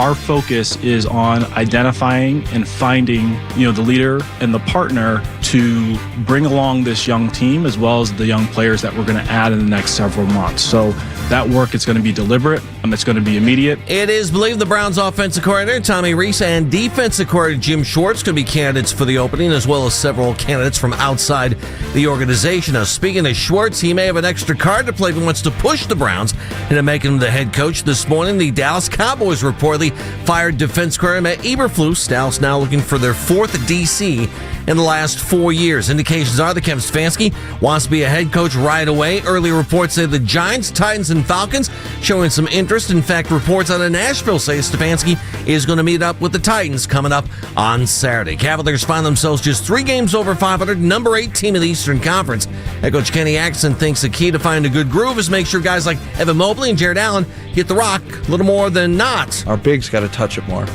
Our focus is on identifying and finding, the leader and the partner to bring along this young team as well as the young players that we're going to add in the next several months. So that work is going to be deliberate. It's going to be immediate. It is believed the Browns offensive coordinator Tommy Rees and defensive coordinator Jim Schwartz could be candidates for the opening, as well as several candidates from outside the organization. Now, speaking of Schwartz, he may have an extra card to play if he wants to push the Browns into making him the head coach. This morning, the Dallas Cowboys reportedly fired defense coordinator Matt Eberflus. Dallas now looking for their fourth DC in the last 4 years. Indications are that Kevin Stefanski wants to be a head coach right away. Early reports say the Giants, Titans, and Falcons showing some interest. In fact, reports out of Nashville say Stefanski is going to meet up with the Titans coming up on Saturday. Cavaliers find themselves just 3 games over 500, number 8 team in the Eastern Conference. Head coach Kenny Atkinson thinks the key to finding a good groove is make sure guys like Evan Mobley and Jared Allen hit the rock a little more than not. Our bigs got to touch it more.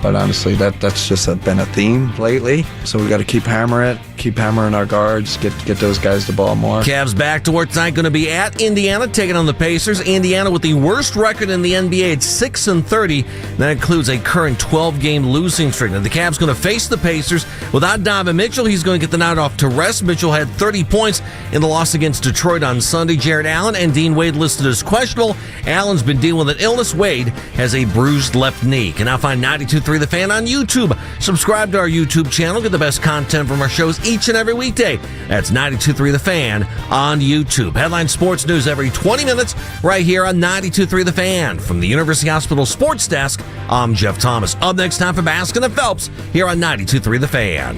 But honestly, that's just been a theme lately. So we got to keep hammering it, keep hammering our guards, get those guys the ball more. Cavs back to work tonight, going to be at Indiana, taking on the Pacers. Indiana with the worst record in the NBA at 6-30. That includes a current 12-game losing streak. Now, the Cavs going to face the Pacers without Donovan Mitchell. He's going to get the night off to rest. Mitchell had 30 points in the loss against Detroit on Sunday. Jared Allen and Dean Wade listed as questionable. Allen's been dealing with an illness. Wade has a bruised left knee. You can now find 92.3 The Fan on YouTube. Subscribe to our YouTube channel. Get the best content from our shows each and every weekday. That's 92.3 The Fan on YouTube. Headline sports news every 20 minutes right here on 92.3 The Fan. From the University Hospital Sports Desk, I'm Jeff Thomas. Up next, time for Baskin and Phelps here on 92.3 The Fan.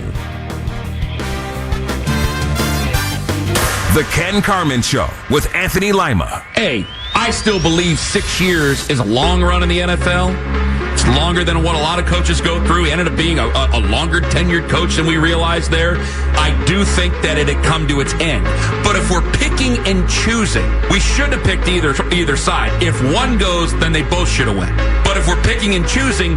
The Ken Carman Show with Anthony Lima. Hey, I still believe 6 years is a long run in the NFL. It's longer than what a lot of coaches go through. He ended up being a longer tenured coach than we realized there. I do think that it had come to its end. But if we're picking and choosing, we should have picked either side. If one goes, then they both should have went. But if we're picking and choosing,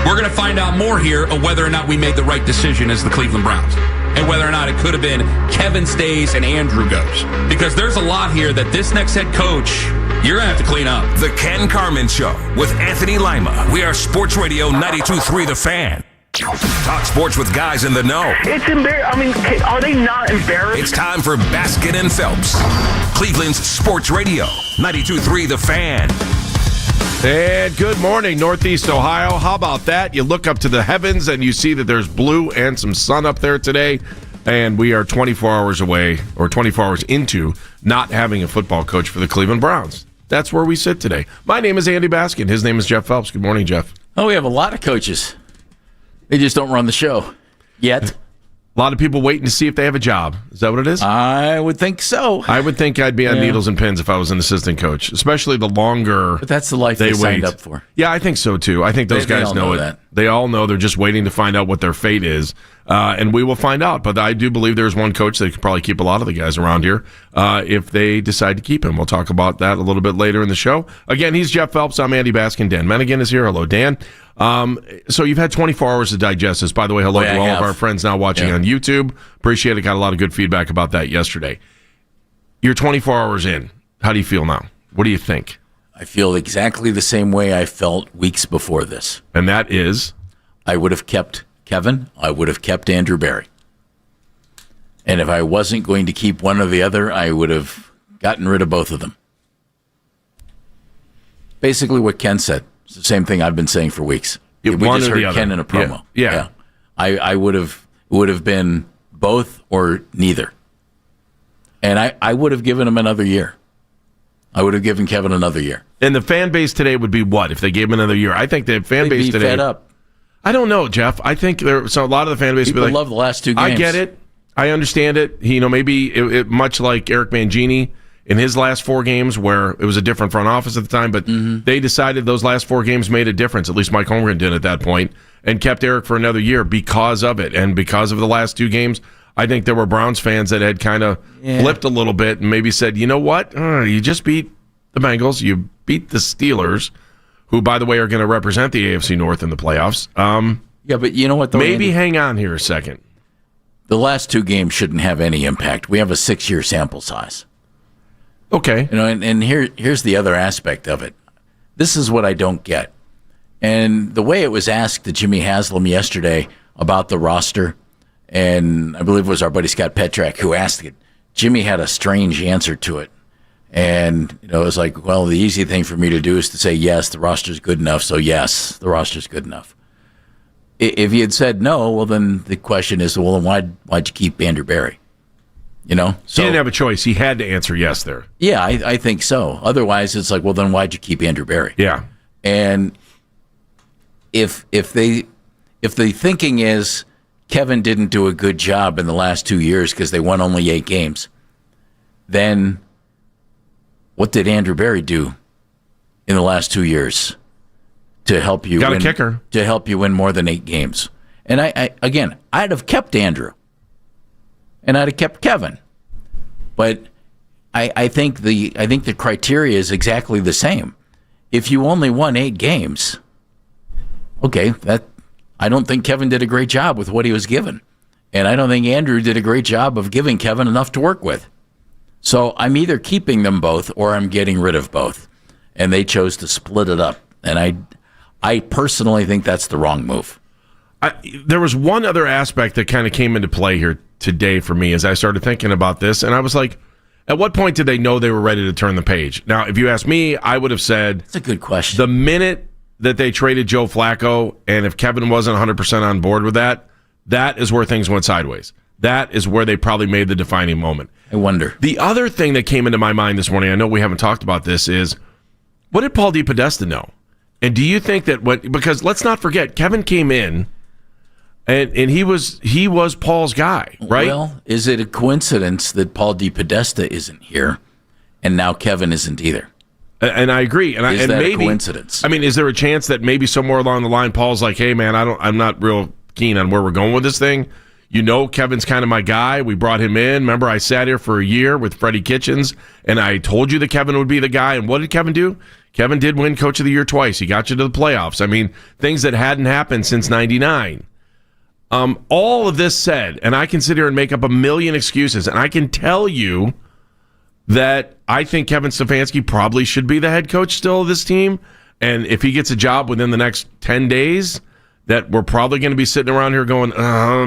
we're going to find out more here of whether or not we made the right decision as the Cleveland Browns. And whether or not it could have been Kevin stays and Andrew goes. Because there's a lot here that this next head coach, you're going to have to clean up. The Ken Carman Show with Anthony Lima. We are Sports Radio 92.3 The Fan. Talk sports with guys in the know. It's embarrassing. I mean, are they not embarrassed? It's time for Baskin and Phelps. Cleveland's Sports Radio 92.3 The Fan. And good morning, Northeast Ohio. How about that? You look up to the heavens and you see that there's blue and some sun up there today. And we are 24 hours away, or 24 hours into, not having a football coach for the Cleveland Browns. That's where we sit today. My name is Andy Baskin. His name is Jeff Phelps. Good morning, Jeff. Oh, we have a lot of coaches. They just don't run the show yet. A lot of people waiting to see if they have a job. Is that what it is? I would think so. I would think I'd be on needles and pins if I was an assistant coach, especially the longer But that's the life they signed up for. Yeah, I think so, too. I think those guys know it. That. They all know. They're just waiting to find out what their fate is, and we will find out. But I do believe there's one coach that could probably keep a lot of the guys around here if they decide to keep him. We'll talk about that a little bit later in the show. Again, he's Jeff Phelps. I'm Andy Baskin. Dan Mennigan is here. Hello, Dan. So you've had 24 hours to digest this. By the way, hello to all of our friends now watching on YouTube. Appreciate it. Got a lot of good feedback about that yesterday. You're 24 hours in. How do you feel now? What do you think? I feel exactly the same way I felt weeks before this. And that is? I would have kept Kevin. I would have kept Andrew Berry. And if I wasn't going to keep one or the other, I would have gotten rid of both of them. Basically what Ken said. It's the same thing I've been saying for weeks. We just heard Ken in a promo. Yeah. I would have been both or neither. And I would have given him another year. I would have given Kevin another year. And the fan base today would be what if they gave him another year? I think the fan base today. Fed up. I don't know, Jeff. I think a lot of the fan base people would be like, love the last 2 games. I get it. I understand it. Maybe it much like Eric Mangini in his last 4 games, where it was a different front office at the time, but they decided those last 4 games made a difference. At least Mike Holmgren did at that point, and kept Eric for another year because of it. And because of the last 2 games, I think there were Browns fans that had kind of flipped a little bit and maybe said, you know what? You just beat the Bengals. You beat the Steelers, who, by the way, are going to represent the AFC North in the playoffs. Yeah, but you know what? Maybe hang on here a second. The last 2 games shouldn't have any impact. We have a 6-year sample size. Okay. And here's the other aspect of it. This is what I don't get. And the way it was asked to Jimmy Haslam yesterday about the roster, and I believe it was our buddy Scott Petrak who asked it, Jimmy had a strange answer to it. And, it was like, well, the easy thing for me to do is to say, yes, the roster's good enough, so yes, the roster's good enough. If he had said no, well, then the question is, well, then why'd you keep Andrew Berry? So, he didn't have a choice. He had to answer yes there. Yeah, I think so. Otherwise, it's like, well, then why'd you keep Andrew Berry? Yeah. And if the thinking is Kevin didn't do a good job in the last 2 years because they won only 8 games, then what did Andrew Berry do in the last 2 years to help you Got win, a kicker. to help you win more than 8 games? And I'd have kept Andrew, and I'd have kept Kevin, but I think the criteria is exactly the same. If you only won 8 games, okay, I don't think Kevin did a great job with what he was given, and I don't think Andrew did a great job of giving Kevin enough to work with. So I'm either keeping them both or I'm getting rid of both. And they chose to split it up. And I personally think that's the wrong move. There was one other aspect that kind of came into play here today for me as I started thinking about this. And I was like, at what point did they know they were ready to turn the page? Now, if you ask me, I would have said... That's a good question. The minute that they traded Joe Flacco, and if Kevin wasn't 100% on board with that, that is where things went sideways. That is where they probably made the defining moment. I wonder. The other thing that came into my mind this morning, I know we haven't talked about this, is what did Paul DePodesta know? And do you think that because let's not forget, Kevin came in and he was Paul's guy, right? Well, is it a coincidence that Paul DePodesta isn't here and now Kevin isn't either? And I agree. And is that maybe, a coincidence? I mean, is there a chance that maybe somewhere along the line Paul's like, hey man, I'm not real keen on where we're going with this thing. Kevin's kind of my guy. We brought him in. Remember, I sat here for a year with Freddie Kitchens, and I told you that Kevin would be the guy. And what did Kevin do? Kevin did win Coach of the Year twice. He got you to the playoffs. I mean, things that hadn't happened since '99. All of this said, and I can sit here and make up a million excuses, and I can tell you that I think Kevin Stefanski probably should be the head coach still of this team. And if he gets a job within the next 10 days... that we're probably going to be sitting around here going,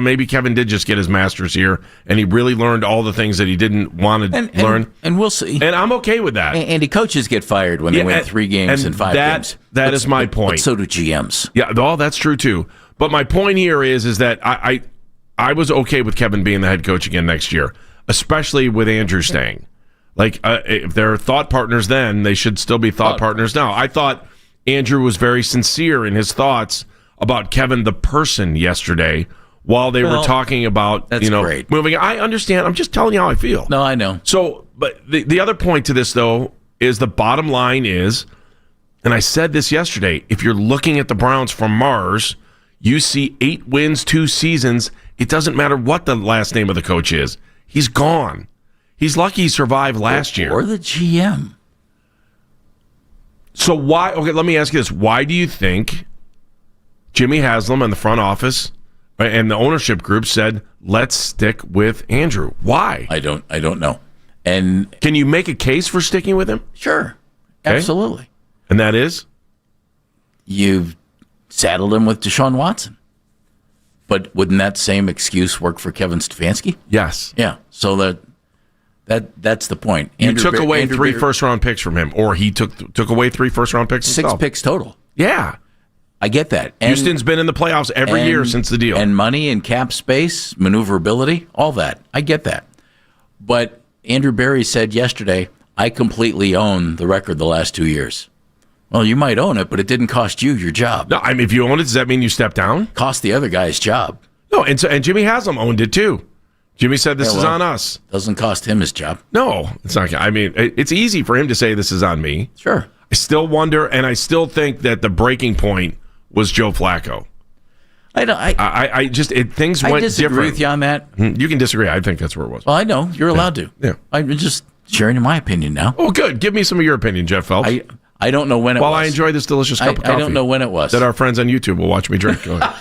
maybe Kevin did just get his master's here, and he really learned all the things that he didn't want to learn. And we'll see. And I'm okay with that. And coaches get fired when they win 3 games and 5 games. That is my point. But so do GMs. Yeah, that's true too. But my point here is that I was okay with Kevin being the head coach again next year, especially with Andrew staying. Like, if they're thought partners then, they should still be thought partners now. I thought Andrew was very sincere in his thoughts about Kevin the person yesterday while they were talking about great. moving. I understand. I'm just telling you how I feel. No, I know. So, but the other point to this, though, is the bottom line is, and I said this yesterday, if you're looking at the Browns from Mars, you see 8 wins, 2 seasons. It doesn't matter what the last name of the coach is. He's gone. He's lucky he survived last year. Or the GM. So why, okay, let me ask you this. Why do you think Jimmy Haslam and the front office and the ownership group said, let's stick with Andrew? Why? I don't know. And can you make a case for sticking with him? Sure. Okay. Absolutely. And that is? You've saddled him with Deshaun Watson. But wouldn't that same excuse work for Kevin Stefanski? Yes. Yeah. So that's the point. You took away 3 first-round picks from him, or he took away 3 first-round picks 6 himself. picks total. Yeah. I get that. And, Houston's been in the playoffs every year since the deal. And money and cap space, maneuverability, all that. I get that. But Andrew Berry said yesterday, I completely own the record the last 2 years. Well, you might own it, but it didn't cost you your job. No, I mean, if you own it, does that mean you step down? Cost the other guy his job. No, and Jimmy Haslam owned it too. Jimmy said this is on us. Doesn't cost him his job. No, it's not. I mean, it's easy for him to say this is on me. Sure. I still wonder, and I still think that the breaking point was Joe Flacco. Things went different. I disagree with you on that. You can disagree. I think that's where it was. Well, I know. You're allowed to. Yeah. I'm just sharing my opinion now. Oh, good. Give me some of your opinion, Jeff Phelps. I don't know when it was. While I enjoy this delicious cup of coffee. I don't know when it was. That our friends on YouTube will watch me drink. Now,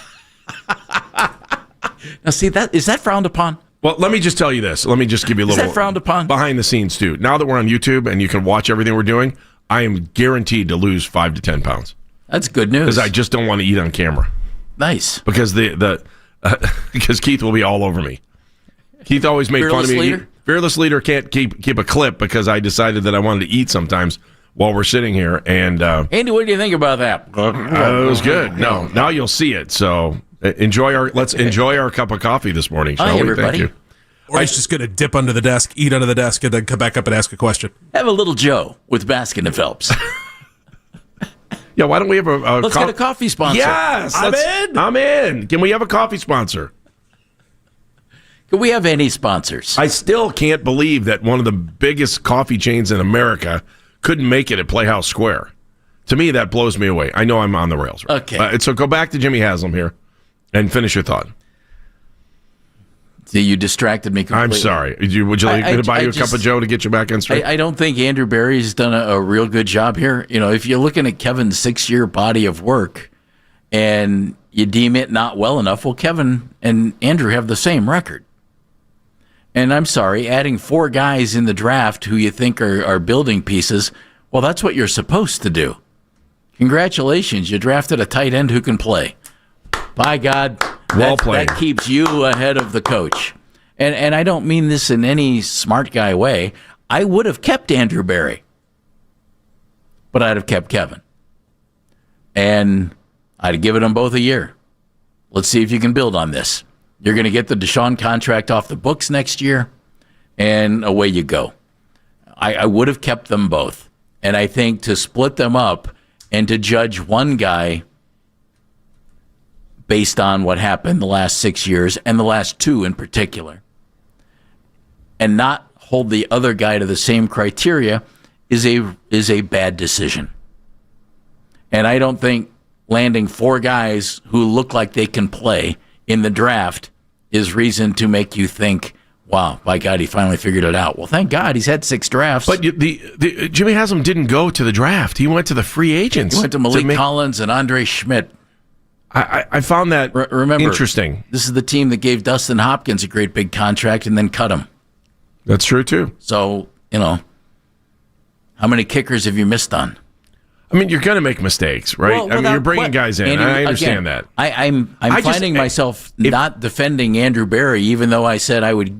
see, is that frowned upon? Well, let me just tell you this. Let me just give you a little Is that frowned upon? Behind the scenes, too. Now that we're on YouTube and you can watch everything we're doing, I am guaranteed to lose 5 to 10 pounds. That's good news. Because I just don't want to eat on camera. Nice. Because because Keith will be all over me. Keith always made fun of me. Leader? Fearless leader can't keep a clip because I decided that I wanted to eat sometimes while we're sitting here. And Andy, what do you think about that? it was good. No, now you'll see it. So let's enjoy our cup of coffee this morning, shall Hi, we? everybody. Thank you. Or he's just going to dip under the desk, eat under the desk, and then come back up and ask a question. Have a little Joe with Baskin and Phelps. Yeah, why don't we have Let's get a coffee sponsor. Yes, I'm in. Can we have a coffee sponsor? Can we have any sponsors? I still can't believe that one of the biggest coffee chains in America couldn't make it at Playhouse Square. To me, that blows me away. I know I'm on the rails. Right? Okay. So go back to Jimmy Haslam here and finish your thought. See, you distracted me completely. I'm sorry. Would you like me to buy you a cup of Joe to get you back on straight? I don't think Andrew Berry's done a real good job here. You know, if you're looking at Kevin's 6-year body of work and you deem it not well enough, well, Kevin and Andrew have the same record. And I'm sorry, adding 4 guys in the draft who you think are building pieces, well, that's what you're supposed to do. Congratulations, you drafted a tight end who can play. By God, well played. That keeps you ahead of the coach. And I don't mean this in any smart guy way. I would have kept Andrew Berry, but I'd have kept Kevin. And I'd have given them both a year. Let's see if you can build on this. You're going to get the Deshaun contract off the books next year, and away you go. I would have kept them both. And I think to split them up and to judge one guy based on what happened the last 6 years, and the last 2 in particular, and not hold the other guy to the same criteria is a bad decision. And I don't think landing 4 guys who look like they can play in the draft is reason to make you think, wow, by God, he finally figured it out. Well, thank God he's had 6 drafts. But the Jimmy Haslam didn't go to the draft. He went to the free agents. He went to Malik Collins and Andre Schmidt. I found that remember, interesting. This is the team that gave Dustin Hopkins a great big contract and then cut him. That's true, too. So, how many kickers have you missed on? I mean, you're going to make mistakes, right? Well, you're bringing guys in. Andrew, I understand again, that. I'm finding myself not defending Andrew Berry, even though I said I would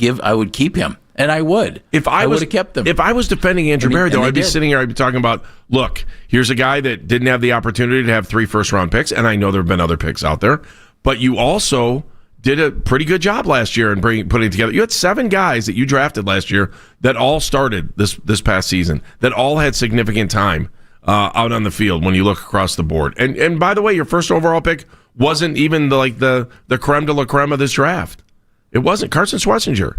keep him, and I would. If I would have kept him. If I was defending Andrew Berry, though, I'd be sitting here. I'd be talking about, look, here's a guy that didn't have the opportunity to have 3 first-round picks, and I know there have been other picks out there, but you also did a pretty good job last year in putting it together. You had 7 guys that you drafted last year that all started this past season, that all had significant time out on the field when you look across the board. And by the way, your first overall pick wasn't even the creme de la creme of this draft. It wasn't. Carson Schwarzenegger.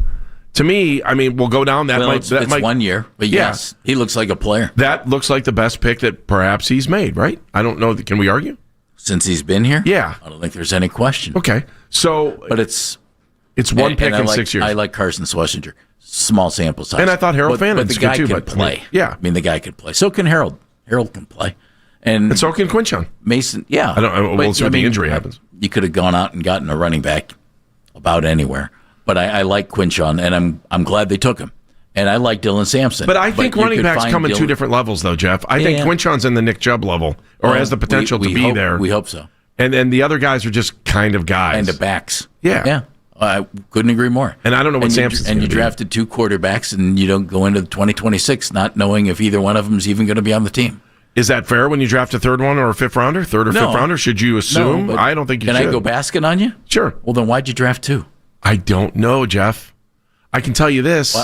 To me, I mean, we'll go down that. Well, it's 1 year, but yes, he looks like a player. That looks like the best pick that perhaps he's made, right? I don't know. Can we argue? Since he's been here? Yeah. I don't think there's any question. Okay. So, but it's one pick in 6 years. I like Carson Schwarzenegger. Small sample size. And I thought Harold Fannin's but the guy good too, can play. Yeah. I mean, the guy can play. So can Harold. Harold can play. And so can Quinchon. Mason, yeah. We'll see what the injury happens. You could have gone out and gotten a running back about anywhere. But I like Quinchon, and I'm glad they took him. And I like Dylan Sampson. But I think running backs come in 2 different levels, though, Jeff. I think Quinchon's in the Nick Chubb level, or has the potential to be there. We hope so. And the other guys are just kind of guys. And the backs. Yeah. Yeah. I couldn't agree more. And I don't know what Sampson's And you drafted 2 quarterbacks, and you don't go into 2026 not knowing if either one of them is even going to be on the team. Is that fair when you draft a 3rd one or a 5th rounder? 3rd or 5th rounder? Should you assume? No, I don't think you should. Can I go Baskin on you? Sure. Well, then why'd you draft 2? I don't know, Jeff. I can tell you this.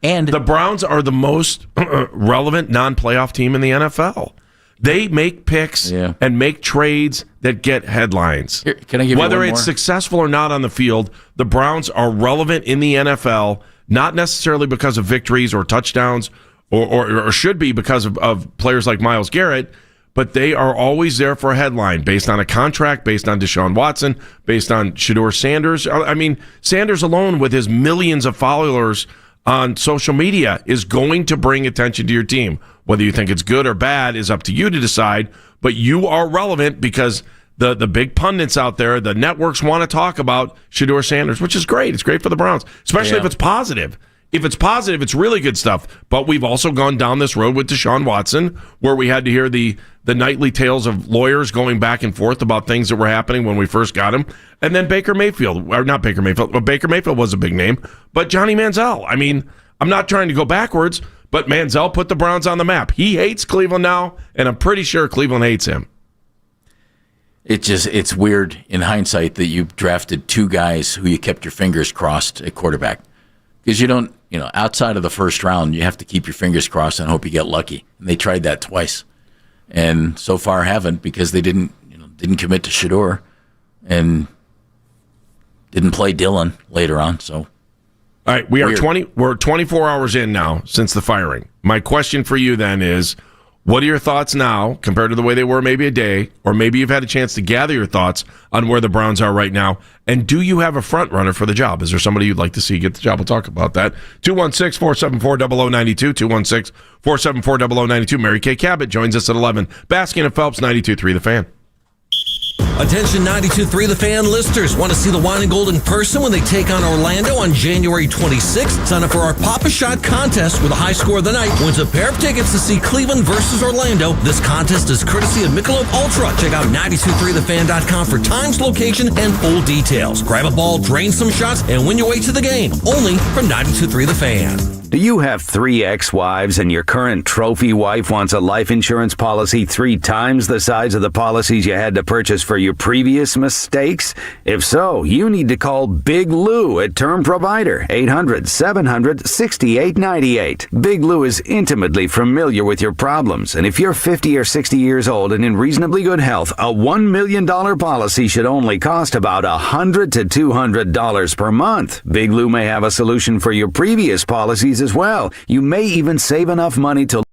And the Browns are the most relevant non-playoff team in the NFL. They make picks and make trades that get headlines. Here, can I give Whether you one it's more? successful or not on the field, the Browns are relevant in the NFL, not necessarily because of victories or touchdowns, or should be because of players like Myles Garrett, but they are always there for a headline based on a contract, based on Deshaun Watson, based on Shedeur Sanders. I mean, Sanders alone with his millions of followers on social media is going to bring attention to your team. Whether you think it's good or bad is up to you to decide, but you are relevant because the big pundits out there, the networks want to talk about Shedeur Sanders, which is great. It's great for the Browns, especially if it's positive. if it's positive, it's really good stuff. But we've also gone down this road with Deshaun Watson, where we had to hear the nightly tales of lawyers going back and forth about things that were happening when we first got him. And then Baker Mayfield, or not Baker Mayfield, but Baker Mayfield was a big name. But Johnny Manziel, I mean, I'm not trying to go backwards, but Manziel put the Browns on the map. He hates Cleveland now, and I'm pretty sure Cleveland hates him. It's weird in hindsight that you drafted two guys who you kept your fingers crossed at quarterback. Because you don't, outside of the first round, you have to keep your fingers crossed and hope you get lucky. And they tried that twice. And so far haven't, because they didn't commit to Shador and didn't play Dillon later on. So, all right, we're 24 hours in now since the firing. My question for you then is, what are your thoughts now compared to the way they were maybe a day, or maybe you've had a chance to gather your thoughts on where the Browns are right now? And do you have a front runner for the job? Is there somebody you'd like to see get the job? We'll talk about that. 216-474-0092, 216-474-0092. Mary Kay Cabot joins us at 11. Baskin and Phelps, 92.3 The Fan. Attention 92.3 The Fan listeners. Want to see the Wine and Gold in person when they take on Orlando on January 26th? Sign up for our Papa Shot contest, where the high score of the night wins a pair of tickets to see Cleveland versus Orlando. This contest is courtesy of Michelob Ultra. Check out 923thefan.com for times, location, and full details. Grab a ball, drain some shots, and win your way to the game. Only from 92.3 The Fan. Do you have 3 ex-wives and your current trophy wife wants a life insurance policy 3 times the size of the policies you had to purchase for your previous mistakes? If so, you need to call Big Lou at Term Provider, 800-700-6898. Big Lou is intimately familiar with your problems, and if you're 50 or 60 years old and in reasonably good health, a $1 million policy should only cost about $100 to $200 per month. Big Lou may have a solution for your previous policies as well. You may even save enough money to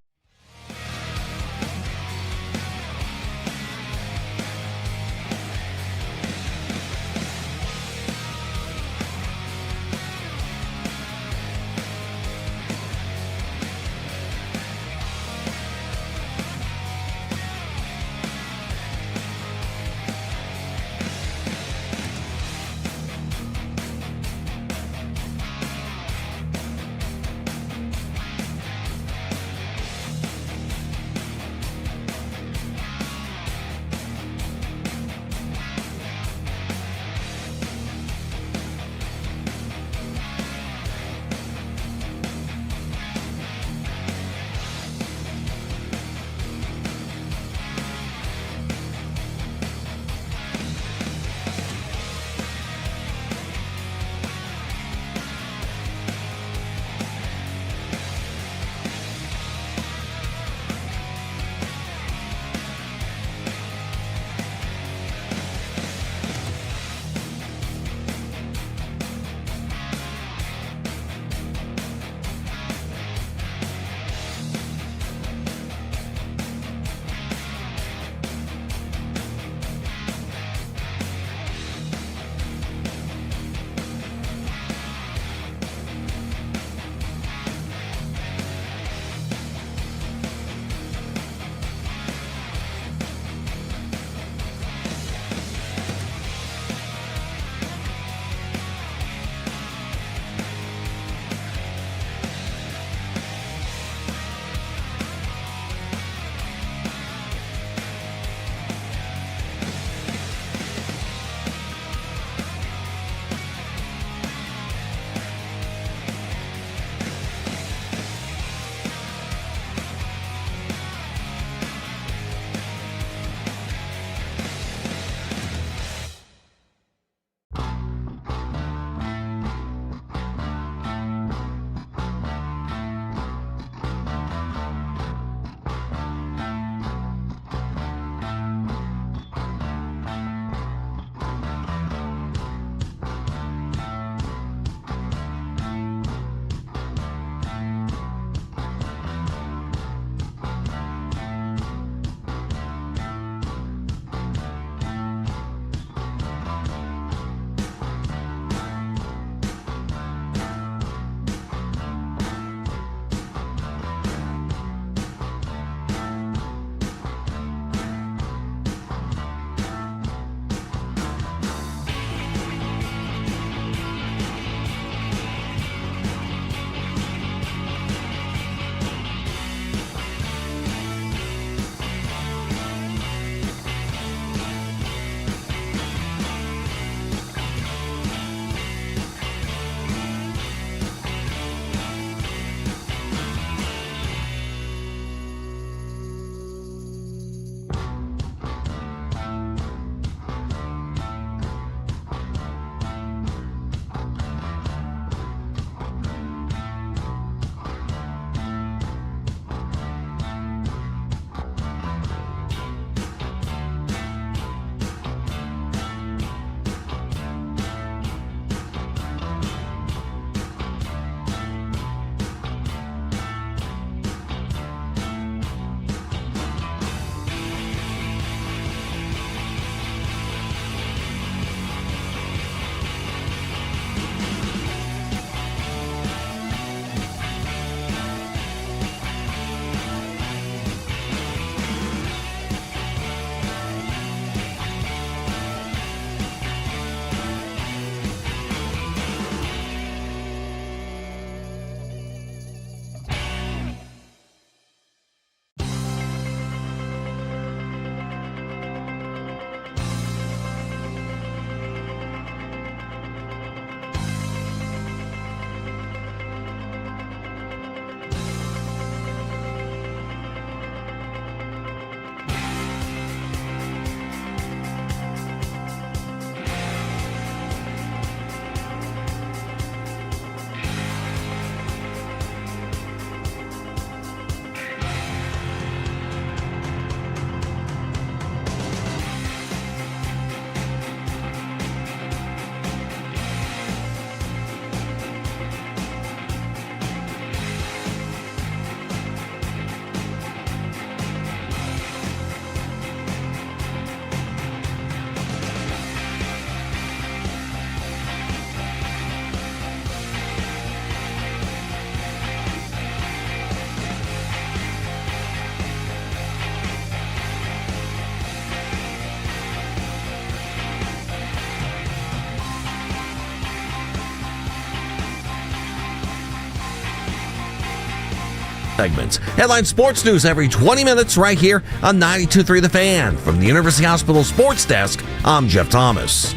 segments. Headline sports news every 20 minutes right here on 92.3 The Fan. From the University Hospital Sports Desk, I'm Jeff Thomas.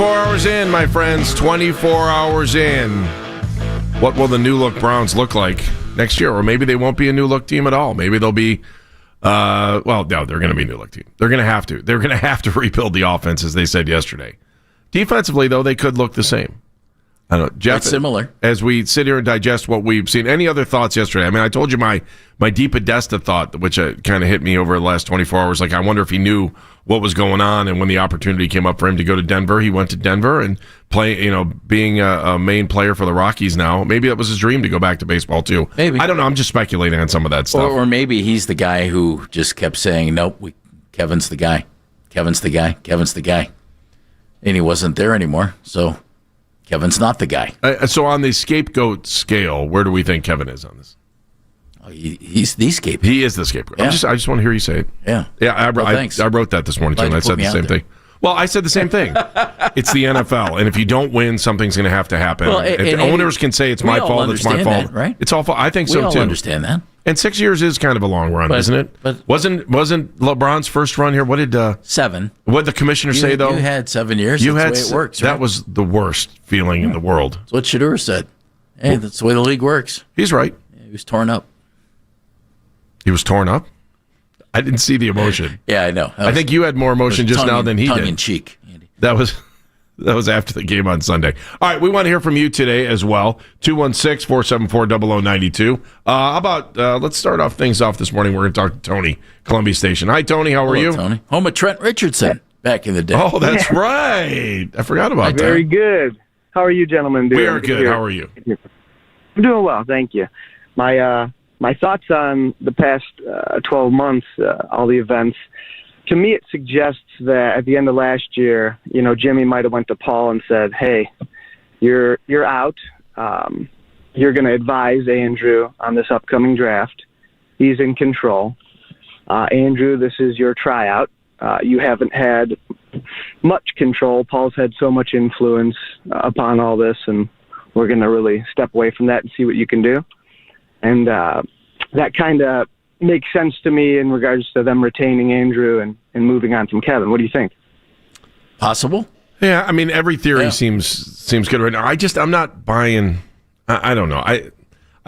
Hours in, my friends. 24 hours in. What will the new look Browns look like next year? Or maybe they won't be a new look team at all. Maybe they'll be, no, they're going to be a new look team. They're going to have to. They're going to have to rebuild the offense, as they said yesterday. Defensively, though, they could look the same. I don't know. Jeff, it's similar. As we sit here and digest what we've seen, any other thoughts yesterday? I mean, I told you my Deep Podesta thought, which kind of hit me over the last 24 hours. Like, I wonder if he knew what was going on, and when the opportunity came up for him to go to Denver, he went to Denver and play, being a main player for the Rockies now. Maybe that was his dream to go back to baseball, too. Maybe. I don't know. I'm just speculating on some of that stuff. Or maybe he's the guy who just kept saying, nope, Kevin's the guy. Kevin's the guy. Kevin's the guy. And he wasn't there anymore, so Kevin's not the guy. So on the scapegoat scale, where do we think Kevin is on this? Oh, he's the scapegoat. He is the scapegoat. Yeah. I just want to hear you say it. Yeah. Yeah, I wrote that this morning, too, and I said the same thing. Well, I said the same thing. It's the NFL, and if you don't win, something's going to have to happen. Well, and owners can say it's my fault, it's my fault. That, right? It's all fault. I think so, we all too. understand that. And 6 years is kind of a long run, isn't it? But wasn't LeBron's first run here? What did 7? What did the commissioner say, though? You had 7 years. That's the way it works. That right? was the worst feeling in the world. That's what Shedeur said. Hey, that's the way the league works. He's right. Yeah, he was torn up. He was torn up? I didn't see the emotion. Yeah, I know. I think you had more emotion just now than he did. Tongue in cheek, Andy. That was after the game on Sunday. All right, we want to hear from you today as well. 216-474-0092. How about let's start off things off this morning. We're going to talk to Tony, Columbia Station. Hi, Tony. How are you? Tony. Home of Trent Richardson back in the day. Oh, that's right. I forgot about that. Very good. How are you gentlemen doing? We are good. How are you? I'm doing well, thank you. My thoughts on the past 12 months, all the events. To me, it suggests that at the end of last year, Jimmy might have went to Paul and said, "Hey, you're out. You're going to advise Andrew on this upcoming draft. He's in control. Andrew, this is your tryout. You haven't had much control. Paul's had so much influence upon all this, and we're going to really step away from that and see what you can do." And that kind of makes sense to me in regards to them retaining Andrew and moving on from Kevin. What do you think? Possible? Yeah, I mean, every theory seems good right now. I'm not buying. I don't know. I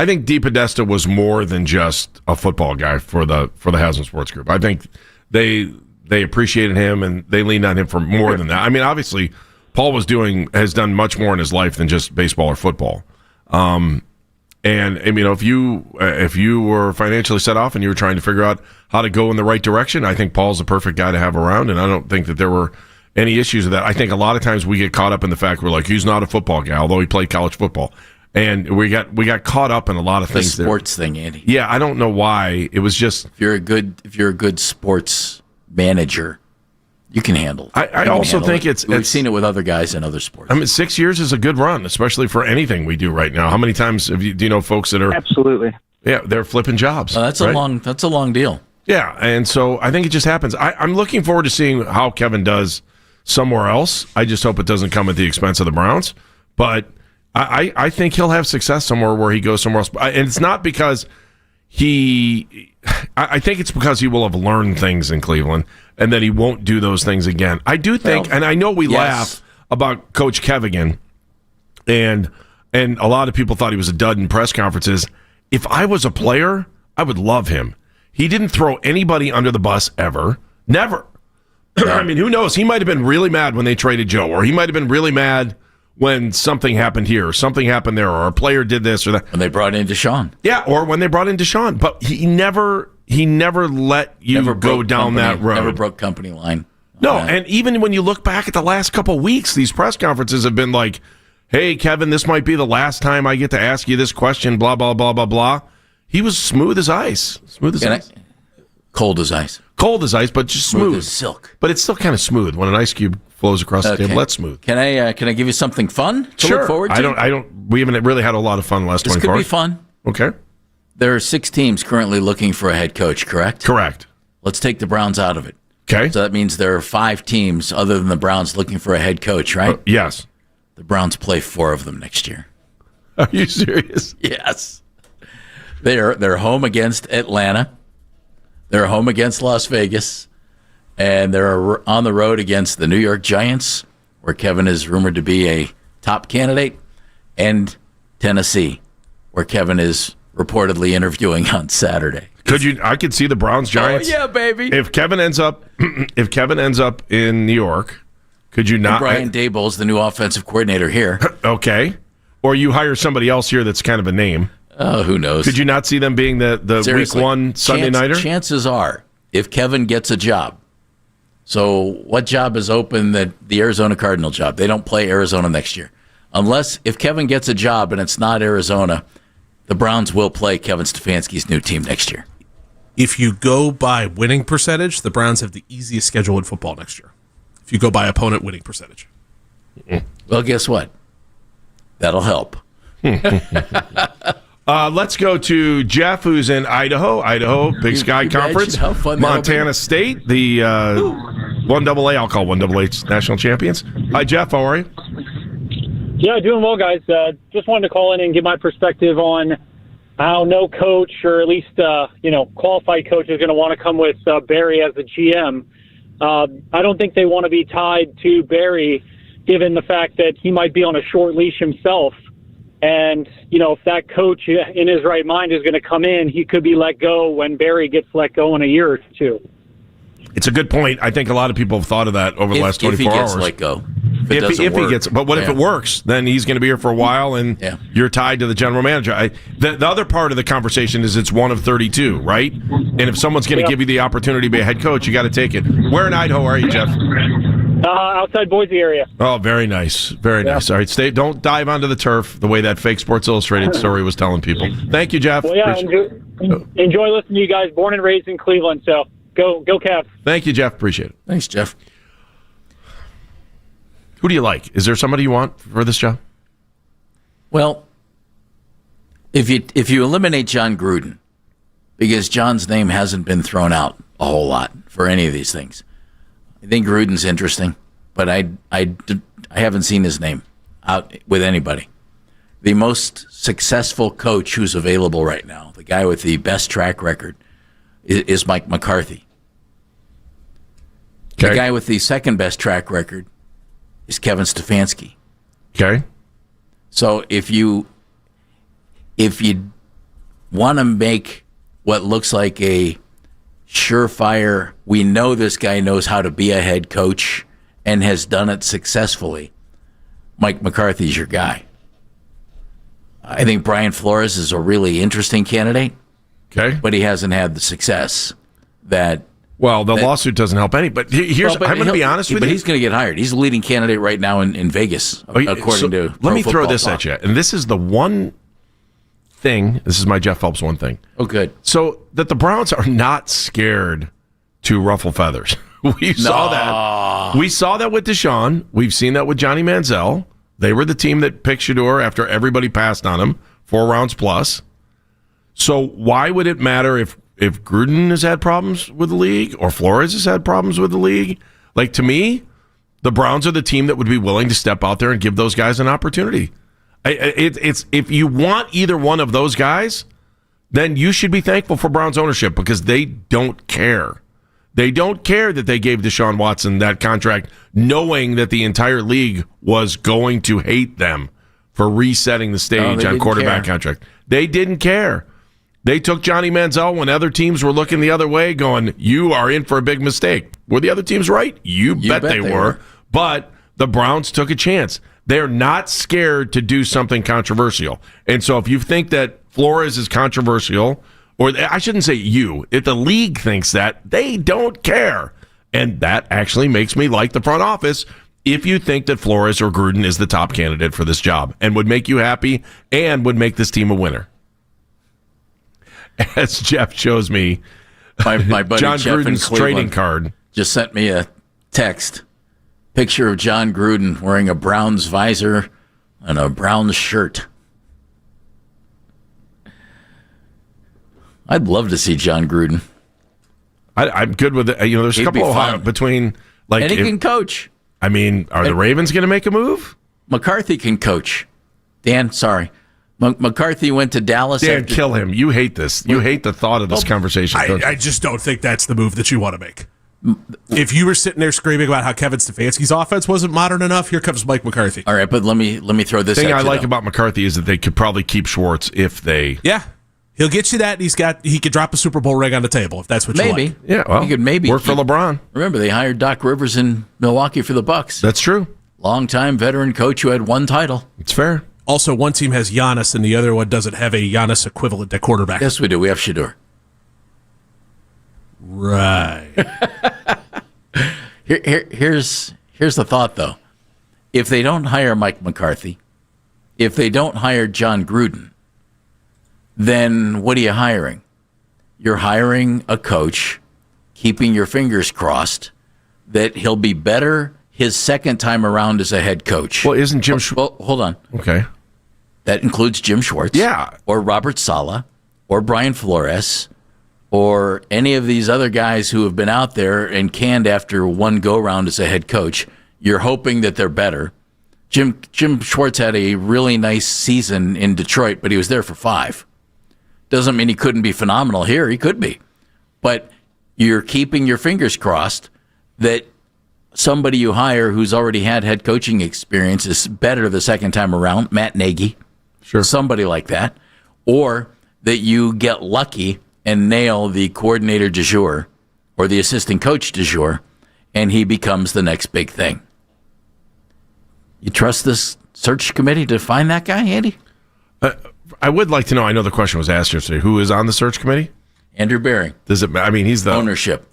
think Deep Podesta was more than just a football guy for the Haslam Sports Group. I think they appreciated him and they leaned on him for more than that. I mean, obviously, Paul has done much more in his life than just baseball or football. And if you were financially set off and you were trying to figure out how to go in the right direction, I think Paul's the perfect guy to have around. And I don't think that there were any issues with that. I think a lot of times we get caught up in the fact we're like, he's not a football guy, although he played college football. And we got caught up in a lot of things. The sports thing, Andy. Yeah, I don't know why. It was just if you're a good sports manager, you can handle it. I also think we've seen it with other guys in other sports. I mean, 6 years is a good run, especially for anything we do right now. How many times do you know folks that are absolutely? Yeah, they're flipping jobs. That's a long deal. Yeah, and so I think it just happens. I'm looking forward to seeing how Kevin does somewhere else. I just hope it doesn't come at the expense of the Browns. But I think he'll have success somewhere where he goes somewhere else. And it's not because I think it's because he will have learned things in Cleveland and that he won't do those things again. I do think, and I know we laugh about Coach Kevigan, and a lot of people thought he was a dud in press conferences. If I was a player, I would love him. He didn't throw anybody under the bus ever. Never. I mean, who knows? He might have been really mad when they traded Joe, or he might have been really mad when something happened here, or something happened there, or a player did this or that. When they brought in Deshaun. Yeah, or when they brought in Deshaun. But he never let you go down that road. Never broke company line. No, and even when you look back at the last couple of weeks, these press conferences have been like, hey, Kevin, this might be the last time I get to ask you this question, blah, blah, blah, blah, blah. He was smooth as ice. Cold as ice. Cold as ice, but just smooth. as silk. But it's still kind of smooth when an ice cube flows across the table. That's smooth. Can I give you something fun to look forward to? We haven't really had a lot of fun the last 24 hours. This could be fun. Okay. There are 6 teams currently looking for a head coach, correct? Correct. Let's take the Browns out of it. Okay. So that means there are 5 teams other than the Browns looking for a head coach, right? Yes. The Browns play 4 of them next year. Are you serious? Yes. They're home against Atlanta. They're home against Las Vegas. And they're on the road against the New York Giants, where Kevin is rumored to be a top candidate, and Tennessee, where Kevin is reportedly interviewing on Saturday. I could see the Browns Giants. Oh, yeah, baby. If Kevin ends up in New York, could you not? And Brian Daboll's the new offensive coordinator here. Okay. Or you hire somebody else here that's kind of a name. Oh, who knows? Could you not see them being the Seriously, week 1 Sunday nighter? Chances are, if Kevin gets a job. So what job is open? The Arizona Cardinal job. They don't play Arizona next year. If Kevin gets a job and it's not Arizona, the Browns will play Kevin Stefanski's new team next year. If you go by winning percentage, the Browns have the easiest schedule in football next year. If you go by opponent winning percentage. Well, guess what? That'll help. Let's go to Jeff, who's in Idaho, Big Sky Conference, Montana State, the 1AA, I'll call 1AA national champions. Hi, Jeff. How are you? Yeah, doing well, guys. Just wanted to call in and give my perspective on how no coach, or at least qualified coach, is going to want to come with Barry as the GM. I don't think they want to be tied to Barry, given the fact that he might be on a short leash himself. And, if that coach in his right mind is going to come in, he could be let go when Barry gets let go in a year or 2. It's a good point. I think a lot of people have thought of that over the last 24 hours. If he gets let go. But what if it works? Then he's going to be here for a while, and you're tied to the general manager. The other part of the conversation is it's 1 of 32, right? And if someone's going to give you the opportunity to be a head coach, you got to take it. Where in Idaho are you, Jeff? Outside Boise area. Oh, very nice. Very nice. All right, don't dive onto the turf the way that fake Sports Illustrated story was telling people. Thank you, Jeff. Well, yeah, enjoy listening to you guys. Born and raised in Cleveland, so go Cavs. Thank you, Jeff. Appreciate it. Thanks, Jeff. Who do you like? Is there somebody you want for this job? Well, if you eliminate John Gruden, because John's name hasn't been thrown out a whole lot for any of these things, I think Gruden's interesting, but I haven't seen his name out with anybody. The most successful coach who's available right now, the guy with the best track record, is Mike McCarthy. Okay. The guy with the second best track record is Kevin Stefanski. Okay. So if you want to make what looks like a surefire, we know this guy knows how to be a head coach and has done it successfully, Mike McCarthy's your guy. I think Brian Flores is a really interesting candidate. Okay. But he hasn't had the success that... Well, the lawsuit doesn't help any. But I'm going to be honest with you. But he's going to get hired. He's the leading candidate right now in Vegas, according to Let me throw this Talk. at you. And this is the one thing. This is my Jeff Phelps one thing. Oh, good. So that the Browns are not scared to ruffle feathers. We saw that. We saw that with Deshaun. We've seen that with Johnny Manziel. They were the team that picked Shador after everybody passed on him, 4 rounds plus. So why would it matter if Gruden has had problems with the league or Flores has had problems with the league? Like, to me, the Browns are the team that would be willing to step out there and give those guys an opportunity. It's if you want either one of those guys, then you should be thankful for Browns ownership, because they don't care. They don't care that they gave Deshaun Watson that contract, knowing that the entire league was going to hate them for resetting the stage on quarterback contract. They didn't care. They took Johnny Manziel when other teams were looking the other way, going, you are in for a big mistake. Were the other teams right? You bet they were. But the Browns took a chance. They're not scared to do something controversial. And so if you think that Flores is controversial, or I shouldn't say you, if the league thinks that, they don't care. And that actually makes me like the front office if you think that Flores or Gruden is the top candidate for this job and would make you happy and would make this team a winner. As Jeff shows me, my buddy John Jeff Gruden's trading card just sent me a text. Picture of John Gruden wearing a Browns visor and a Browns shirt. I'd love to see John Gruden. I'm good with it. There's a couple of between like. And he can coach. I mean, are the Ravens going to make a move? McCarthy can coach. Dan, sorry. McCarthy went to Dallas. Dan, kill him. You hate this. You hate the thought of this conversation. I just don't think that's the move that you want to make. If you were sitting there screaming about how Kevin Stefanski's offense wasn't modern enough, here comes Mike McCarthy. All right, but let me throw this. The thing at I you, like though. about McCarthy is that they could probably keep Schwartz if they. Yeah, he'll get you that. And he could drop a Super Bowl ring on the table if that's what you maybe. like. Yeah, well, he could maybe work for LeBron. Remember, they hired Doc Rivers in Milwaukee for the Bucks. That's true. Longtime veteran coach who had one title. It's fair. Also, one team has Giannis and the other one doesn't have a Giannis equivalent at quarterback. Yes, we do. We have Shedeur. Right. Here's the thought, though. If they don't hire Mike McCarthy, if they don't hire John Gruden, then what are you hiring? You're hiring a coach, keeping your fingers crossed that he'll be better his second time around as a head coach. Well, isn't Jim? Well, hold on. Okay. That includes Jim Schwartz. Yeah. Or Robert Saleh, or Brian Flores, or any of these other guys who have been out there and canned after one go-round as a head coach. You're hoping that they're better. Jim Schwartz had a really nice season in Detroit, but he was there for 5. Doesn't mean he couldn't be phenomenal here. He could be. But you're keeping your fingers crossed that somebody you hire who's already had head coaching experience is better the second time around, Matt Nagy, sure, somebody like that, or that you get lucky and nail the coordinator du jour or the assistant coach du jour, and he becomes the next big thing. You trust this search committee to find that guy, Andy? I would like to know. I know the question was asked yesterday. Who is on the search committee? Andrew Bering. Does it? I mean, he's the ownership.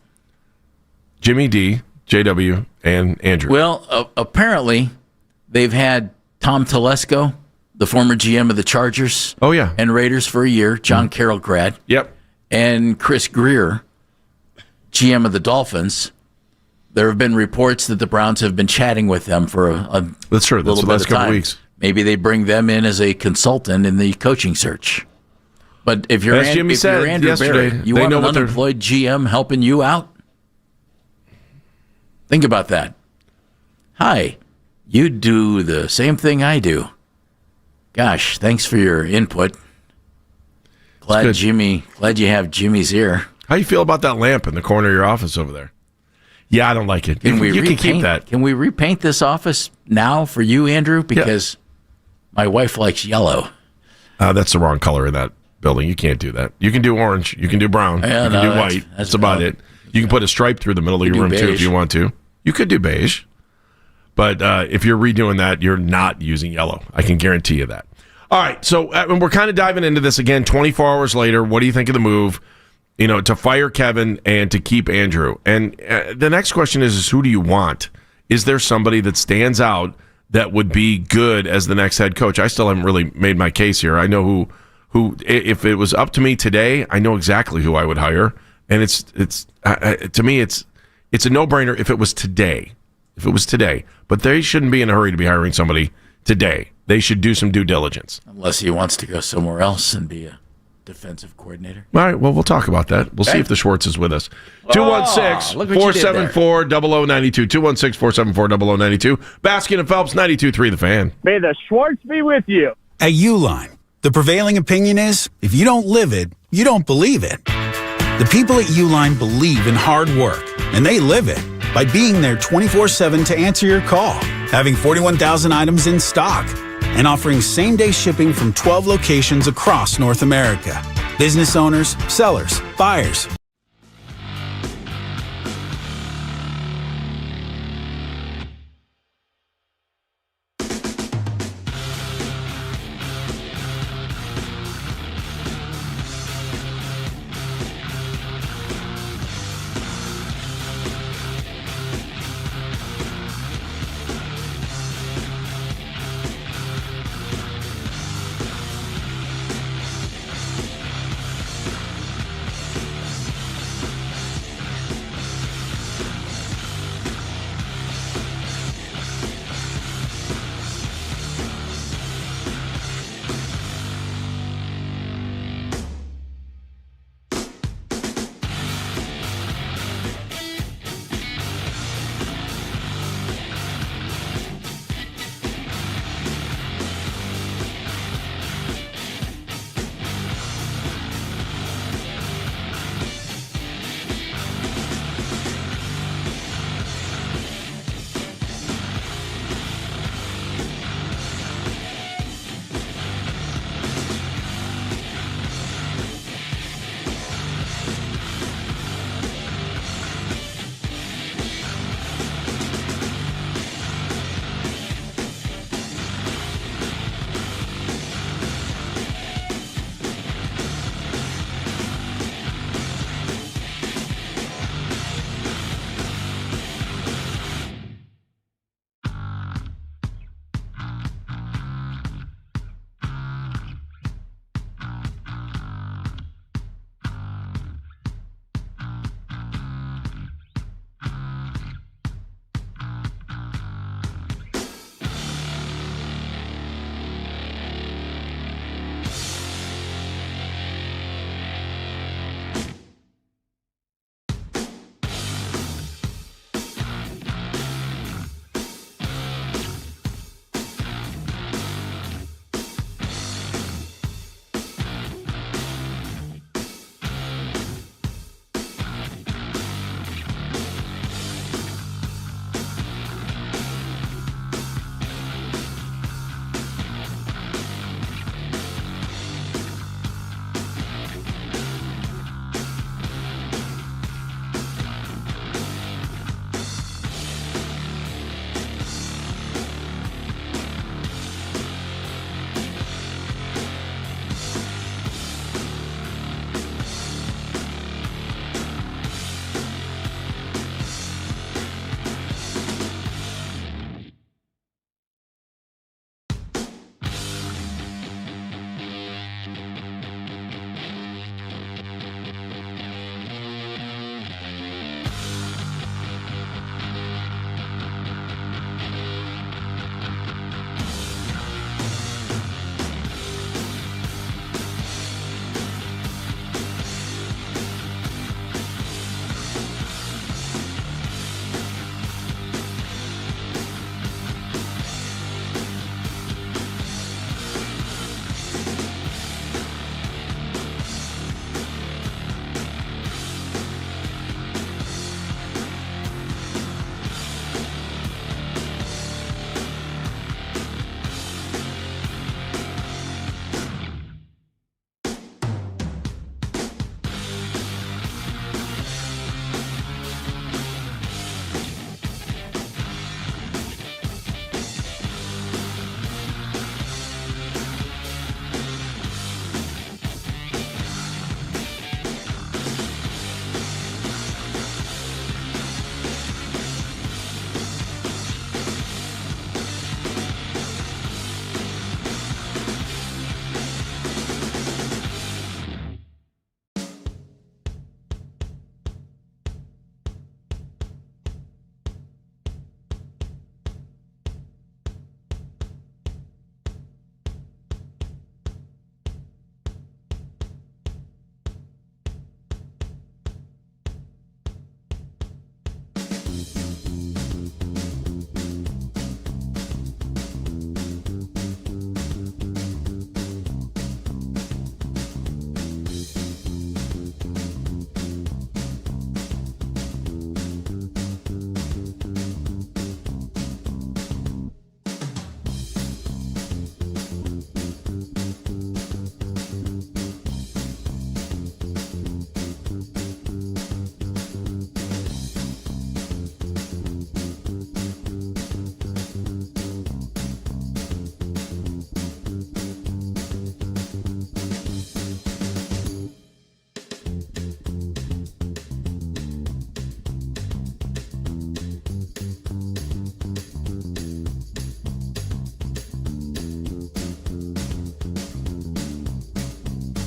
Jimmy D, JW, and Andrew. Well, apparently they've had Tom Telesco, the former GM of the Chargers, and Raiders for a year. John Carroll grad. Yep. And Chris Greer, GM of the Dolphins. There have been reports that the Browns have been chatting with them for that's true. That's little the bit last of couple time. weeks. Maybe they bring them in as a consultant in the coaching search. But if you're, As Jimmy said you're Andrew yesterday, Berry, you they want know an what they're- unemployed GM helping you out? Think about that. Hi, you do the same thing I do. Gosh, thanks for your input. Glad you have Jimmy's ear. How you feel about that lamp in the corner of your office over there? Yeah, I don't like it. Can we you can keep that. Can we repaint this office now for you, Andrew? Because my wife likes yellow. That's the wrong color in that building. You can't do that. You can do orange. You can do brown. Yeah, you can do white. That's about it. You can put a stripe through the middle of your room, too, if you want to. You could do beige. But if you're redoing that, you're not using yellow. I can guarantee you that. All right, so we're kind of diving into this again 24 hours later. What do you think of the move, to fire Kevin and to keep Andrew? And the next question is who do you want? Is there somebody that stands out that would be good as the next head coach? I still haven't really made my case here. I know who if it was up to me today, I know exactly who I would hire. And it's to me, it's a no-brainer if it was today. If it was today. But they shouldn't be in a hurry to be hiring somebody today. They should do some due diligence. Unless he wants to go somewhere else and be a defensive coordinator. All right, well, we'll talk about that. We'll see if the Schwartz is with us. 216-474-0092. 216-474-0092. Baskin and Phelps, 92.3 The Fan. May the Schwartz be with you. At Uline, the prevailing opinion is, if you don't live it, you don't believe it. The people at Uline believe in hard work, and they live it by being there 24/7 to answer your call, having 41,000 items in stock, and offering same-day shipping from 12 locations across North America. Business owners, sellers, buyers.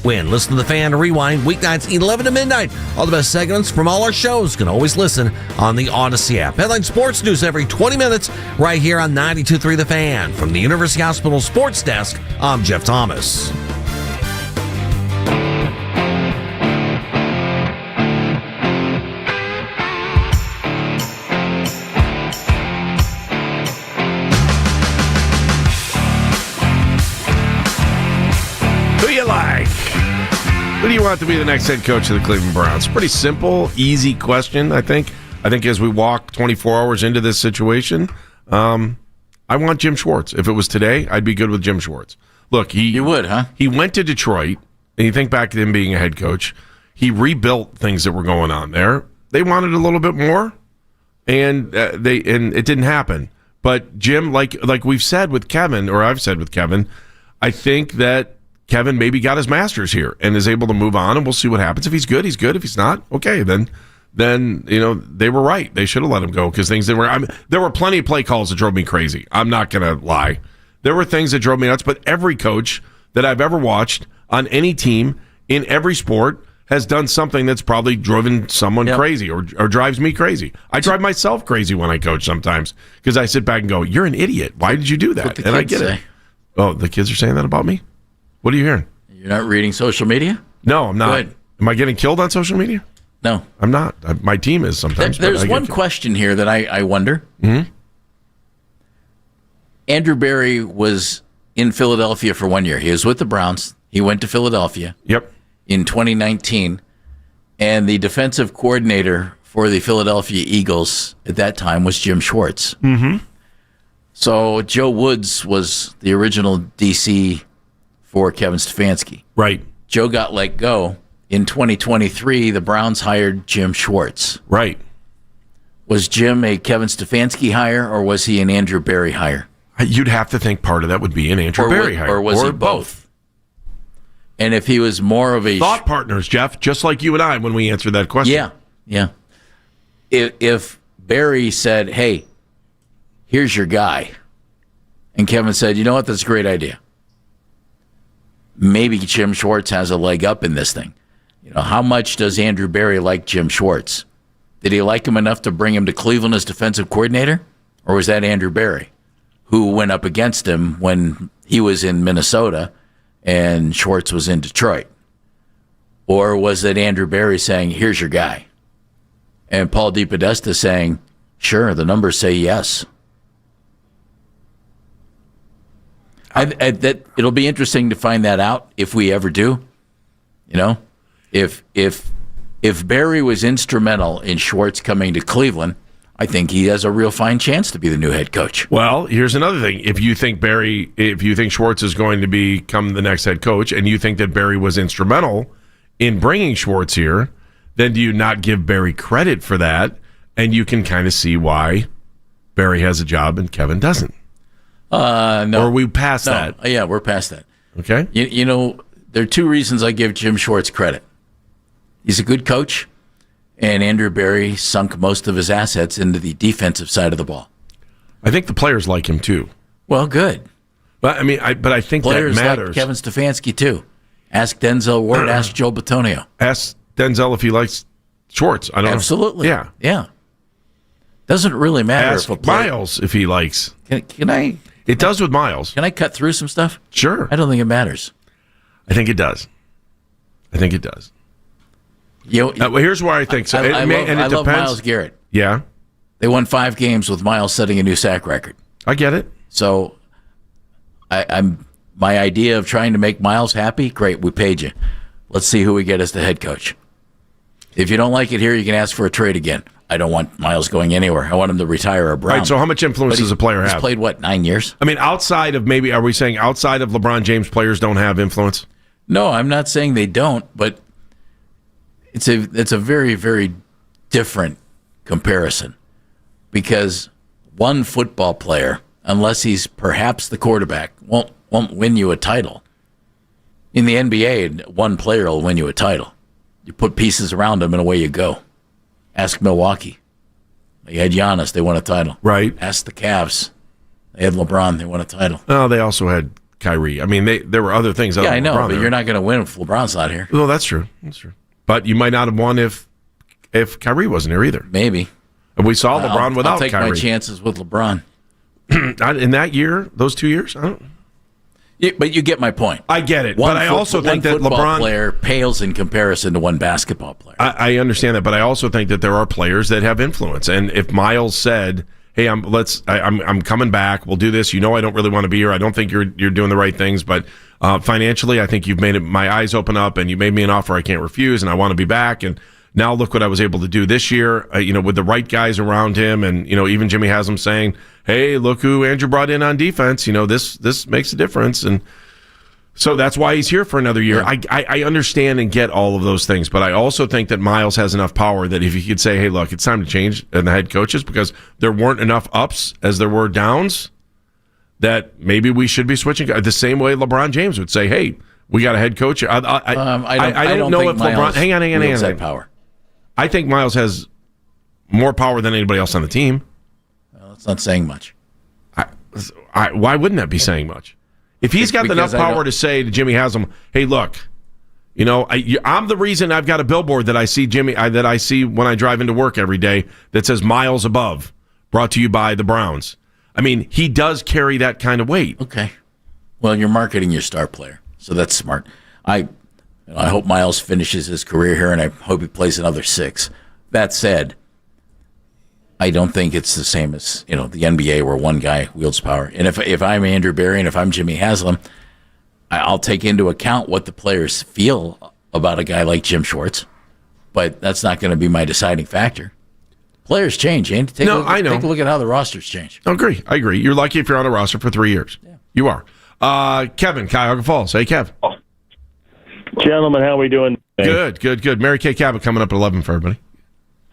win. Listen to the Fan Rewind weeknights 11 to midnight. All the best segments from all our shows can always listen on the Odyssey app. Headline sports news every 20 minutes right here on 92.3 The Fan. From the University Hospital Sports Desk, I'm Jeff Thomas. Who do you want to be the next head coach of the Cleveland Browns? Pretty simple, easy question, I think. I think as we walk 24 hours into this situation, I want Jim Schwartz. If it was today, I'd be good with Jim Schwartz. Look, You would, huh? He went to Detroit, and you think back to him being a head coach. He rebuilt things that were going on there. They wanted a little bit more, and it didn't happen. But Jim, like we've said with Kevin, or I've said with Kevin, I think that Kevin maybe got his master's here and is able to move on, and we'll see what happens. If he's good, he's good. If he's not, okay, then they were right. They should have let him go because things that were. There were plenty of play calls that drove me crazy. I'm not going to lie. There were things that drove me nuts. But every coach that I've ever watched on any team in every sport has done something that's probably driven someone crazy or drives me crazy. I drive myself crazy when I coach sometimes because I sit back and go, "You're an idiot. Why did you do that?" And I get it. Oh, the kids are saying that about me? What are you hearing? You're not reading social media? No, I'm not. Good. Am I getting killed on social media? No. I'm not. My team is sometimes. There's one question here that I wonder. Mm-hmm. Andrew Berry was in Philadelphia for 1 year. He was with the Browns. He went to Philadelphia. Yep. In 2019. And the defensive coordinator for the Philadelphia Eagles at that time was Jim Schwartz. Mm-hmm. So Joe Woods was the original DC for Kevin Stefanski. Right. Joe got let go. In 2023, the Browns hired Jim Schwartz. Right. Was Jim a Kevin Stefanski hire, or was he an Andrew Berry hire? You'd have to think part of that would be an Andrew Berry hire. Or was he both? And if he was more of a... Thought partners, Jeff, just like you and I when we answered that question. Yeah. If Berry said, hey, here's your guy, and Kevin said, you know what, that's a great idea. Maybe Jim Schwartz has a leg up in this thing. You know, how much does Andrew Berry like Jim Schwartz? Did he like him enough to bring him to Cleveland as defensive coordinator? Or was that Andrew Berry, who went up against him when he was in Minnesota and Schwartz was in Detroit? Or was it Andrew Berry saying, here's your guy? And Paul DePodesta saying, sure, the numbers say yes. That it'll be interesting to find that out if we ever do. You know, if Berry was instrumental in Schwartz coming to Cleveland, I think he has a real fine chance to be the new head coach. Well, here's another thing. If you think Schwartz is going to become the next head coach, and you think that Berry was instrumental in bringing Schwartz here, then do you not give Berry credit for that? And you can kind of see why Berry has a job and Kevin doesn't. No. Or are we past that? Yeah, we're past that. Okay. You know, there are two reasons I give Jim Schwartz credit. He's a good coach, and Andrew Berry sunk most of his assets into the defensive side of the ball. I think the players like him too. Well, good. But I mean, I think players that matters. Like Kevin Stefanski too. Ask Denzel Ward. Ask Joe Bitonio. Ask Denzel if he likes Schwartz. I don't. Absolutely. Yeah. Doesn't really matter Ask if a player, Miles if he likes. Can I? It does with Miles. Can I cut through some stuff? Sure. I don't think it matters. I think it does. You know, well, here's where I think so. I love Myles Garrett. Yeah. They won 5 games with Myles setting a new sack record. I get it. So, I'm my idea of trying to make Myles happy. Great, we paid you. Let's see who we get as the head coach. If you don't like it here, you can ask for a trade again. I don't want Myles going anywhere. I want him to retire a Brown. Right, so how much influence does a player have? He's played, 9 years? I mean, outside of are we saying outside of LeBron James, players don't have influence? No, I'm not saying they don't, but it's a very, very different comparison. Because one football player, unless he's perhaps the quarterback, won't win you a title. In the NBA, one player will win you a title. You put pieces around him and away you go. Ask Milwaukee. They had Giannis, they won a title. Right. Ask the Cavs. They had LeBron, they won a title. Oh, they also had Kyrie. I mean, there were other things. Yeah, I know, LeBron but there. you're not going to win if LeBron's not here. Well, that's true. That's true. But you might not have won if Kyrie wasn't here either. Maybe. And we saw LeBron without I'll take Kyrie. my chances with LeBron. In that year, those 2 years, I don't. But you get my point. I get it, but I also think that football LeBron player pales in comparison to one basketball player. I understand that, but I also think that there are players that have influence. And if Miles said, "Hey, I'm coming back. We'll do this. I don't really want to be here. I don't think you're doing the right things, but financially, I think you've made my eyes open up, and you made me an offer I can't refuse, and I want to be back. And now look what I was able to do this year. With the right guys around him, and even Jimmy Haslam saying, "Hey, look who Andrew brought in on defense. This makes a difference." And so that's why he's here for another year. Yeah. I understand and get all of those things, but I also think that Miles has enough power that if he could say, "Hey, look, it's time to change," and the head coaches, because there weren't enough ups as there were downs, that maybe we should be switching. The same way LeBron James would say, "Hey, we got a head coach." I don't know think if Miles LeBron. Hang on. that power. I think Miles has more power than anybody else on the team. Well, that's not saying much. Why wouldn't that be saying much? If he's got enough power to say to Jimmy Haslam, "Hey, look, I'm the reason I've got a billboard that I see that I see when I drive into work every day that says Miles Above, brought to you by the Browns." I mean, he does carry that kind of weight. Okay. Well, you're marketing your star player, so that's smart. I hope Miles finishes his career here, and I hope he plays another 6. That said, I don't think it's the same as the NBA where one guy wields power. And if I'm Andrew Berry and if I'm Jimmy Haslam, I'll take into account what the players feel about a guy like Jim Schwartz, but that's not going to be my deciding factor. Players change, Andy. Take a look at how the rosters change. I agree. You're lucky if you're on a roster for 3 years. Yeah. You are. Kevin, Cuyahoga Falls. Hey, Kev. Gentlemen, how are we doing today? Good. Mary Kay Cabot coming up at 11 for everybody.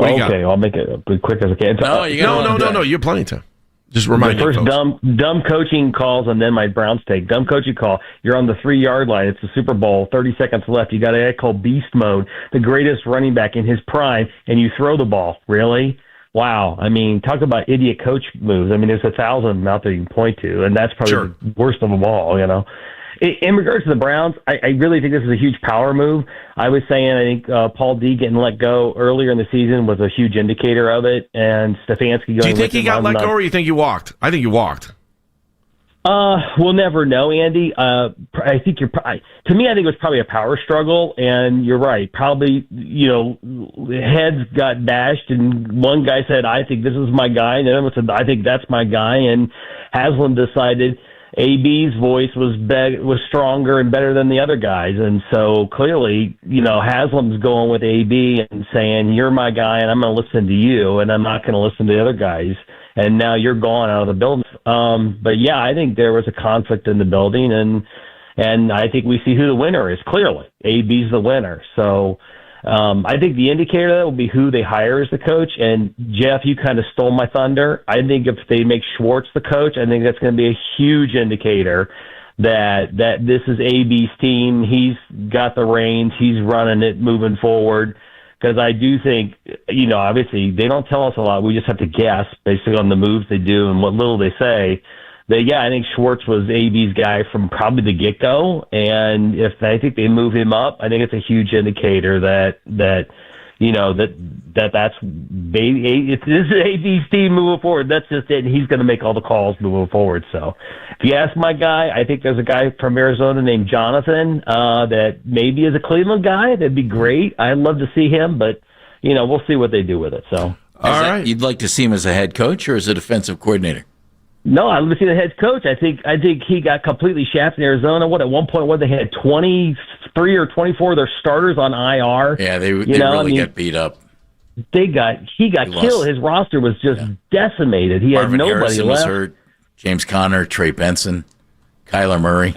Okay, I'll make it as quick as I can. No. You have plenty of time. Just remind the first folks. dumb coaching calls, and then my Browns take. Dumb coaching call. You're on the 3-yard line. It's the Super Bowl. 30 seconds left. You got a guy called Beast Mode, the greatest running back in his prime, and you throw the ball. Really? Wow. I mean, talk about idiot coach moves. I mean, there's 1,000 out there you can point to, and that's probably the worst of them all. In regards to the Browns, I really think this is a huge power move. I was saying I think Paul D getting let go earlier in the season was a huge indicator of it, and Stefanski going. Do you think he got let go, or you think he walked? I think he walked. We'll never know, Andy. I think to me, I think it was probably a power struggle, and you're right. Probably, heads got bashed, and one guy said, "I think this is my guy," and the other one said, "I think that's my guy," and Haslam decided AB's voice was stronger and better than the other guys, and so clearly, Haslam's going with AB and saying, "You're my guy, and I'm going to listen to you, and I'm not going to listen to the other guys." And now you're gone out of the building. But yeah, I think there was a conflict in the building, and I think we see who the winner is. Clearly, AB's the winner. So I think the indicator of that will be who they hire as the coach. And Jeff, you kind of stole my thunder. I think if they make Schwartz the coach, I think that's going to be a huge indicator that this is AB's team. He's got the reins. He's running it moving forward. Because I do think, obviously they don't tell us a lot. We just have to guess basically on the moves they do and what little they say. I think Schwartz was AB's guy from probably the get-go. And if I think they move him up, I think it's a huge indicator that that's if this is AB's team moving forward. That's just it. And he's going to make all the calls moving forward. So if you ask my guy, I think there's a guy from Arizona named Jonathan that maybe is a Cleveland guy. That'd be great. I'd love to see him, but we'll see what they do with it. So all right, you'd like to see him as a head coach or as a defensive coordinator? No, I'd love to see the head coach. I think he got completely shafted in Arizona. At one point, they had 23 or 24 of their starters on IR. Yeah, they really got beat up. He got killed. His roster was just decimated. He Marvin had nobody Harrison left. Was hurt. James Conner, Trey Benson, Kyler Murray.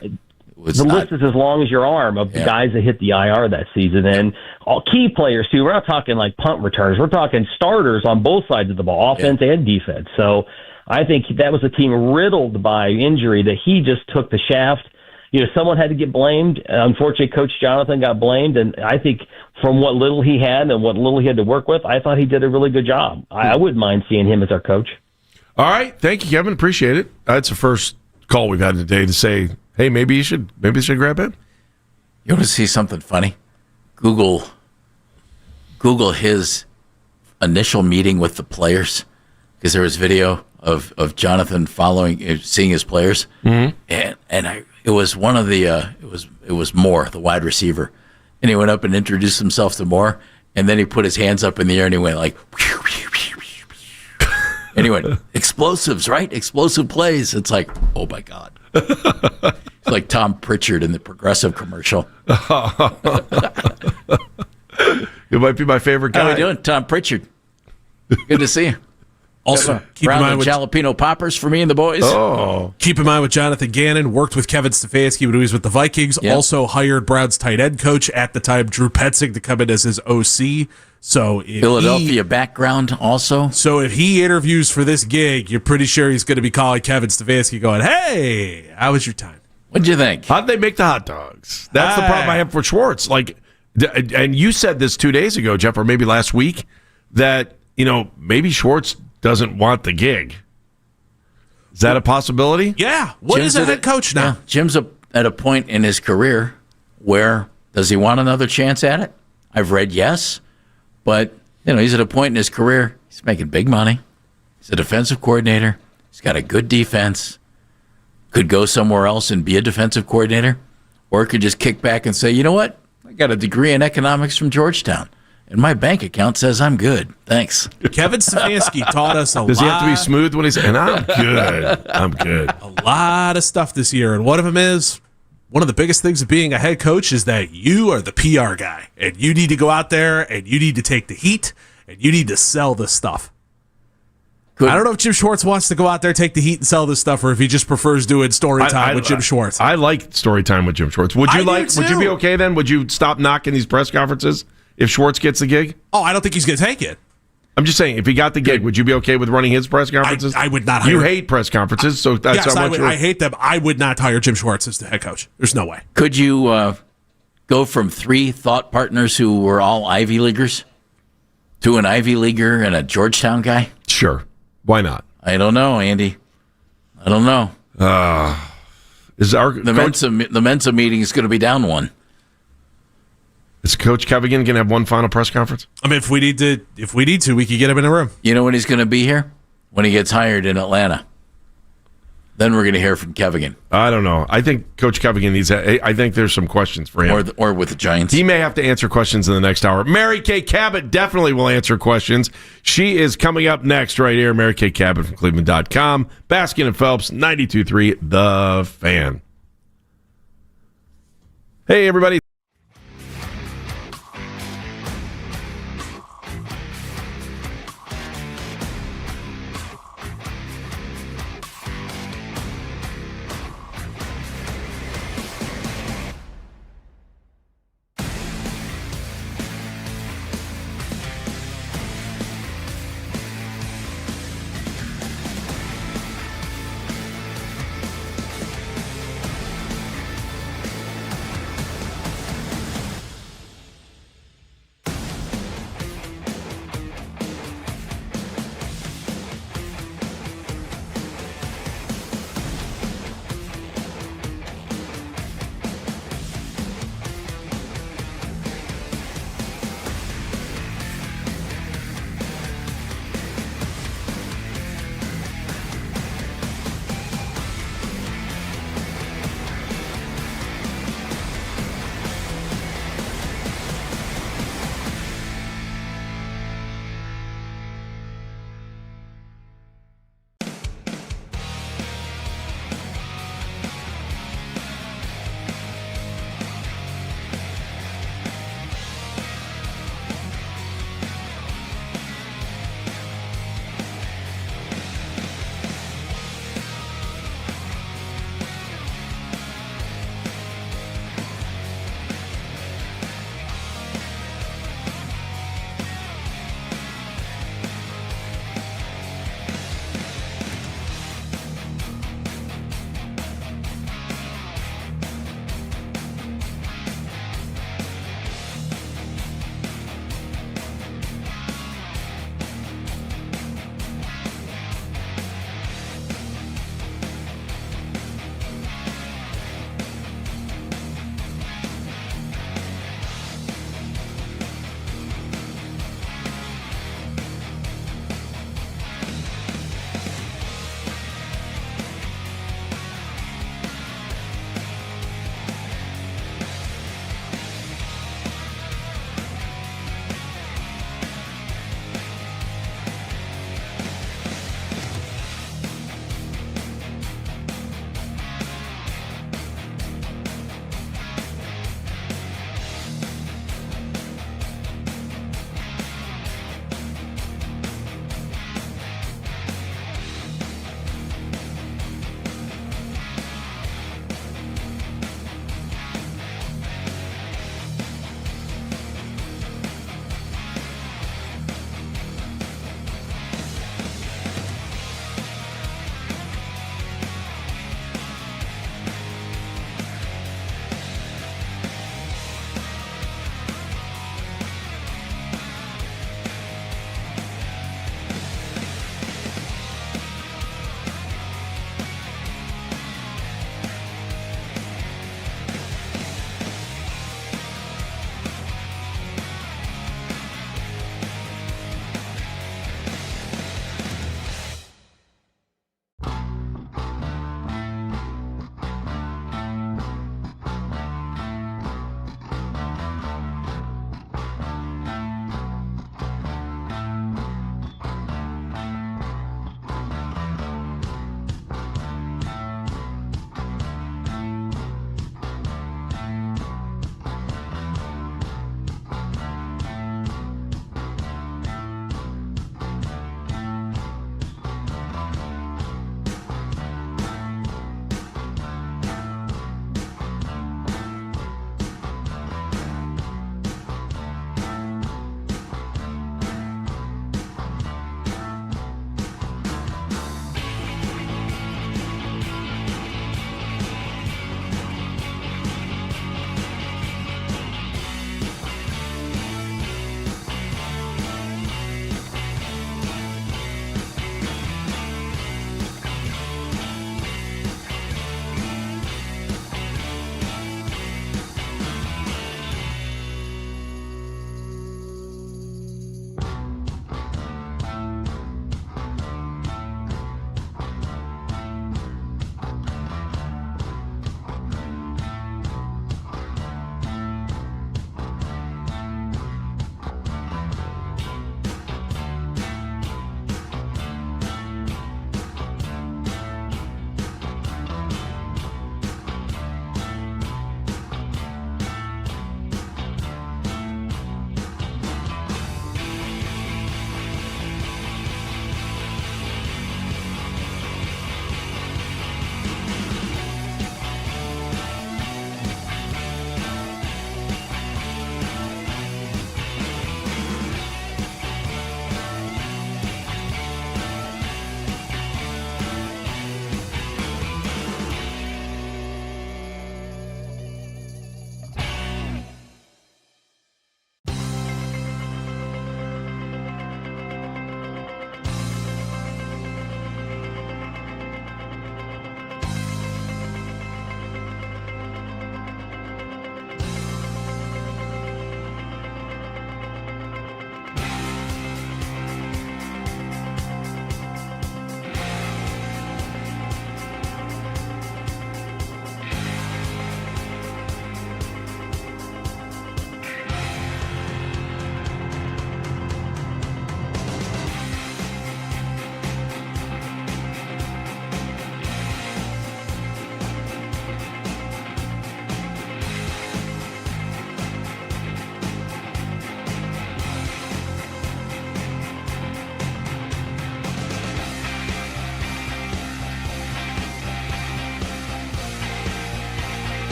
The list is as long as your arm of the guys that hit the IR that season, and all key players too. We're not talking like punt returners. We're talking starters on both sides of the ball, offense and defense. So I think that was a team riddled by injury that he just took the shaft. Someone had to get blamed. Unfortunately, Coach Jonathan got blamed, and I think from what little he had and what little he had to work with, I thought he did a really good job. I wouldn't mind seeing him as our coach. All right. Thank you, Kevin. Appreciate it. That's the first call we've had today to say, hey, maybe you should grab him. You want to see something funny? Google his initial meeting with the players, because there was video of Jonathan seeing his players, and it was one of the it was Moore, the wide receiver, and he went up and introduced himself to Moore, and then he put his hands up in the air and he went like, and he went, explosives, right? Explosive plays. It's like, oh my God. It's like Tom Pritchard in the Progressive commercial. It might be my favorite guy. How are we doing, Tom Pritchard? Good to see you. Also, keep in mind with jalapeno poppers for me and the boys. Oh, keep in mind with Jonathan Gannon, worked with Kevin Stefanski when he was with the Vikings. Yep. Also hired Brown's tight end coach at the time, Drew Petzing, to come in as his OC. So Philadelphia background also. So if he interviews for this gig, you're pretty sure he's going to be calling Kevin Stefanski, going, "Hey, how was your time? What'd you think? How'd they make the hot dogs?" That's the problem I have for Schwartz. Like, and you said this 2 days ago, Jeff, or maybe last week, that maybe Schwartz doesn't want the gig. Is that a possibility? Yeah. What Jim's is a head coach now? Yeah, Jim's at a point in his career where does he want another chance at it? I've read yes, but he's at a point in his career. He's making big money. He's a defensive coordinator. He's got a good defense. Could go somewhere else and be a defensive coordinator, or could just kick back and say, you know what? I got a degree in economics from Georgetown, and my bank account says I'm good. Thanks. Kevin Stefanski taught us a lot. Does he have to be smooth when he's and I'm good. I'm good. A lot of stuff this year, and one of them is one of the biggest things of being a head coach is that you are the PR guy, and you need to go out there and you need to take the heat and you need to sell this stuff. I don't know if Jim Schwartz wants to go out there, take the heat, and sell this stuff, or if he just prefers doing story time with Jim Schwartz. I like story time with Jim Schwartz. Would you Would you be okay then? Would you stop knocking these press conferences if Schwartz gets the gig? Oh, I don't think he's going to take it. I'm just saying, if he got the gig, would you be okay with running his press conferences? I would not hire You him. hate press conferences, so that's yes, how much I hate them. I would not hire Jim Schwartz as the head coach. There's no way. Could you go from 3 thought partners who were all Ivy Leaguers to an Ivy Leaguer and a Georgetown guy? Sure. Why not? I don't know, Andy. I don't know. Is our the Mensa meeting is going to be down one. Is Coach Kevigan going to have one final press conference? I mean, if we need to, we could get him in a room. You know when he's going to be here? When he gets hired in Atlanta. Then we're going to hear from Kevigan. I don't know. I think Coach Kevigan needs. I think there's some questions for him. Or with the Giants. He may have to answer questions in the next hour. Mary Kay Cabot definitely will answer questions. She is coming up next right here. Mary Kay Cabot from Cleveland.com. Baskin and Phelps, 92.3 The Fan. Hey, everybody.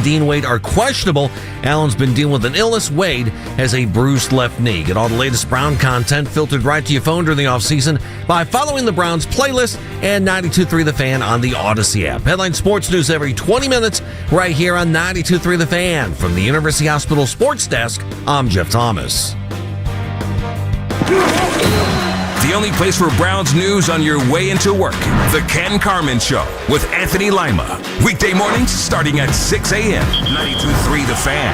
Dean Wade are questionable. Allen's been dealing with an illness. Wade has a bruised left knee. Get all the latest Brown content filtered right to your phone during the offseason by following the Browns playlist and 92.3 The Fan on the Odyssey app. Headline sports news every 20 minutes right here on 92.3 The Fan. From the University Hospital Sports Desk, I'm Jeff Thomas. The only place for Browns news on your way into work. The Ken Carman Show with Anthony Lima. Weekday mornings starting at 6 a.m. 92.3 The Fan.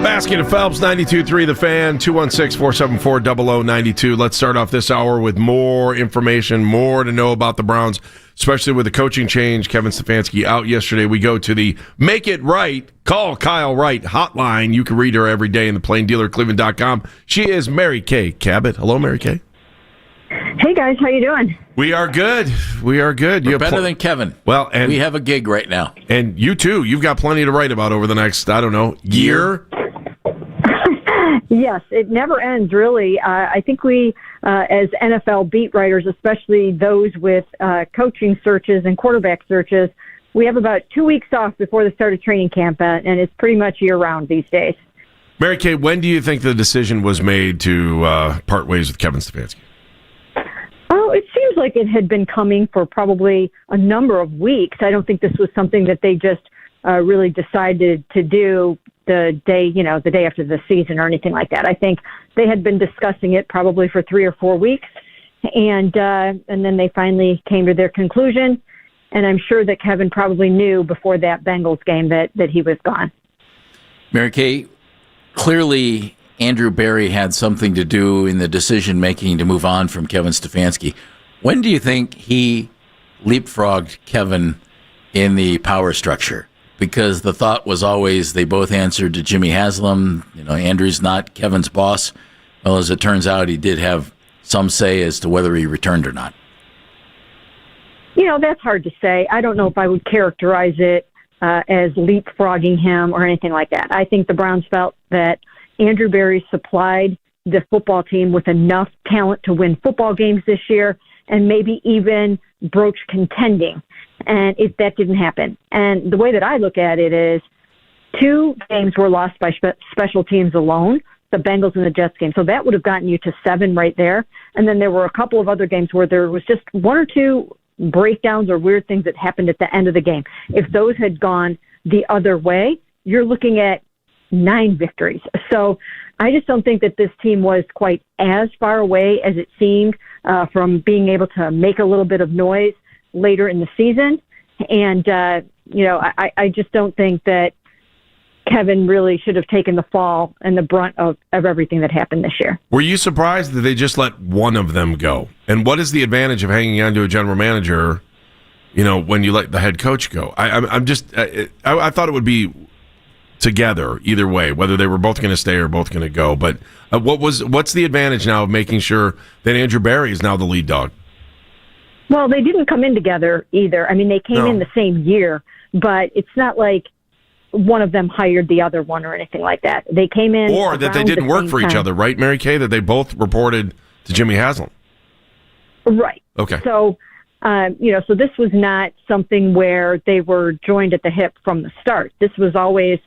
Basket of Phelps, 92.3 The Fan, 216-474-0092. Let's start off this hour with more information, more to know about the Browns, especially with the coaching change. Kevin Stefanski out yesterday. We go to the Make It Right, Call Kyle Wright hotline. You can read her every day in the plaindealercleveland.com. She is Mary Kay Cabot. Hello, Mary Kay. Hey, guys. How you doing? We are good. We are good. We're better than Kevin. Well, and we have a gig right now. And you, too. You've got plenty to write about over the next, I don't know, year? Yes, it never ends, really. I think we, as NFL beat writers, especially those with coaching searches and quarterback searches, we have about 2 weeks off before the start of training camp, and it's pretty much year-round these days. Mary Kay, when do you think the decision was made to part ways with Kevin Stefanski? Oh, it seems like it had been coming for probably a number of weeks. I don't think this was something that they just really decided to do the day after the season or anything like that. I think they had been discussing it probably for 3 or 4 weeks, and then they finally came to their conclusion. And I'm sure that Kevin probably knew before that Bengals game that he was gone. Mary Kay, clearly Andrew Berry had something to do in the decision making to move on from Kevin Stefanski. When do you think he leapfrogged Kevin in the power structure? Because the thought was always they both answered to Jimmy Haslam. Andrew's not Kevin's boss. Well, as it turns out, he did have some say as to whether he returned or not. That's hard to say. I don't know if I would characterize it as leapfrogging him or anything like that. I think the Browns felt that Andrew Berry supplied the football team with enough talent to win football games this year and maybe even broach contending. And that didn't happen. And the way that I look at it is 2 games were lost by special teams alone, the Bengals and the Jets game. So that would have gotten you to 7 right there. And then there were a couple of other games where there was just 1 or 2 breakdowns or weird things that happened at the end of the game. If those had gone the other way, you're looking at 9 victories. So I just don't think that this team was quite as far away as it seemed from being able to make a little bit of noise later in the season. And, I just don't think that Kevin really should have taken the fall and the brunt of everything that happened this year. Were you surprised that they just let one of them go? And what is the advantage of hanging on to a general manager, when you let the head coach go? I thought it would be together either way, whether they were both going to stay or both going to go. But what's the advantage now of making sure that Andrew Berry is now the lead dog? Well, they didn't come in together either. I mean, they came in the same year, but it's not like one of them hired the other one or anything like that. They came in, or that they didn't work for each other, right, Mary Kay? That they both reported to Jimmy Haslam, right? Okay. So, so this was not something where they were joined at the hip from the start. This was always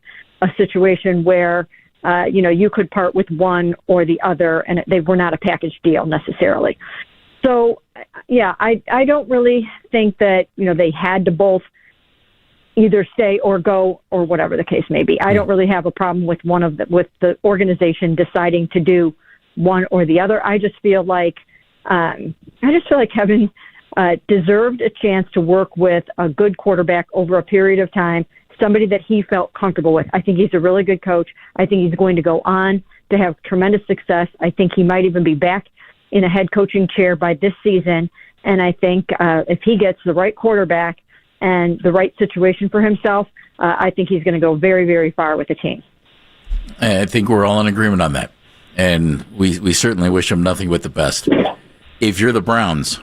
a situation where you could part with one or the other, and they were not a package deal necessarily. So, I don't really think that they had to both either stay or go or whatever the case may be. I don't really have a problem with with the organization deciding to do one or the other. I just feel like Kevin deserved a chance to work with a good quarterback over a period of time, somebody that he felt comfortable with. I think he's a really good coach. I think he's going to go on to have tremendous success. I think he might even be back in a head coaching chair by this season. And I think if he gets the right quarterback and the right situation for himself, I think he's going to go very, very far with the team. I think we're all in agreement on that. And we certainly wish him nothing but the best. If you're the Browns,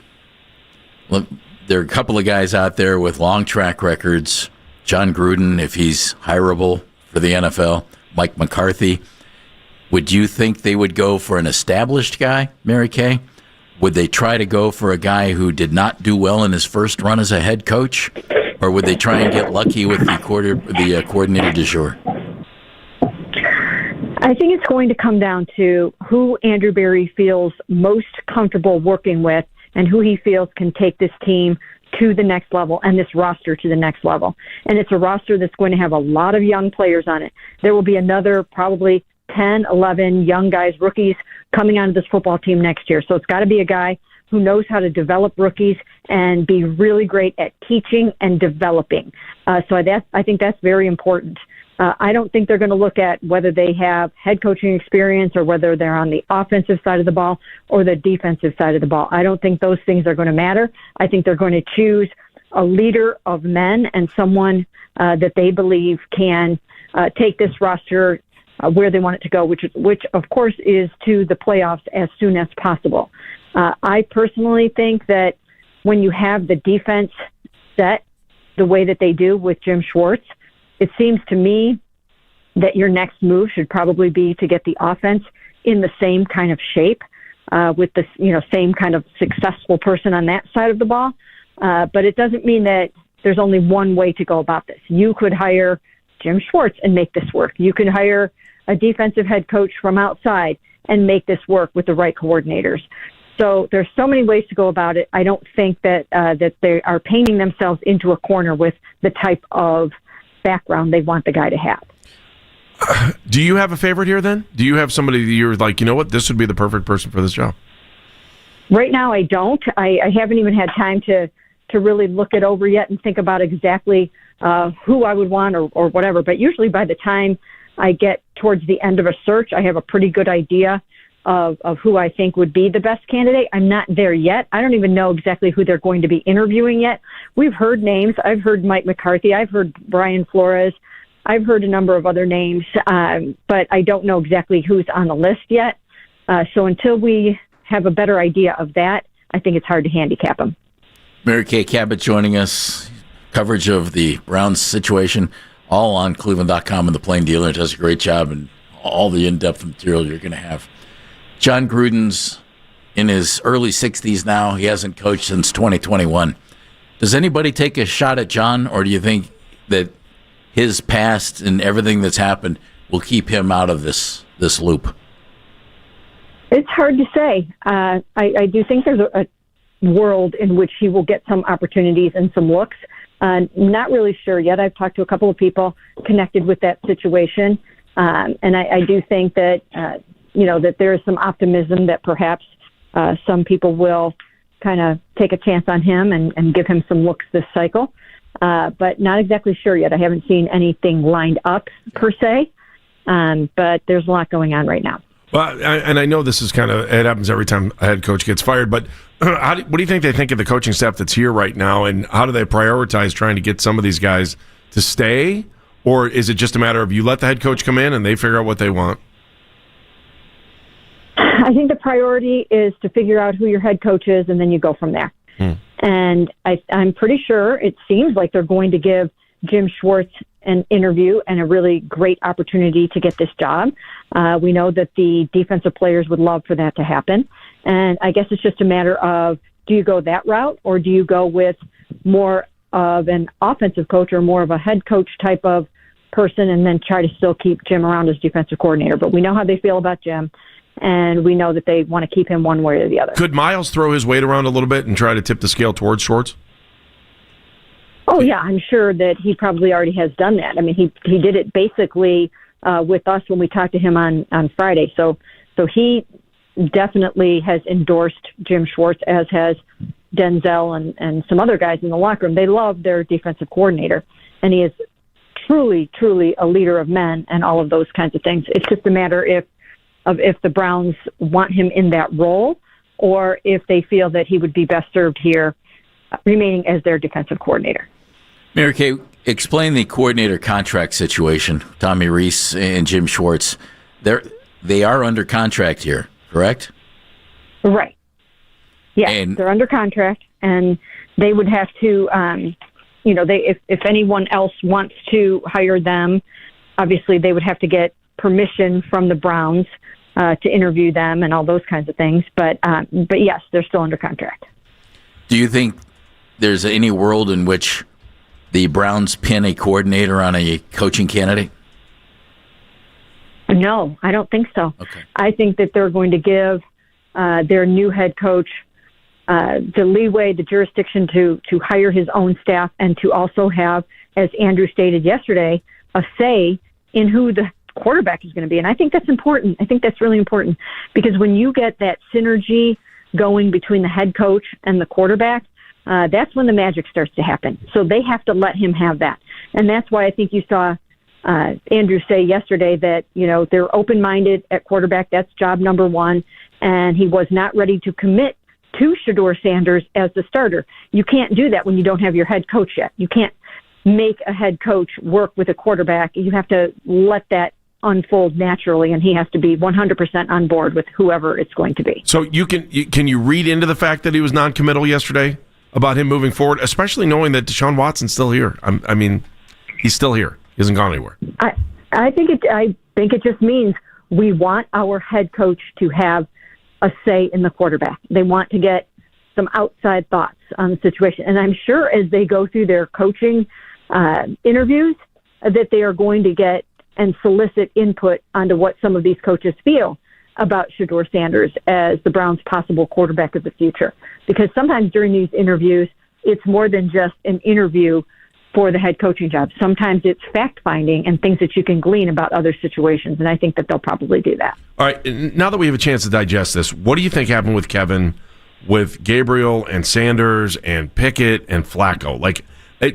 look, there are a couple of guys out there with long track records. John Gruden, if he's hireable for the NFL, Mike McCarthy. Would you think they would go for an established guy, Mary Kay? Would they try to go for a guy who did not do well in his first run as a head coach? or would they try and get lucky with the coordinator du jour? I think it's going to come down to who Andrew Berry feels most comfortable working with and who he feels can take this team to the next level and this roster to the next level. And it's a roster that's going to have a lot of young players on it. There will be another probably 10, 11 young guys, rookies, coming onto this football team next year. So it's got to be a guy who knows how to develop rookies and be really great at teaching and developing. So I think that's very important. I don't think they're going to look at whether they have head coaching experience or whether they're on the offensive side of the ball or the defensive side of the ball. I don't think those things are going to matter. I think they're going to choose a leader of men and someone that they believe can take this roster where they want it to go, which of course is to the playoffs as soon as possible. I personally think that when you have the defense set the way that they do with Jim Schwartz, it seems to me that your next move should probably be to get the offense in the same kind of shape with the same kind of successful person on that side of the ball. But it doesn't mean that there's only one way to go about this. You could hire Jim Schwartz and make this work. You could hire a defensive head coach from outside and make this work with the right coordinators. So there's so many ways to go about it. I don't think that they are painting themselves into a corner with the type of background they want the guy to have. Do you have a favorite here then? Do you have somebody that you're like, you know what, this would be the perfect person for this job? Right now I don't. I haven't even had time to really look it over yet and think about exactly who I would want or whatever. But usually by the time I get towards the end of a search, I have a pretty good idea of who I think would be the best candidate. I'm not there yet. I don't even know exactly who they're going to be interviewing yet. We've heard names. I've heard Mike McCarthy. I've heard Brian Flores. I've heard a number of other names, but I don't know exactly who's on the list yet. So until we have a better idea of that, I think it's hard to handicap them. Mary Kay Cabot joining us. Coverage of the Browns situation, all on Cleveland.com and the Plain Dealer. It does a great job and all the in-depth material you're going to have. John Gruden's in his early 60s now. He hasn't coached since 2021. Does anybody take a shot at John, or do you think that his past and everything that's happened will keep him out of this loop? It's hard to say. I do think there's a world in which he will get some opportunities and some looks. Not really sure yet. I've talked to a couple of people connected with that situation, and I do think that that there is some optimism that perhaps some people will kind of take a chance on him and give him some looks this cycle. But not exactly sure yet. I haven't seen anything lined up per se, but there's a lot going on right now. Well, and I know this is it happens every time a head coach gets fired, but what do you think they think of the coaching staff that's here right now, and how do they prioritize trying to get some of these guys to stay? Or is it just a matter of you let the head coach come in and they figure out what they want? I think the priority is to figure out who your head coach is, and then you go from there. And I'm pretty sure it seems like they're going to give Jim Schwartz an interview and a really great opportunity to get this job. We know that the defensive players would love for that to happen. And I guess it's just a matter of, do you go that route, or do you go with more of an offensive coach or more of a head coach type of person and then try to still keep Jim around as defensive coordinator? But we know how they feel about Jim, and we know that they want to keep him one way or the other. Could Miles throw his weight around a little bit and try to tip the scale towards Schwartz? Oh, yeah, I'm sure that he probably already has done that. I mean, he did it basically with us when we talked to him on Friday. So he definitely has endorsed Jim Schwartz, as has Denzel and some other guys in the locker room. They love their defensive coordinator, and he is truly, truly a leader of men and all of those kinds of things. It's just a matter if the Browns want him in that role, or if they feel that he would be best served here remaining as their defensive coordinator. Mary Kay, explain the coordinator contract situation. Tommy Rees and Jim Schwartz, they are under contract here, correct? Right. Yeah, they're under contract, and they would have to, if anyone else wants to hire them, obviously they would have to get permission from the Browns to interview them and all those kinds of things. But yes, they're still under contract. Do you think there's any world in which the Browns pin a coordinator on a coaching candidate? No, I don't think so. Okay. I think that they're going to give their new head coach the leeway, the jurisdiction to hire his own staff and to also have, as Andrew stated yesterday, a say in who the quarterback is going to be. And I think that's important. I think that's really important because when you get that synergy going between the head coach and the quarterback, that's when the magic starts to happen. So they have to let him have that. And that's why I think you saw Andrew say yesterday that, they're open-minded at quarterback. That's job number one. And he was not ready to commit to Shedeur Sanders as the starter. You can't do that when you don't have your head coach yet. You can't make a head coach work with a quarterback. You have to let that unfold naturally, and he has to be 100% on board with whoever it's going to be. So can you read into the fact that he was non-committal yesterday about him moving forward, especially knowing that Deshaun Watson's still here? I mean, he's still here. He hasn't gone anywhere. I think it just means we want our head coach to have a say in the quarterback. They want to get some outside thoughts on the situation. And I'm sure as they go through their coaching interviews that they are going to get and solicit input onto what some of these coaches feel about Shedeur Sanders as the Browns' possible quarterback of the future. Because sometimes during these interviews, it's more than just an interview for the head coaching job. Sometimes it's fact-finding and things that you can glean about other situations, and I think that they'll probably do that. All right, now that we have a chance to digest this, what do you think happened with Kevin, with Gabriel and Sanders and Pickett and Flacco? Like,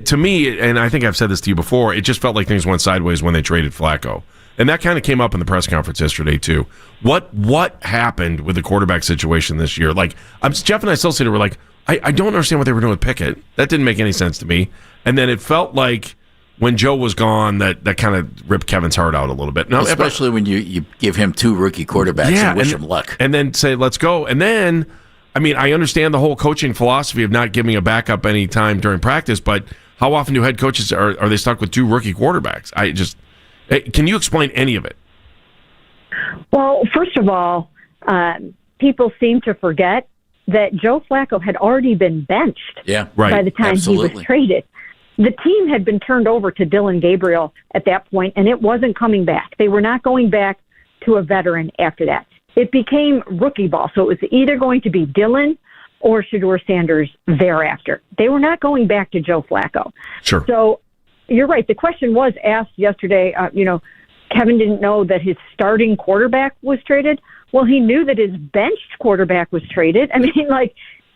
to me, and I think I've said this to you before, it just felt like things went sideways when they traded Flacco. And that kind of came up in the press conference yesterday, too. What happened with the quarterback situation this year? Like, Jeff and I still sit here, we're like, I don't understand what they were doing with Pickett. That didn't make any sense to me. And then it felt like when Joe was gone, that kind of ripped Kevin's heart out a little bit. Now, especially when you give him two rookie quarterbacks and wish him luck. And then say, let's go. And then, I mean, I understand the whole coaching philosophy of not giving a backup any time during practice, but how often do head coaches, are they stuck with two rookie quarterbacks? Can you explain any of it? Well, first of all, people seem to forget that Joe Flacco had already been benched by the time he was traded. The team had been turned over to Dylan Gabriel at that point, and it wasn't coming back. They were not going back to a veteran after that. It became rookie ball, so it was either going to be Dylan or Shedeur Sanders thereafter. They were not going back to Joe Flacco. Sure. So you're right. The question was asked yesterday, Kevin didn't know that his starting quarterback was traded. Well, he knew that his benched quarterback was traded. I mean,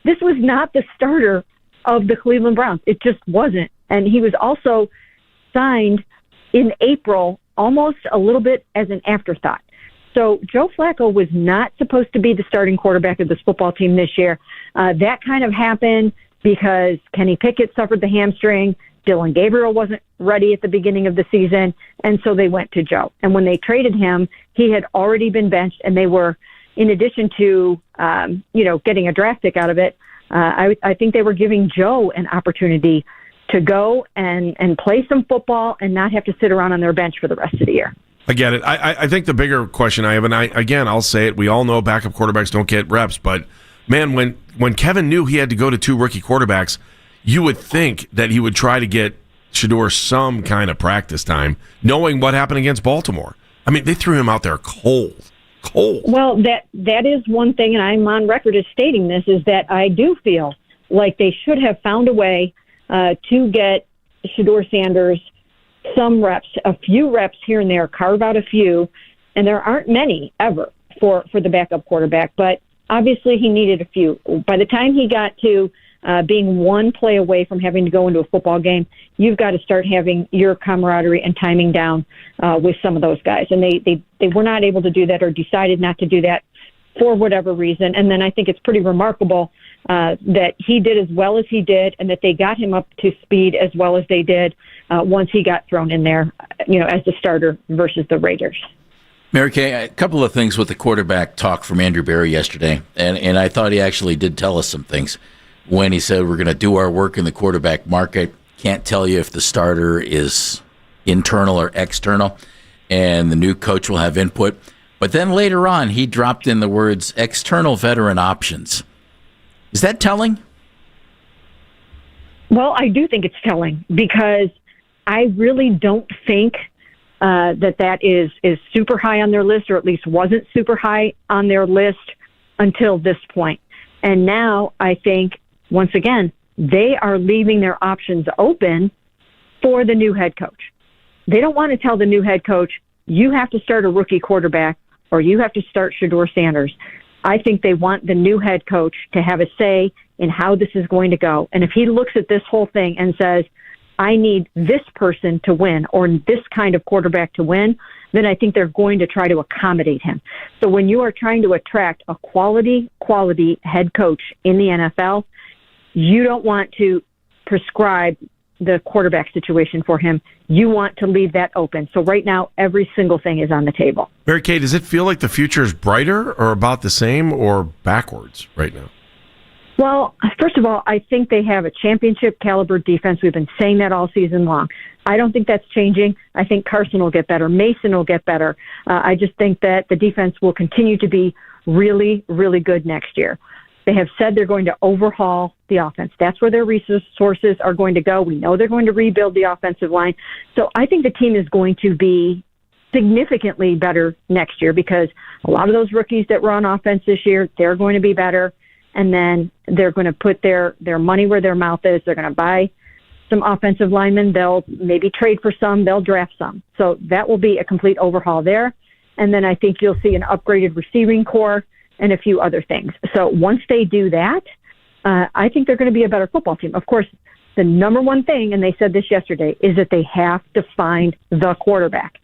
this was not the starter of the Cleveland Browns. It just wasn't. And he was also signed in April almost a little bit as an afterthought. So Joe Flacco was not supposed to be the starting quarterback of this football team this year. That kind of happened because Kenny Pickett suffered the hamstring. Dylan Gabriel wasn't ready at the beginning of the season, and so they went to Joe. And when they traded him, he had already been benched, and they were, in addition to, getting a draft pick out of it, I think they were giving Joe an opportunity to go and play some football and not have to sit around on their bench for the rest of the year. I get it. I think the bigger question I have, and I'll say it, we all know backup quarterbacks don't get reps, but man, when Kevin knew he had to go to two rookie quarterbacks, you would think that he would try to get Shedeur some kind of practice time, knowing what happened against Baltimore. I mean, they threw him out there cold. Well, that is one thing, and I'm on record as stating this, is that I do feel like they should have found a way to get Shedeur Sanders some reps, a few reps here and there, carve out a few, and there aren't many ever for the backup quarterback, but obviously he needed a few. By the time he got to being one play away from having to go into a football game, you've got to start having your camaraderie and timing down with some of those guys. And they were not able to do that or decided not to do that for whatever reason. And then I think it's pretty remarkable that he did as well as he did and that they got him up to speed as well as they did once he got thrown in there, as the starter versus the Raiders. Mary Kay, a couple of things with the quarterback talk from Andrew Berry yesterday, and I thought he actually did tell us some things when he said we're going to do our work in the quarterback market. Can't tell you if the starter is internal or external, and the new coach will have input. But then later on, he dropped in the words external veteran options. Is that telling? Well, I do think it's telling because I really don't think that is super high on their list, or at least wasn't super high on their list until this point. And now I think, once again, they are leaving their options open for the new head coach. They don't want to tell the new head coach, you have to start a rookie quarterback or you have to start Shedeur Sanders. I think they want the new head coach to have a say in how this is going to go. And if he looks at this whole thing and says, I need this person to win or this kind of quarterback to win, then I think they're going to try to accommodate him. So when you are trying to attract a quality head coach in the NFL, you don't want to prescribe the quarterback situation for him. You want to leave that open. So right now, every single thing is on the table. Mary Kay, does it feel like the future is brighter or about the same or backwards right now? Well, first of all, I think they have a championship caliber defense. We've been saying that all season long. I don't think that's changing. I think Carson will get better. Mason will get better. I just think that the defense will continue to be really, really good next year. They have said they're going to overhaul the offense. That's where their resources are going to go. We know they're going to rebuild the offensive line. So I think the team is going to be significantly better next year because a lot of those rookies that were on offense this year, they're going to be better. And then they're going to put their money where their mouth is. They're going to buy some offensive linemen. They'll maybe trade for some. They'll draft some. So that will be a complete overhaul there. And then I think you'll see an upgraded receiving core and a few other things. So once they do that, I think they're going to be a better football team. Of course, the number one thing, and they said this yesterday, is that they have to find the quarterback.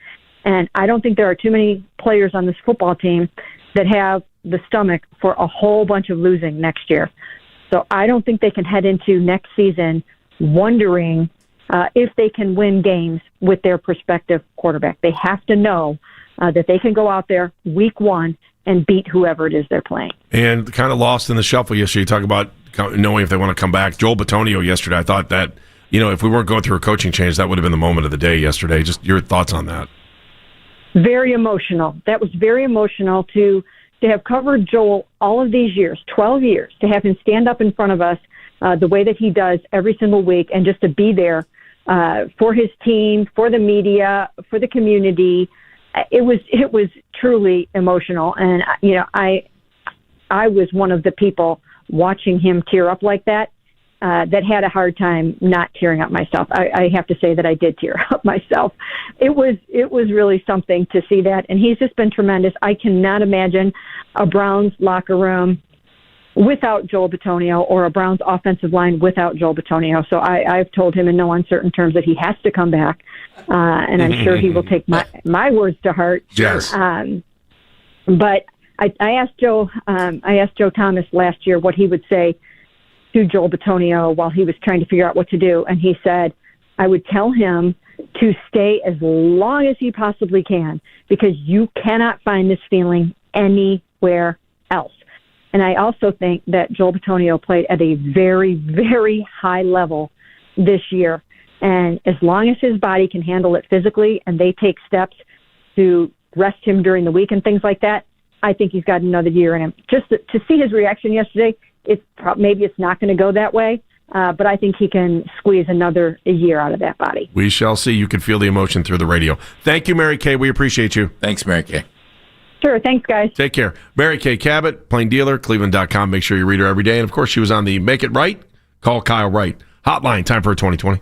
And I don't think there are too many players on this football team that have the stomach for a whole bunch of losing next year. So I don't think they can head into next season wondering if they can win games with their prospective quarterback. They have to know that they can go out there week one and beat whoever it is they're playing. And kind of lost in the shuffle yesterday. You talk about knowing if they want to come back. Joel Bitonio yesterday, I thought that, if we weren't going through a coaching change, that would have been the moment of the day yesterday. Just your thoughts on that. Very emotional. That was very emotional to have covered Joel all of these years, 12 years, to have him stand up in front of us the way that he does every single week and just to be there for his team, for the media, for the community. It was truly emotional. And, I was one of the people watching him tear up like that that had a hard time not tearing up myself. I have to say that I did tear up myself. It was really something to see that, and he's just been tremendous. I cannot imagine a Browns locker room without Joel Bitonio or a Browns offensive line without Joel Bitonio. So I've told him in no uncertain terms that he has to come back, and I'm sure he will take my words to heart. Yes. But I asked Joe Thomas last year what he would say to Joel Bitonio while he was trying to figure out what to do. And he said, I would tell him to stay as long as he possibly can because you cannot find this feeling anywhere else. And I also think that Joel Bitonio played at a very, very high level this year. And as long as his body can handle it physically and they take steps to rest him during the week and things like that, I think he's got another year in him. Just to see his reaction yesterday, maybe it's not going to go that way, but I think he can squeeze another year out of that body. We shall see. You can feel the emotion through the radio. Thank you, Mary Kay. We appreciate you. Thanks, Mary Kay. Sure. Thanks, guys. Take care. Mary Kay Cabot, plain dealer, cleveland.com. Make sure you read her every day. And, of course, she was on the Make It Right, Call Kyle Wright hotline. Time for 2020.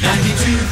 92.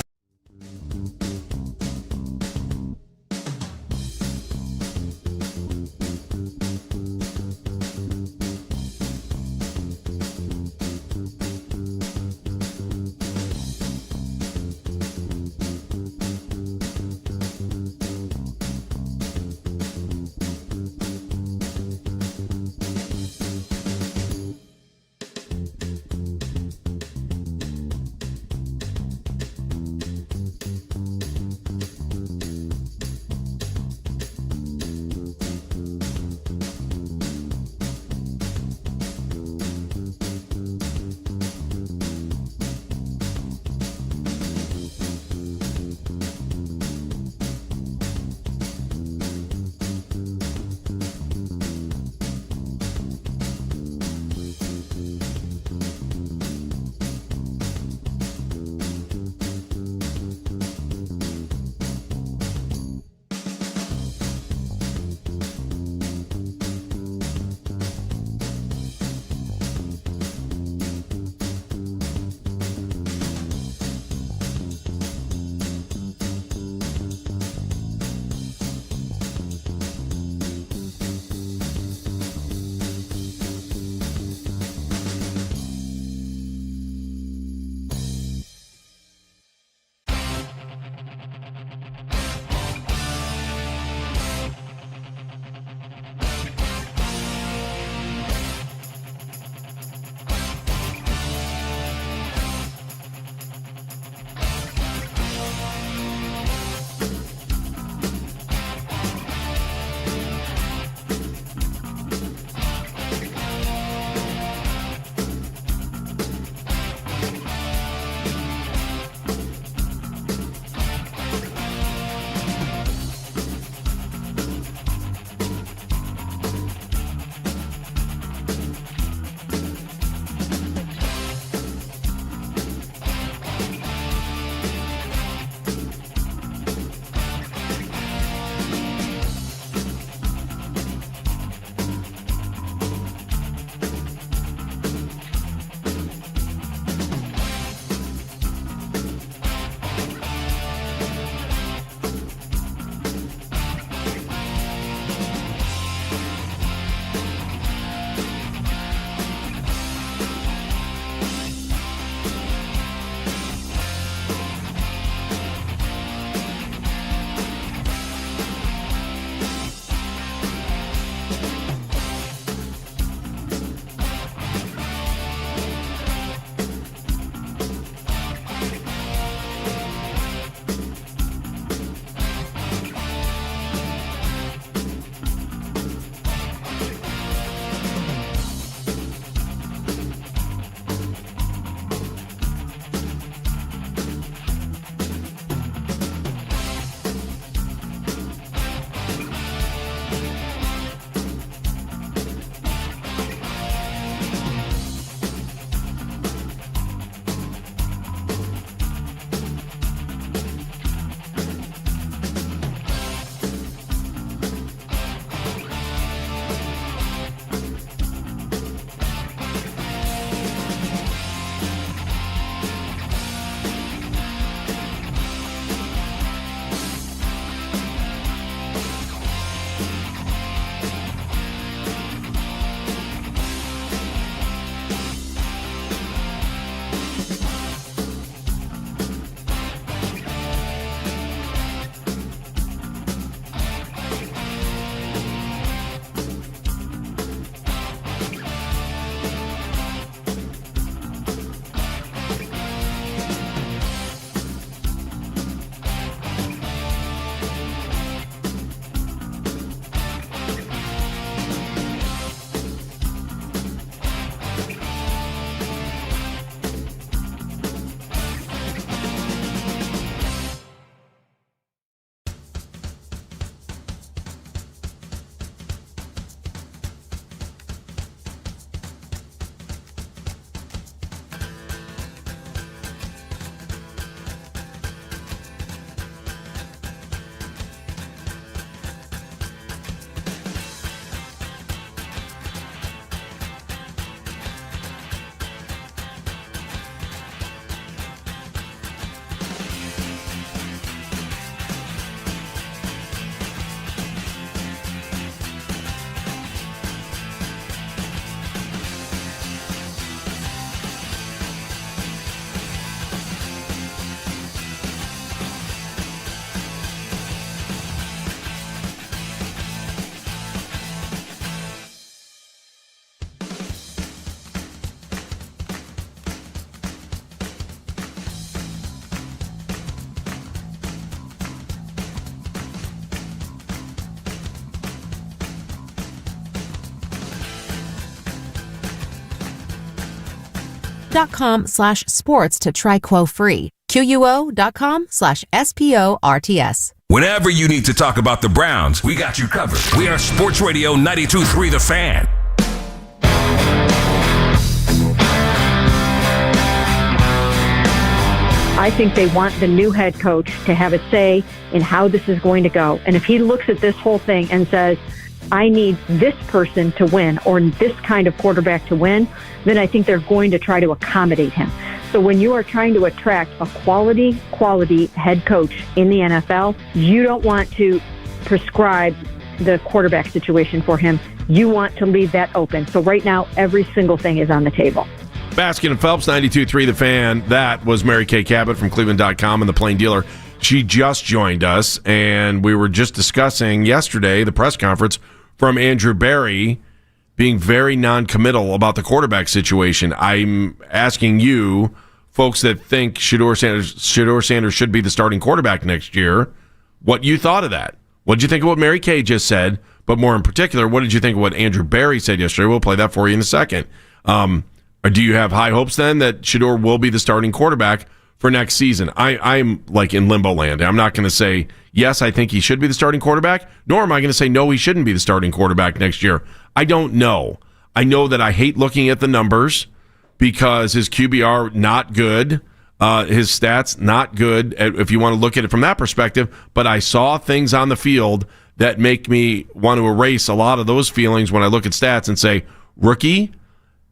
quo.com/sports to try Quo free. QUO.com/SPORTS. Whenever you need to talk about the Browns, we got you covered. We are Sports Radio 92.3 The Fan. I think they want the new head coach to have a say in how this is going to go. And if he looks at this whole thing and says, I need this person to win or this kind of quarterback to win, then I think they're going to try to accommodate him. So when you are trying to attract a quality head coach in the NFL, you don't want to prescribe the quarterback situation for him. You want to leave that open. So right now, every single thing is on the table. Baskin and Phelps, 92.3 The Fan. That was Mary Kay Cabot from Cleveland.com and The Plain Dealer. She just joined us, and we were just discussing yesterday the press conference from Andrew Berry being very non-committal about the quarterback situation. I'm asking you, folks that think Shedeur Sanders should be the starting quarterback next year, what you thought of that. What did you think of what Mary Kay just said? But more in particular, what did you think of what Andrew Berry said yesterday? We'll play that for you in a second. Or do you have high hopes then that Shedeur will be the starting quarterback for next season? I'm like in limbo land. I'm not going to say, yes, I think he should be the starting quarterback, nor am I going to say, no, he shouldn't be the starting quarterback next year. I don't know. I know that I hate looking at the numbers because his QBR not good, his stats not good, if you want to look at it from that perspective, but I saw things on the field that make me want to erase a lot of those feelings when I look at stats and say, rookie,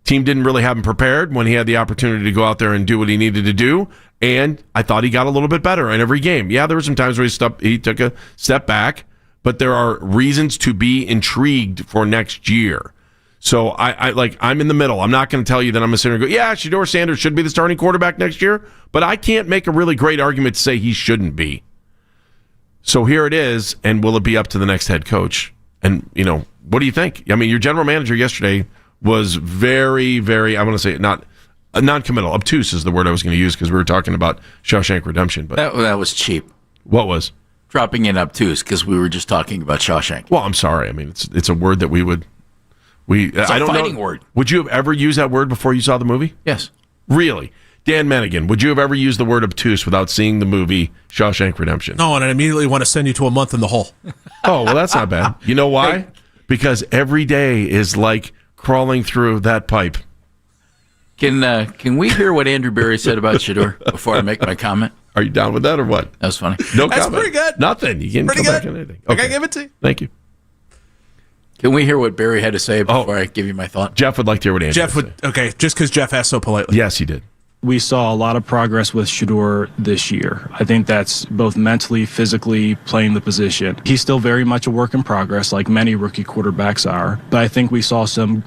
team didn't really have him prepared when he had the opportunity to go out there and do what he needed to do, and I thought he got a little bit better in every game. Yeah, there were some times where he took a step back, but there are reasons to be intrigued for next year. So I'm in the middle. I'm not going to tell you that I'm going to sit here and go, yeah, Shedeur Sanders should be the starting quarterback next year, but I can't make a really great argument to say he shouldn't be. So here it is, and will it be up to the next head coach? And, what do you think? I mean, your general manager yesterday was very, very, I want to say not non-committal. Obtuse is the word I was going to use because we were talking about Shawshank Redemption. But that was cheap. What was? Dropping in obtuse because we were just talking about Shawshank. Well, I'm sorry. I mean, it's a word that it's a fighting word. Would you have ever used that word before you saw the movie? Yes. Really? Dan Manigan, would you have ever used the word obtuse without seeing the movie Shawshank Redemption? No, and I immediately want to send you to a month in the hole. Oh, well, that's not bad. You know why? Because every day is like crawling through that pipe. Can we hear what Andrew Berry said about Shedeur before I make my comment? Are you down with that or what? That was funny. No That's comment. pretty good. Nothing. You can't pretty come good. back on anything. Okay. I give it to you. Thank you. Can we hear what Berry had to say before I give you my thought? Jeff would like to hear what Andrew Jeff would. Okay, just because Jeff asked so politely. Yes, he did. We saw a lot of progress with Shedeur this year. I think that's both mentally, physically, playing the position. He's still very much a work in progress, like many rookie quarterbacks are. But I think we saw some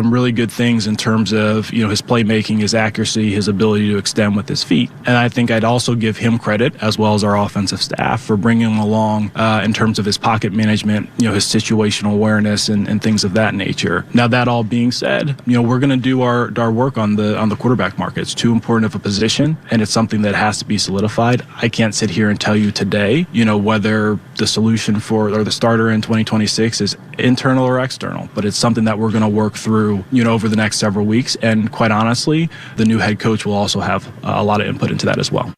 really good things in terms of his playmaking, his accuracy, his ability to extend with his feet. And I think I'd also give him credit, as well as our offensive staff, for bringing him along in terms of his pocket management, his situational awareness, and things of that nature. Now, that all being said, we're going to do our work on the quarterback market. It's too important of a position, and it's something that has to be solidified. I can't sit here and tell you today, whether the solution or the starter in 2026 is internal or external, but it's something that we're going to work through, over the next several weeks. And quite honestly, the new head coach will also have a lot of input into that as well.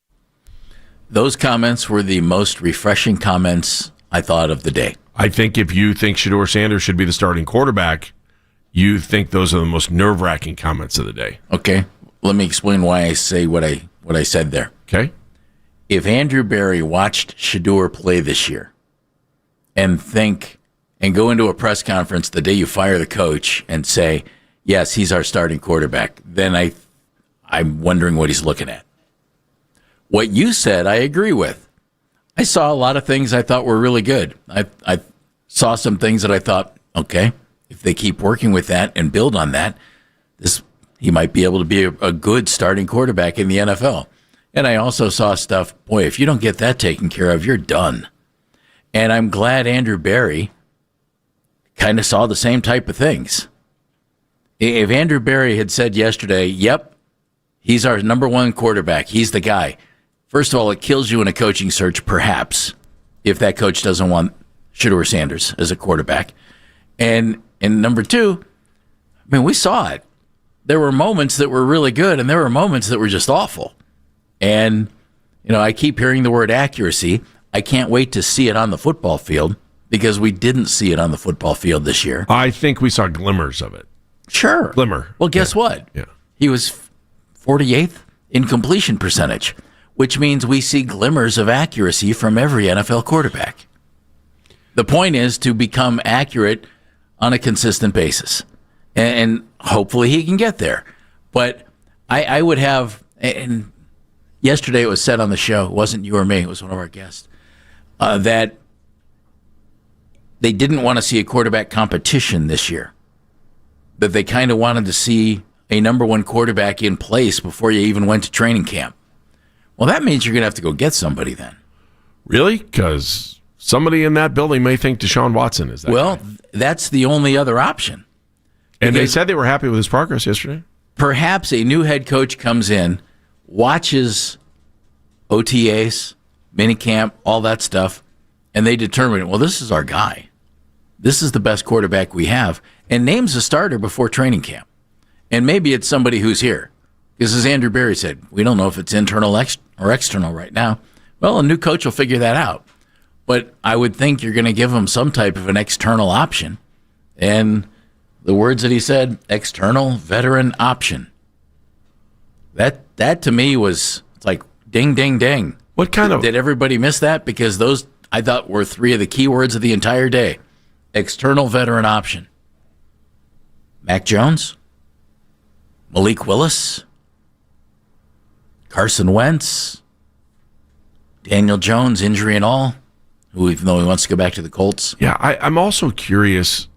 Those comments were the most refreshing comments I thought of the day. I think if you think Shedeur Sanders should be the starting quarterback, you think those are the most nerve-wracking comments of the day. Okay. Let me explain why I say what I said there. Okay. If Andrew Berry watched Shedeur play this year and go into a press conference the day you fire the coach and say, yes, he's our starting quarterback, then I'm wondering what he's looking at. What you said, I agree with. I saw a lot of things I thought were really good. I saw some things that I thought, okay, if they keep working with that and build on that, he might be able to be a good starting quarterback in the NFL. And I also saw stuff, boy, if you don't get that taken care of, you're done. And I'm glad Andrew Berry kind of saw the same type of things. If Andrew Berry had said yesterday, yep, he's our number one quarterback, he's the guy. First of all, it kills you in a coaching search, perhaps, if that coach doesn't want Shedeur Sanders as a quarterback. And number two, we saw it. there were moments that were really good, and there were moments that were just awful. And, I keep hearing the word accuracy. I can't wait to see it on the football field because we didn't see it on the football field this year. I think we saw glimmers of it. Sure. Glimmer. Well, guess what? Yeah. He was 48th in completion percentage, which means we see glimmers of accuracy from every NFL quarterback. The point is to become accurate on a consistent basis, and hopefully he can get there. But I would have, and yesterday it was said on the show, it wasn't you or me, it was one of our guests, that they didn't want to see a quarterback competition this year, that they kind of wanted to see a number one quarterback in place before you even went to training camp. Well, that means you're going to have to go get somebody then. Really? Because somebody in that building may think Deshaun Watson is that guy. That's the only other option. And they said they were happy with his progress yesterday. Perhaps a new head coach comes in, watches OTAs, minicamp, all that stuff, and they determine, well, this is our guy. This is the best quarterback we have, and names a starter before training camp. And maybe it's somebody who's here. Because as Andrew Berry said, we don't know if it's internal or external right now. Well, a new coach will figure that out. But I would think you're going to give him some type of an external option. And the words that he said, external veteran option. That to me was like ding, ding, ding. What kind of... Did everybody miss that? Because those, I thought, were three of the key words of the entire day. External veteran option. Mac Jones, Malik Willis, Carson Wentz, Daniel Jones, injury and all, who even though he wants to go back to the Colts. Yeah, I'm also curious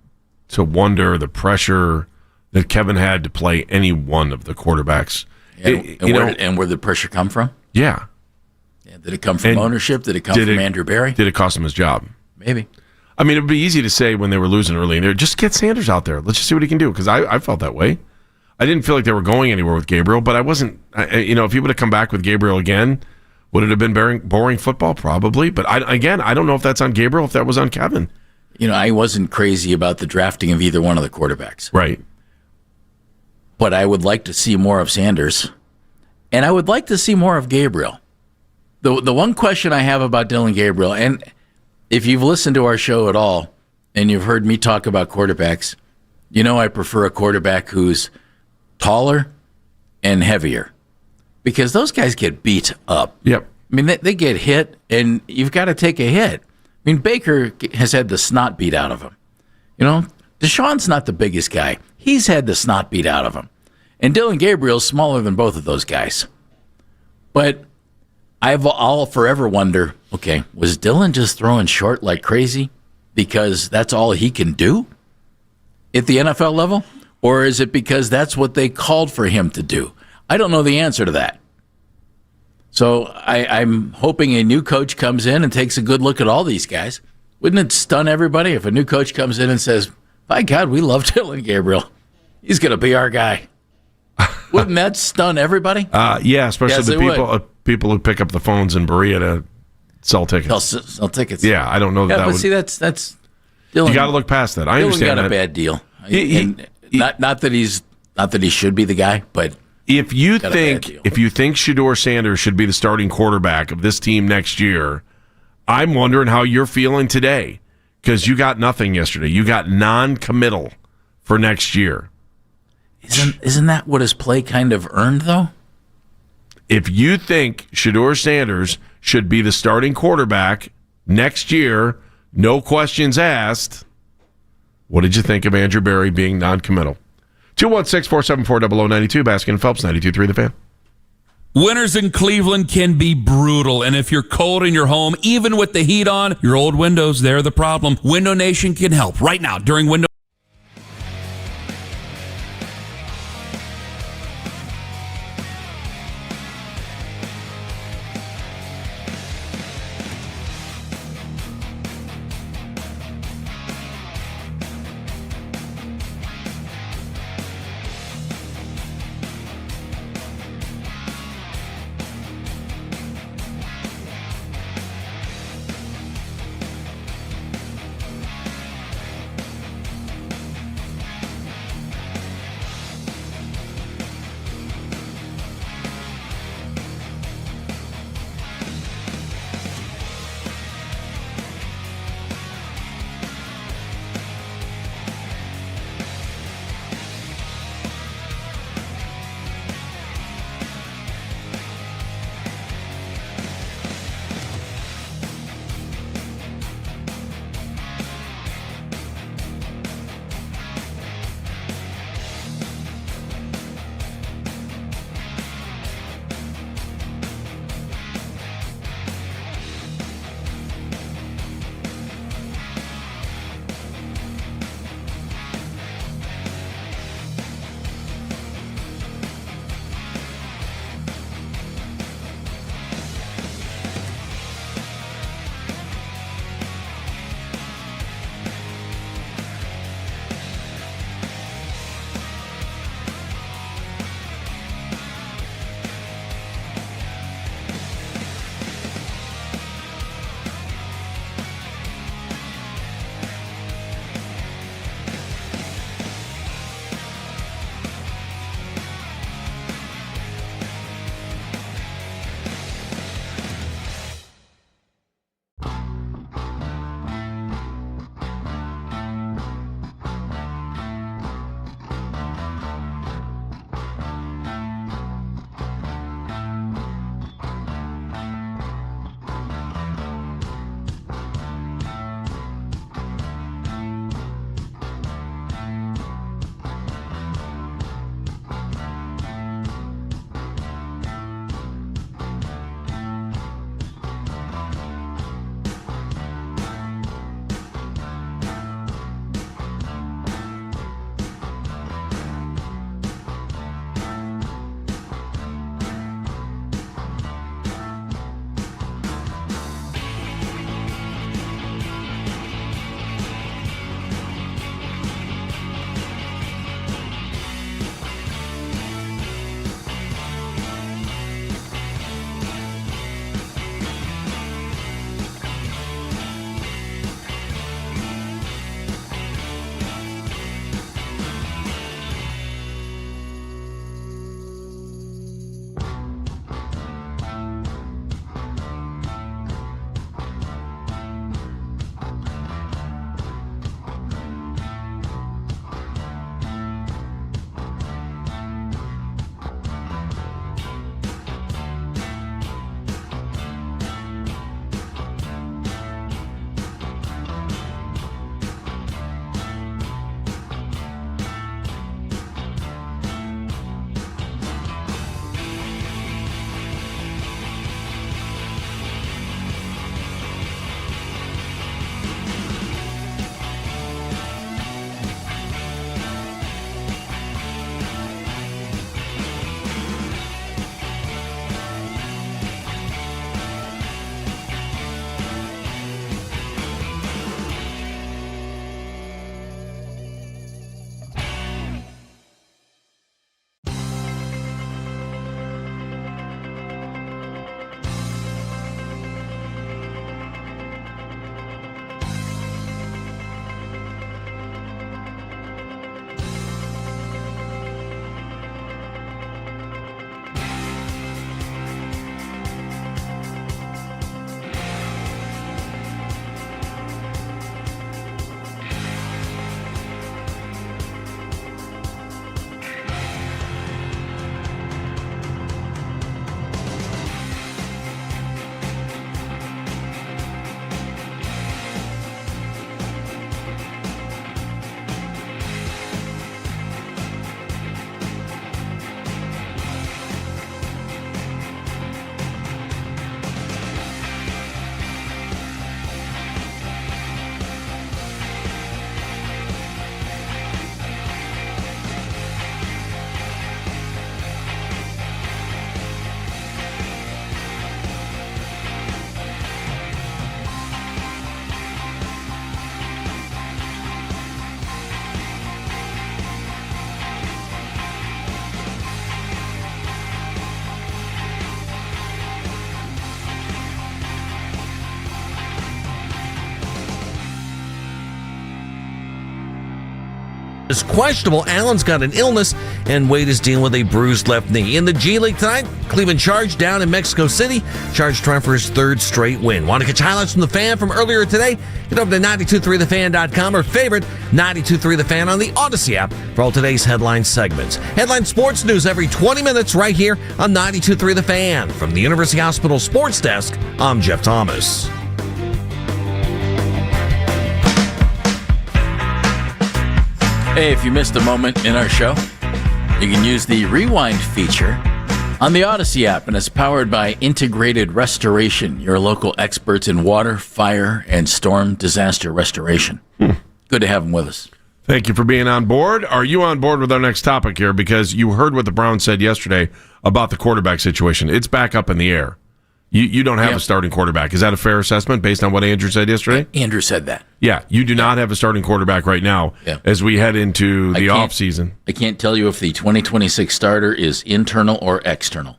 to wonder the pressure that Kevin had to play any one of the quarterbacks. And where did the pressure come from? Yeah. Did it come from ownership? Did it come from Andrew Berry? Did it cost him his job? Maybe. I mean, it would be easy to say when they were losing early in there, just get Sanders out there. Let's just see what he can do. Because I felt that way. I didn't feel like they were going anywhere with Gabriel, but I wasn't, if he would have come back with Gabriel again, would it have been boring football? Probably. But I don't know if that's on Gabriel, if that was on Kevin. I wasn't crazy about the drafting of either one of the quarterbacks. Right. But I would like to see more of Sanders. And I would like to see more of Gabriel. The one question I have about Dylan Gabriel, and if you've listened to our show at all, and you've heard me talk about quarterbacks, I prefer a quarterback who's taller and heavier. Because those guys get beat up. Yep. I mean, they get hit, and you've got to take a hit. I mean, Baker has had the snot beat out of him. Deshaun's not the biggest guy. He's had the snot beat out of him. And Dylan Gabriel's smaller than both of those guys. But I'll forever wonder, okay, was Dylan just throwing short like crazy because that's all he can do at the NFL level? Or is it because that's what they called for him to do? I don't know the answer to that. So I'm hoping a new coach comes in and takes a good look at all these guys. Wouldn't it stun everybody if a new coach comes in and says, by God, we love Dylan Gabriel. He's going to be our guy. Wouldn't that stun everybody? Yeah, especially the people who pick up the phones in Berea to sell tickets. Sell tickets. Yeah, I don't know that would... see, that's Dylan. You got to look past that. I Dylan understand got that. a bad deal. Not that he should be the guy, but if you think Shedeur Sanders should be the starting quarterback of this team next year, I'm wondering how you're feeling today because you got nothing yesterday. You got non-committal for next year. Isn't that what his play kind of earned, though? If you think Shedeur Sanders should be the starting quarterback next year, no questions asked, what did you think of Andrew Berry being non-committal? 216-474-0092, Baskin and Phelps, 92.3 The Fan. Winters in Cleveland can be brutal, and if you're cold in your home, even with the heat on, your old windows, they're the problem. Window Nation can help right now during window. is questionable. Allen's got an illness, and Wade is dealing with a bruised left knee. In the G League tonight, Cleveland Charge down in Mexico City. Charge trying for his third straight win. Want to catch highlights from the Fan from earlier today? Get over to 923thefan.com or favorite 923 The Fan on the Odyssey app for all today's headline segments. Headline sports news every 20 minutes right here on 923 The Fan. From the University Hospital Sports Desk, I'm Jeff Thomas. Hey, if you missed a moment in our show, you can use the rewind feature on the Odyssey app, and it's powered by Integrated Restoration, your local experts in water, fire, and storm disaster restoration. Good to have them with us. Thank you for being on board. Are you on board with our next topic here? Because you heard what the Browns said yesterday about the quarterback situation. It's back up in the air. You don't have a starting quarterback. Is that a fair assessment based on what Andrew said yesterday? Andrew said that. Yeah, you do not have a starting quarterback right now as we head into the offseason. I can't tell you if the 2026 starter is internal or external.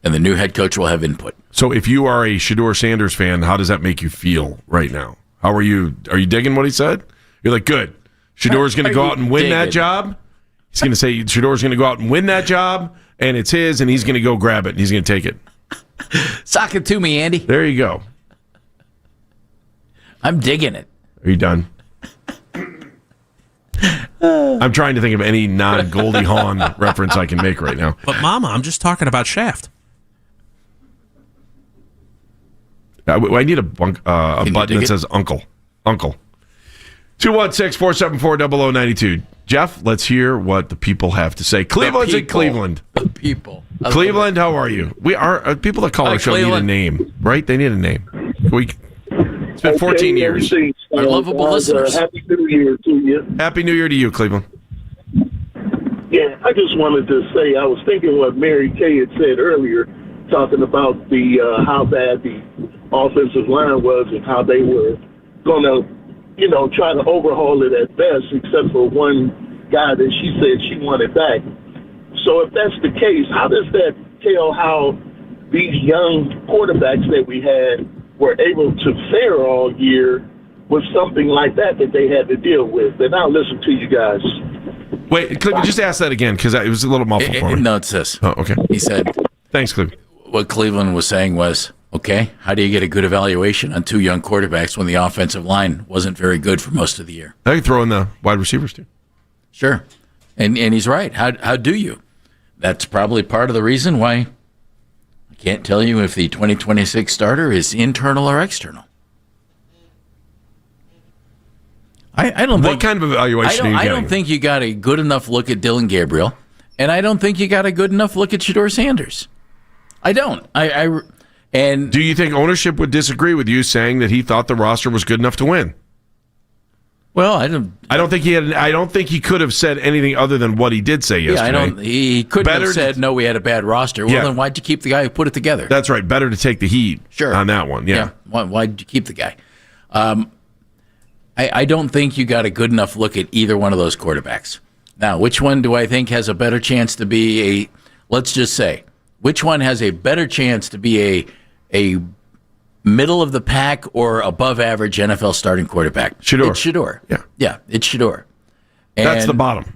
And the new head coach will have input. So if you are a Shedeur Sanders fan, how does that make you feel right now? How are you? Are you digging what he said? You're like, good. Shedeur's going to go out and win that job. He's going to say Shedeur's going to go out and win that job, and it's his, and he's going to go grab it, and he's going to take it. Sock it to me, Andy. There you go. I'm digging it. Are you done? I'm trying to think of any non-Goldie Hawn reference I can make right now. But, Mama, I'm just talking about Shaft. I need a button that says Uncle. Uncle. 216-474-0092. Jeff, let's hear what the people have to say. Cleveland's in Cleveland. The people. Cleveland, how are you? We are people that call our show Cleveland. need a name, right? They need a name. It's been 14 years. Our lovable listeners. Happy New Year to you. Happy New Year to you, Cleveland. Yeah, I just wanted to say I was thinking what Mary Kay had said earlier, talking about the how bad the offensive line was and how they were going to, try to overhaul it at best, except for one guy that she said she wanted back. So if that's the case, how does that tell how these young quarterbacks that we had were able to fare all year with something like that they had to deal with? And I'll listen to you guys. Wait, Cleveland, just ask that again, because it was a little muffled for me. No, it's this. Oh, okay. He said, thanks, Cleveland. What Cleveland was saying was, okay, how do you get a good evaluation on two young quarterbacks when the offensive line wasn't very good for most of the year? I could throw in the wide receivers, too. Sure. And he's right. How do you? That's probably part of the reason why I can't tell you if the 2026 starter is internal or external. I don't think. What kind of evaluation are you getting? I don't think you got a good enough look at Dylan Gabriel, and I don't think you got a good enough look at Shedeur Sanders. I don't. And do you think ownership would disagree with you saying that he thought the roster was good enough to win? Well, I don't think he had. I don't think he could have said anything other than what he did say yesterday. Yeah, he couldn't have said no. We had a bad roster. Well, then why'd you keep the guy who put it together? That's right. Better to take the heat. On that one. Yeah. Why'd you keep the guy? I don't think you got a good enough look at either one of those quarterbacks. Now, which one do I think has a better chance to be a? Let's just say, which one has a better chance to be a middle of the pack or above average NFL starting quarterback? Shedeur. It's Shedeur. Yeah, it's Shedeur. That's the bottom.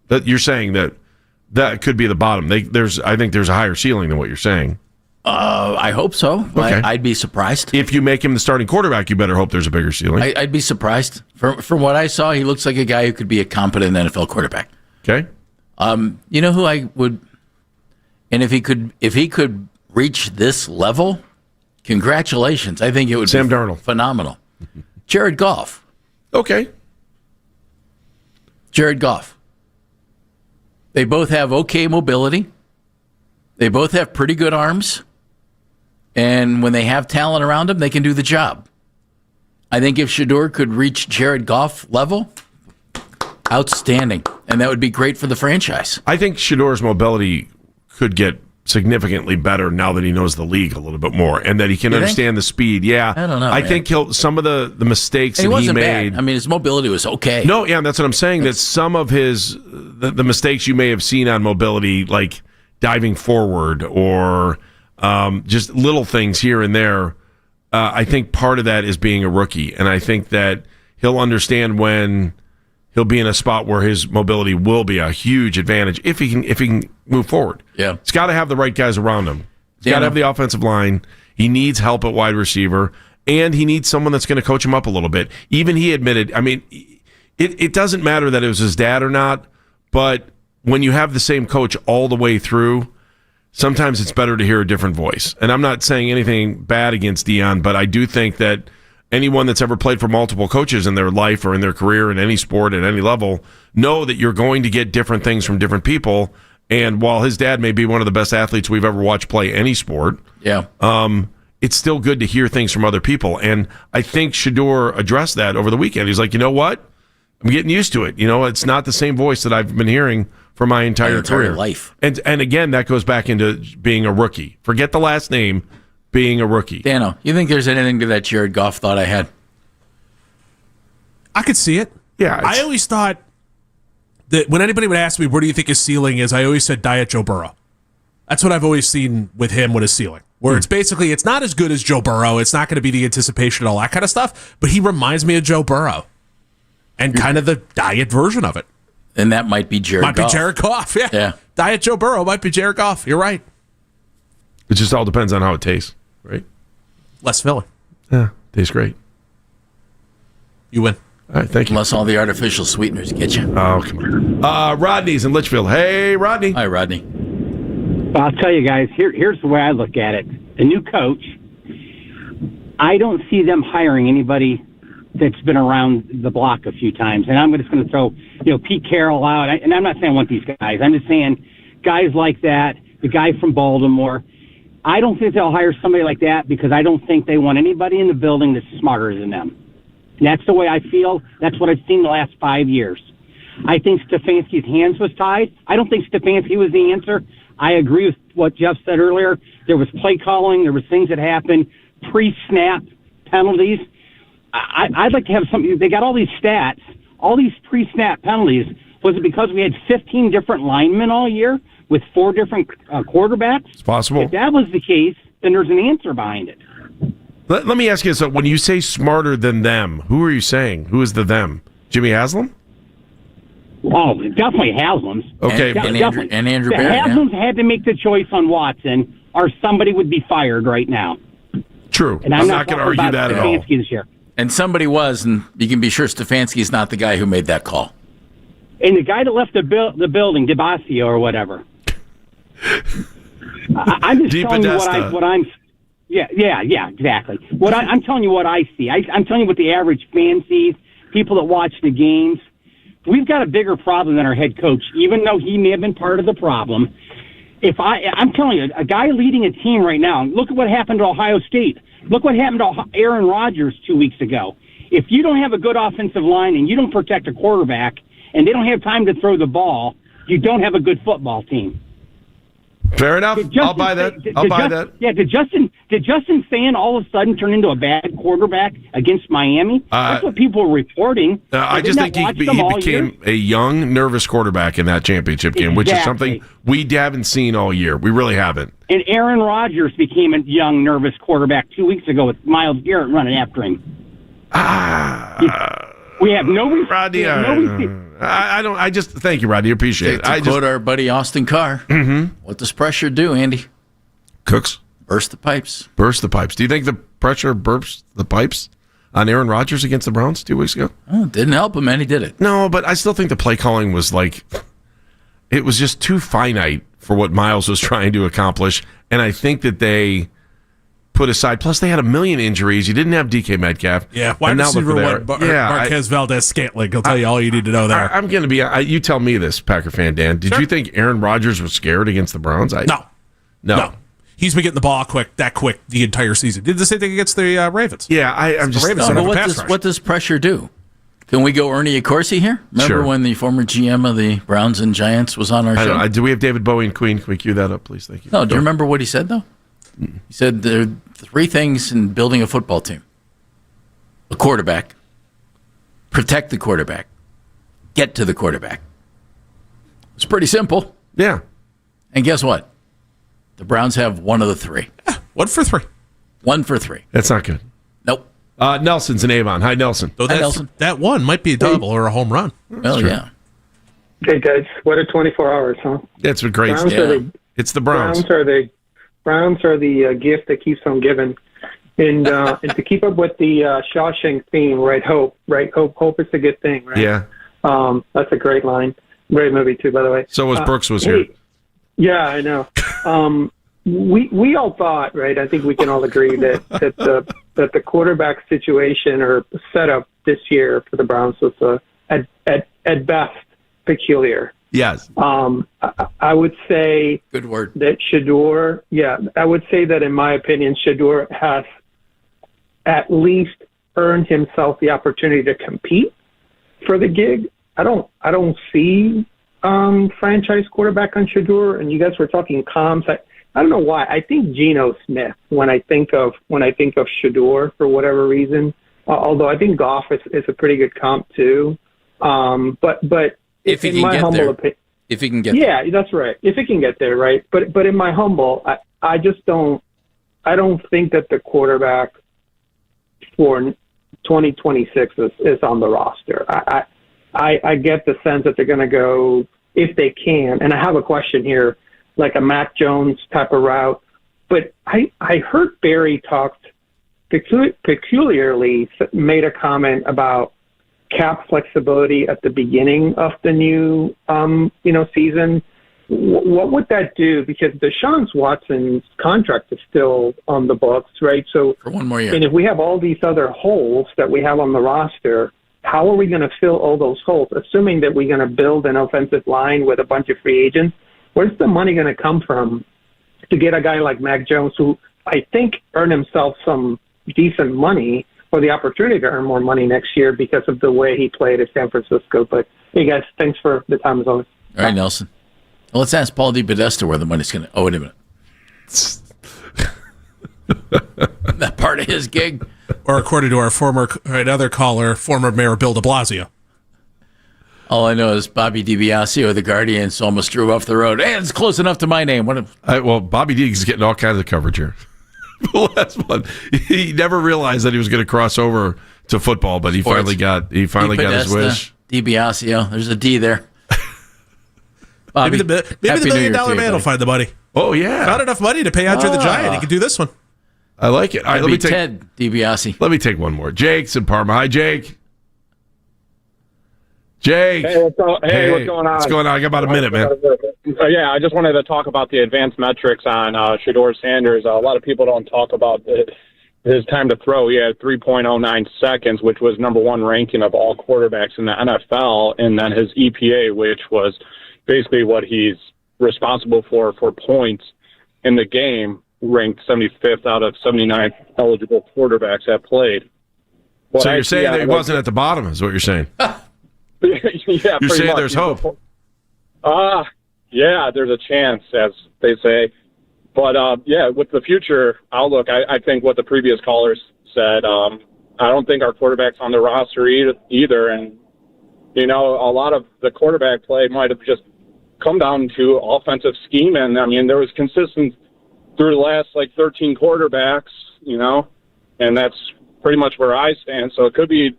That you're saying that could be the bottom. I think there's a higher ceiling than what you're saying. I hope so. Okay. I'd be surprised. If you make him the starting quarterback, you better hope there's a bigger ceiling. I'd be surprised. From what I saw, he looks like a guy who could be a competent NFL quarterback. Okay. You know who I would, and if he could reach this level, congratulations. I think it would Sam be Darnold. Phenomenal. Jared Goff. Okay. Jared Goff. They both have okay mobility. They both have pretty good arms. And when they have talent around them, they can do the job. I think if Shedeur could reach Jared Goff level, outstanding. And that would be great for the franchise. I think Shedeur's mobility could get significantly better now that he knows the league a little bit more and that he can understand the speed. Yeah. I don't know. I think some of the mistakes that he made. Bad. I mean, his mobility was okay. No, yeah, that's what I'm saying. That some of the mistakes you may have seen on mobility, like diving forward or just little things here and there, I think part of that is being a rookie. And I think that he'll understand when he'll be in a spot where his mobility will be a huge advantage if he can move forward. Yeah. He's got to have the right guys around him. He's got to have the offensive line. He needs help at wide receiver, and he needs someone that's going to coach him up a little bit. Even he admitted, I mean, it doesn't matter that it was his dad or not, but when you have the same coach all the way through, sometimes it's better to hear a different voice. And I'm not saying anything bad against Deion, but I do think that anyone that's ever played for multiple coaches in their life or in their career in any sport at any level know that you're going to get different things from different people. And while his dad may be one of the best athletes we've ever watched play any sport, it's still good to hear things from other people. And I think Shedeur addressed that over the weekend. He's like, you know what? I'm getting used to it. You know, it's not the same voice that I've been hearing for my entire career. Life. And again, that goes back into being a rookie. Forget the last name, being a rookie. Dano, you think there's anything to that Jared Goff thought I had? I could see it. Yeah. I always thought that when anybody would ask me, where do you think his ceiling is, I always said Diet Joe Burrow. That's what I've always seen with him with his ceiling, where it's basically, it's not as good as Joe Burrow. It's not going to be the anticipation and all that kind of stuff, but he reminds me of Joe Burrow and kind of the diet version of it. And that might be Jared Goff. Might be Jared Goff, yeah. Diet Joe Burrow might be Jared Goff. You're right. It just all depends on how it tastes, right? Less filling. Yeah, tastes great. You win. All right, thank you. Unless all the artificial sweeteners get you. Oh, come on. Rodney's in Litchfield. Hey, Rodney. Hi, Rodney. Well, I'll tell you guys, here's the way I look at it. The new coach, I don't see them hiring anybody that's been around the block a few times. And I'm just going to throw, Pete Carroll out. And I'm not saying I want these guys. I'm just saying guys like that, the guy from Baltimore. I don't think they'll hire somebody like that because I don't think they want anybody in the building that's smarter than them. And that's the way I feel. That's what I've seen the last 5 years. I think Stefanski's hands was tied. I don't think Stefanski was the answer. I agree with what Jeff said earlier. There was play calling. There was things that happened, pre-snap penalties. I'd like to have something. They got all these stats, all these pre-snap penalties. Was it because we had 15 different linemen all year with 4 different quarterbacks? It's possible. If that was the case, then there's an answer behind it. Let me ask you this. When you say smarter than them, who are you saying? Who is the them? Jimmy Haslam? Oh, definitely Haslam's. Okay. And Andrew Barrett. Haslam's had to make the choice on Watson, or somebody would be fired right now. True. And I'm not going to argue that at all. This year. And somebody was, and you can be sure Stefanski's not the guy who made that call. And the guy that left the building, DeBasio or whatever. I'm just telling you what I'm. Yeah, exactly. I'm telling you what I see. I'm telling you what the average fan sees. People that watch the games. We've got a bigger problem than our head coach, even though he may have been part of the problem. I'm telling you, a guy leading a team right now. Look at what happened to Ohio State. Look what happened to Aaron Rodgers 2 weeks ago. If you don't have a good offensive line and you don't protect a quarterback, and they don't have time to throw the ball, you don't have a good football team. Fair enough. I'll buy that. I'll buy that. Yeah, did Justin Sand all of a sudden turn into a bad quarterback against Miami? That's what people were reporting. I just think he became a young, nervous quarterback in that championship game, which is something we haven't seen all year. We really haven't. And Aaron Rodgers became a young, nervous quarterback 2 weeks ago with Myles Garrett running after him. We have no Rodney. I just thank you, Rodney. Appreciate it. To quote our buddy Austin Carr, what does pressure do, Andy? Cooks. Burst the pipes. Burst the pipes. Do you think the pressure burst the pipes on Aaron Rodgers against the Browns 2 weeks ago? Oh, it didn't help him, and he did it. No, but I still think the play calling was it was just too finite for what Miles was trying to accomplish, and I think that they put aside. Plus, they had a million injuries. You didn't have DK Metcalf. Yeah, wide receiver Marquez Valdez-Scantling. He'll tell you all you need to know there. I'm going to be. You tell me this, Packer fan Dan. Did you think Aaron Rodgers was scared against the Browns? No. He's been getting the ball quick the entire season. Did the same thing against the Ravens. Yeah, I'm just. Ravens what does pressure do? Can we go Ernie Accorsi here? Remember when the former GM of the Browns and Giants was on our show? Do we have David Bowie and Queen? Can we cue that up, please? Thank you. No, do you remember what he said, though? He said there are 3 things in building a football team. A quarterback, protect the quarterback, get to the quarterback. It's pretty simple. Yeah. And guess what? The Browns have one of the 3. 1 for 3. 1 for 3. That's not good. Nope. Nelson's in Avon. Hi, Nelson. So Nelson. that one might be a double or a home run. Well, yeah. Hey guys, what a 24 hours, huh? It's a great. It's the Browns. Browns are the gift that keeps on giving, and to keep up with the Shawshank theme, right? Hope is a good thing, right? Yeah. That's a great line. Great movie too, by the way. So was Brooks was here. Yeah, I know. We all thought, right? I think we can all agree that the quarterback situation or setup this year for the Browns was at best peculiar. Yes. I would say good word that Shedeur. Yeah, I would say that in my opinion, Shedeur has at least earned himself the opportunity to compete for the gig. I don't see franchise quarterback on Shedeur, and you guys were talking comps. I don't know why. I think Geno Smith when I think of Shedeur for whatever reason. Although I think Goff is a pretty good comp too. But if he can get there, if he can get there. Yeah, that's right. If he can get there, right. But in my humble, I just don't. I don't think that the quarterback for 2026 is on the roster. I get the sense that they're going to go, if they can, and I have a question here, like a Mac Jones type of route. But I heard Barry talked peculiarly, made a comment about cap flexibility at the beginning of the new season. What would that do? Because Deshaun Watson's contract is still on the books, right? So for one more year. And if we have all these other holes that we have on the roster, how are we going to fill all those holes? Assuming that we're going to build an offensive line with a bunch of free agents, where's the money going to come from to get a guy like Mac Jones, who I think earned himself some decent money, or the opportunity to earn more money next year because of the way he played at San Francisco? But hey, guys, thanks for the time as always. All right, Nelson. Well, let's ask Paul DePodesta where the money's going to. Oh, wait a minute. That part of his gig, or according to another caller, former Mayor Bill De Blasio. All I know is Bobby DiBiasio of the Guardians almost drove off the road. Hey, it's close enough to my name. Well, Bobby D is getting all kinds of coverage here. The last one, he never realized that he was going to cross over to football, but he finally got his wish. DiBiasio, there's a D there. Bobby, maybe the $1 million man will find the money. Oh yeah, not enough money to pay Andre the Giant. He could do this one. I like it. All right, let me take Ted DiBiase. Let me take one more. Jake's in Parma. Hi, Jake. Jake. Hey, what's going on? What's going on? I got about a minute, man. Yeah, I just wanted to talk about the advanced metrics on Shedeur Sanders. A lot of people don't talk about his time to throw. He had 3.09 seconds, which was number one ranking of all quarterbacks in the NFL, and then his EPA, which was basically what he's responsible for points in the game, ranked 75th out of 79 eligible quarterbacks that played. So you're saying that he wasn't at the bottom, is what you're saying? Yeah, you're saying much. There's hope. Yeah, there's a chance, as they say. But, yeah, with the future outlook, I think what the previous callers said, I don't think our quarterback's on the roster either. And, a lot of the quarterback play might have just come down to offensive scheme. And, I mean, there was consistent through the last, 13 quarterbacks, and that's pretty much where I stand. So it could be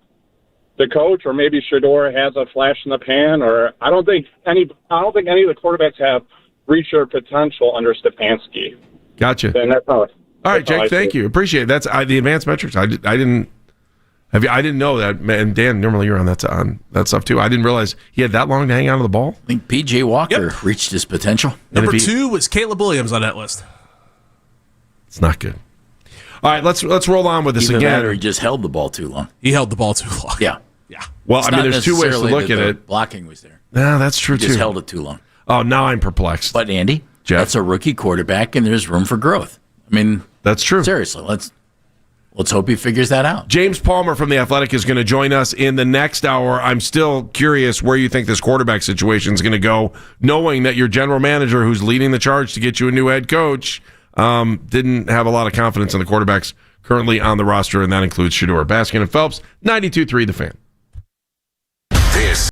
the coach, or maybe Shedeur has a flash in the pan, or I don't think any of the quarterbacks have reached their potential under Stefanski. Gotcha. And that's how. All right, Jake. Thank you. Appreciate it. That's the advanced metrics. I didn't know that. And Dan, normally you're on that stuff too. I didn't realize he had that long to hang on to the ball. I think P.J. Walker reached his potential. Number 2 was Caleb Williams on that list. It's not good. All right, let's roll on with this Either again. That or he just held the ball too long. He held the ball too long. Yeah. Well, It's there's two ways to look at it. Blocking was there. No, that's true he too. Just held it too long. Oh, now I'm perplexed. But Andy, that's a rookie quarterback, and there's room for growth. I mean, that's true. Seriously, let's hope he figures that out. James Palmer from The Athletic is going to join us in the next hour. I'm still curious where you think this quarterback situation is going to go, knowing that your general manager, who's leading the charge to get you a new head coach, didn't have a lot of confidence in the quarterbacks currently on the roster, and that includes Shedeur. Baskin and Phelps, 92.3 The Fan. This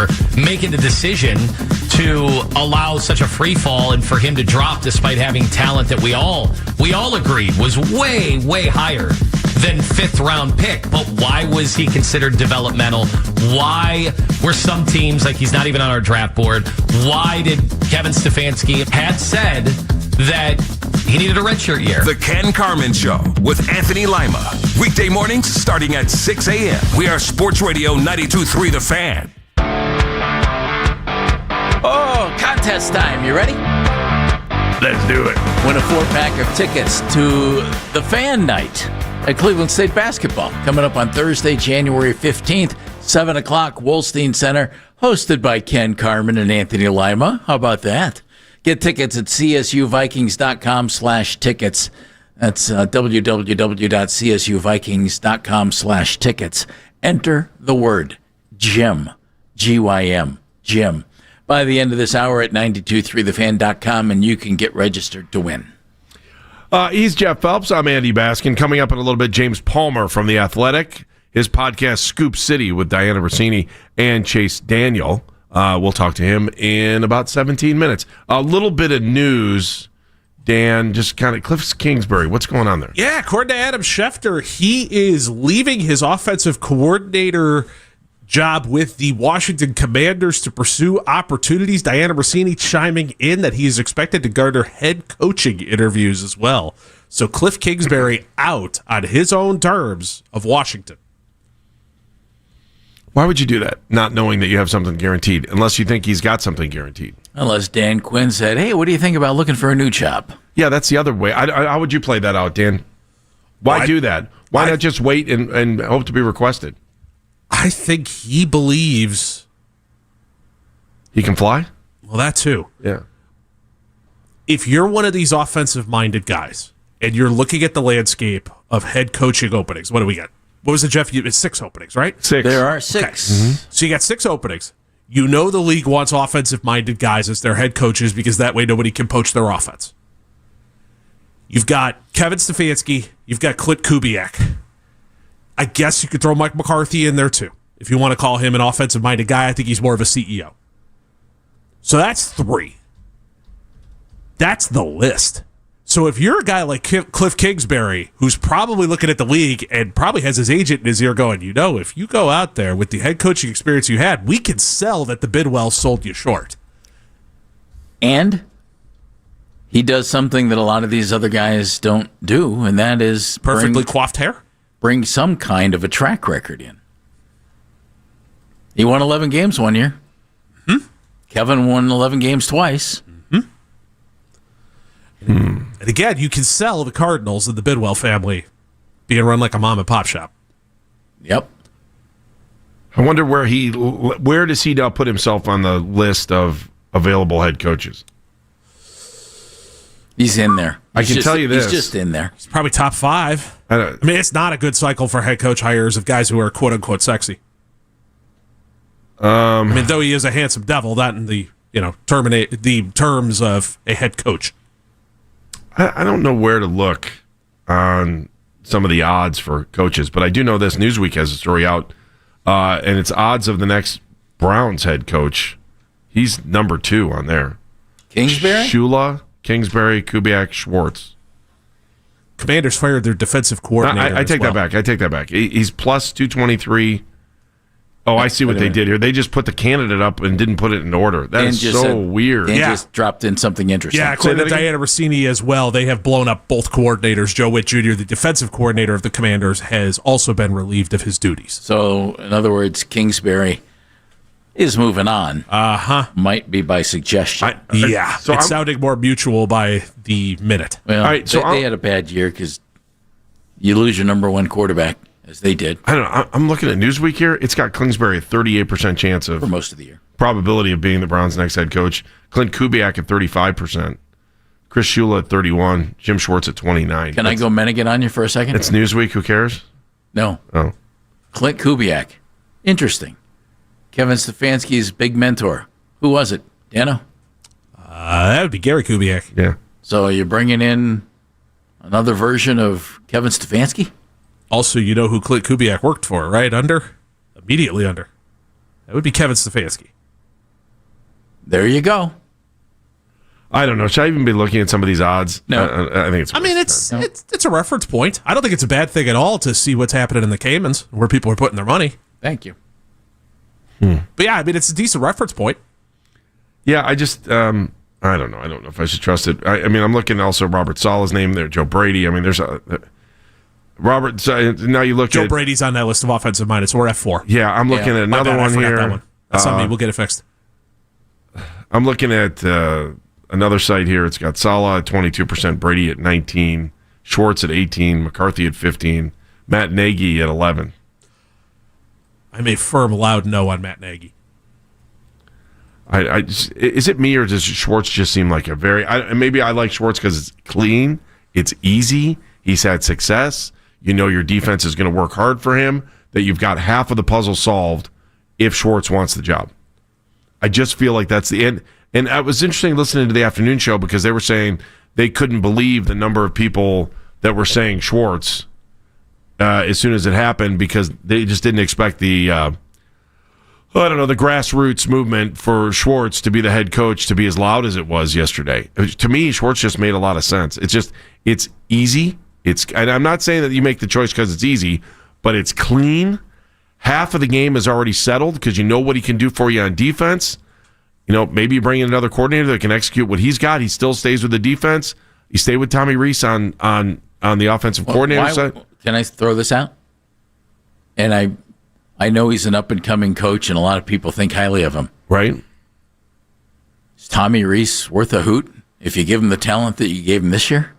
for making the decision to allow such a free fall and for him to drop despite having talent that we all agreed was way, way higher than 5th round pick. But why was he considered developmental? Why were some teams like he's not even on our draft board? Why did Kevin Stefanski had said that he needed a redshirt year? The Ken Carmen Show with Anthony Lima. Weekday mornings starting at 6 a.m. We are Sports Radio 92.3 The Fan. Oh, contest time. You ready? Let's do it. Win a 4-pack of tickets to the Fan Night at Cleveland State Basketball coming up on Thursday, January 15th, 7 o'clock, Wolstein Center, hosted by Ken Carmen and Anthony Lima. How about that? Get tickets at csuvikings.com/tickets. That's www.csuvikings.com/tickets. Enter the word Jim, G-Y-M, Jim, by the end of this hour at 923thefan.com, and you can get registered to win. He's Jeff Phelps. I'm Andy Baskin. Coming up in a little bit, James Palmer from The Athletic. His podcast, Scoop City, with Diana Rossini and Chase Daniel. We'll talk to him in about 17 minutes. A little bit of news, Dan, just kind of Cliff Kingsbury. What's going on there? Yeah, according to Adam Schefter, he is leaving his offensive coordinator job with the Washington Commanders to pursue opportunities. Diana Rossini chiming in that he is expected to garner head coaching interviews as well. So Cliff Kingsbury out on his own terms of Washington. Why would you do that, not knowing that you have something guaranteed, unless you think he's got something guaranteed? Unless Dan Quinn said, hey, what do you think about looking for a new job? Yeah, that's the other way. How would you play that out, Dan? Why do that? Why not just wait and hope to be requested? I think he believes he can fly. Well, that too. Yeah. If you're one of these offensive-minded guys and you're looking at the landscape of head coaching openings, what do we got? What was it, Jeff? It's 6 openings, right? 6. There are 6. Okay. Mm-hmm. So you got 6 openings. You know the league wants offensive-minded guys as their head coaches because that way nobody can poach their offense. You've got Kevin Stefanski. You've got Clint Kubiak. I guess you could throw Mike McCarthy in there too. If you want to call him an offensive-minded guy, I think he's more of a CEO. So that's 3. That's the list. So if you're a guy like Cliff Kingsbury, who's probably looking at the league and probably has his agent in his ear going, if you go out there with the head coaching experience you had, we can sell that the Bidwell sold you short. And he does something that a lot of these other guys don't do, and that is perfectly coiffed hair. Bring some kind of a track record in. He won 11 games one year. Mm-hmm. Kevin won 11 games twice. And again, you can sell the Cardinals and the Bidwell family being run like a mom and pop shop. Yep. I wonder where does he now put himself on the list of available head coaches? He's in there. I can tell you this. He's just in there. He's probably top 5. I mean, it's not a good cycle for head coach hires of guys who are quote unquote sexy. I mean, though he is a handsome devil, that in the terms of a head coach. I don't know where to look on some of the odds for coaches, but I do know this. Newsweek has a story out, and it's odds of the next Browns head coach. He's number 2 on there. Kingsbury? Shula, Kingsbury, Kubiak, Schwartz. Commanders fired their defensive coordinator. I take that back. He's plus 223. Oh, I see what they did here. They just put the candidate up and didn't put it in order. That is so weird. Dan just dropped in something interesting. Yeah, according to Diana Rossini as well, they have blown up both coordinators. Joe Witt Jr., the defensive coordinator of the Commanders, has also been relieved of his duties. So, in other words, Kingsbury is moving on. Might be by suggestion. It's sounding more mutual by the minute. Well, they had a bad year because you lose your number 1 quarterback, as they did. I don't know. I'm looking at Newsweek here. It's got Kingsbury a 38% chance of for most of the year probability of being the Browns' next head coach. Clint Kubiak at 35%. Chris Shula at 31%. Jim Schwartz at 29%. Can I go Mennigan on you for a second? It's Newsweek. Who cares? No. Oh. Clint Kubiak. Interesting. Kevin Stefanski's big mentor. Who was it? Dano? That would be Gary Kubiak. Yeah. So you're bringing in another version of Kevin Stefanski? Also, you know who Clint Kubiak worked for, right? Immediately under. It would be Kevin Stefanski. There you go. I don't know. Should I even be looking at some of these odds? No. I think it's. I mean, it's a reference point. I don't think it's a bad thing at all to see what's happening in the Caymans, where people are putting their money. Thank you. But yeah, I mean, it's a decent reference point. Yeah, I just, I don't know. I don't know if I should trust it. I mean, I'm looking also Robert Saleh's name there, Joe Brady. I mean, there's Robert. Now you look Joe at Brady's on that list of offensive mindeds. We're F4. Yeah, I'm looking at another one here. That one. That's on me. We'll get it fixed. I'm looking at another site here. It's got Saleh at 22%, Brady at 19%, Schwartz at 18%, McCarthy at 15%, Matt Nagy at 11%. I'm a firm, loud no on Matt Nagy. Is it me or does Schwartz just seem like a very? Maybe I like Schwartz because it's clean, it's easy. He's had success. You know your defense is going to work hard for him. That you've got half of the puzzle solved if Schwartz wants the job. I just feel like that's the end. And it was interesting listening to the afternoon show because they were saying they couldn't believe the number of people that were saying Schwartz as soon as it happened because they just didn't expect the, the grassroots movement for Schwartz to be the head coach to be as loud as it was yesterday. To me, Schwartz just made a lot of sense. It's easy. And I'm not saying that you make the choice because it's easy, but it's clean. Half of the game is already settled because you know what he can do for you on defense. You know, maybe you bring in another coordinator that can execute what he's got. He still stays with the defense. You stay with Tommy Rees on the offensive coordinator side. Can I throw this out? And I know he's an up-and-coming coach, and a lot of people think highly of him. Right. Is Tommy Rees worth a hoot if you give him the talent that you gave him this year?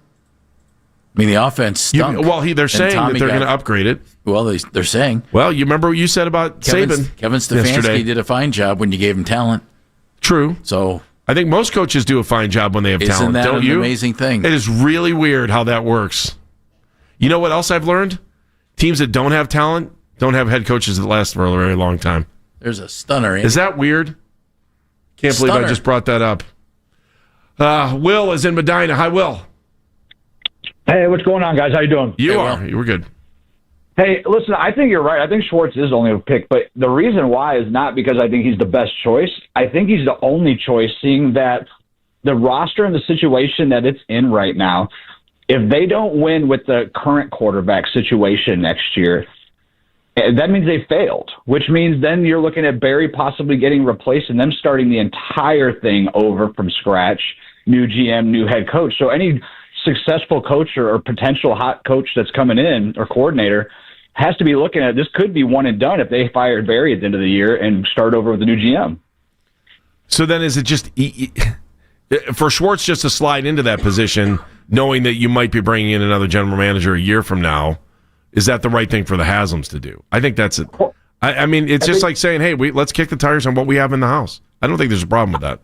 I mean, the offense stunk. They're saying that they're going to upgrade it. Well, they're saying. Well, you remember what you said about Saban. Kevin Stefanski yesterday. did a fine job when you gave him talent. True. So I think most coaches do a fine job when they have talent. Isn't that don't an you? amazing thing? It is really weird how that works. You know what else I've learned? Teams that don't have talent don't have head coaches that last for a very long time. There's a stunner. Is that weird? Can't believe I just brought that up. Will is in Medina. Hi, Will. Hey, what's going on, guys? How you doing? You were good. Hey, listen, I think you're right. I think Schwartz is only a pick, but the reason why is not because I think he's the best choice. I think he's the only choice, seeing that the roster and the situation that it's in right now, if they don't win with the current quarterback situation next year, that means they failed, which means then you're looking at Barry possibly getting replaced and them starting the entire thing over from scratch, new GM, new head coach. So any successful coach or potential hot coach that's coming in or coordinator has to be looking at this could be one and done if they fired Barry at the end of the year and start over with a new GM. So then is it just for Schwartz just to slide into that position knowing that you might be bringing in another general manager a year from now? Is that the right thing for the Haslam's to do? I think that's it. I mean, it's just like saying, hey, let's kick the tires on what we have in the house. I don't think there's a problem with that.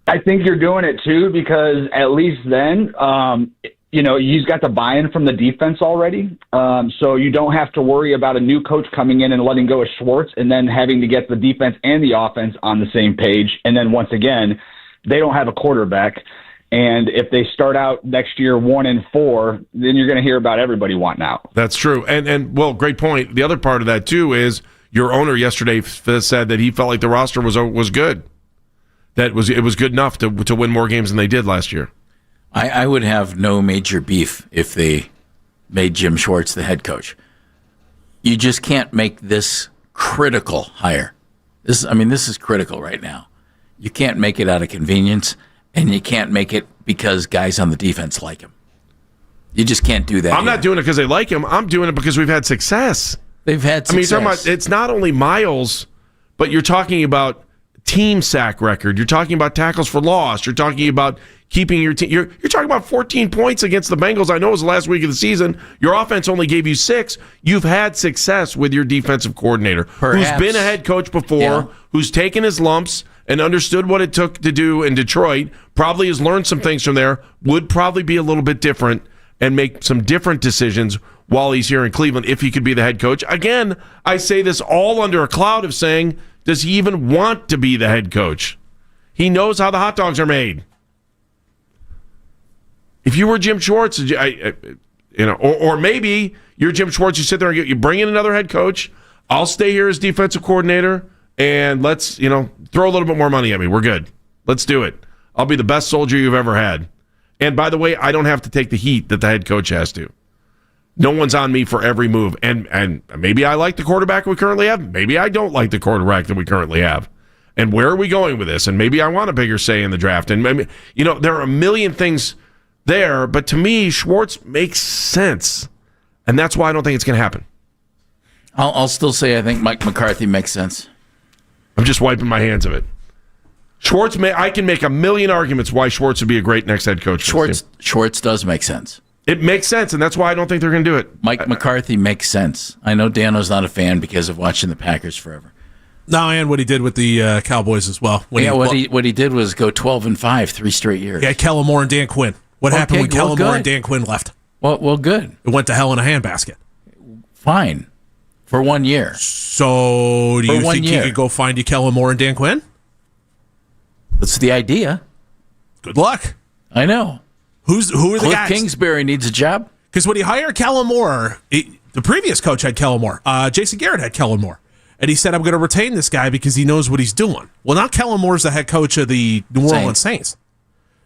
I think you're doing it too because at least then, he's got the buy-in from the defense already. So you don't have to worry about a new coach coming in and letting go of Schwartz and then having to get the defense and the offense on the same page. And then once again, they don't have a quarterback. And if they start out next year 1-4, then you're going to hear about everybody wanting out. That's true. And well, great point. The other part of that too is your owner yesterday said that he felt like the roster was good. It was good enough to win more games than they did last year. I would have no major beef if they made Jim Schwartz the head coach. You just can't make this critical hire. This is critical right now. You can't make it out of convenience, and you can't make it because guys on the defense like him. You just can't do that. I'm not doing it because they like him. I'm doing it because we've had success. They've had success. You're talking about, it's not only miles, but you're talking about team sack record. You're talking about tackles for loss. You're talking about keeping your team. You're talking about 14 points against the Bengals. I know it was the last week of the season. Your offense only gave you 6. You've had success with your defensive coordinator, who's been a head coach before, who's taken his lumps and understood what it took to do in Detroit, probably has learned some things from there, would probably be a little bit different and make some different decisions while he's here in Cleveland if he could be the head coach. Again, I say this all under a cloud of saying, does he even want to be the head coach? He knows how the hot dogs are made. If you were Jim Schwartz, or maybe you're Jim Schwartz, you sit there and you bring in another head coach. I'll stay here as defensive coordinator, and let's, throw a little bit more money at me. We're good. Let's do it. I'll be the best soldier you've ever had. And by the way, I don't have to take the heat that the head coach has to. No one's on me for every move. And maybe I like the quarterback we currently have. Maybe I don't like the quarterback that we currently have. And where are we going with this? And maybe I want a bigger say in the draft. And maybe, there are a million things there. But to me, Schwartz makes sense. And that's why I don't think it's going to happen. I'll still say I think Mike McCarthy makes sense. I'm just wiping my hands of it. I can make a million arguments why Schwartz would be a great next head coach. Schwartz does make sense. It makes sense, and that's why I don't think they're going to do it. Mike McCarthy makes sense. I know Dano's not a fan because of watching the Packers forever. No, and what he did with the Cowboys as well. What he did was go 12-5 3 straight years. Yeah, Kellen Moore and Dan Quinn. What happened when Kellen Moore and Dan Quinn left? Well, good. It went to hell in a handbasket. Fine. For 1 year. So, do you think you could go find you Kellen Moore and Dan Quinn? That's the idea. Good luck. I know. Who are the guys? Cliff Kingsbury needs a job. Because when he hired Kellen Moore, the previous coach had Kellen Moore. Jason Garrett had Kellen Moore. And he said, I'm going to retain this guy because he knows what he's doing. Well, now Kellen Moore's the head coach of the New Orleans Saints.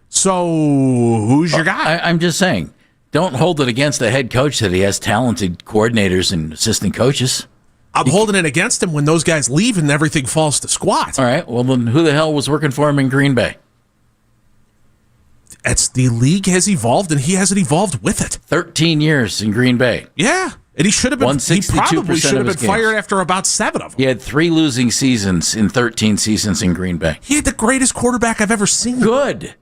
So, who's your guy? I'm just saying, don't hold it against the head coach that he has talented coordinators and assistant coaches. I'm holding it against him when those guys leave and everything falls to squat. All right, well, then who the hell was working for him in Green Bay? The league has evolved, and he hasn't evolved with it. 13 years in Green Bay. Yeah, and he should have been. He probably should have been fired after about 7 of them. He had 3 losing seasons in 13 seasons in Green Bay. He had the greatest quarterback I've ever seen. Good.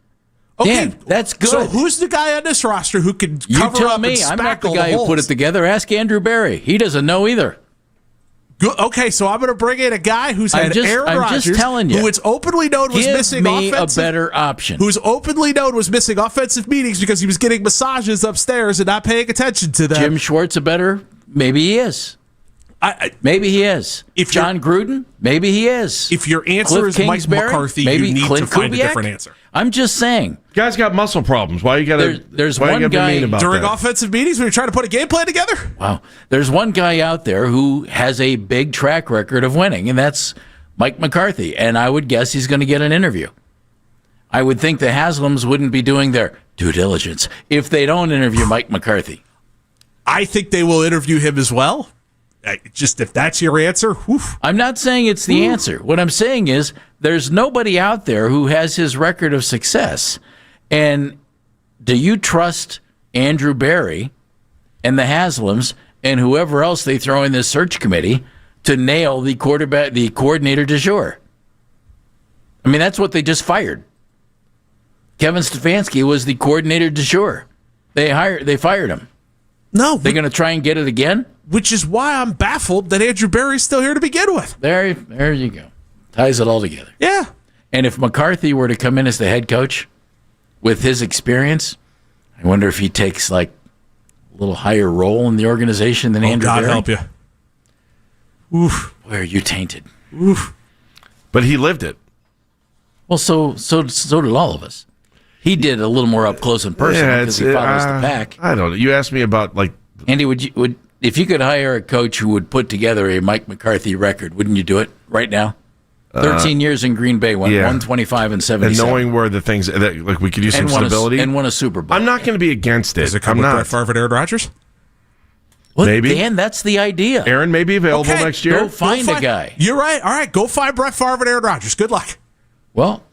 Okay, Dan, that's good. So who's the guy on this roster who could cover you tell up me. and I'm not the spackle guy the who put it together. Ask Andrew Barry. He doesn't know either. Good. Okay, so I'm going to bring in a guy who's had Aaron Rodgers, just telling you, who it's openly known was missing me a better option. Who's openly known was missing offensive meetings because he was getting massages upstairs and not paying attention to them. Jim Schwartz a better? Maybe he is. Maybe he is. If John Gruden, maybe he is. If your answer Cliff is Mike McCarthy, maybe you need Clint to find Kubiak? a different answer. I'm just saying. Guy's got muscle problems. Why you got to? There's one guy during offensive meetings when you're trying to put a game plan together. Wow, there's one guy out there who has a big track record of winning, and that's Mike McCarthy. And I would guess he's going to get an interview. I would think the Haslams wouldn't be doing their due diligence if they don't interview Mike McCarthy. I think they will interview him as well. Just if that's your answer, whew. I'm not saying it's the answer. What I'm saying is there's nobody out there who has his record of success. And do you trust Andrew Barry and the Haslams and whoever else they throw in this search committee to nail the coordinator du jour? I mean, that's what they just fired. Kevin Stefanski was the coordinator du jour. They fired him. No. They're going to try and get it again? Which is why I'm baffled that Andrew Barry's still here to begin with. There you go. Ties it all together. Yeah. And if McCarthy were to come in as the head coach with his experience, I wonder if he takes like a little higher role in the organization than Andrew God Barry. help you. Oof. Boy, are you tainted. Oof. But he lived it. Well, so did all of us. He did a little more up close and personal because he follows the pack. I don't know. You asked me about like Andy, if you could hire a coach who would put together a Mike McCarthy record, wouldn't you do it right now? 13 years in Green Bay, won 125 and 77. And knowing where the things that like we could use some stability and won a Super Bowl. I'm not going to be against it. Does it come with Brett Favre and Aaron Rodgers? Well, maybe. Dan, that's the idea. Aaron may be available next year. Go find a guy. You're right. All right, go find Brett Favre and Aaron Rodgers. Good luck. Well,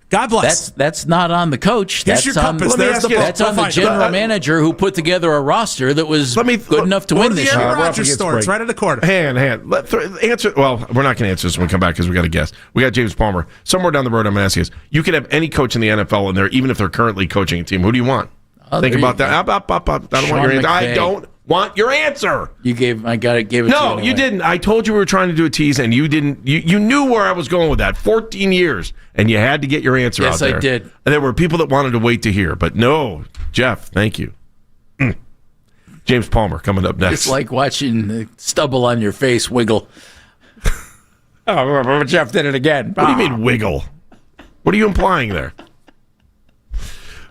God bless. That's not on the coach. Here's That's your on compass. that's on the general manager who put together a roster that was good enough to win this year. Aaron Rodgers story. It's right in the corner. Answer. Well, we're not going to answer this when we come back because we got a guest. We got James Palmer. Somewhere down the road, I'm going to ask you this. You can have any coach in the NFL in there, even if they're currently coaching a team. Who do you want? Think about that. I don't want your answer. I don't want your answer. You gave it to you. No, anyway. you didn't. I told you we were trying to do a tease, and you didn't. You knew where I was going with that. 14 years, and you had to get your answer out there. Yes, I did. And there were people that wanted to wait to hear, but no, Jeff, thank you. James Palmer coming up next. It's like watching the stubble on your face wiggle. Oh, Jeff did it again. What do you mean wiggle? What are you implying there?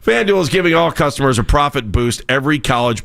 FanDuel is giving all customers a profit boost every college.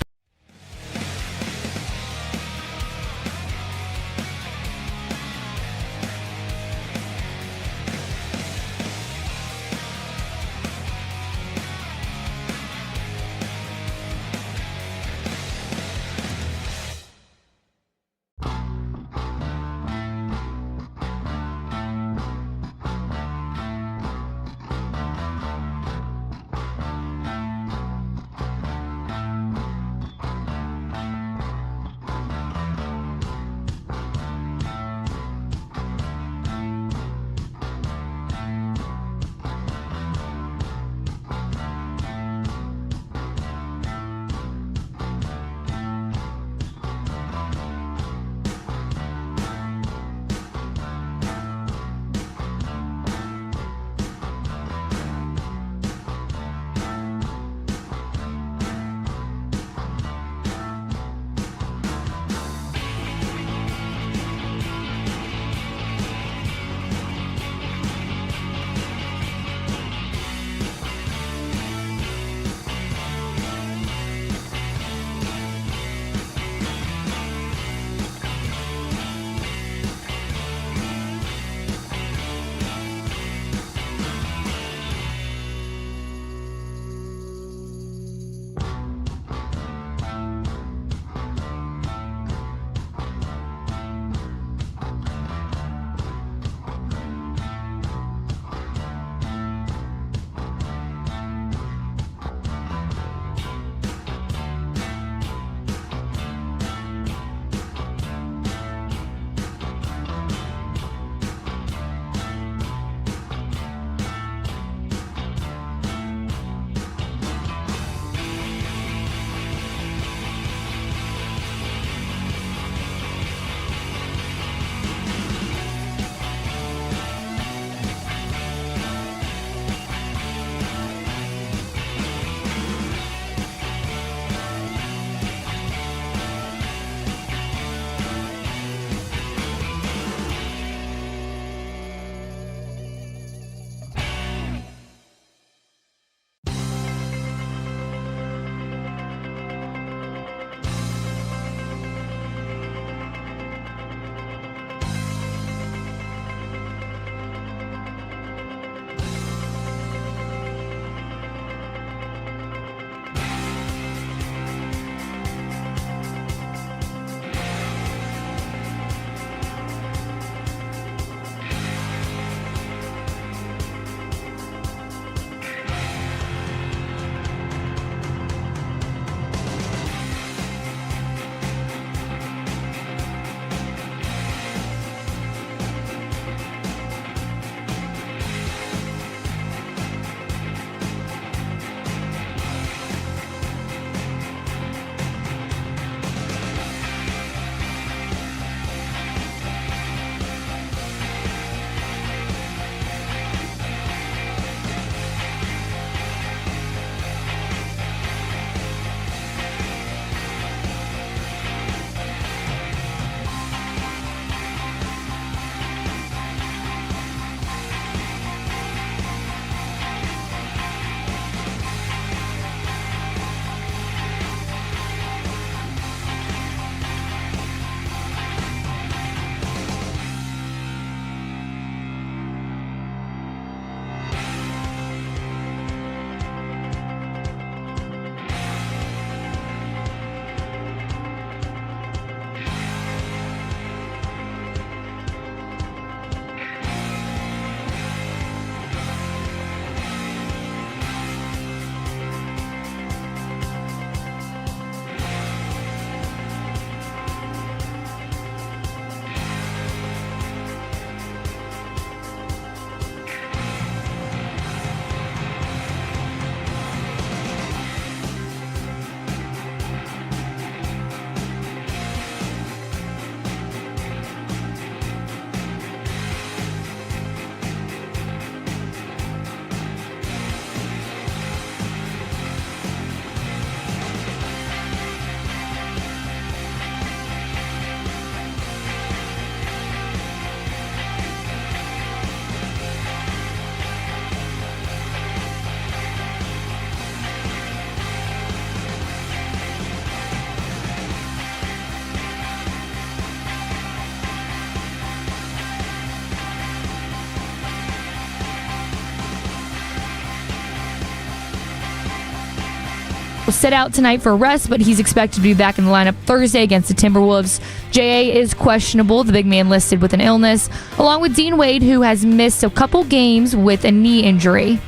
will sit out tonight for a rest, but he's expected to be back in the lineup Thursday against the Timberwolves. J.A. is questionable, the big man listed with an illness, along with Dean Wade, who has missed a couple games with a knee injury.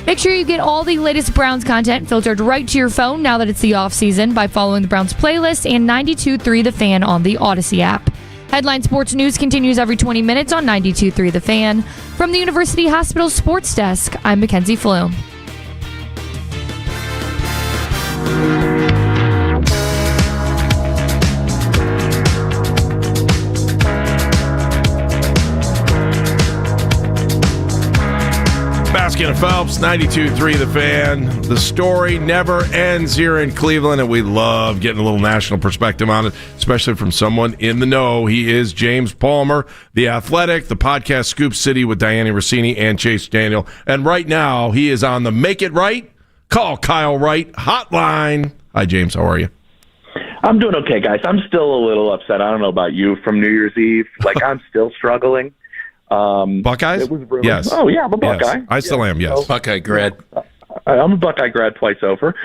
Make sure you get all the latest Browns content filtered right to your phone now that it's the offseason by following the Browns playlist and 92.3 The Fan on the Odyssey app. Headline Sports News continues every 20 minutes on 92.3 The Fan. From the University Hospital Sports Desk, I'm Mackenzie Flume. Baskin and Phelps, 92.3 The Fan. The story never ends here in Cleveland, and we love getting a little national perspective on it, especially from someone in the know. He is James Palmer, The Athletic, the podcast Scoop City with Diana Rossini and Chase Daniel. And right now, he is on the Make It Right, Call Kyle Wright hotline. Hi, James. How are you? I'm doing okay, guys. I'm still a little upset. I don't know about you from New Year's Eve. I'm still struggling. Buckeyes? Yes. Oh, yeah, I'm a Buckeye. Yes. I still am, yes. Buckeye grad. I'm a Buckeye grad twice over.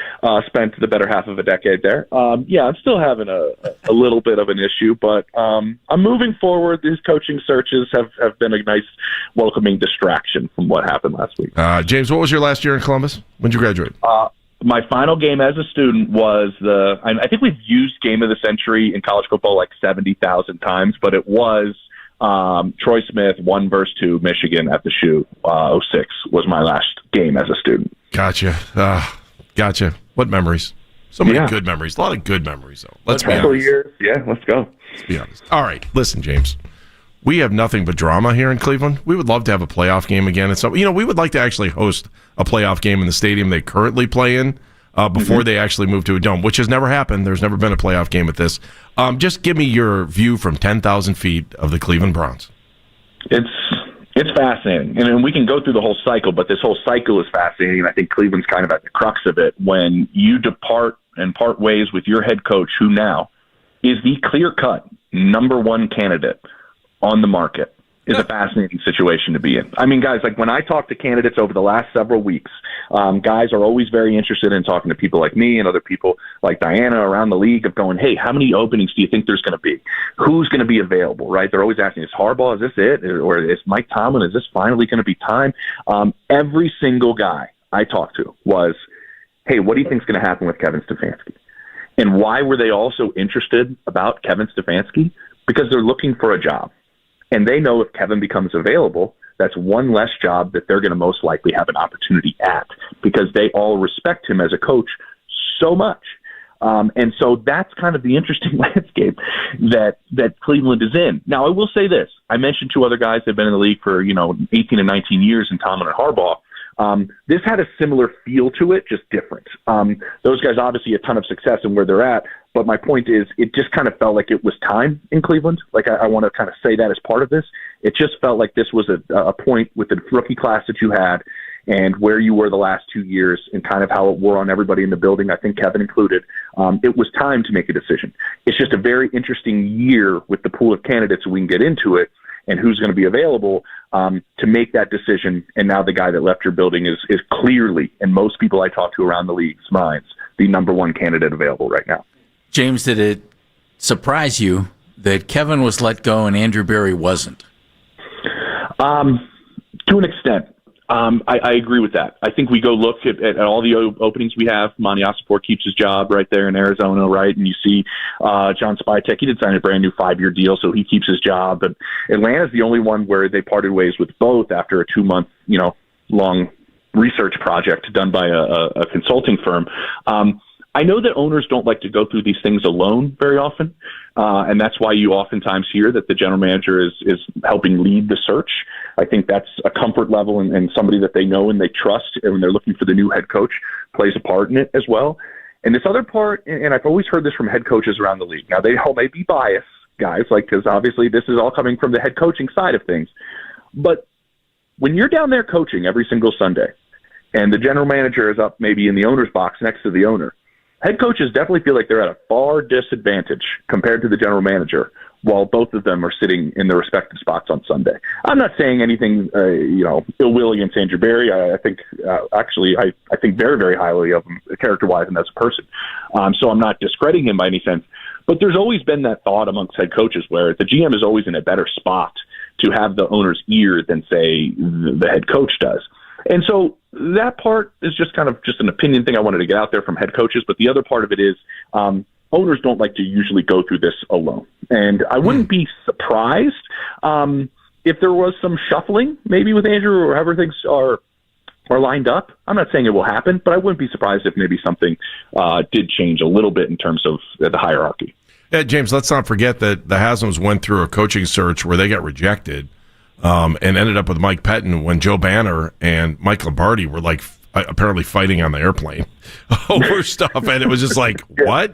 Spent the better half of a decade there. I'm still having a little bit of an issue, but I'm moving forward. These coaching searches have been a nice, welcoming distraction from what happened last week. James, what was your last year in Columbus? When did you graduate? My final game as a student was I think we've used Game of the Century in college football like 70,000 times, but it was Troy Smith 1-2 Michigan at the Shoe. 06 was my last game as a student. Gotcha. Gotcha. What memories? So many good memories. A lot of good memories, though. Let's be honest. Years. Yeah, let's go. Let's be honest. All right. Listen, James. We have nothing but drama here in Cleveland. We would love to have a playoff game again. And so, we would like to actually host a playoff game in the stadium they currently play in before they actually move to a dome, which has never happened. There's never been a playoff game at this. Just give me your view from 10,000 feet of the Cleveland Browns. It's fascinating. And we can go through the whole cycle, but this whole cycle is fascinating. And I think Cleveland's kind of at the crux of it. When you depart and part ways with your head coach, who now is the clear-cut number one candidate on the market, is a fascinating situation to be in. I mean, guys, when I talk to candidates over the last several weeks, guys are always very interested in talking to people like me and other people like Diana around the league of going, hey, how many openings do you think there's going to be? Who's going to be available, right? They're always asking, is Harbaugh, is this it? Or is Mike Tomlin, is this finally going to be time? Every single guy I talked to was, hey, what do you think is going to happen with Kevin Stefanski? And why were they also interested about Kevin Stefanski? Because they're looking for a job. And they know if Kevin becomes available, that's one less job that they're going to most likely have an opportunity at, because they all respect him as a coach so much. And so that's kind of the interesting landscape that Cleveland is in. Now, I will say this. I mentioned two other guys that have been in the league for 18 and 19 years, in Tomlin and Harbaugh. This had a similar feel to it, just different. Those guys obviously a ton of success in where they're at, but my point is it just kind of felt like it was time in Cleveland. I want to kind of say that as part of this. It just felt like this was a point with the rookie class that you had and where you were the last 2 years and kind of how it wore on everybody in the building, I think Kevin included. It was time to make a decision. It's just a very interesting year with the pool of candidates. We can get into it and who's going to be available to make that decision. And now the guy that left your building is clearly, and most people I talk to around the league's minds, the number one candidate available right now. James, did it surprise you that Kevin was let go and Andrew Berry wasn't? To an extent. I agree with that. I think we go look at all the openings we have. Monty Osipor keeps his job right there in Arizona, right? And you see John Spytek, he did sign a brand new 5-year deal, so he keeps his job. But Atlanta's the only one where they parted ways with both after a 2-month, long research project done by a consulting firm. I know that owners don't like to go through these things alone very often, and that's why you oftentimes hear that the general manager is helping lead the search. I think that's a comfort level and somebody that they know and they trust, and when they're looking for the new head coach, plays a part in it as well. And this other part, and I've always heard this from head coaches around the league. Now, they all may be biased, guys, because obviously this is all coming from the head coaching side of things. But when you're down there coaching every single Sunday, and the general manager is up maybe in the owner's box next to the owner, head coaches definitely feel like they're at a far disadvantage compared to the general manager while both of them are sitting in their respective spots on Sunday. I'm not saying anything, ill will against Andrew Berry. I think, I think very, very highly of him character-wise and as a person. So I'm not discrediting him by any sense. But there's always been that thought amongst head coaches where the GM is always in a better spot to have the owner's ear than, say, the head coach does. And so that part is just kind of just an opinion thing I wanted to get out there from head coaches. But the other part of it is owners don't like to usually go through this alone. And I wouldn't be surprised if there was some shuffling maybe with Andrew or however things are lined up. I'm not saying it will happen, but I wouldn't be surprised if maybe something did change a little bit in terms of the hierarchy. Yeah, James, let's not forget that the Haslam's went through a coaching search where they got rejected and ended up with Mike Pettin when Joe Banner and Mike Lombardi were like apparently fighting on the airplane over stuff. And it was just like, what?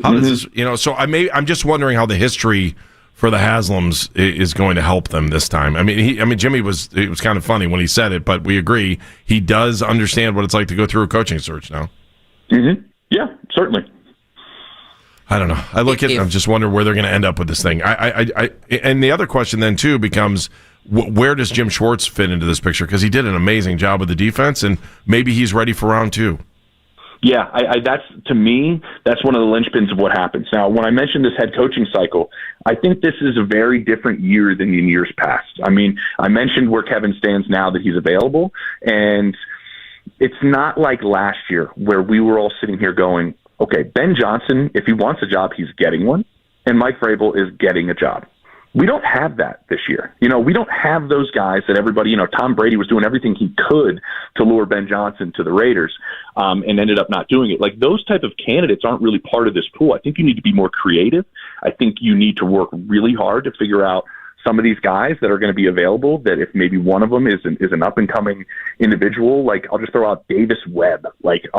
How does this, so I'm just wondering how the history for the Haslams is going to help them this time. I mean, Jimmy it was kind of funny when he said it, but we agree he does understand what it's like to go through a coaching search now. Mm-hmm. Yeah, certainly. I don't know. I look at it and I'm just wondering where they're going to end up with this thing. And the other question then, too, becomes where does Jim Schwartz fit into this picture? Because he did an amazing job with the defense, and maybe he's ready for round 2. Yeah, that's to me, that's one of the linchpins of what happens. Now, when I mentioned this head coaching cycle, I think this is a very different year than in years past. I mean, I mentioned where Kevin stands now that he's available, and it's not like last year where we were all sitting here going, okay, Ben Johnson, if he wants a job, he's getting one, and Mike Vrabel is getting a job. We don't have that this year. We don't have those guys that everybody, Tom Brady was doing everything he could to lure Ben Johnson to the Raiders and ended up not doing it. Like, those type of candidates aren't really part of this pool. I think you need to be more creative. I think you need to work really hard to figure out some of these guys that are going to be available, that if maybe one of them is an up-and-coming individual, like I'll just throw out Davis Webb. Like,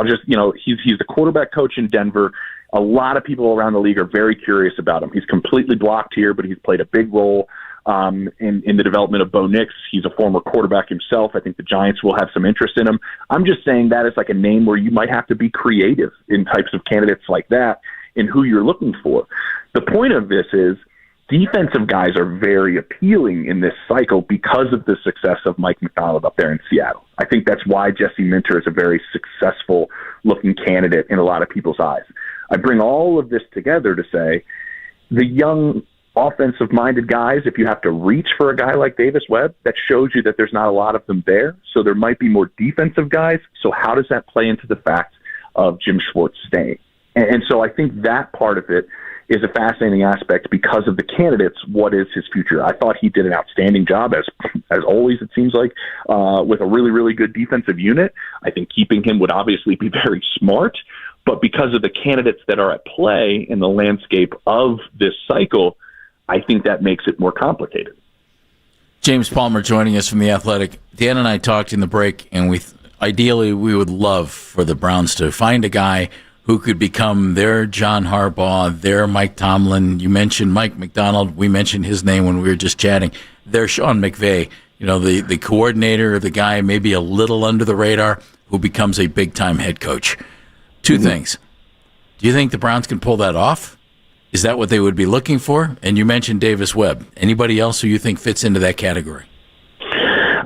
he's the quarterback coach in Denver. A lot of people around the league are very curious about him. He's completely blocked here, but he's played a big role in the development of Bo Nix. He's a former quarterback himself. I think the Giants will have some interest in him. I'm just saying that is like a name where you might have to be creative in types of candidates like that in who you're looking for. The point of this is defensive guys are very appealing in this cycle because of the success of Mike Macdonald up there in Seattle. I think that's why Jesse Minter is a very successful-looking candidate in a lot of people's eyes. I bring all of this together to say the young offensive-minded guys, if you have to reach for a guy like Davis Webb, that shows you that there's not a lot of them there, so there might be more defensive guys. So how does that play into the fact of Jim Schwartz staying? And so I think that part of it is a fascinating aspect because of the candidates. What is his future? I thought he did an outstanding job, as always, it seems like, with a really, really good defensive unit. I think keeping him would obviously be very smart, but because of the candidates that are at play in the landscape of this cycle, I think that makes it more complicated. James Palmer joining us from The Athletic. Dan and I talked in the break, and ideally we would love for the Browns to find a guy who could become their John Harbaugh, their Mike Tomlin. You mentioned Mike Macdonald. We mentioned his name when we were just chatting. Their Sean McVay, the coordinator, the guy maybe a little under the radar who becomes a big-time head coach. Two things. Do you think the Browns can pull that off? Is that what they would be looking for? And you mentioned Davis Webb. Anybody else who you think fits into that category?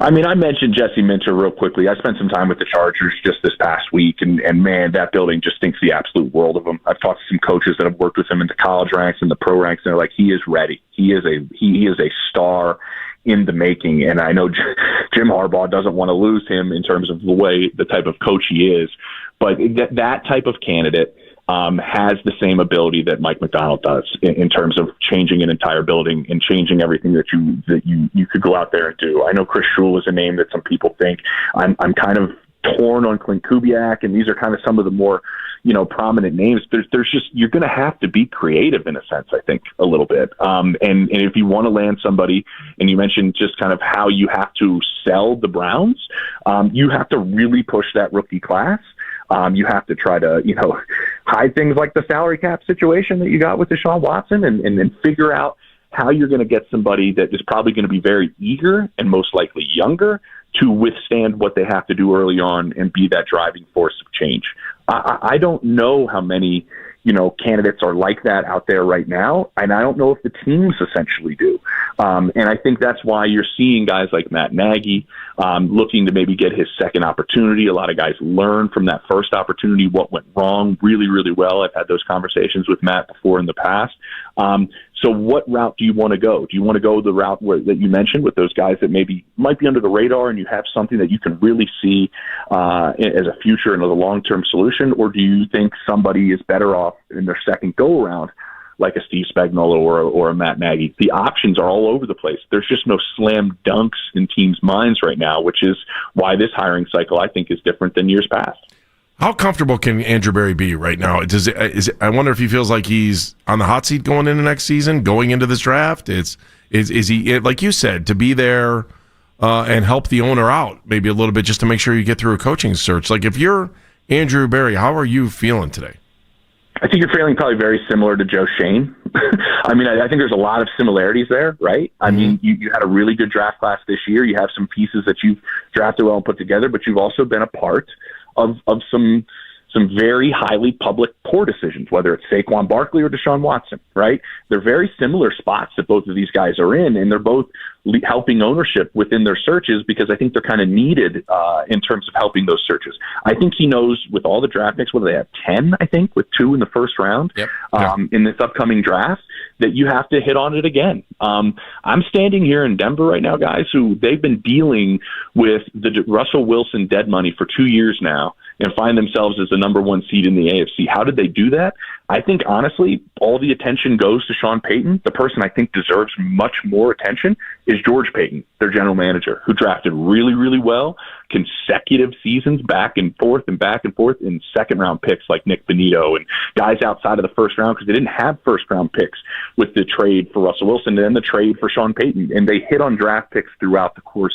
I mean, I mentioned Jesse Minter real quickly. I spent some time with the Chargers just this past week, and man, that building just thinks the absolute world of him. I've talked to some coaches that have worked with him in the college ranks and the pro ranks, and they're like, he is ready. He is a star in the making, and I know Jim Harbaugh doesn't want to lose him in terms of the type of coach he is, but that type of candidate has the same ability that Mike Macdonald does in terms of changing an entire building and changing everything that you could go out there and do. I know Chris Shule is a name that some people think. I'm kind of torn on Clint Kubiak, and these are kind of some of the more prominent names. There's just, you're going to have to be creative in a sense, I think, a little bit. And if you want to land somebody, and you mentioned just kind of how you have to sell the Browns, you have to really push that rookie class. You have to try to, hide things like the salary cap situation that you got with Deshaun Watson and then figure out how you're going to get somebody that is probably going to be very eager and most likely younger to withstand what they have to do early on and be that driving force of change. I don't know how many candidates are like that out there right now, and I don't know if the teams essentially do. And I think that's why you're seeing guys like Matt Nagy looking to maybe get his second opportunity. A lot of guys learn from that first opportunity what went wrong really, really well. I've had those conversations with Matt before in the past. So what route do you want to go? Do you want to go the route that you mentioned with those guys that maybe might be under the radar and you have something that you can really see as a future and as a long-term solution? Or do you think somebody is better off in their second go-around like a Steve Spagnuolo or a Matt Nagy? The options are all over the place. There's just no slam dunks in teams' minds right now, which is why this hiring cycle, I think, is different than years past. How comfortable can Andrew Berry be right now? I wonder if he feels like he's on the hot seat going into next season, going into this draft. Is he, like you said, to be there and help the owner out maybe a little bit just to make sure you get through a coaching search? Like if you're Andrew Berry, how are you feeling today? I think you're feeling probably very similar to Joe Shane. I mean, I think there's a lot of similarities there, right? I mean, you had a really good draft class this year. You have some pieces that you've drafted well and put together, but you've also been a part of some very highly public poor decisions, whether it's Saquon Barkley or Deshaun Watson, right? They're very similar spots that both of these guys are in, and they're both helping ownership within their searches because I think they're kind of needed in terms of helping those searches. I think he knows with all the draft picks, what do they have, 10, I think, with 2 in the first round in this upcoming draft, that you have to hit on it again. I'm standing here in Denver right now, guys, who they've been dealing with the Russell Wilson dead money for 2 years now and find themselves as the number 1 seed in the AFC. How did they do that? I think, honestly, all the attention goes to Sean Payton. The person I think deserves much more attention is George Payton, their general manager, who drafted really, really well, consecutive seasons back and forth in second-round picks like Nick Benito and guys outside of the first round because they didn't have first-round picks with the trade for Russell Wilson and then the trade for Sean Payton. And they hit on draft picks throughout the course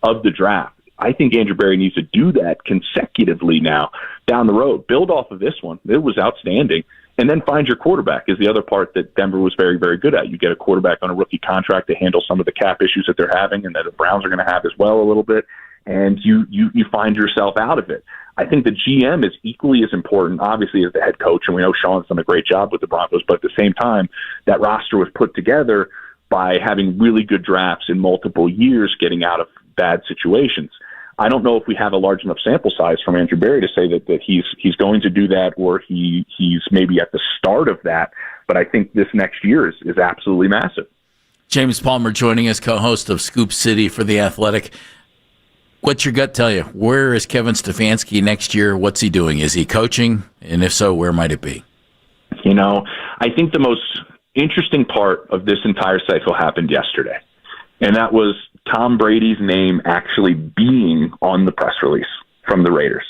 of the draft. I think Andrew Berry needs to do that consecutively now down the road. Build off of this one. It was outstanding. And then find your quarterback is the other part that Denver was very, very good at. You get a quarterback on a rookie contract to handle some of the cap issues that they're having and that the Browns are going to have as well a little bit, and you find yourself out of it. I think the GM is equally as important, obviously, as the head coach, and we know Sean's done a great job with the Broncos, but at the same time, that roster was put together by having really good drafts in multiple years, getting out of bad situations. I don't know if we have a large enough sample size from Andrew Berry to say that he's going to do that or he's maybe at the start of that. But I think this next year is absolutely massive. James Palmer joining us, co-host of Scoop City for The Athletic. What's your gut tell you? Where is Kevin Stefanski next year? What's he doing? Is he coaching? And if so, where might it be? I think the most interesting part of this entire cycle happened yesterday. And that was Tom Brady's name actually being on the press release from the Raiders.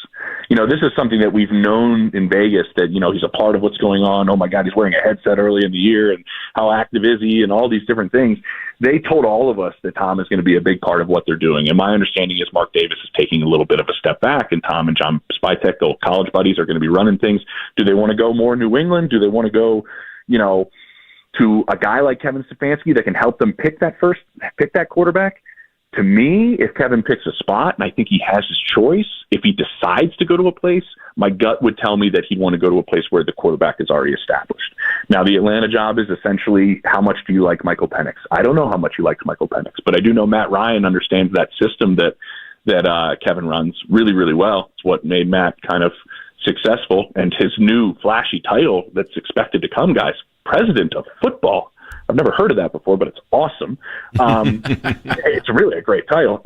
This is something that we've known in Vegas that, he's a part of what's going on. Oh, my God, he's wearing a headset early in the year, and how active is he, and all these different things. They told all of us that Tom is going to be a big part of what they're doing. And my understanding is Mark Davis is taking a little bit of a step back, and Tom and John Spytek, the college buddies, are going to be running things. Do they want to go more New England? Do they want to go, to a guy like Kevin Stefanski that can help them pick that quarterback? To me, if Kevin picks a spot, and I think he has his choice, if he decides to go to a place, my gut would tell me that he'd want to go to a place where the quarterback is already established. Now, the Atlanta job is essentially, how much do you like Michael Penix? I don't know how much he likes Michael Penix, but I do know Matt Ryan understands that system that Kevin runs really, really well. It's what made Matt kind of successful, and his new flashy title that's expected to come, guys, President of Football. I've never heard of that before, but it's awesome. It's really a great title.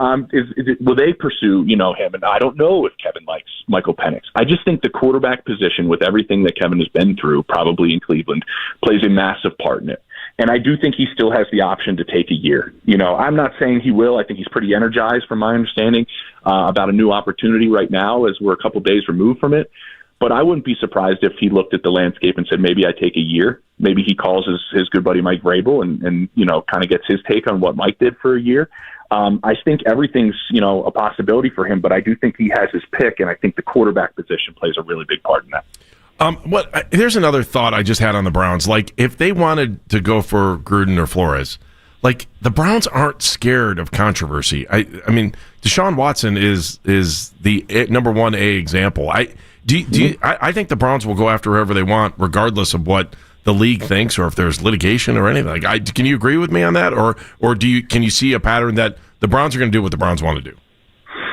Will they pursue, him? And I don't know if Kevin likes Michael Penix. I just think the quarterback position, with everything that Kevin has been through, probably in Cleveland, plays a massive part in it. And I do think he still has the option to take a year. I'm not saying he will. I think he's pretty energized, from my understanding, about a new opportunity right now, as we're a couple days removed from it. But I wouldn't be surprised if he looked at the landscape and said, maybe I take a year. Maybe he calls his good buddy Mike Vrabel and kind of gets his take on what Mike did for a year. I think everything's, a possibility for him, but I do think he has his pick, and I think the quarterback position plays a really big part in that. Here's another thought I just had on the Browns. Like, if they wanted to go for Gruden or Flores, like the Browns aren't scared of controversy. I mean, Deshaun Watson is the number 1A example. I think the Browns will go after whoever they want, regardless of what the league thinks or if there's litigation or anything. Like, can you agree with me on that, or can you see a pattern that the Browns are going to do what the Browns want to do?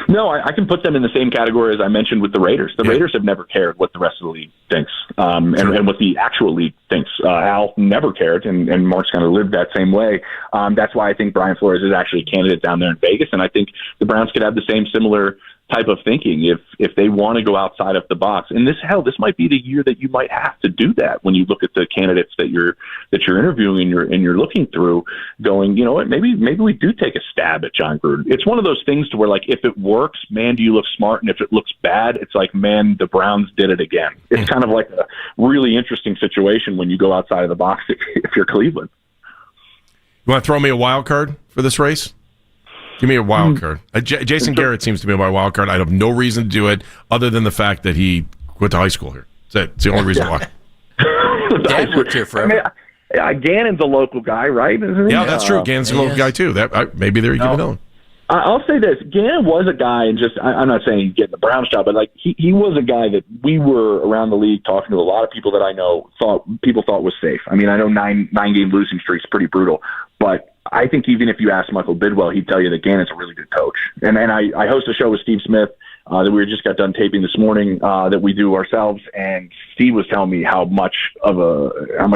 No, I can put them in the same category as I mentioned with the Raiders. The Raiders have never cared what the rest of the league thinks, and what the actual league thinks. Al never cared, and Mark's kind of lived that same way. That's why I think Brian Flores is actually a candidate down there in Vegas, and I think the Browns could have the similar type of thinking if they want to go outside of the box. And this might be the year that you might have to do that when you look at the candidates that you're interviewing and you're looking through, going, you know what, maybe we do take a stab at John Gruden. It's one of those things to where, like, if it works, man, do you look smart, and if it looks bad, it's like, man, the Browns did it again. It's kind of like a really interesting situation when you go outside of the box if you're Cleveland. You want to throw me a wild card for this race? Give me a wild card. Jason Garrett seems to be my wild card. I have no reason to do it other than the fact that he went to high school here. It's the only reason why. Dad worked here forever. Gannon's a local guy, right? Isn't he? Yeah, that's true. Gannon's a local guy, too. Maybe there you give it on. I'll say this. Gannon was a guy, and I'm not saying he's getting the Browns job, but like he was a guy that we were around the league talking to a lot of people that I know people thought was safe. I mean, I know nine-game losing streak's pretty brutal, but I think even if you ask Michael Bidwell, he'd tell you that Gannon's a really good coach. And I host a show with Steve Smith that we just got done taping this morning that we do ourselves, and Steve was telling me how much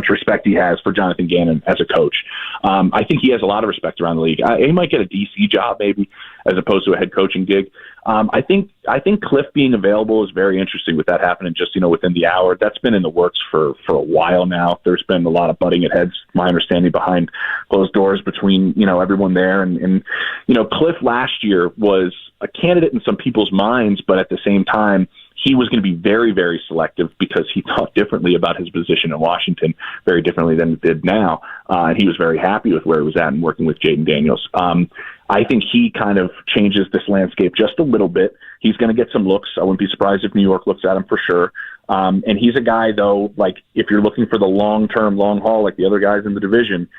respect he has for Jonathan Gannon as a coach. I think he has a lot of respect around the league. He might get a DC job maybe as opposed to a head coaching gig. I think Cliff being available is very interesting with that happening just, within the hour. That's been in the works for a while now. There's been a lot of butting at heads, my understanding, behind closed doors between, everyone there. And Cliff last year was a candidate in some people's minds, but at the same time, he was going to be very, very selective because he thought differently about his position in Washington, very differently than he did now. And he was very happy with where he was at and working with Jaden Daniels. I think he kind of changes this landscape just a little bit. He's going to get some looks. I wouldn't be surprised if New York looks at him for sure. And he's a guy, though, like if you're looking for the long-term, long haul, like the other guys in the division,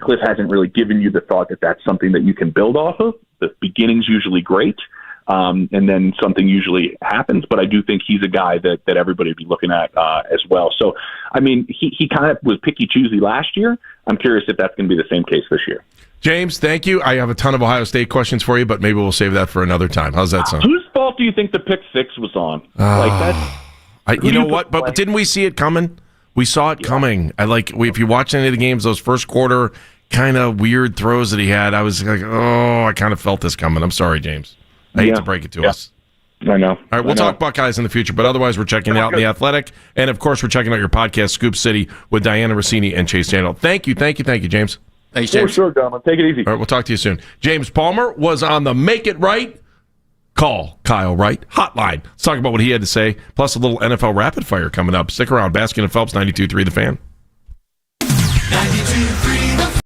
Cliff hasn't really given you the thought that that's something that you can build off of. The beginning's usually great. And then something usually happens, but I do think he's a guy that everybody would be looking at as well. So, I mean, he kind of was picky-choosy last year. I'm curious if that's going to be the same case this year. James, thank you. I have a ton of Ohio State questions for you, but maybe we'll save that for another time. How's that sound? Whose fault do you think the pick six was on? You know what? But didn't we see it coming? We saw it coming. If you watch any of the games, those first quarter kind of weird throws that he had, I was like, I kind of felt this coming. I'm sorry, James. I hate to break it to us. I know. All right, we'll talk Buckeyes in the future, but otherwise we're checking out in The Athletic. And, of course, we're checking out your podcast, Scoop City, with Diana Rossini and Chase Daniel. Thank you, James. Thanks, James. For sure, Dom. Take it easy. All right, we'll talk to you soon. James Palmer was on the Make It Right, Call Kyle Wright hotline. Let's talk about what he had to say, plus a little NFL rapid fire coming up. Stick around. Baskin and Phelps, 92.3 The Fan. 92.3 The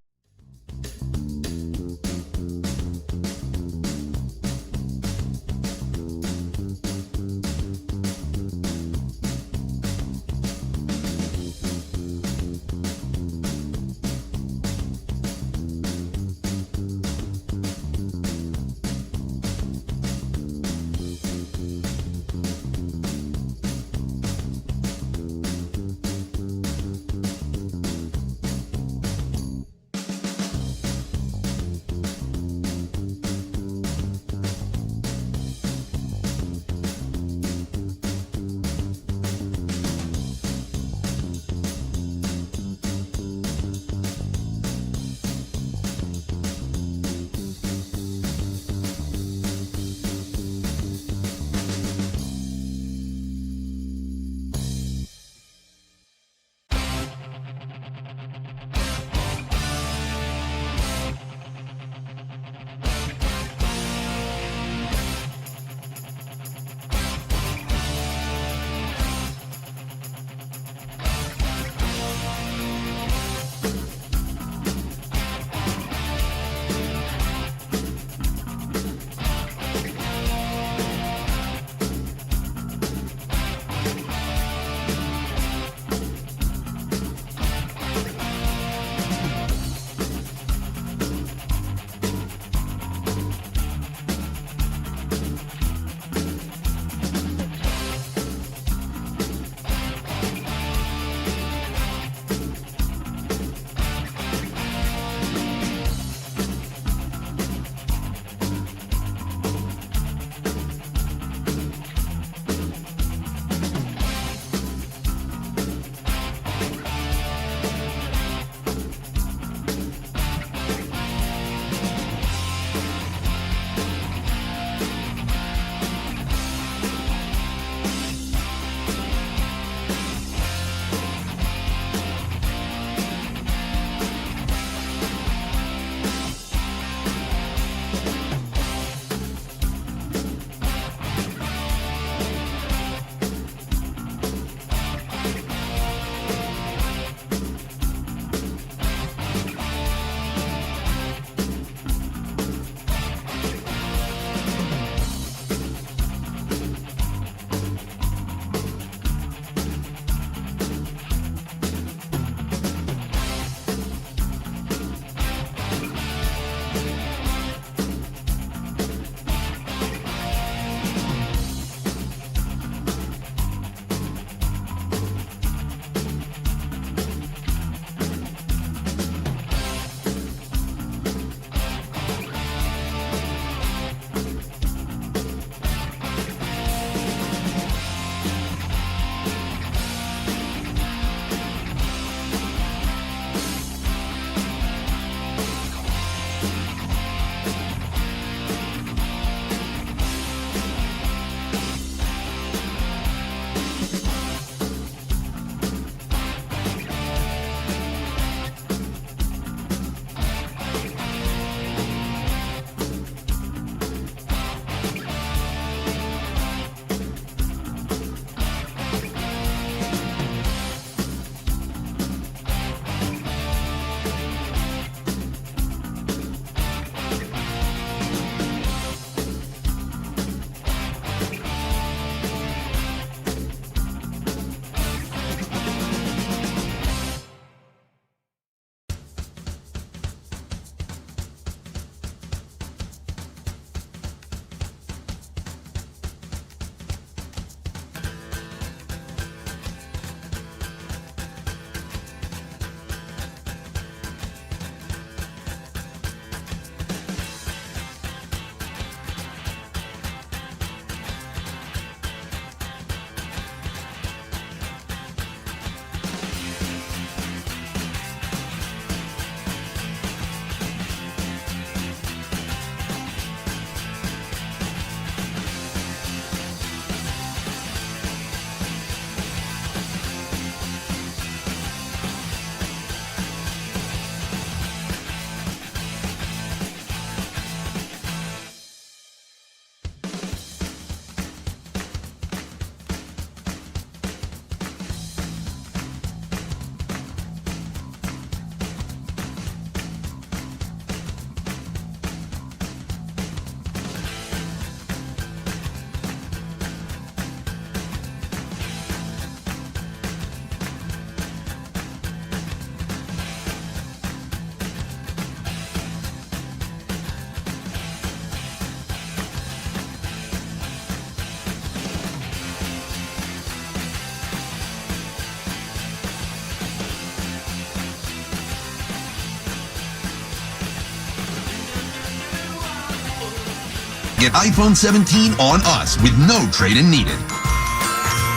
get iPhone 17 on us with no trade-in needed.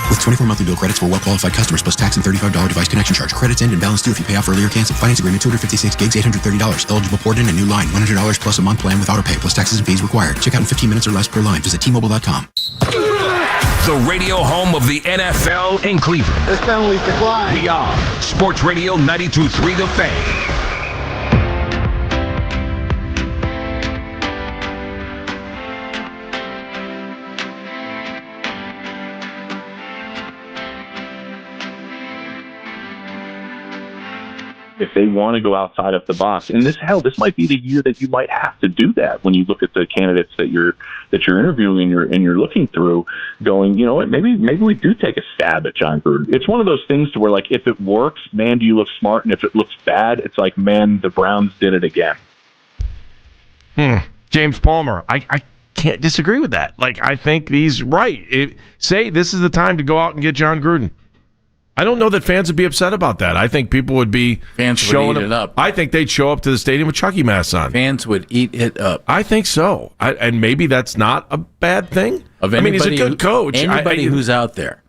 With 24 monthly bill credits for well-qualified customers plus tax and $35 device connection charge. Credits end and balance due if you pay off early or cancel. Finance agreement 256 gigs, $830. Eligible port in a new line. $100 plus a month plan with auto pay plus taxes and fees required. Check out in 15 minutes or less per line. Visit T-Mobile.com. The radio home of the NFL in Cleveland. This penalty's declined. PR. Sports Radio 92.3 The Fan. If they want to go outside of the box, and this might be the year that you might have to do that when you look at the candidates that you're interviewing and you're looking through, going, you know what, maybe we do take a stab at John Gruden. It's one of those things to where, like, if it works, man, do you look smart, and if it looks bad, it's like, man, the Browns did it again. James Palmer, I can't disagree with that. Like, I think he's right. Say this is the time to go out and get John Gruden. I don't know that fans would be upset about that. I think people would be showing would eat it up. I think they'd show up to the stadium with Chucky masks on. Fans would eat it up. I think so. And maybe that's not a bad thing. He's a good coach. Anybody who's out there,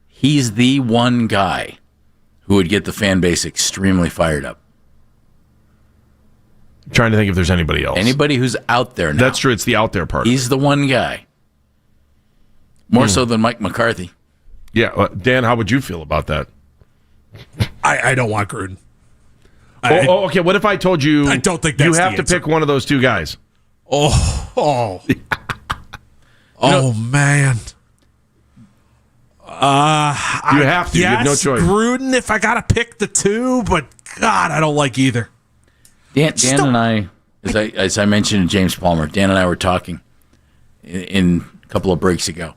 he's the one guy who would get the fan base extremely fired up. I'm trying to think if there's anybody else. Anybody who's out there now. That's true. It's the out there part. He's the one guy. More so than Mike McCarthy. Yeah, Dan, how would you feel about that? I don't want Gruden. Okay. What if I told you? I don't think that's you have the to pick one of those two guys. Man. You have to. You have no choice. Gruden if I gotta pick the two, but God, I don't like either. Dan and I, as I mentioned to James Palmer, Dan and I were talking in a couple of breaks ago.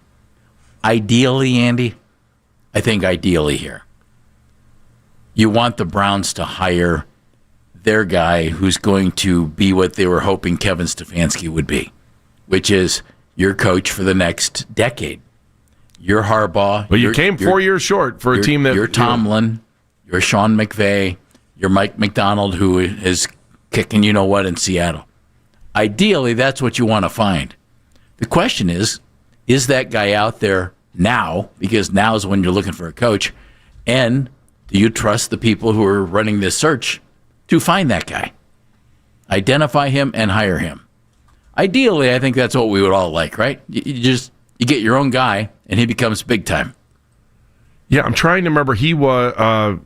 Ideally, Andy, I think ideally here, you want the Browns to hire their guy who's going to be what they were hoping Kevin Stefanski would be, which is your coach for the next decade. You're Harbaugh. Well, you came 4 years short for a team that... You're Tomlin. You're Sean McVay. You're Mike McDonald, who is kicking you-know-what in Seattle. Ideally, that's what you want to find. The question is that guy out there now? Because now is when you're looking for a coach. And do you trust the people who are running this search to find that guy? Identify him and hire him. Ideally, I think that's what we would all like, right? You get your own guy, and he becomes big time. Yeah, I'm trying to remember. He was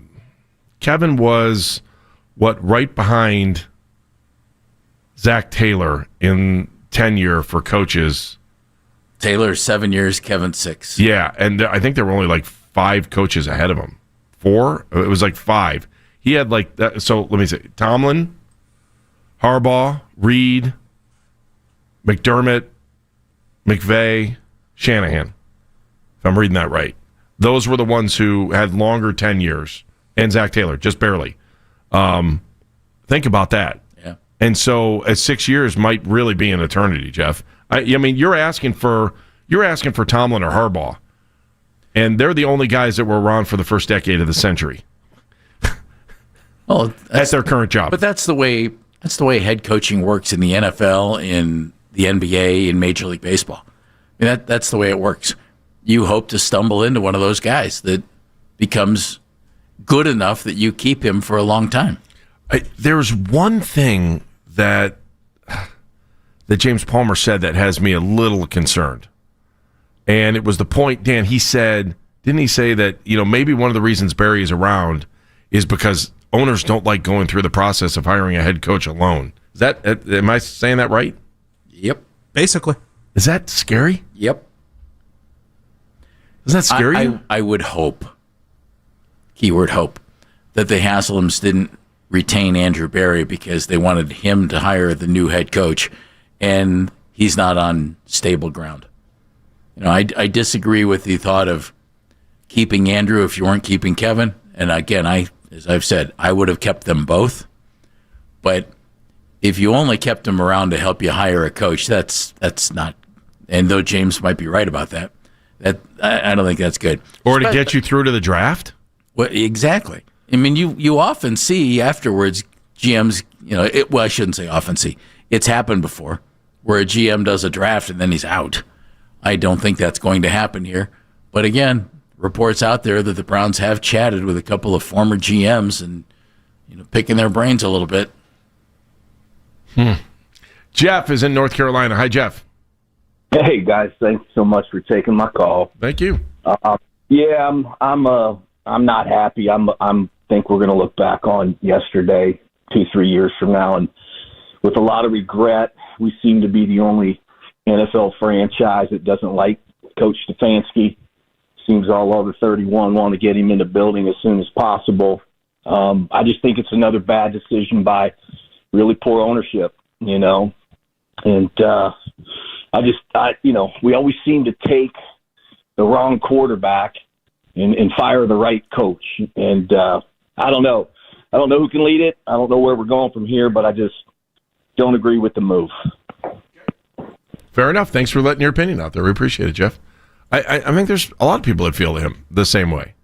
Kevin was right behind Zach Taylor in tenure for coaches. Taylor 7 years, Kevin 6. Yeah, and I think there were only like 5 coaches ahead of him. 4? It was like 5. He had like that. So let me say: Tomlin, Harbaugh, Reed, McDermott, McVay, Shanahan. If I'm reading that right, those were the ones who had longer tenures, and Zach Taylor just barely. Think about that. Yeah. And so, 6 years might really be an eternity, Jeff. I mean, you're asking for Tomlin or Harbaugh, and they're the only guys that were around for the first decade of the century. Well, that's their current job. But that's the way head coaching works in the NFL, in the NBA, in Major League Baseball. I mean, that's the way it works. You hope to stumble into one of those guys that becomes good enough that you keep him for a long time. There's one thing that James Palmer said that has me a little concerned. And it was the point, Dan, didn't he say that, maybe one of the reasons Barry is around is because owners don't like going through the process of hiring a head coach alone. Am I saying that right? Yep. Basically. Is that scary? Yep. Isn't that scary? I would hope, keyword hope, that the Hasselams didn't retain Andrew Barry because they wanted him to hire the new head coach, and he's not on stable ground. I disagree with the thought of keeping Andrew if you weren't keeping Kevin. And again, as I've said, I would have kept them both. But if you only kept them around to help you hire a coach, that's not. And though James might be right about that, I don't think that's good. Or to get you through to the draft? Well, exactly. I mean, you often see afterwards GMs. I shouldn't say often see. It's happened before. where a GM does a draft and then he's out. I don't think that's going to happen here. But again, reports out there that the Browns have chatted with a couple of former GMs and picking their brains a little bit. Jeff is in North Carolina. Hi, Jeff. Hey guys, thanks so much for taking my call. Thank you. Yeah, I'm not happy. Think we're going to look back on yesterday 2-3 years from now, and with a lot of regret. We seem to be the only NFL franchise that doesn't like Coach Stefanski. Seems all over 31 want to get him in the building as soon as possible. I just think it's another bad decision by really poor ownership, and we always seem to take the wrong quarterback and fire the right coach. And I don't know who can lead it. I don't know where we're going from here, but I just don't agree with the move. Fair enough. Thanks for letting your opinion out there. We appreciate it, Jeff. I think there's a lot of people that feel him the same way.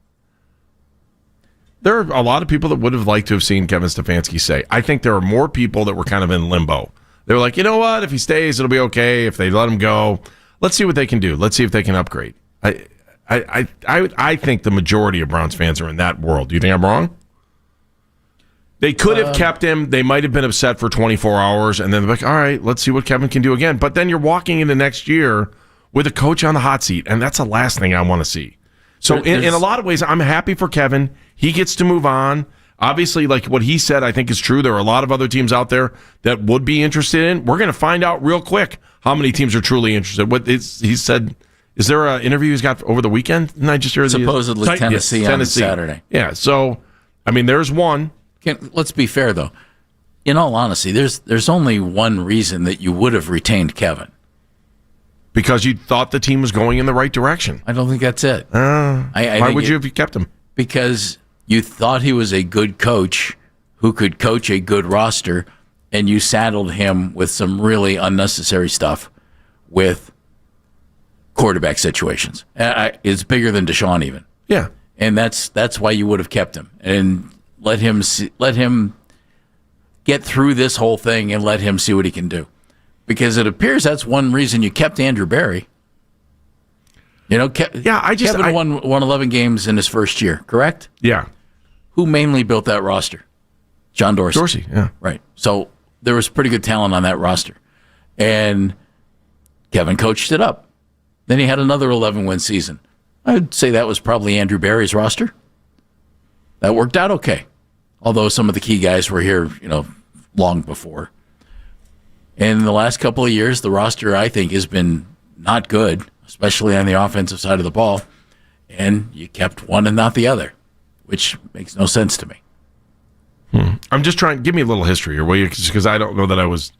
There are a lot of people that would have liked to have seen Kevin Stefanski say. I think there are more people that were kind of in limbo. They were like, you know what? If he stays, it'll be okay. If they let him go, let's see what they can do. Let's see if they can upgrade. I think the majority of Browns fans are in that world. Do you think I'm wrong? They could have kept him. They might have been upset for 24 hours, and then they're like, all right, let's see what Kevin can do again. But then you're walking into next year with a coach on the hot seat, and that's the last thing I want to see. So in a lot of ways, I'm happy for Kevin. He gets to move on. Obviously, like what he said, I think is true. There are a lot of other teams out there that would be interested in. We're going to find out real quick how many teams are truly interested. He said, is there an interview he's got over the weekend? Didn't I just hear supposedly Tennessee on Saturday? Yeah, so, I mean, there's one. Let's be fair, though. In all honesty, there's only one reason that you would have retained Kevin. Because you thought the team was going in the right direction. I don't think that's it. Why would you have kept him? Because you thought he was a good coach who could coach a good roster, and you saddled him with some really unnecessary stuff with quarterback situations. It's bigger than Deshaun even. Yeah. And that's why you would have kept him and let him get through this whole thing and let him see what he can do. Because it appears that's one reason you kept Andrew Berry. Kevin won 11 games in his first year, correct? Yeah. Who mainly built that roster? John Dorsey. Dorsey, yeah. Right. So there was pretty good talent on that roster. And Kevin coached it up. Then he had another 11-win season. I'd say that was probably Andrew Berry's roster. That worked out okay. Although some of the key guys were here, long before. And in the last couple of years, the roster, I think, has been not good, especially on the offensive side of the ball. And you kept one and not the other, which makes no sense to me. I'm just trying. Give me a little history here, will you? Because I don't know that I was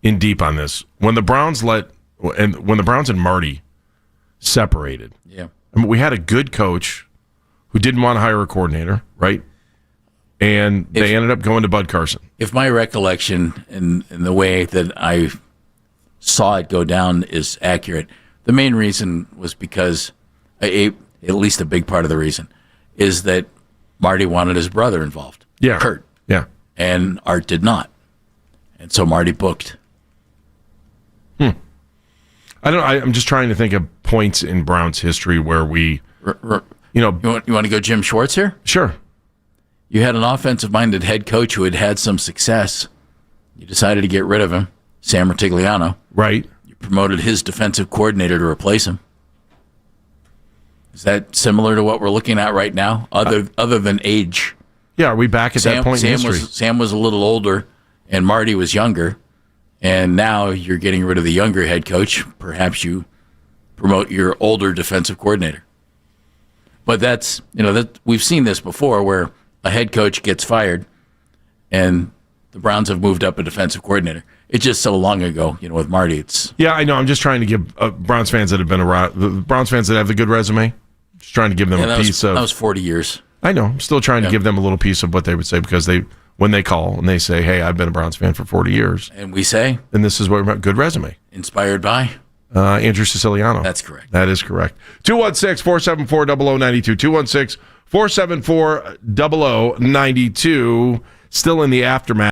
in deep on this. When the Browns and Marty separated, yeah, we had a good coach who didn't want to hire a coordinator, right? And they ended up going to Bud Carson. If my recollection and the way that I saw it go down is accurate, the main reason was because, at least a big part of the reason, is that Marty wanted his brother involved. Yeah. Kurt. Yeah. And Art did not. And so Marty booked. I'm just trying to think of points in Browns history where we, You want to go Jim Schwartz here? Sure. You had an offensive-minded head coach who had had some success. You decided to get rid of him, Sam Rutigliano. Right. You promoted his defensive coordinator to replace him. Is that similar to what we're looking at right now, other than age? Yeah, are we back at that point in history? Sam was a little older, and Marty was younger, and now you're getting rid of the younger head coach. Perhaps you promote your older defensive coordinator. But that's, we've seen this before where a head coach gets fired, and the Browns have moved up a defensive coordinator. It's just so long ago, with Marty. Yeah, I know. I'm just trying to give Browns fans that have been around, the Browns fans that have the good resume, just trying to give them a piece of. That was 40 years. I know. I'm still trying to give them a little piece of what they would say because when they call and they say, "Hey, I've been a Browns fan for 40 years," and we say, "And this is what we're good resume." Inspired by Andrew Siciliano. That's correct. That is correct. 216-474-0092. 216-474-0092. Still in the aftermath.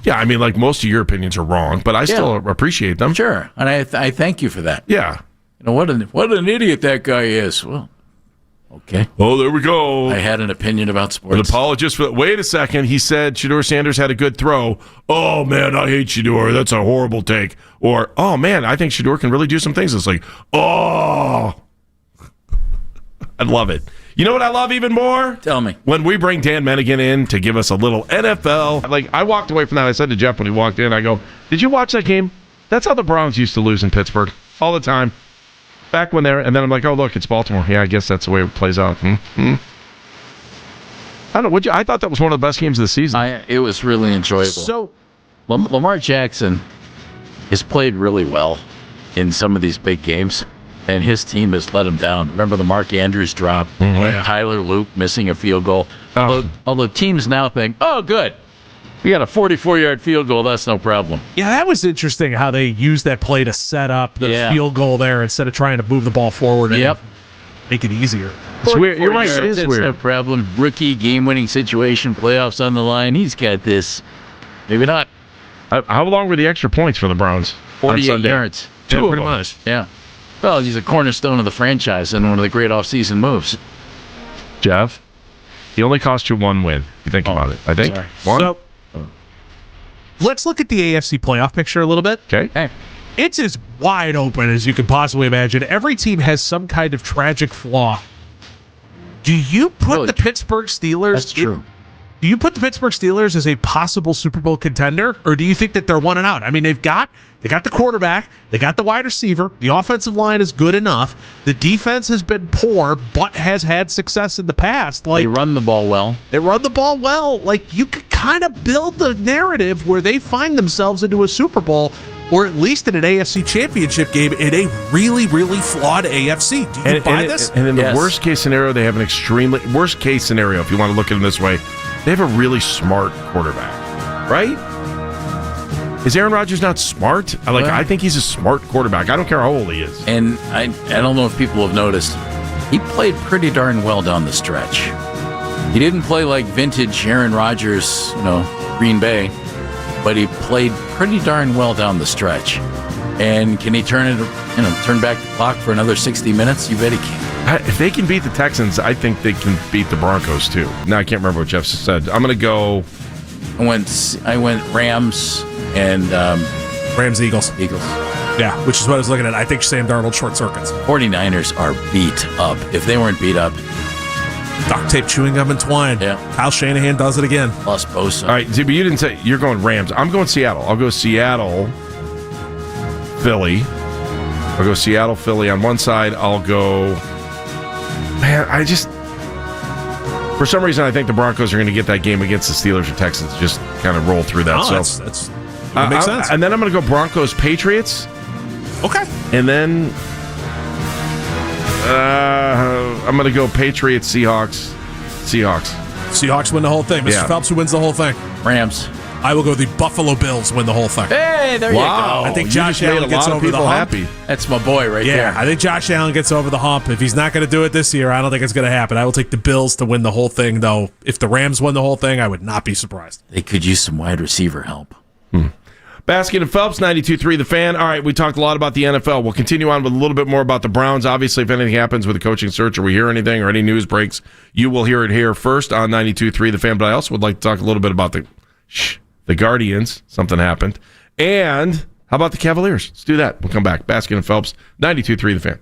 Yeah, I mean, like most of your opinions are wrong, but I still appreciate them. Sure, and I thank you for that. Yeah. You know, what an idiot that guy is. Well, okay. Oh, there we go. I had an opinion about sports. An apologist for. Wait a second. He said Shedeur Sanders had a good throw. Oh man, I hate Shedeur. That's a horrible take. Or oh man, I think Shedeur can really do some things. It's like oh, I love it. You know what I love even more? Tell me. When we bring Dan Mennigan in to give us a little NFL. Like, I walked away from that. I said to Jeff when he walked in, I go, did you watch that game? That's how the Browns used to lose in Pittsburgh. All the time. Back when they're... And then I'm like, oh, look, it's Baltimore. Yeah, I guess that's the way it plays out. I don't know. I thought that was one of the best games of the season. It was really enjoyable. So, Lamar Jackson has played really well in some of these big games. And his team has let him down. Remember the Mark Andrews drop? Tyler Luke missing a field goal. Although teams now think, oh, good. We got a 44-yard field goal. That's no problem. Yeah, that was interesting how they used that play to set up the field goal there instead of trying to move the ball forward and make it easier. It's weird. You're right. It is That's weird. no problem. Rookie game-winning situation, playoffs on the line. He's got this. Maybe not. How long were the extra points for the Browns? 48 yards. Two pretty much. Yeah. Well, he's a cornerstone of the franchise and one of the great offseason moves. Jeff, he only cost you one win. If you think about it. I think. Sorry. One? So, let's look at the AFC playoff picture a little bit. Okay. It's as wide open as you could possibly imagine. Every team has some kind of tragic flaw. Do you put the Pittsburgh Steelers... That's true. Do you put the Pittsburgh Steelers as a possible Super Bowl contender, or do you think that they're one and out? I mean, they got the quarterback, they got the wide receiver, the offensive line is good enough, the defense has been poor, but has had success in the past. Like they run the ball well. Like, you could kind of build the narrative where they find themselves into a Super Bowl, or at least in an AFC Championship game in a really, really flawed AFC. Do you buy this? And in the worst case scenario, they have an extremely worst case scenario. If you want to look at it this way, they have a really smart quarterback, right? Is Aaron Rodgers not smart? I think he's a smart quarterback. I don't care how old he is. And I don't know if people have noticed, he played pretty darn well down the stretch. He didn't play like vintage Aaron Rodgers, Green Bay, but he played pretty darn well down the stretch. And can he turn back the clock for another 60 minutes? You bet he can. If they can beat the Texans, I think they can beat the Broncos too. Now I can't remember what Jeff said. I'm going to go. I went Rams and Rams Eagles. Yeah, which is what I was looking at. I think Sam Darnold short circuits. 49ers are beat up. If they weren't beat up, duct tape, chewing gum, and twine. Yeah. Kyle Shanahan does it again. Plus Bosa. All right, but you didn't say you're going Rams. I'm going Seattle. I'll go Seattle, Philly. I'll go Seattle, Philly on one side. I'll go. Man, for some reason, I think the Broncos are going to get that game against the Steelers or Texans. Just kind of roll through that. That makes sense. And then I'm going to go Broncos, Patriots. Okay. And then I'm going to go Patriots, Seahawks. Seahawks win the whole thing. Mr. Phelps, who wins the whole thing? Rams. I will go the Buffalo Bills win the whole thing. Hey, there you go. I think Josh Allen gets over the hump. Happy. That's my boy right there. Yeah, I think Josh Allen gets over the hump. If he's not going to do it this year, I don't think it's going to happen. I will take the Bills to win the whole thing, though. If the Rams win the whole thing, I would not be surprised. They could use some wide receiver help. Baskin and Phelps, 92.3 The Fan. All right, we talked a lot about the NFL. We'll continue on with a little bit more about the Browns. Obviously, if anything happens with the coaching search or we hear anything or any news breaks, you will hear it here first on 92.3 The Fan. But I also would like to talk a little bit about the Guardians. Something happened. And how about the Cavaliers? Let's do that. We'll come back. Baskin and Phelps, 92.3 The Fan.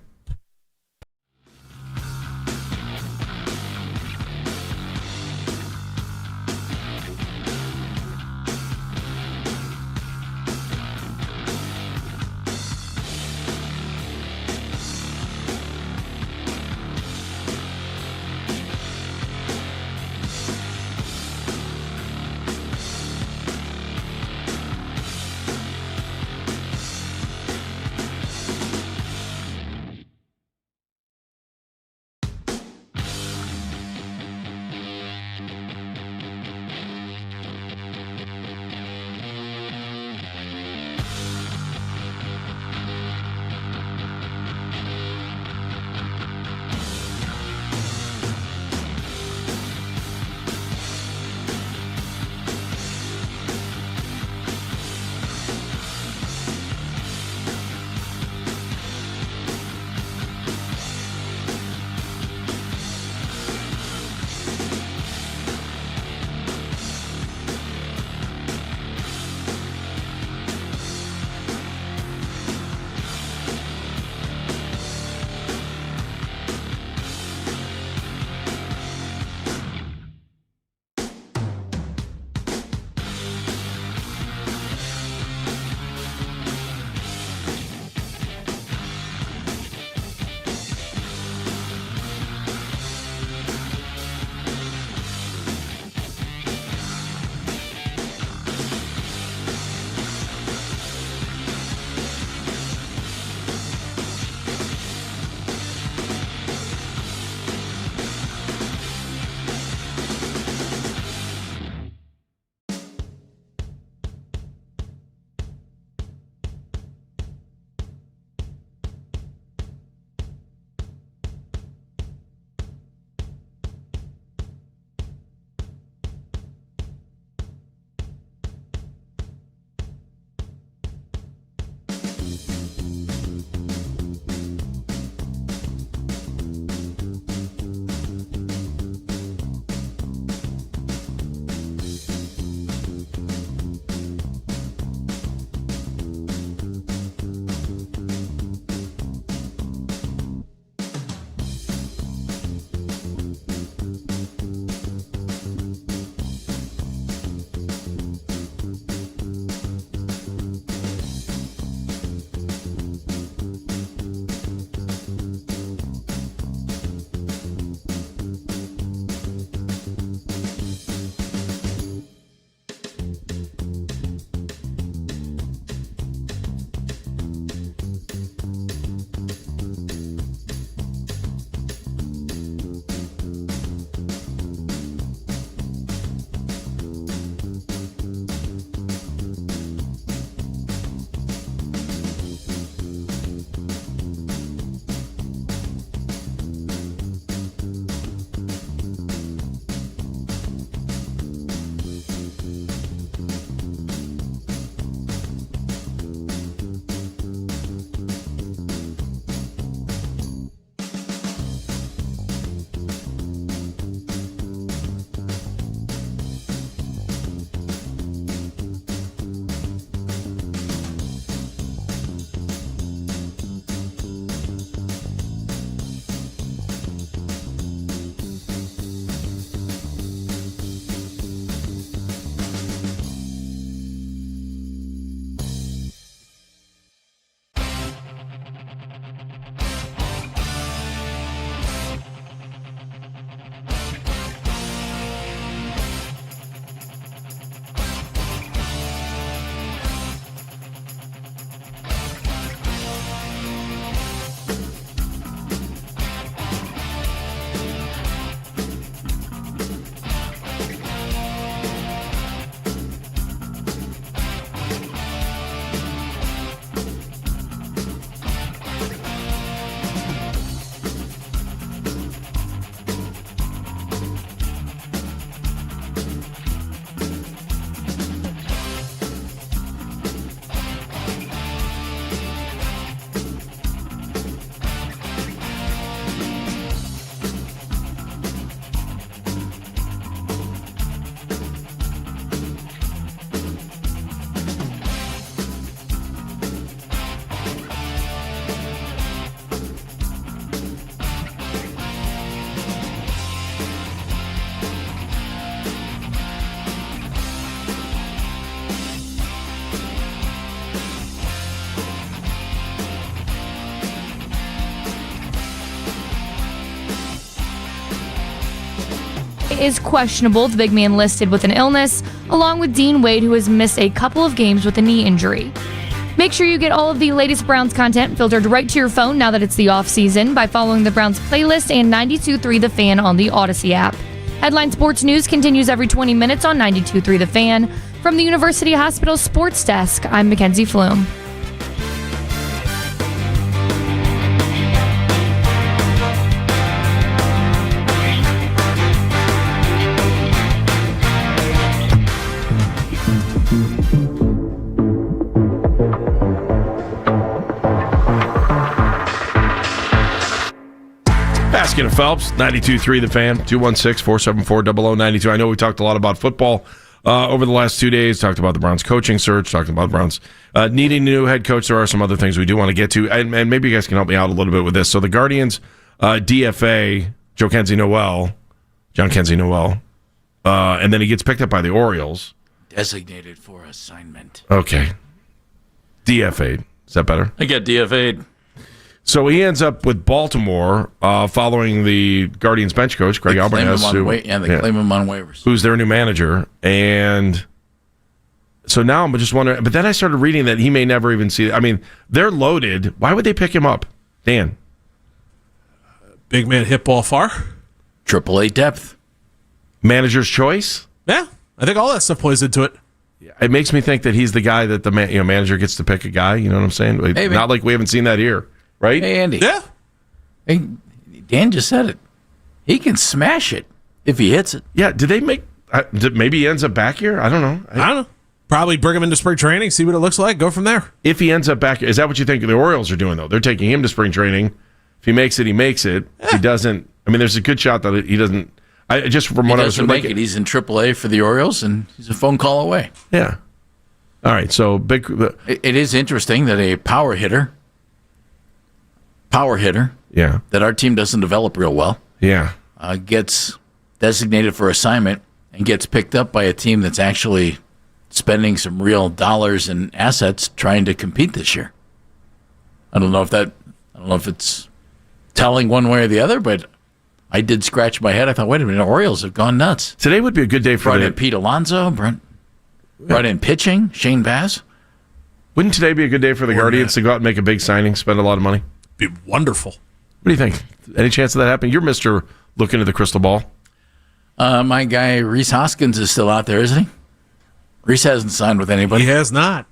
is questionable, the big man listed with an illness, along with Dean Wade, who has missed a couple of games with a knee injury. Make sure you get all of the latest Browns content filtered right to your phone now that it's the off season by following the Browns playlist and 92.3 The Fan on the Odyssey app. Headline Sports News continues every 20 minutes on 92.3 The Fan. From the University Hospital Sports Desk, I'm Mackenzie Flume. Baskin and Phelps, 92.3 The Fan, 216-474-0092. I know we talked a lot about football over the last 2 days, talked about the Browns coaching search, talked about the Browns needing a new head coach. There are some other things we do want to get to, and maybe you guys can help me out a little bit with this. So the Guardians DFA, John Kenzie Noel, and then he gets picked up by the Orioles. Designated for assignment. Okay. DFA'd. Is that better? I get DFA'd. So he ends up with Baltimore following the Guardians bench coach, Greg Alvarez. They claim him on waivers. Who's their new manager. And so now I'm just wondering, but then I started reading that he may never even see it. I mean, they're loaded. Why would they pick him up? Dan. Big man hit ball far. AAA depth. Manager's choice? Yeah, I think all that stuff plays into it. It makes me think that he's the guy that the manager gets to pick a guy. You know what I'm saying? Hey, not like we haven't seen that here. Right? Hey, Andy. Yeah. Hey, Dan just said it. He can smash it if he hits it. Yeah. Did they make... maybe he ends up back here? I don't know. I don't know. Probably bring him into spring training, see what it looks like, go from there. If he ends up back... Is that what you think the Orioles are doing, though? They're taking him to spring training. If he makes it, he makes it. If he doesn't... I mean, there's a good shot that he doesn't... Just from what I was... He doesn't make it. He's in AAA for the Orioles, and he's a phone call away. Yeah. All right, so big... It is interesting that a power hitter, yeah, that our team doesn't develop real well, gets designated for assignment and gets picked up by a team that's actually spending some real dollars and assets trying to compete this year. I don't know if it's telling one way or the other, but I did scratch my head. I thought, wait a minute, the Orioles have gone nuts. Today would be a good day for brought in Pete Alonso, brought in pitching, Shane Bass. Wouldn't today be a good day for the Guardians to go out and make a big signing, spend a lot of money? Be wonderful. What do you think? Any chance of that happening? You're Mr. Look into the crystal ball. My guy Reese Hoskins is still out there, isn't he? Reese hasn't signed with anybody. He has not.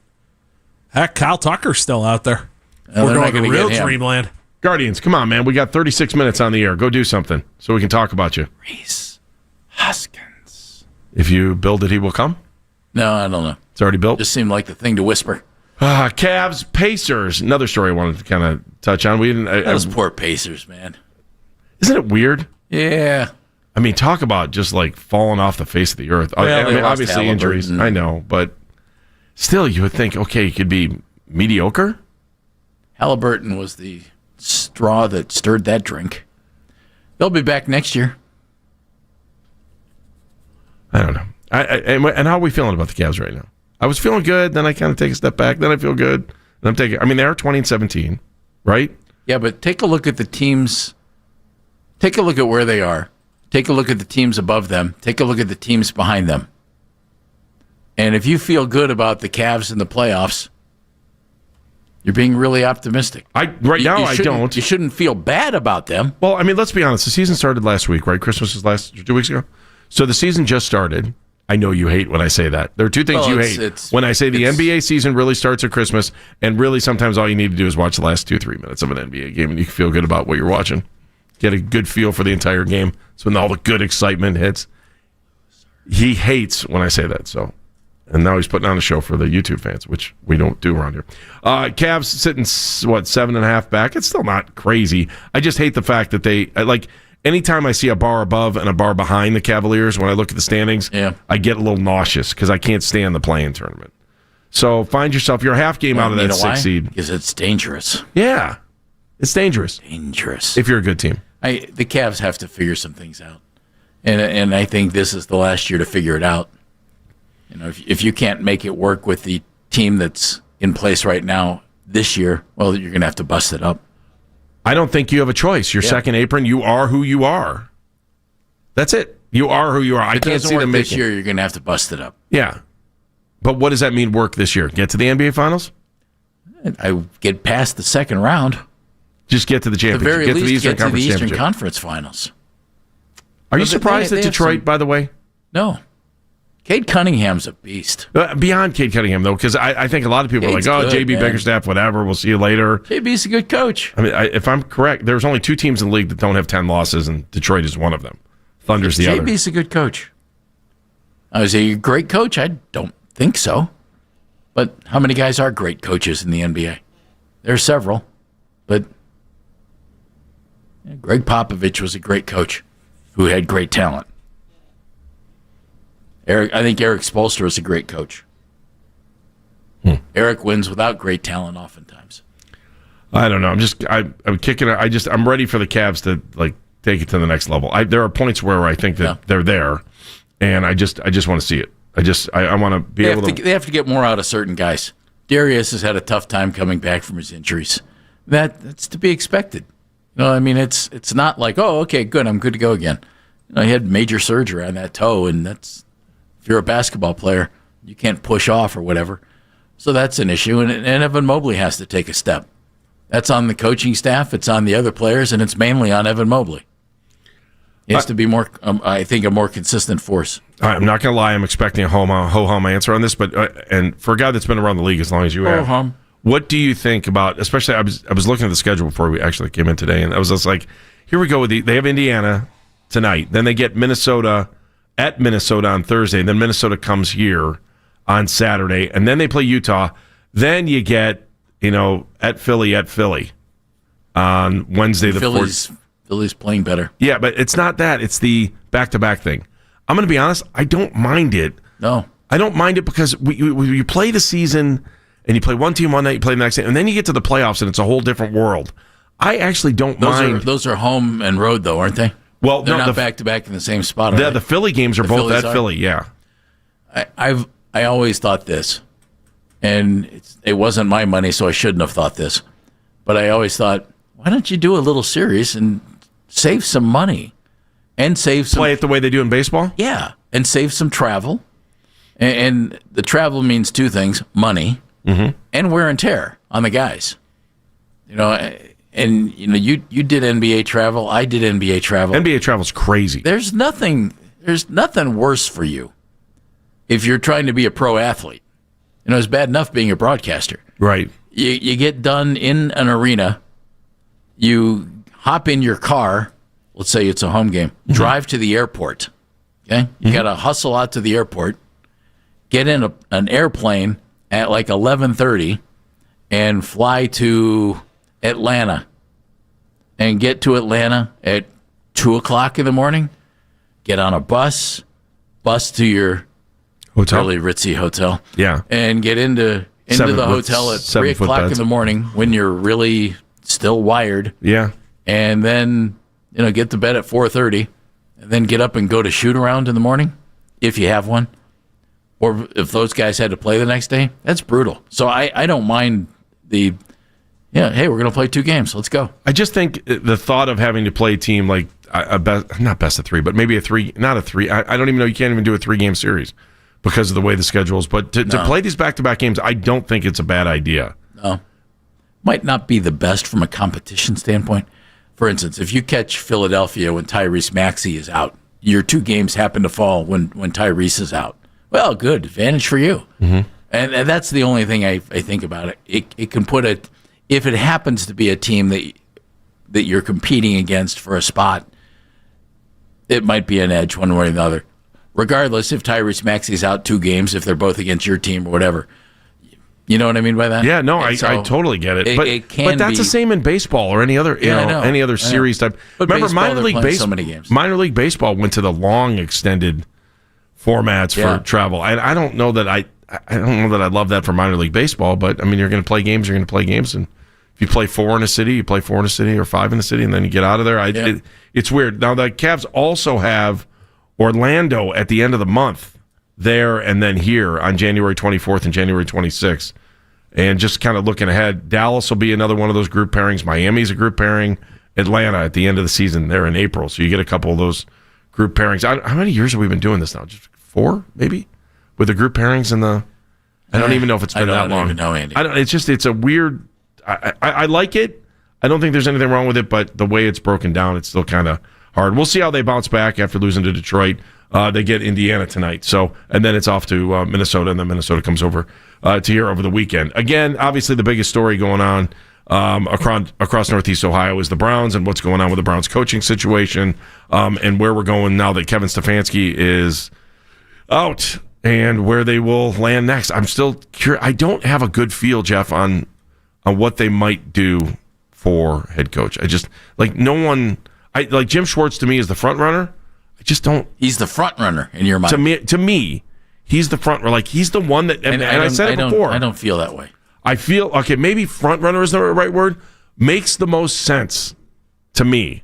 Heck, Kyle Tucker's still out there. We're going to real dreamland. Guardians, come on, man. We got 36 minutes on the air. Go do something so we can talk about you. Reese Hoskins. If you build it, he will come? No, I don't know. It's already built? Just seemed like the thing to whisper. Cavs, Pacers. Another story I wanted to kind of touch on. We didn't. Those poor Pacers, man. Isn't it weird? Yeah. I mean, talk about just like falling off the face of the earth. Well, I mean, obviously injuries. I know, but still, you would think, okay, you could be mediocre. Halliburton was the straw that stirred that drink. They'll be back next year. I don't know. And how are we feeling about the Cavs right now? I was feeling good, then I kind of take a step back, then I feel good. And I'm taking. I mean, they are 20-17, right? Yeah, but take a look at the teams. Take a look at where they are. Take a look at the teams above them. Take a look at the teams behind them. And if you feel good about the Cavs in the playoffs, you're being really optimistic. I don't. You shouldn't feel bad about them. Well, I mean, let's be honest. The season started last week, right? Christmas was 2 weeks ago. So the season just started. I know you hate when I say that. There are two things you hate. When I say the NBA season really starts at Christmas, and really sometimes all you need to do is watch the last 2-3 minutes of an NBA game, and you can feel good about what you're watching. Get a good feel for the entire game. It's when all the good excitement hits. He hates when I say that. So, and now he's putting on a show for the YouTube fans, which we don't do around here. Cavs sitting 7.5 back. It's still not crazy. I just hate the fact that they like. Anytime I see a bar above and a bar behind the Cavaliers, when I look at the standings, I get a little nauseous because I can't stand the play-in tournament. So find yourself, you're a half game out of that 6 seed. Because it's dangerous. Yeah, it's dangerous. Dangerous. If you're a good team. The Cavs have to figure some things out. And I think this is the last year to figure it out. You know, if you can't make it work with the team that's in place right now this year, well, you're going to have to bust it up. I don't think you have a choice. Your second apron, you are who you are. That's it. You are who you are. I can't see them this making year. You're going to have to bust it up. Yeah. But what does that mean work this year? Get to the NBA Finals? I get past the second round. Just get to the championship. At the very get least, to the Eastern get to the Conference Eastern Championship. Conference Finals. Are you But surprised they at have Detroit, some- by the way? No. Cade Cunningham's a beast. Beyond Cade Cunningham, though, because I think a lot of people Cade's are like, good, J.B. man. Bickerstaff, whatever, we'll see you later. JB's a good coach. I mean, if I'm correct, there's only 2 teams in the league that don't have 10 losses, and Detroit is one of them. Thunder's the other. JB's a good coach. Is he a great coach? I don't think so. But how many guys are great coaches in the NBA? There are several. But Greg Popovich was a great coach who had great talent. I think Eric Spoelstra is a great coach. Eric wins without great talent oftentimes. I don't know. I'm kicking it. I'm ready for the Cavs to like take it to the next level. There are points where I think that they're there, and I just want to see it. I want to be able to. They have to get more out of certain guys. Darius has had a tough time coming back from his injuries. That's to be expected. I mean, it's not like, oh, okay, good, I'm good to go again. He had major surgery on that toe, and that's, if you're a basketball player, you can't push off or whatever. So that's an issue, and Evan Mobley has to take a step. That's on the coaching staff, it's on the other players, and it's mainly on Evan Mobley. He has to be more, I think, a more consistent force. I'm not going to lie. I'm expecting a ho-hum answer on this, but and for a guy that's been around the league as long as you have, Ho-hum. what do you think about? Especially, I was looking at the schedule before we actually came in today, and I was just like, here we go with they have Indiana tonight, then they get Minnesota at Minnesota on Thursday, and then Minnesota comes here on Saturday, and then they play Utah. Then you get at Philly on Wednesday the 4th. Philly's playing better. Yeah, but it's not that. It's the back-to-back thing. I'm going to be honest. I don't mind it. No. I don't mind it because you play the season and you play one team one night, you play the next day, and then you get to the playoffs and it's a whole different world. I actually don't mind. Those are home and road, though, aren't they? Well, they're no, not back-to-back in the same spot. The Philly games are both at Philly, yeah. I always thought this, and it wasn't my money, so I shouldn't have thought this, but I always thought, why don't you do a little series and save some money and save some... Play it the way they do in baseball? Yeah, and save some travel. And the travel means 2 things, money and wear and tear on the guys. And you did NBA travel, I did NBA travel. NBA travel's crazy. There's nothing worse for you if you're trying to be a pro athlete. It's bad enough being a broadcaster. Right. You get done in an arena, you hop in your car, let's say it's a home game, drive to the airport. Okay? You got to hustle out to the airport, get in an airplane at like 11:30 and fly to Atlanta and get to Atlanta at 2 o'clock in the morning, get on a bus to your hotel, really ritzy hotel, yeah, and get into the hotel at 3 o'clock in the morning when you're really still wired, yeah, and then get to bed at 4:30, and then get up and go to shoot around in the morning if you have one, or if those guys had to play the next day. That's brutal. So I don't mind the hey, we're gonna play 2 games, let's go. I just think the thought of having to play a team like not best of 3, but maybe a 3, not a 3. I don't even know, you can't even do a 3-game series because of the way the schedule is. But to play these back-to-back games, I don't think it's a bad idea. No. Might not be the best from a competition standpoint. For instance, if you catch Philadelphia when Tyrese Maxey is out, your 2 games happen to fall when Tyrese is out. Well, good. Advantage for you. And that's the only thing I think about it. It can put it, if it happens to be a team that you're competing against for a spot, it might be an edge one way or the other. Regardless, if Tyrese Maxey's out 2 games, if they're both against your team or whatever. You know what I mean by that? Yeah, no, I totally get it. But that's the same in baseball or any other any other series type. But remember, minor league baseball went to the long extended formats for travel. I don't know that I don't know that I love that for minor league baseball. But I mean, you're going to play games. You're going to play games, and if you play 4 in a city, you play 4 in a city or 5 in a city, and then you get out of there. It's weird. Now the Cavs also have Orlando at the end of the month there, and then here on January 24th and January 26th. And just kind of looking ahead, Dallas will be another one of those group pairings. Miami's a group pairing. Atlanta at the end of the season, they're in April. So you get a couple of those group pairings. How many years have we been doing this now? Just 4, maybe, with the group pairings and the. I don't even know if it's been that long. I don't even know, Andy. It's a weird. I like it. I don't think there's anything wrong with it, but the way it's broken down, it's still kind of hard. We'll see how they bounce back after losing to Detroit. They get Indiana tonight, and then it's off to Minnesota, and then Minnesota comes over to here over the weekend. Again, obviously the biggest story going on across Northeast Ohio is the Browns and what's going on with the Browns coaching situation, and where we're going now that Kevin Stefanski is out and where they will land next. I'm still curious. I don't have a good feel, Jeff, on what they might do for head coach. I just no one. I like Jim Schwartz to me is the front runner. I just don't. He's the front runner in your mind. To me, he's the front runner. Like he's the one that. And I said it before. I don't feel that way. I feel okay. Maybe front runner is the right word. Makes the most sense to me.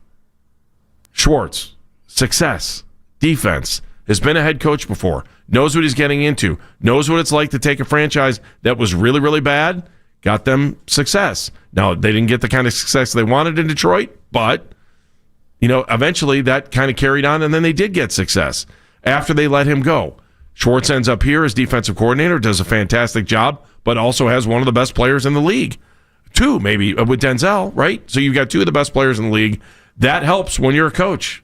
Schwartz, success, defense, has been a head coach before. Knows what he's getting into. Knows what it's like to take a franchise that was really, really bad. Got them success. Now they didn't get the kind of success they wanted in Detroit, but. Eventually that kind of carried on, and then they did get success after they let him go. Schwartz ends up here as defensive coordinator, does a fantastic job, but also has one of the best players in the league. 2, maybe, with Denzel, right? So you've got 2 of the best players in the league. That helps when you're a coach.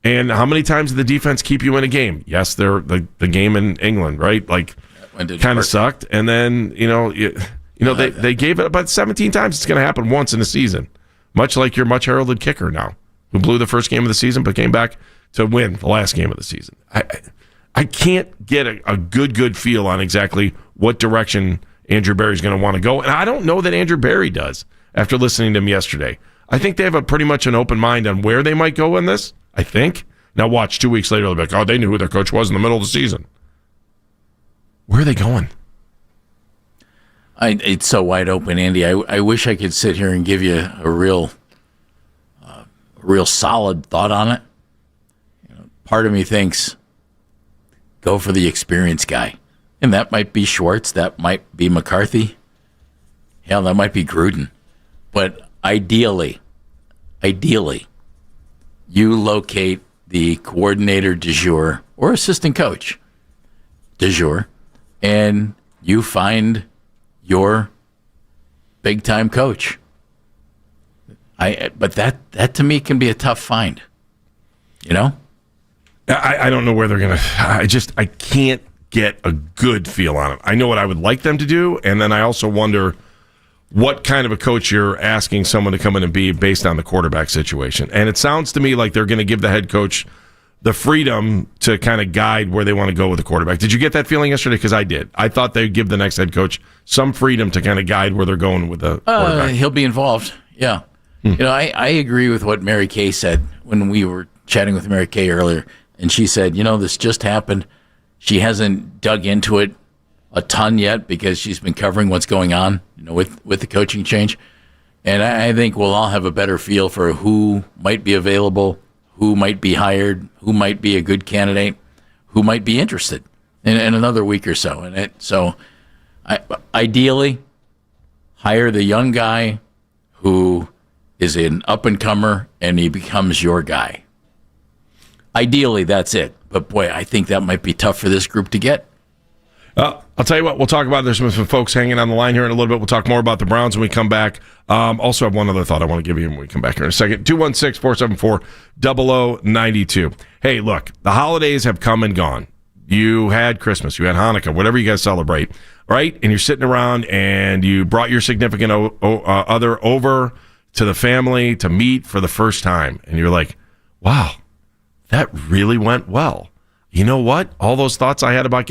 And how many times did the defense keep you in a game? Yes, they're the game in England, right? Like, kind of sucked. And then, they gave it about 17 times. It's going to happen once in a season, much like your much heralded kicker now, who blew the first game of the season but came back to win the last game of the season. I can't get a good feel on exactly what direction Andrew Berry's going to want to go. And I don't know that Andrew Berry does after listening to him yesterday. I think they have pretty much an open mind on where they might go in this, I think. Now watch, 2 weeks later, they'll be like, they knew who their coach was in the middle of the season. Where are they going? It's so wide open, Andy. I wish I could sit here and give you a real solid thought on it. Part of me thinks go for the experienced guy. And that might be Schwartz. That might be McCarthy. Hell, that might be Gruden. But ideally, you locate the coordinator du jour or assistant coach du jour, and you find your big-time coach. But that to me can be a tough find. I don't know where they're going to. I can't get a good feel on it. I know what I would like them to do, and then I also wonder what kind of a coach you're asking someone to come in and be based on the quarterback situation. And it sounds to me like they're going to give the head coach the freedom to kind of guide where they want to go with the quarterback. Did you get that feeling yesterday? Because I did. I thought they'd give the next head coach some freedom to kind of guide where they're going with the quarterback. He'll be involved, yeah. I agree with what Mary Kay said when we were chatting with Mary Kay earlier, and she said, this just happened. She hasn't dug into it a ton yet because she's been covering what's going on, with the coaching change. And I think we'll all have a better feel for who might be available, who might be hired, who might be a good candidate, who might be interested in another week or so. Ideally, hire the young guy who is an up-and-comer, and he becomes your guy. Ideally, that's it. But, boy, I think that might be tough for this group to get. I'll tell you what, we'll talk about. There's some folks hanging on the line here in a little bit. We'll talk more about the Browns when we come back. Also have one other thought I want to give you when we come back here in a second. 216-474-0092. Hey, look, the holidays have come and gone. You had Christmas, you had Hanukkah, whatever you guys celebrate, right? And you're sitting around and you brought your significant other over to the family to meet for the first time. And you're like, wow, that really went well. You know what? All those thoughts I had about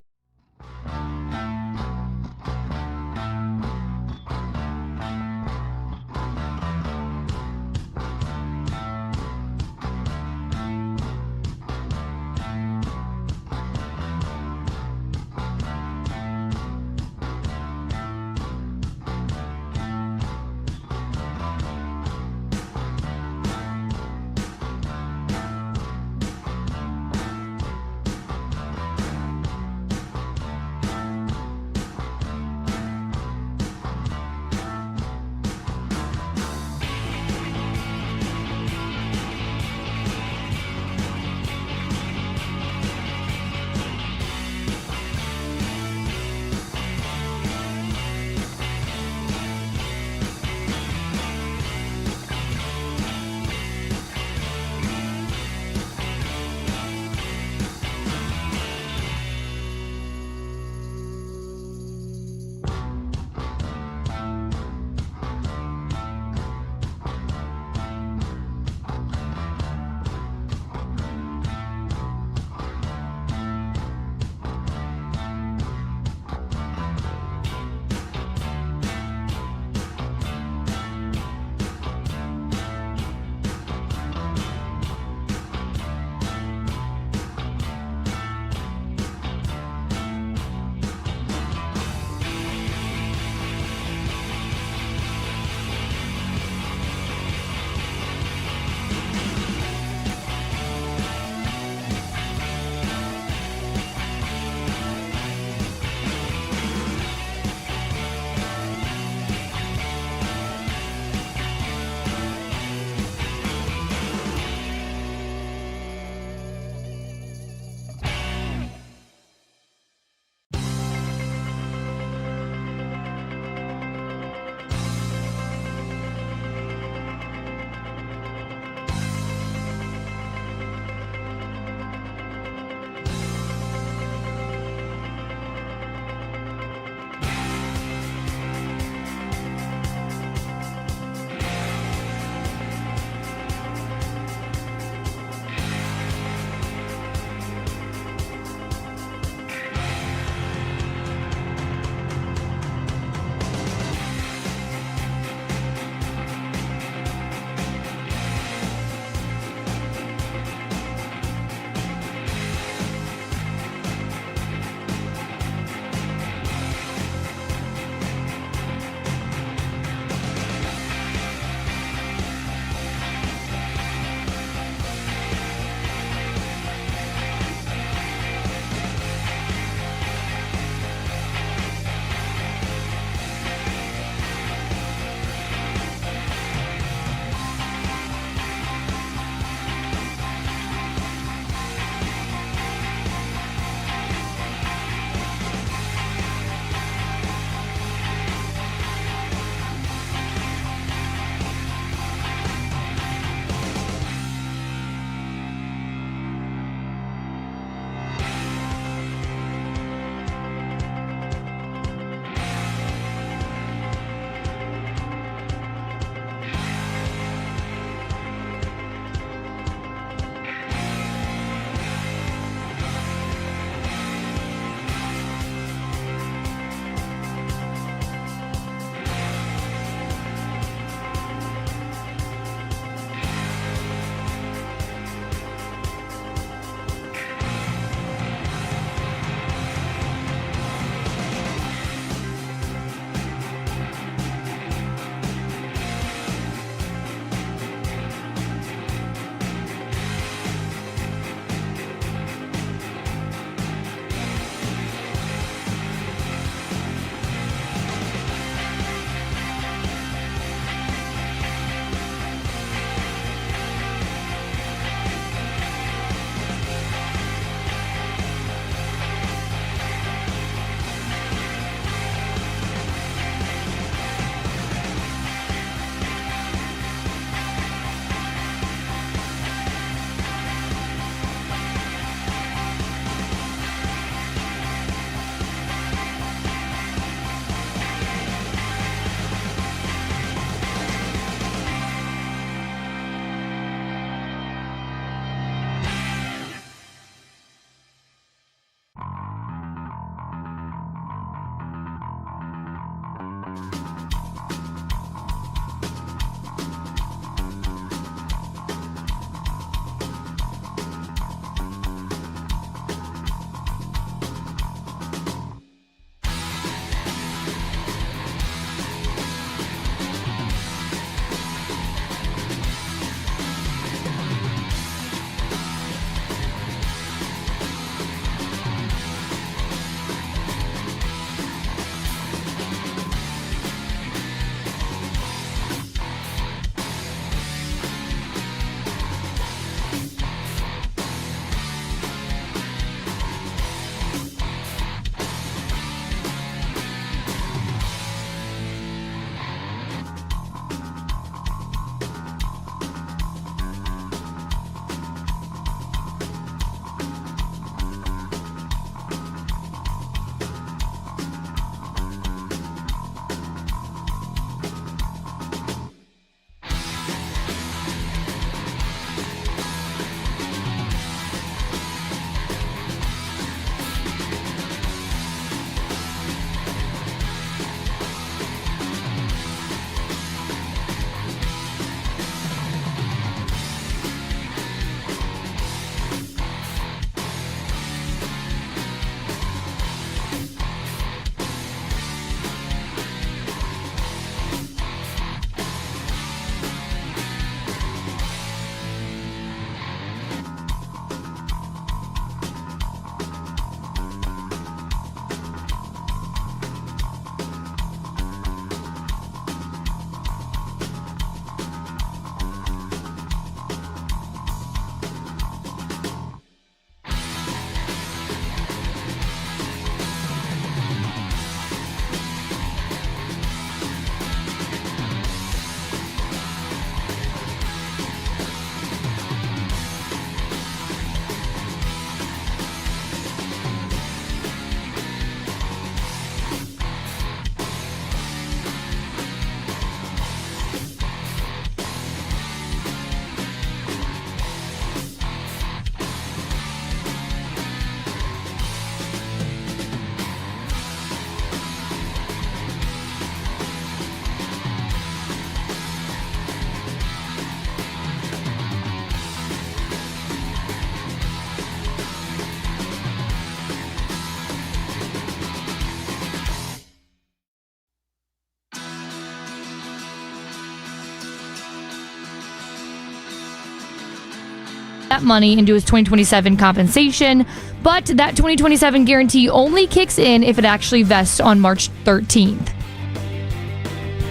that money into his 2027 compensation, but that 2027 guarantee only kicks in if it actually vests on March 13th.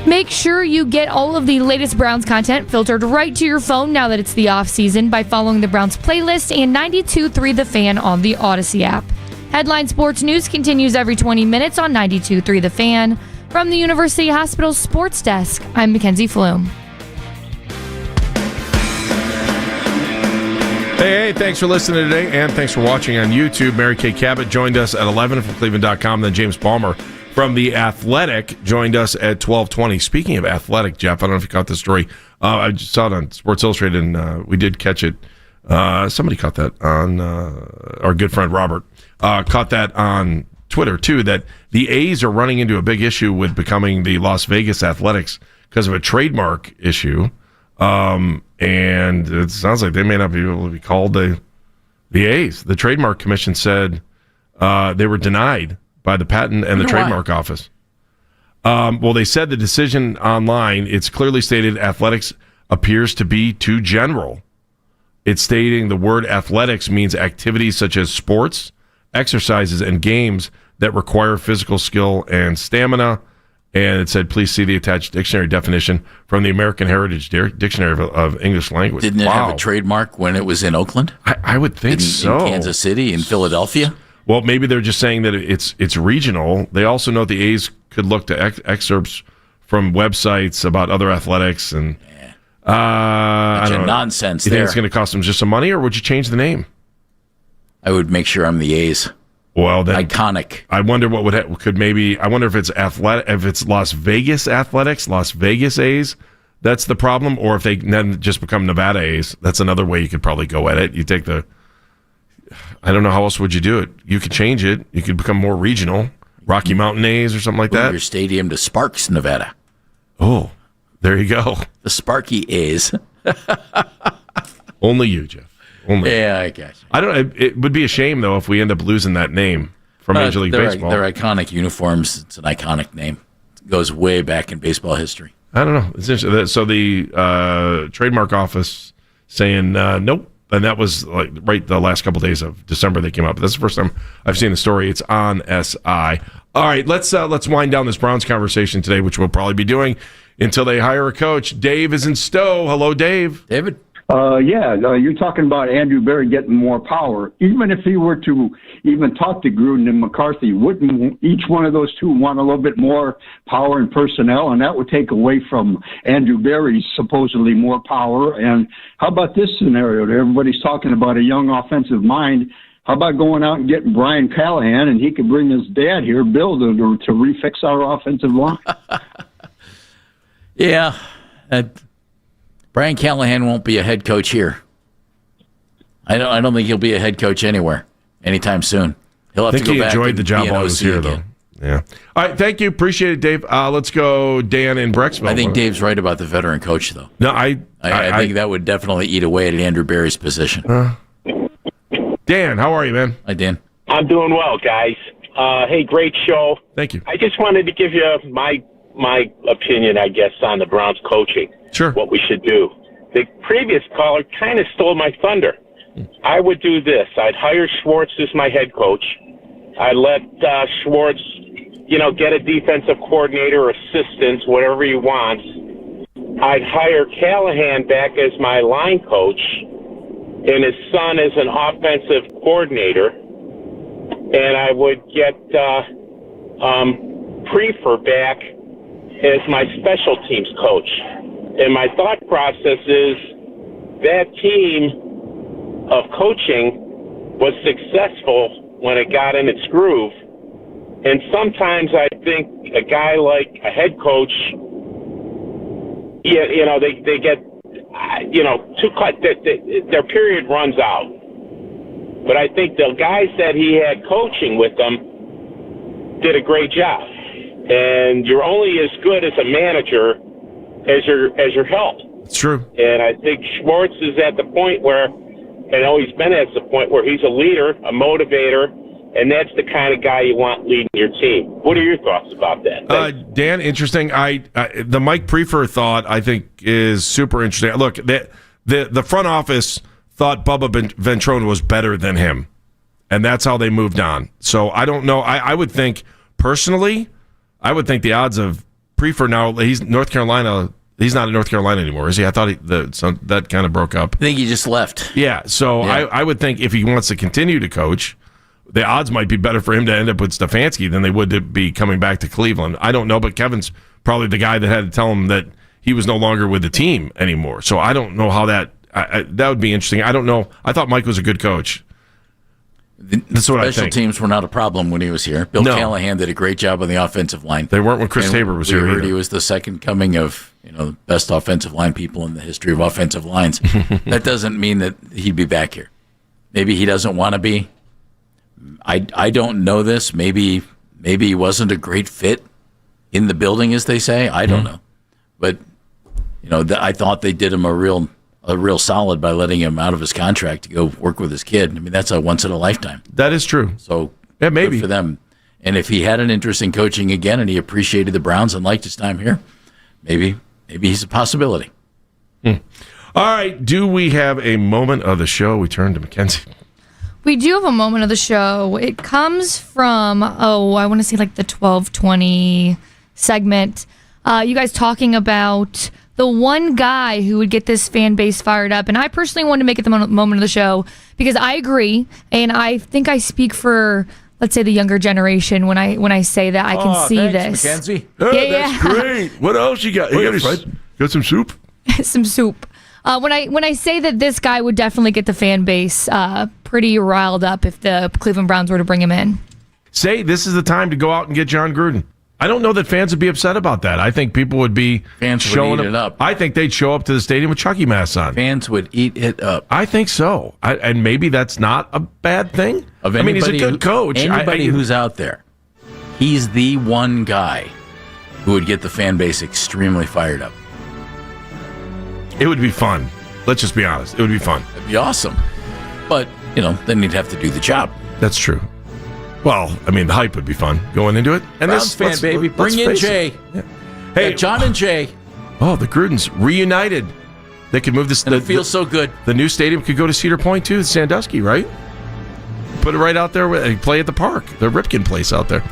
Make sure you get all of the latest Browns content filtered right to your phone now that it's the off-season by following the Browns playlist and 92.3 The Fan on the Odyssey app. Headline Sports News continues every 20 minutes on 92.3 The Fan. From the University Hospital Sports Desk, I'm Mackenzie Flume. Hey, thanks for listening today, and thanks for watching on YouTube. Mary Kay Cabot joined us at 11 from Cleveland.com, then James Palmer from The Athletic joined us at 12:20. Speaking of Athletic, Jeff, I don't know if you caught the story. I just saw it on Sports Illustrated, and we did catch it. Somebody caught that on our good friend Robert. Caught that on Twitter, too, that the A's are running into a big issue with becoming the Las Vegas Athletics because of a trademark issue. And it sounds like they may not be able to be called the A's. The Trademark Commission said they were denied by the Patent and the Trademark Office. Well, they said the decision online, it's clearly stated athletics appears to be too general. It's stating the word athletics means activities such as sports, exercises, and games that require physical skill and stamina. And it said, please see the attached dictionary definition from the American Heritage Dictionary of English Language. Didn't it have a trademark when it was in Oakland? I would think so. In Kansas City, in Philadelphia? Well, maybe they're just saying that it's regional. They also know the A's could look to excerpts from websites about other athletics. And I don't know. Nonsense You there. think it's going to cost them just some money, or would you change the name? I would make sure I'm the A's. Well, then iconic. I wonder what I wonder if it's if it's Las Vegas Athletics, Las Vegas A's. That's the problem, or if they then just become Nevada A's. That's another way you could probably go at it. You take I don't know how else would you do it. You could change it. You could become more regional, Rocky Mountain A's or something like that. Your stadium to Sparks, Nevada. Oh, there you go. The Sparky A's. Only you, Jeff. Only. Yeah, I guess. I don't. It would be a shame though if we end up losing that name from Major League Baseball. They're iconic uniforms. It's an iconic name. It goes way back in baseball history. I don't know. It's interesting. So the trademark office saying nope, and that was like right the last couple days of December they came up. But that's the first time I've seen the story. It's on SI. All right, let's wind down this Browns conversation today, which we'll probably be doing until they hire a coach. Dave is in Stowe. Hello, Dave. David. You're talking about Andrew Berry getting more power. Even if he were to even talk to Gruden and McCarthy, wouldn't each one of those two want a little bit more power and personnel? And that would take away from Andrew Berry's supposedly more power. And how about this scenario? Everybody's talking about a young offensive mind. How about going out and getting Brian Callahan, and he could bring his dad here, Bill, to refix our offensive line? Yeah. Brian Callahan won't be a head coach here. I don't think he'll be a head coach anywhere anytime soon. He'll have to go back. I think he enjoyed the job while he was here, though. Yeah. All right, thank you. Appreciate it, Dave. Let's go Dan in Brecksville. I think Dave's right about the veteran coach, though. No, I think that would definitely eat away at Andrew Berry's position. Dan, how are you, man? Hi, Dan. I'm doing well, guys. Hey, great show. Thank you. I just wanted to give you my opinion, I guess, on the Browns coaching. Sure. What we should do. The previous caller kind of stole my thunder. I would do this. I'd hire Schwartz as my head coach. I'd let Schwartz, get a defensive coordinator or assistant, whatever he wants. I'd hire Callahan back as my line coach and his son as an offensive coordinator. And I would get Prefer back as my special teams coach. And my thought process is that team of coaching was successful when it got in its groove. And sometimes I think a guy like a head coach, they get, too cut. Their period runs out. But I think the guys that he had coaching with them did a great job. And you're only as good as a manager as your help. It's true. And I think Schwartz is at the point where, and always been at the point where he's a leader, a motivator, and that's the kind of guy you want leading your team. What are your thoughts about that? Dan, interesting. The Mike Prefer thought I think is super interesting. Look, the front office thought Bubba Ventrone was better than him, and that's how they moved on. So I don't know. I would think, personally, the odds of Prefer now, he's North Carolina. He's not in North Carolina anymore, is he? I thought that kind of broke up. I think he just left. Yeah, so yeah. I would think if he wants to continue to coach, the odds might be better for him to end up with Stefanski than they would to be coming back to Cleveland. I don't know, but Kevin's probably the guy that had to tell him that he was no longer with the team anymore. So I don't know how that would be interesting. I don't know. I thought Mike was a good coach. That's what I think. Special teams were not a problem when he was here. Bill Callahan did a great job on the offensive line. They weren't when Chris Tabor was here. We heard he was the second coming of best offensive line people in the history of offensive lines. That doesn't mean that he'd be back here. Maybe he doesn't want to be. I don't know this. Maybe he wasn't a great fit in the building, as they say. I don't know, but I thought they did him a real solid by letting him out of his contract to go work with his kid. I mean, that's a once in a lifetime. That is true. So yeah, maybe good for them. And if he had an interest in coaching again, and he appreciated the Browns and liked his time here, maybe he's a possibility. All right. Do we have a moment of the show? We turn to Mackenzie. We do have a moment of the show. It comes from, I want to say like the 12:20 segment. You guys talking about the one guy who would get this fan base fired up. And I personally wanted to make it the moment of the show because I agree. And I think I speak for, let's say, the younger generation when I say that I can see thanks, this. Mackenzie. Oh, that's great. What else you got? Got some soup? Some soup. When I say that this guy would definitely get the fan base pretty riled up if the Cleveland Browns were to bring him in. Say this is the time to go out and get John Gruden. I don't know that fans would be upset about that. I think people would be showing it up. I think they'd show up to the stadium with Chucky masks on. Fans would eat it up. I think so. And maybe that's not a bad thing. He's a good coach. Anybody who's out there, he's the one guy who would get the fan base extremely fired up. It would be fun. Let's just be honest. It would be fun. It'd be awesome. But, then he'd have to do the job. That's true. Well, the hype would be fun going into it. And Browns fan, baby. Bring in Jay. Yeah. Hey, John and Jay. Oh, the Grudens reunited. They could move this. And it feels so good. The new stadium could go to Cedar Point, too, Sandusky, right? Put it right out there. Play at the park. The Ripken place out there.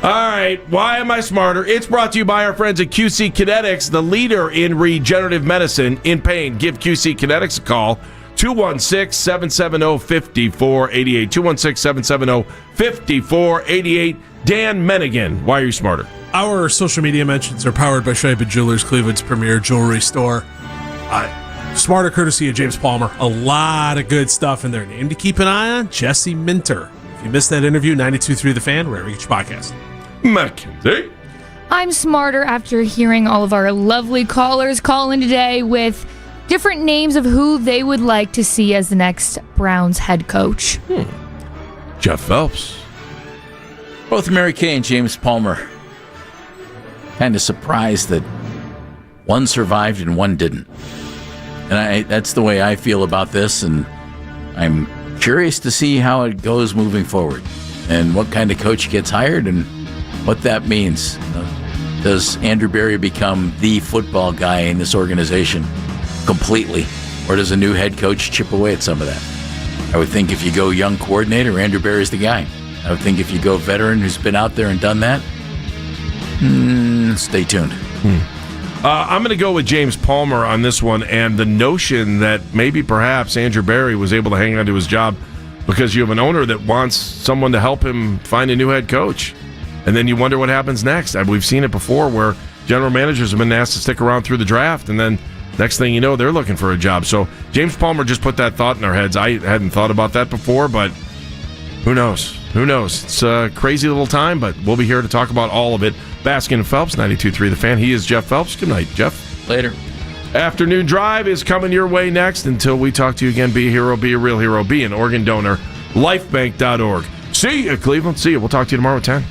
All right. Why am I smarter? It's brought to you by our friends at QC Kinetics, the leader in regenerative medicine in pain. Give QC Kinetics a call. 216-770-5488. 216-770-5488. Dan Mennigan, why are you smarter? Our social media mentions are powered by Scheibe Jewelers, Cleveland's premier jewelry store. Smarter courtesy of James Palmer. A lot of good stuff in their name to keep an eye on. Jesse Minter. If you missed that interview, 92.3 The Fan, wherever you get your podcast. Mackenzie. I'm smarter after hearing all of our lovely callers call in today with different names of who they would like to see as the next Browns head coach. Jeff Phelps. Both Mary Kay and James Palmer. Kind of surprised that one survived and one didn't. And that's the way I feel about this, and I'm curious to see how it goes moving forward and what kind of coach gets hired and what that means. Does Andrew Berry become the football guy in this organization completely, or does a new head coach chip away at some of that? I would think if you go young coordinator, Andrew Berry's the guy. I would think if you go veteran who's been out there and done that, stay tuned. I'm going to go with James Palmer on this one, and the notion that maybe perhaps Andrew Berry was able to hang on to his job because you have an owner that wants someone to help him find a new head coach. And then you wonder what happens next. We've seen it before where general managers have been asked to stick around through the draft, and then next thing you know, they're looking for a job. So James Palmer just put that thought in our heads. I hadn't thought about that before, but who knows? Who knows? It's a crazy little time, but we'll be here to talk about all of it. Baskin and Phelps, 92.3 The Fan. He is Jeff Phelps. Good night, Jeff. Later. Afternoon Drive is coming your way next. Until we talk to you again, be a hero, be a real hero, be an organ donor. Lifebank.org. See you, Cleveland. See you. We'll talk to you tomorrow at 10.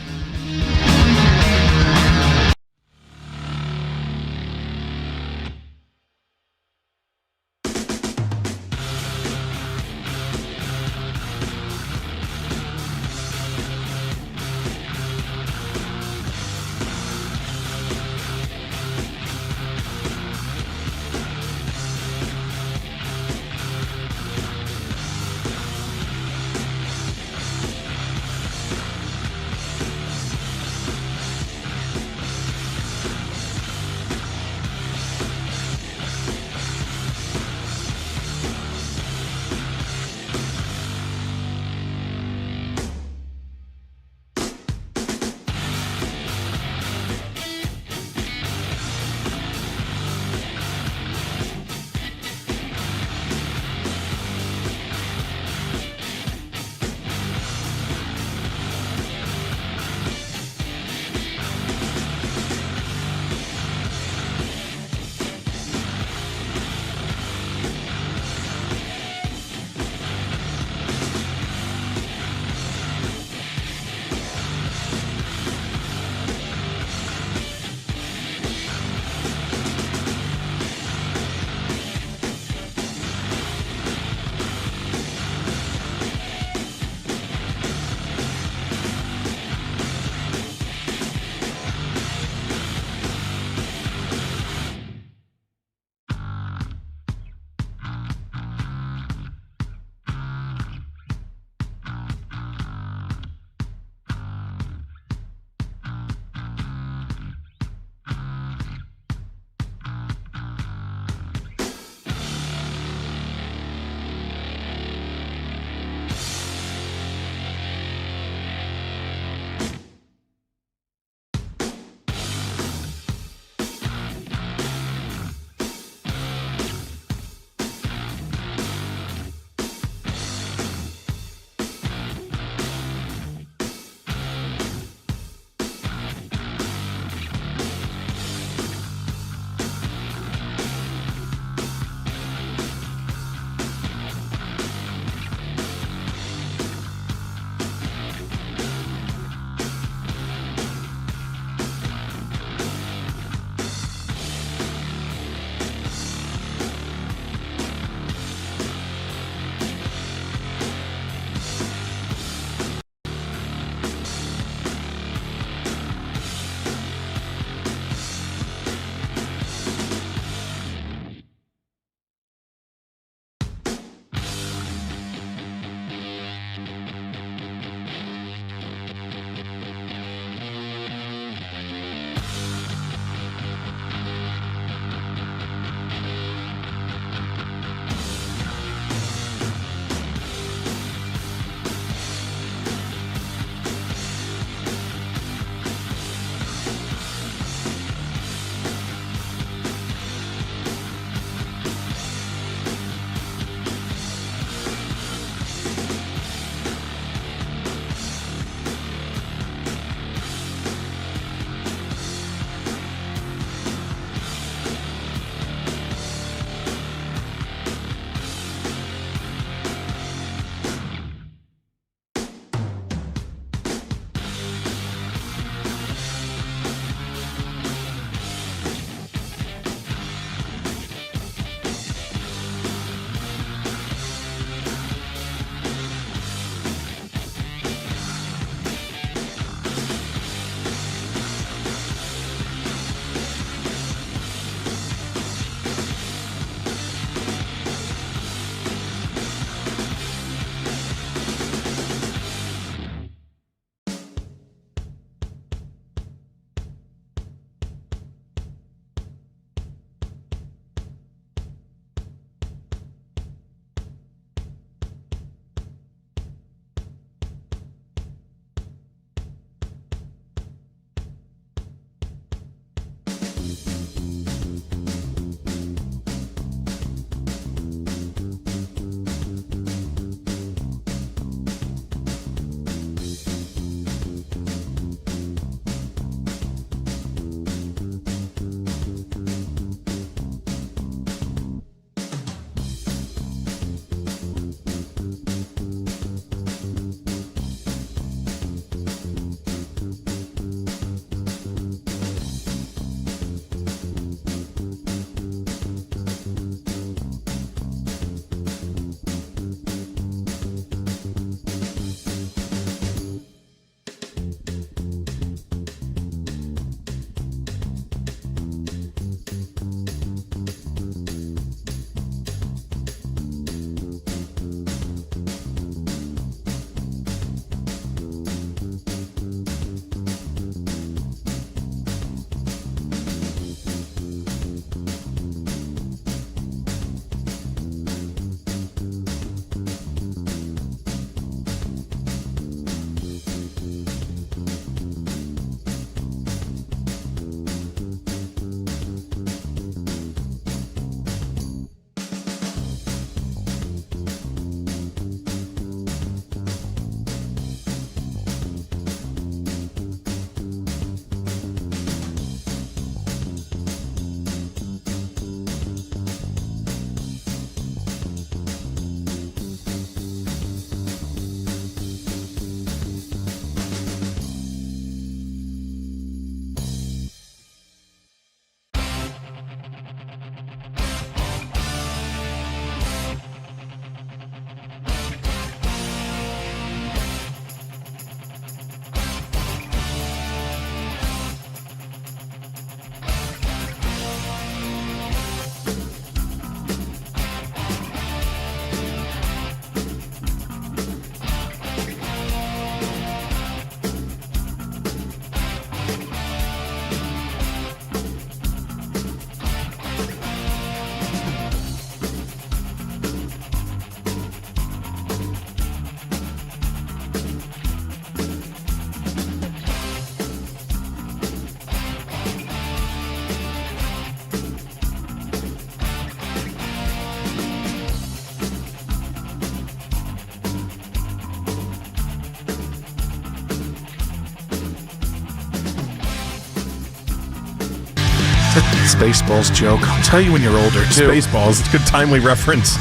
Spaceballs joke. I'll tell you when you're older, too. Spaceballs. It's a good timely reference.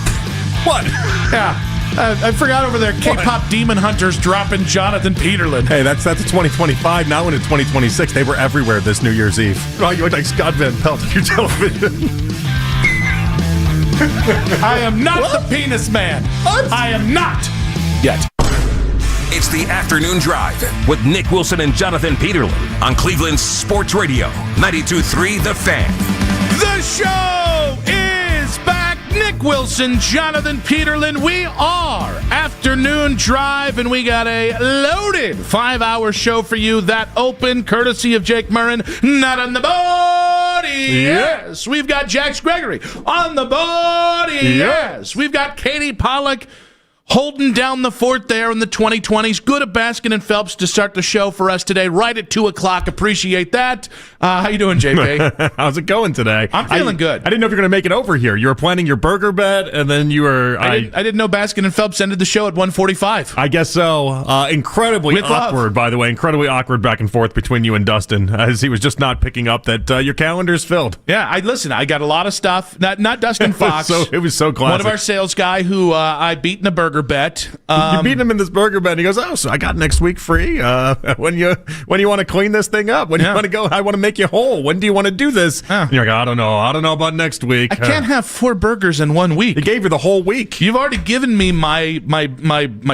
What? Yeah. I forgot over there. K-pop Demon Hunters dropping Jonathan Peterlin. Hey, that's a 2025. Now into 2026. They were everywhere this New Year's Eve. Oh, you look like Scott Van Pelt on your television. I am not the penis man. What? I am not. Yet. It's the Afternoon Drive with Nick Wilson and Jonathan Peterlin on Cleveland's Sports Radio, 92.3 The Fan. The show is back. Nick Wilson, Jonathan Peterlin. We are Afternoon Drive, and we got a loaded 5-hour show for you that open courtesy of Jake Murrin. Not on the body. Yes. We've got Jax Gregory on the body. Yes. We've got Katie Pollock holding down the fort there in the 2020s. Good at Baskin and Phelps to start the show for us today, right at 2 o'clock. Appreciate that. How you doing, JP? How's it going today? I'm feeling good. I didn't know if you were going to make it over here. You were planning your burger bet, and then you were... I didn't know Baskin and Phelps ended the show at 1:45. I guess so. Incredibly With awkward, love. by the way. Incredibly awkward back and forth between you and Dustin, as he was just not picking up that your calendar's filled. Yeah, I got a lot of stuff. Not Dustin Fox. It was so classic. One of our sales guy who I beat in a burger bet. You beat him in this burger bet. And he goes, "Oh, so I got next week free. When you want to clean this thing up? When you want to go? I want to make you whole. When do you want to do this?" And you're like, "I don't know. I don't know about next week. I can't have 4 burgers in 1 week." He gave you the whole week. You've already given me my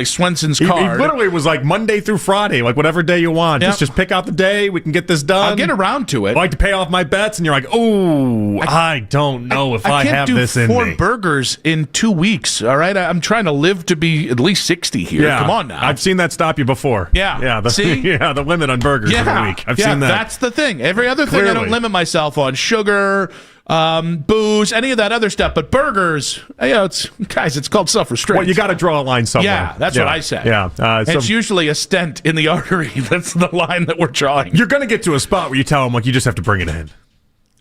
Swenson's card. He literally was like Monday through Friday, like whatever day you want. Yep. Just pick out the day. We can get this done. I'll get around to it. I like to pay off my bets, and you're like, "Oh, I don't know if I have this in me." I can't do 4 burgers in 2 weeks. All right, I'm trying to live to be at least 60 here. Yeah. Come on now. I've seen that stop you before. Yeah. See? Yeah, the limit on burgers for the week. I've seen that. That's the thing. Every other thing I don't limit myself on. Sugar, booze, any of that other stuff. But burgers, it's called self-restraint. Well, you got to draw a line somewhere. Yeah, that's what I say. Yeah. It's usually a stent in the artery. That's the line that we're drawing. You're going to get to a spot where you tell them, like, you just have to bring it in.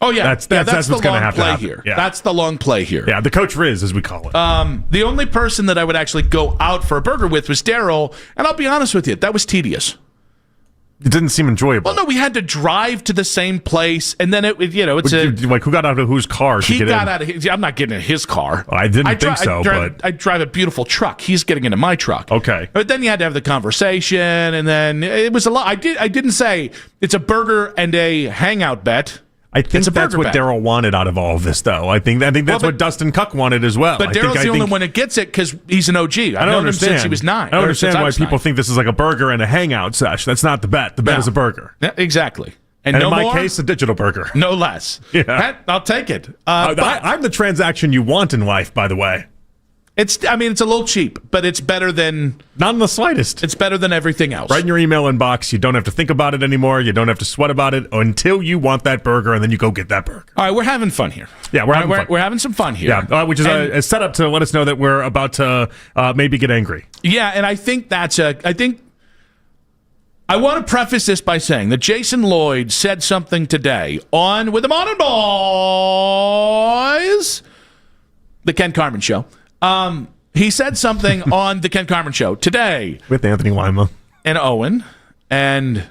Oh, yeah. That's what's going to have to happen here. Yeah. That's the long play here. Yeah, the Coach Riz, as we call it. The only person that I would actually go out for a burger with was Daryl, and I'll be honest with you, that was tedious. It didn't seem enjoyable. Well, no, we had to drive to the same place, and then like who got out of whose car? He got out of his. I'm not getting in his car. Well, I didn't think so, but I drive a beautiful truck. He's getting into my truck. Okay, but then you had to have the conversation, and then it was a lot. I didn't say it's a burger and a hangout bet. I think that's what Daryl wanted out of all of this, though. I think that's what Dustin Cuck wanted as well. But Daryl's the only one that gets it because he's an OG. I don't understand. Him since he was 9. I don't understand why people think this is like a burger and a hangout sesh. That's not the bet. The bet is a burger. Yeah, exactly. And in my case, a digital burger. No less. Yeah. I'll take it. I'm the transaction you want in life, by the way. It's a little cheap, but it's better than... Not in the slightest. It's better than everything else. Right in your email inbox. You don't have to think about it anymore. You don't have to sweat about it until you want that burger, and then you go get that burger. All right, we're having fun here. Yeah, we're having fun. We're having some fun here. Yeah, which is a setup to let us know that we're about to maybe get angry. Yeah, and I think I want to preface this by saying that Jason Lloyd said something today on With the Morning Boys, the Ken Carmen Show. He said something on the Ken Carmen Show today with Anthony Lima and Owen and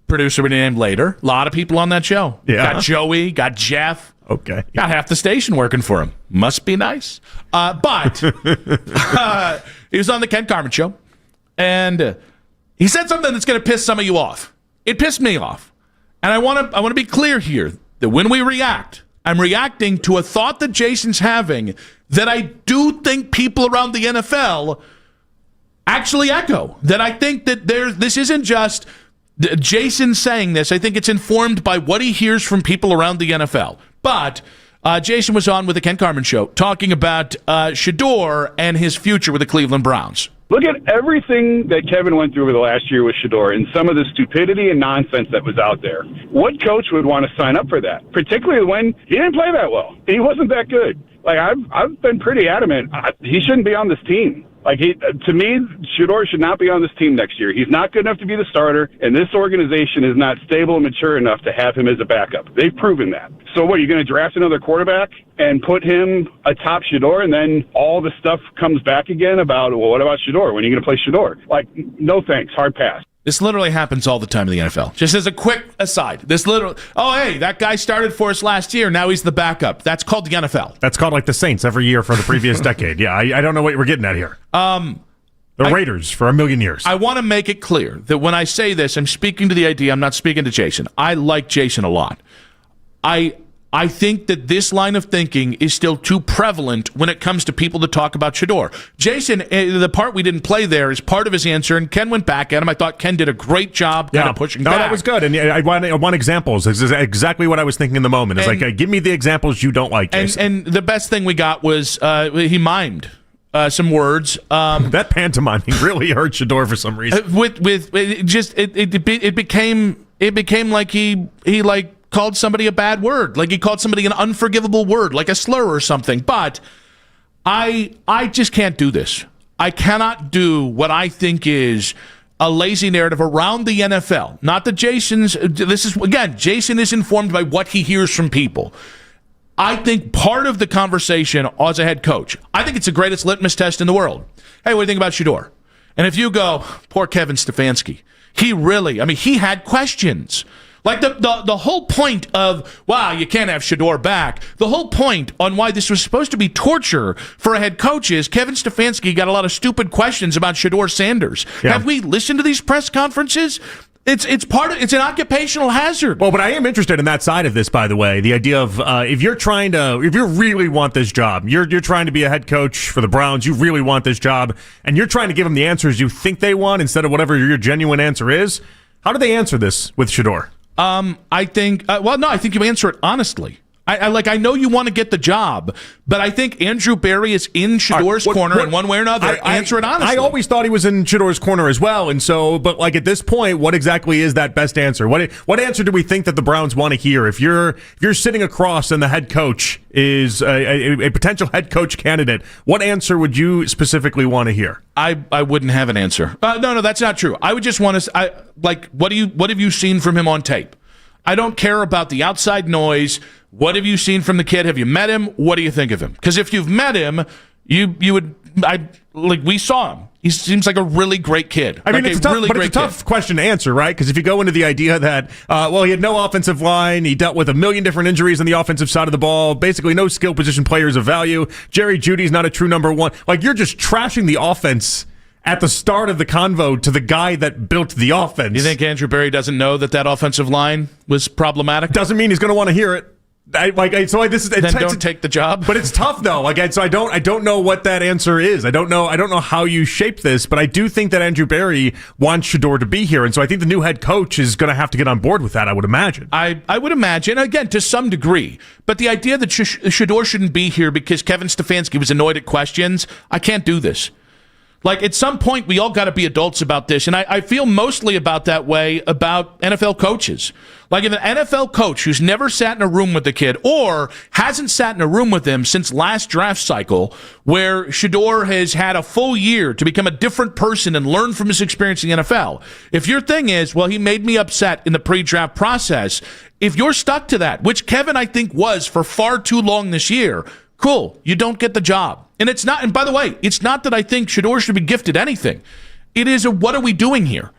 producer named later. A lot of people on that show. Yeah. Got Joey, got Jeff. Okay. Got half the station working for him. Must be nice. But he was on the Ken Carmen Show, and he said something that's going to piss some of you off. It pissed me off, and I want to be clear here that when we react, I'm reacting to a thought that Jason's having that I do think people around the NFL actually echo. That I think that this isn't just Jason saying this. I think it's informed by what he hears from people around the NFL. But Jason was on with the Ken Carmen Show talking about Shedeur and his future with the Cleveland Browns. Look at everything that Kevin went through over the last year with Shedeur and some of the stupidity and nonsense that was out there. What coach would want to sign up for that, particularly when he didn't play that well? He wasn't that good. Like, I've been pretty adamant. He shouldn't be on this team. Like, to me, Shedeur should not be on this team next year. He's not good enough to be the starter, and this organization is not stable and mature enough to have him as a backup. They've proven that. So what, you're going to draft another quarterback and put him atop Shedeur, and then all the stuff comes back again about, well, what about Shedeur? When are you going to play Shedeur? Like, no thanks, hard pass. This literally happens all the time in the NFL. Just as a quick aside, hey, that guy started for us last year. Now he's the backup. That's called the NFL. That's called like the Saints every year for the previous decade. Yeah, I don't know what we're getting at here. The Raiders for a million years. I want to make it clear that when I say this, I'm speaking to the idea. I'm not speaking to Jason. I like Jason a lot. I think that this line of thinking is still too prevalent when it comes to people that talk about Shedeur. Jason, the part we didn't play there is part of his answer, and Ken went back at him. I thought Ken did a great job kind of pushing back. No, that was good, and I want examples. This is exactly what I was thinking in the moment. It's give me the examples you don't like, Jason. And the best thing we got was he mimed some words. That pantomiming really hurt Shedeur for some reason. It became like he called somebody a bad word, like he called somebody an unforgivable word, like a slur or something. But I just can't do this. I cannot do what I think is a lazy narrative around the NFL. Not that Jason is informed by what he hears from people. I think part of the conversation as a head coach, I think it's the greatest litmus test in the world. Hey, what do you think about Shedeur? And if you go, poor Kevin Stefanski, he had questions. Like the whole point of, wow, you can't have Shedeur back. The whole point on why this was supposed to be torture for a head coach is Kevin Stefanski got a lot of stupid questions about Shedeur Sanders. Yeah. Have we listened to these press conferences? It's an occupational hazard. Well, but I am interested in that side of this, by the way. The idea of if you really want this job, you're trying to be a head coach for the Browns, you really want this job, and you're trying to give them the answers you think they want instead of whatever your genuine answer is. How do they answer this with Shedeur? I think you answer it honestly. I know you want to get the job, but I think Andrew Berry is in Shedeur's corner in one way or another. Answer it honestly. I always thought he was in Shedeur's corner as well, and so, but at this point, what exactly is that best answer? What answer do we think that the Browns want to hear? If you're sitting across and the head coach is a potential head coach candidate, what answer would you specifically want to hear? I wouldn't have an answer. No, that's not true. I would just want to what have you seen from him on tape? I don't care about the outside noise. What have you seen from the kid? Have you met him? What do you think of him? Because if you've met him, we saw him. He seems like a really great kid. I mean, it's a tough question to answer, right? Because if you go into the idea that, he had no offensive line, he dealt with a million different injuries on the offensive side of the ball, basically no skill position players of value. Jerry Jeudy's not a true number one. You're just trashing the offense at the start of the convo to the guy that built the offense. You think Andrew Berry doesn't know that offensive line was problematic? Doesn't mean he's going to want to hear it. Then don't take the job. But it's tough though. So I don't know what that answer is. I don't know how you shape this, but I do think that Andrew Berry wants Shedeur to be here, and so I think the new head coach is going to have to get on board with that. I would imagine. I would imagine, again, to some degree. But the idea that Shedeur shouldn't be here because Kevin Stefanski was annoyed at questions, I can't do this. At some point, we all got to be adults about this, and I feel mostly about that way about NFL coaches. If an NFL coach who's never sat in a room with the kid or hasn't sat in a room with him since last draft cycle, where Shedeur has had a full year to become a different person and learn from his experience in the NFL, if your thing is, well, he made me upset in the pre-draft process, if you're stuck to that, which Kevin, I think, was for far too long this year, cool, you don't get the job. And it's not, and by the way, it's not that I think Shedeur should be gifted anything. It is what are we doing here?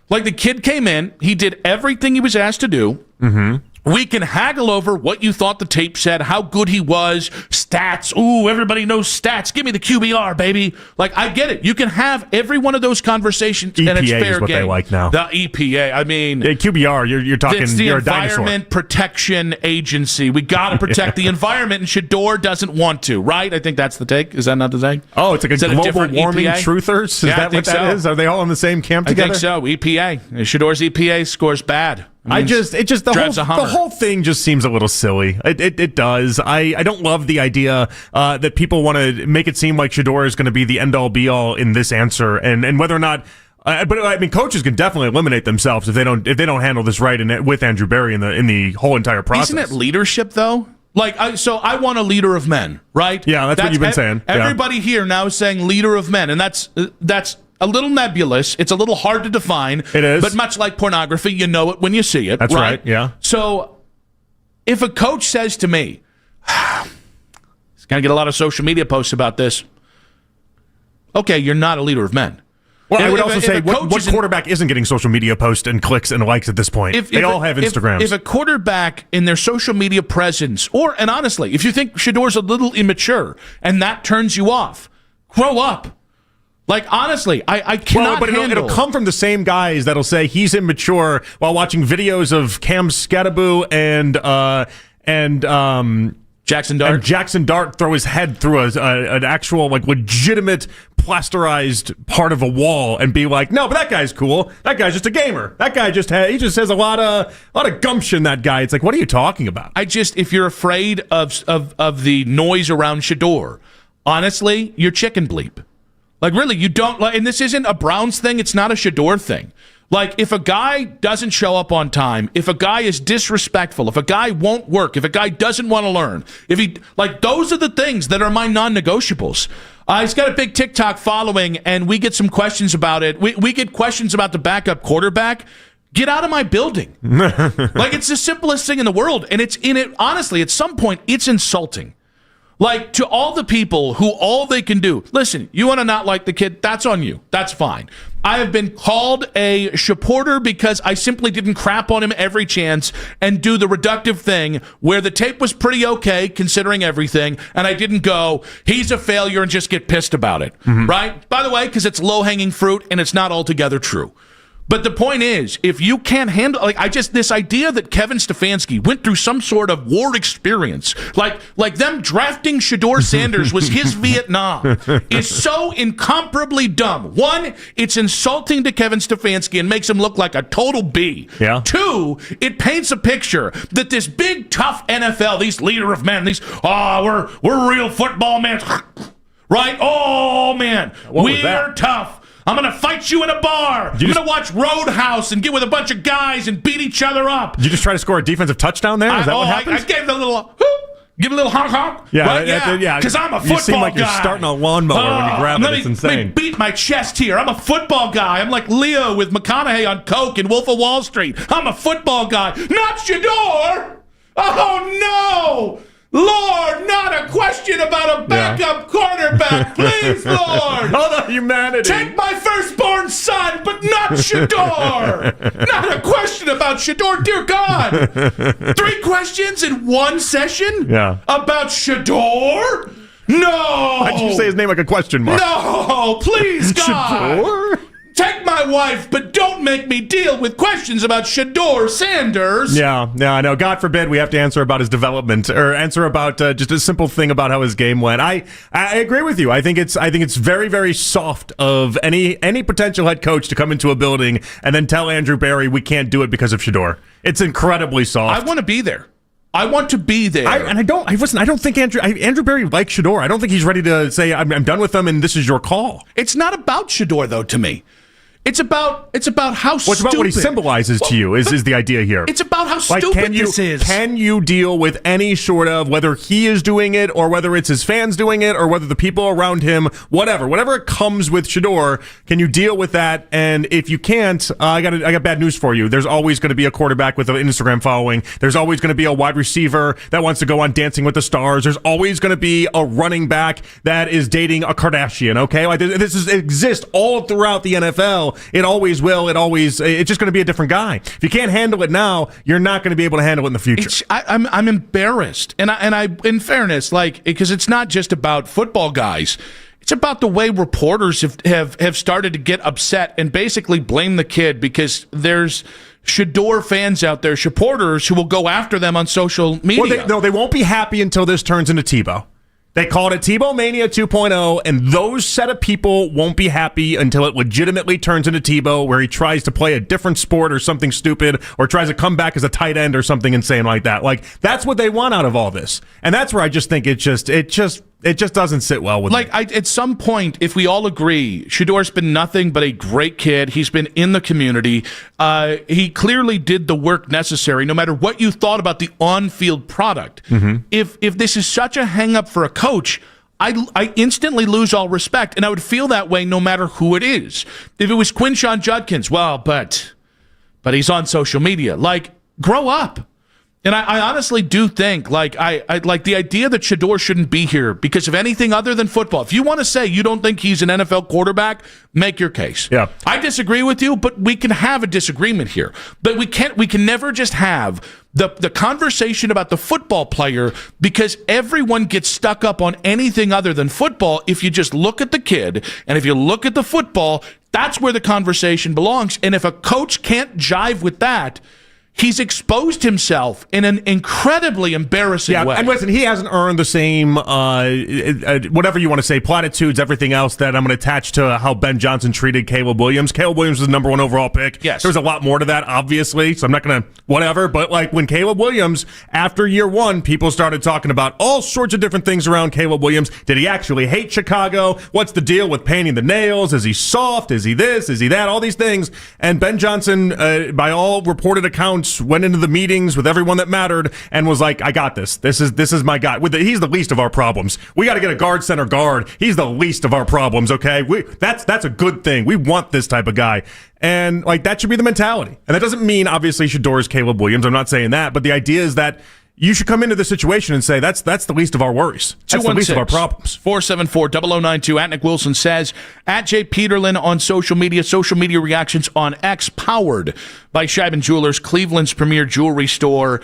The kid came in, he did everything he was asked to do. Mm-hmm. We can haggle over what you thought the tape said, how good he was, stats. Ooh, everybody knows stats. Give me the QBR, baby. I get it. You can have every one of those conversations, EPA and it's fair is what game. They like now. The EPA. I mean, QBR. You're talking. It's the you're a dinosaur. Environment Protection Agency. We got to protect the environment, and Shedeur doesn't want to. Right? I think that's the take. Is that not the take? Oh, it's like a global warming truthers. Is that what that is? Are they all in the same camp together? I think so. EPA. Shedeur's EPA scores bad. The whole thing just seems a little silly. It does. I don't love the idea that people want to make it seem like Shedeur is going to be the end all be all in this answer, and whether or not. But I mean, coaches can definitely eliminate themselves if they don't handle this right and with Andrew Berry in the whole entire process. Isn't it leadership though? So I want a leader of men, right? Yeah, that's what you've been saying. Everybody here now is saying leader of men, and that's a little nebulous. It's a little hard to define. It is. But much like pornography, you know it when you see it. That's right. Yeah. So if a coach says to me, he's going to get a lot of social media posts about this. Okay, you're not a leader of men. Well, I would also say what quarterback isn't getting social media posts and clicks and likes at this point? They all have Instagrams. If a quarterback in their social media presence, and honestly, if you think Shador's a little immature and that turns you off, grow up. Like, honestly, I cannot handle... It'll come from the same guys that'll say he's immature while watching videos of Cam Scattaboo and Jackson Dart. And Jackson Dart throw his head through an actual, like, legitimate plasterized part of a wall and be like, no, but that guy's cool. That guy's just a gamer. That guy he just has a lot of gumption, that guy. It's like, what are you talking about? If you're afraid of the noise around Shador, honestly, you're chicken bleep. Like, really, you don't, and this isn't a Browns thing, it's not a Shador thing. Like, if a guy doesn't show up on time, if a guy is disrespectful, if a guy won't work, if a guy doesn't want to learn, those are the things that are my non-negotiables. He's got a big TikTok following, and we get some questions about it. We get questions about the backup quarterback. Get out of my building. Like, it's the simplest thing in the world, and honestly, at some point, it's insulting. Like, to all the people who all they can do, listen, you want to not like the kid, that's on you. That's fine. I have been called a supporter because I simply didn't crap on him every chance and do the reductive thing where the tape was pretty okay considering everything, and I didn't go, he's a failure, and just get pissed about it, right? By the way, because it's low-hanging fruit and it's not altogether true. But the point is, if you can't handle, this idea that Kevin Stefanski went through some sort of war experience, like them drafting Shador Sanders was his Vietnam, is so incomparably dumb. One, it's insulting to Kevin Stefanski and makes him look like a total B. Yeah. Two, it paints a picture that this big, tough NFL, these leader of men, we're real football men, right? Oh, man, we're tough. I'm going to fight you in a bar. I'm going to watch Roadhouse and get with a bunch of guys and beat each other up. Did you just try to score a defensive touchdown there? Is that what happened? I gave the little give a little honk. Yeah, right? Yeah. Because I'm a football guy. You seem like you're starting a lawnmower when you grab it. It's insane. Let me beat my chest here. I'm a football guy. I'm like Leo with McConaughey on Coke in Wolf of Wall Street. I'm a football guy. Not Shador. Oh, no. Lord, not a question about a backup quarterback. Please, Lord. All the humanity. Take my firstborn son, but not Shador. Not a question about Shador, dear God. 3 questions in one session? Yeah. About Shador? No. Why'd you say his name like a question mark? No, please, God. Shador? Take my wife, but don't make me deal with questions about Shador Sanders. Yeah, I know. God forbid we have to answer about his development or answer about just a simple thing about how his game went. I agree with you. I think it's very, very soft of any potential head coach to come into a building and then tell Andrew Berry we can't do it because of Shador. It's incredibly soft. I want to be there. I want to be there. I don't think Andrew Berry likes Shador. I don't think he's ready to say I'm done with him and this is your call. It's not about Shador though to me. It's about how stupid. What's about what he symbolizes to you is the idea here. It's about how stupid this is. Can you deal with any sort of, whether he is doing it or whether it's his fans doing it or whether the people around him, whatever it comes with Shador, can you deal with that? And if you can't, I got bad news for you. There's always going to be a quarterback with an Instagram following. There's always going to be a wide receiver that wants to go on Dancing with the Stars. There's always going to be a running back that is dating a Kardashian. Okay, like this exists all throughout the NFL. It always will. It's just going to be a different guy. If you can't handle it now, you're not going to be able to handle it in the future. I'm embarrassed, and I in fairness, because it's not just about football guys. It's about the way reporters have started to get upset and basically blame the kid because there's Shador fans out there, supporters who will go after them on social media. Well, they won't be happy until this turns into Tebow. They called it Tebow Mania 2.0, and those set of people won't be happy until it legitimately turns into Tebow, where he tries to play a different sport or something stupid, or tries to come back as a tight end or something insane like that. Like, that's what they want out of all this. And that's where I just think it just doesn't sit well with me. At some point, if we all agree, Shador's been nothing but a great kid. He's been in the community. He clearly did the work necessary, no matter what you thought about the on-field product. Mm-hmm. If this is such a hang-up for a coach, I instantly lose all respect, and I would feel that way no matter who it is. If it was Quinshon Judkins, well, but he's on social media. Grow up. And I honestly do think, like, I like the idea that Shedeur shouldn't be here because of anything other than football. If you want to say you don't think he's an NFL quarterback, make your case. Yeah. I disagree with you, but we can have a disagreement here. But we can never just have the conversation about the football player because everyone gets stuck up on anything other than football. If you just look at the kid and if you look at the football, that's where the conversation belongs. And if a coach can't jive with that, he's exposed himself in an incredibly embarrassing way. And listen, he hasn't earned the same, whatever you want to say, platitudes, everything else that I'm going to attach to how Ben Johnson treated Caleb Williams. Caleb Williams was the number 1 overall pick. Yes. There's a lot more to that, obviously, so I'm not going to whatever. But like when Caleb Williams, after year 1, people started talking about all sorts of different things around Caleb Williams. Did he actually hate Chicago? What's the deal with painting the nails? Is he soft? Is he this? Is he that? All these things. And Ben Johnson, by all reported accounts, went into the meetings with everyone that mattered and was like, I got this. This is my guy. He's the least of our problems. We got to get a guard center guard. He's the least of our problems, okay? That's a good thing. We want this type of guy. And like that should be the mentality. And that doesn't mean obviously Shedeur is Caleb Williams. I'm not saying that, but the idea is that you should come into the situation and say that's the least of our worries. That's the least of our problems. 474-0092. At Nick Wilson says, at Jay Peterlin on social media reactions on X, powered by Scheiben Jewelers, Cleveland's premier jewelry store.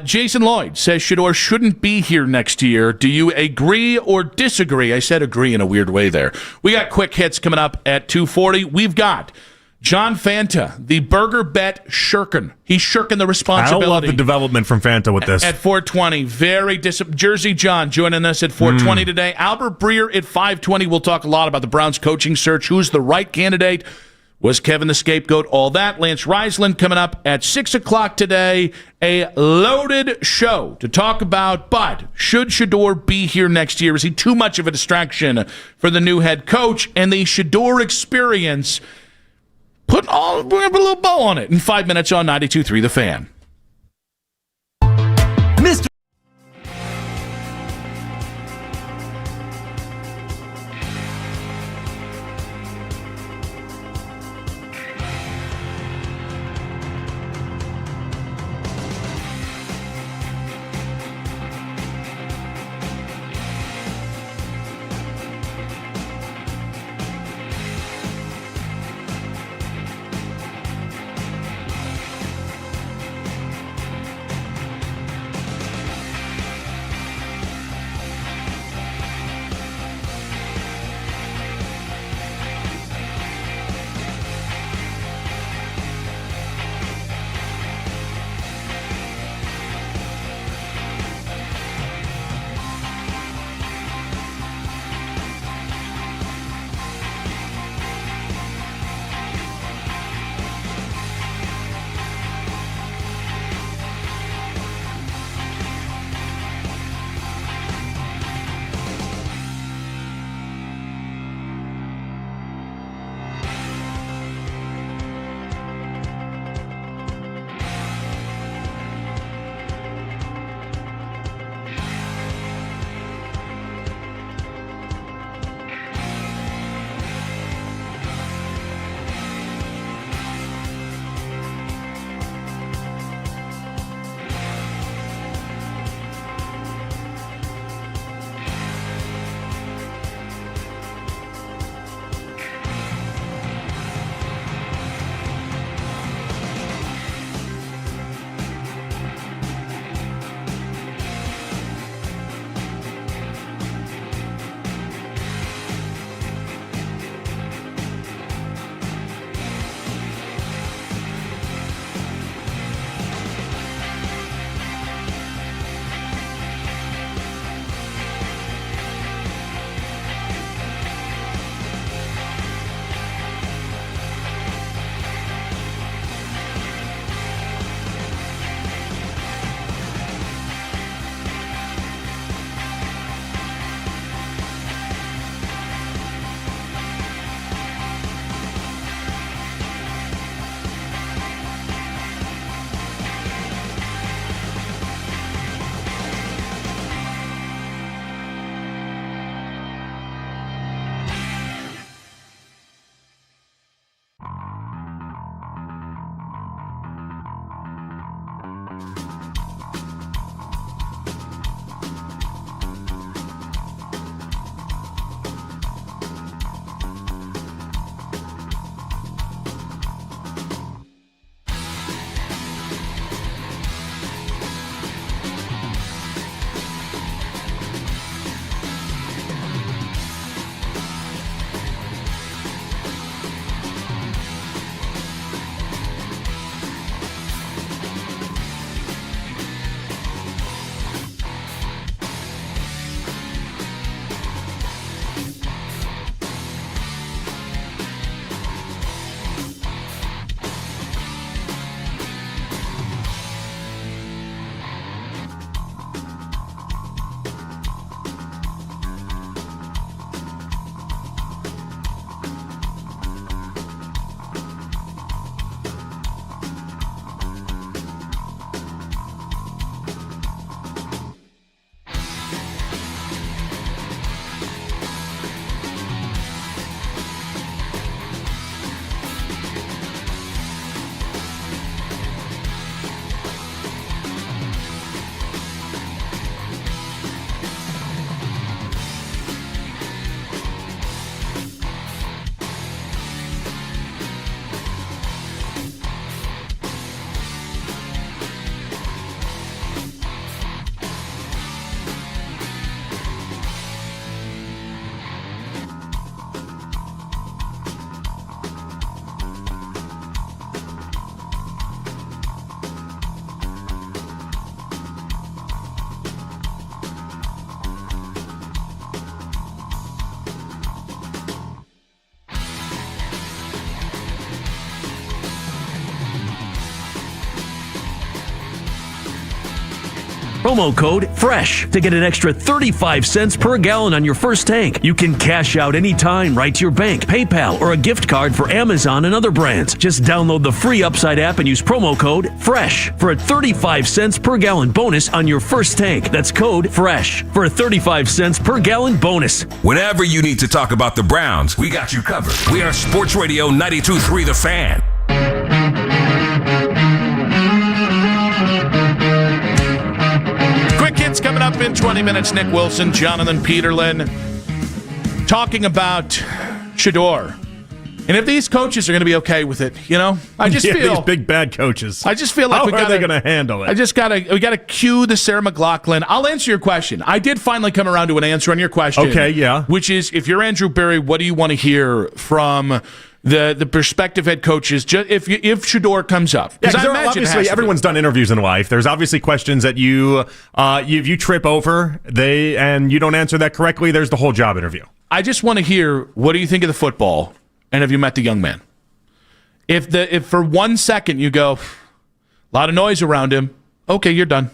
Jason Lloyd says Shedeur shouldn't be here next year. Do you agree or disagree? I said agree in a weird way there. We got quick hits coming up at 2:40. We've got John Fanta, the burger bet shirkin. He's shirking the responsibility. I love the development from Fanta with this. At 4:20, Jersey John joining us at 4:20 today. Albert Breer at 5:20. We'll talk a lot about the Browns coaching search. Who's the right candidate? Was Kevin the scapegoat? All that. Lance Reisland coming up at 6 o'clock today. A loaded show to talk about, but should Shedeur be here next year? Is he too much of a distraction for the new head coach? And the Shedeur experience, we're going to put a little bow on it in 5 minutes on 92.3 The Fan. Mr. promo code FRESH to get an extra 35 cents per gallon on your first tank. You can cash out anytime right to your bank, PayPal, or a gift card for Amazon and other brands. Just download the free Upside app and use promo code FRESH for a 35 cents per gallon bonus on your first tank. That's code FRESH for a 35 cents per gallon bonus. Whenever you need to talk about the Browns, we got you covered. We are Sports Radio 92.3 The Fan. Quick hits coming up in 20 minutes. Nick Wilson, Jonathan Peterlin talking about Shedeur. And if these coaches are going to be okay with it, I just feel these big bad coaches. I just feel like how are they going to handle it? We got to cue the Sarah McLachlan. I'll answer your question. I did finally come around to an answer on your question. Okay, yeah. Which is, if you're Andrew Berry, what do you want to hear from the prospective head coaches if Shedeur comes up? Because obviously everyone's done interviews in life. There's obviously questions that you trip over, and you don't answer that correctly. There's the whole job interview. I just want to hear, what do you think of the football? And have you met the young man? If for 1 second you go, a lot of noise around him, okay, you're done.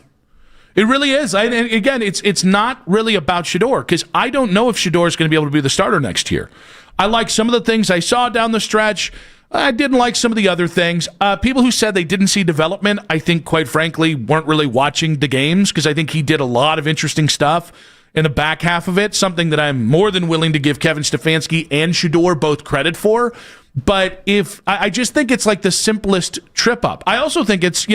It really is. Again, it's not really about Shedeur, because I don't know if Shedeur is going to be able to be the starter next year. I like some of the things I saw down the stretch. I didn't like some of the other things. People who said they didn't see development, I think, quite frankly, weren't really watching the games, because I think he did a lot of interesting stuff in the back half of it, something that I'm more than willing to give Kevin Stefanski and Shedeur both credit for. But I just think it's like the simplest trip up. I also think it's,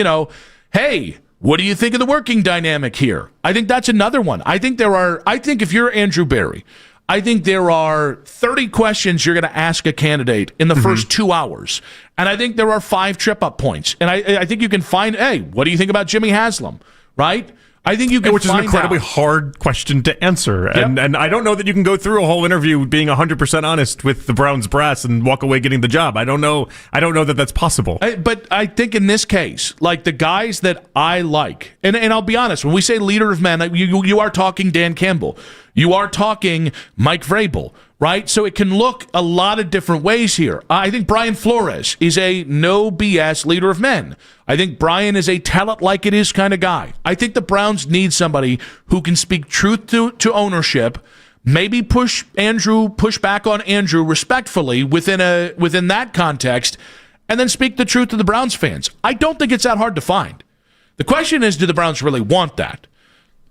hey, what do you think of the working dynamic here? I think that's another one. I think if you're Andrew Berry, I think there are 30 questions you're going to ask a candidate in the first 2 hours. And I think there are 5 trip up points. And I think you can find, hey, what do you think about Jimmy Haslam? Right? I think you can Which is an incredibly hard question to answer. And I don't know that you can go through a whole interview being 100% honest with the Browns brass and walk away getting the job. I don't know that that's possible. But I think in this case, like the guys that I like, and I'll be honest, when we say leader of men, you are talking Dan Campbell. You are talking Mike Vrabel, right? So it can look a lot of different ways here. I think Brian Flores is a no BS leader of men. I think Brian is a tell it like it is kind of guy. I think the Browns need somebody who can speak truth to ownership, maybe push back on Andrew respectfully within that context, and then speak the truth to the Browns fans. I don't think it's that hard to find. The question is, do the Browns really want that?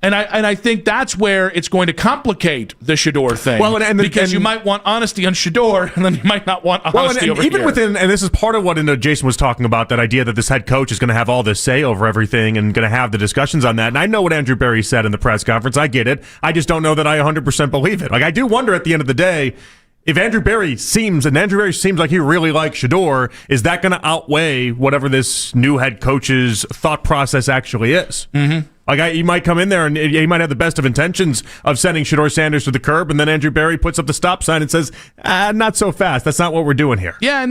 And I think that's where it's going to complicate the Shedeur thing. Well, because you might want honesty on Shedeur, and then you might not want honesty over even here. Within, and this is part of what Jason was talking about, that idea that this head coach is going to have all this say over everything and going to have the discussions on that. And I know what Andrew Berry said in the press conference. I get it. I just don't know that I 100% believe it. Like, I do wonder at the end of the day, if Andrew Berry seems like he really likes Shedeur, is that going to outweigh whatever this new head coach's thought process actually is? Mm-hmm. Like, he might come in there and he might have the best of intentions of sending Shedeur Sanders to the curb, and then Andrew Berry puts up the stop sign and says, not so fast. That's not what we're doing here. Yeah,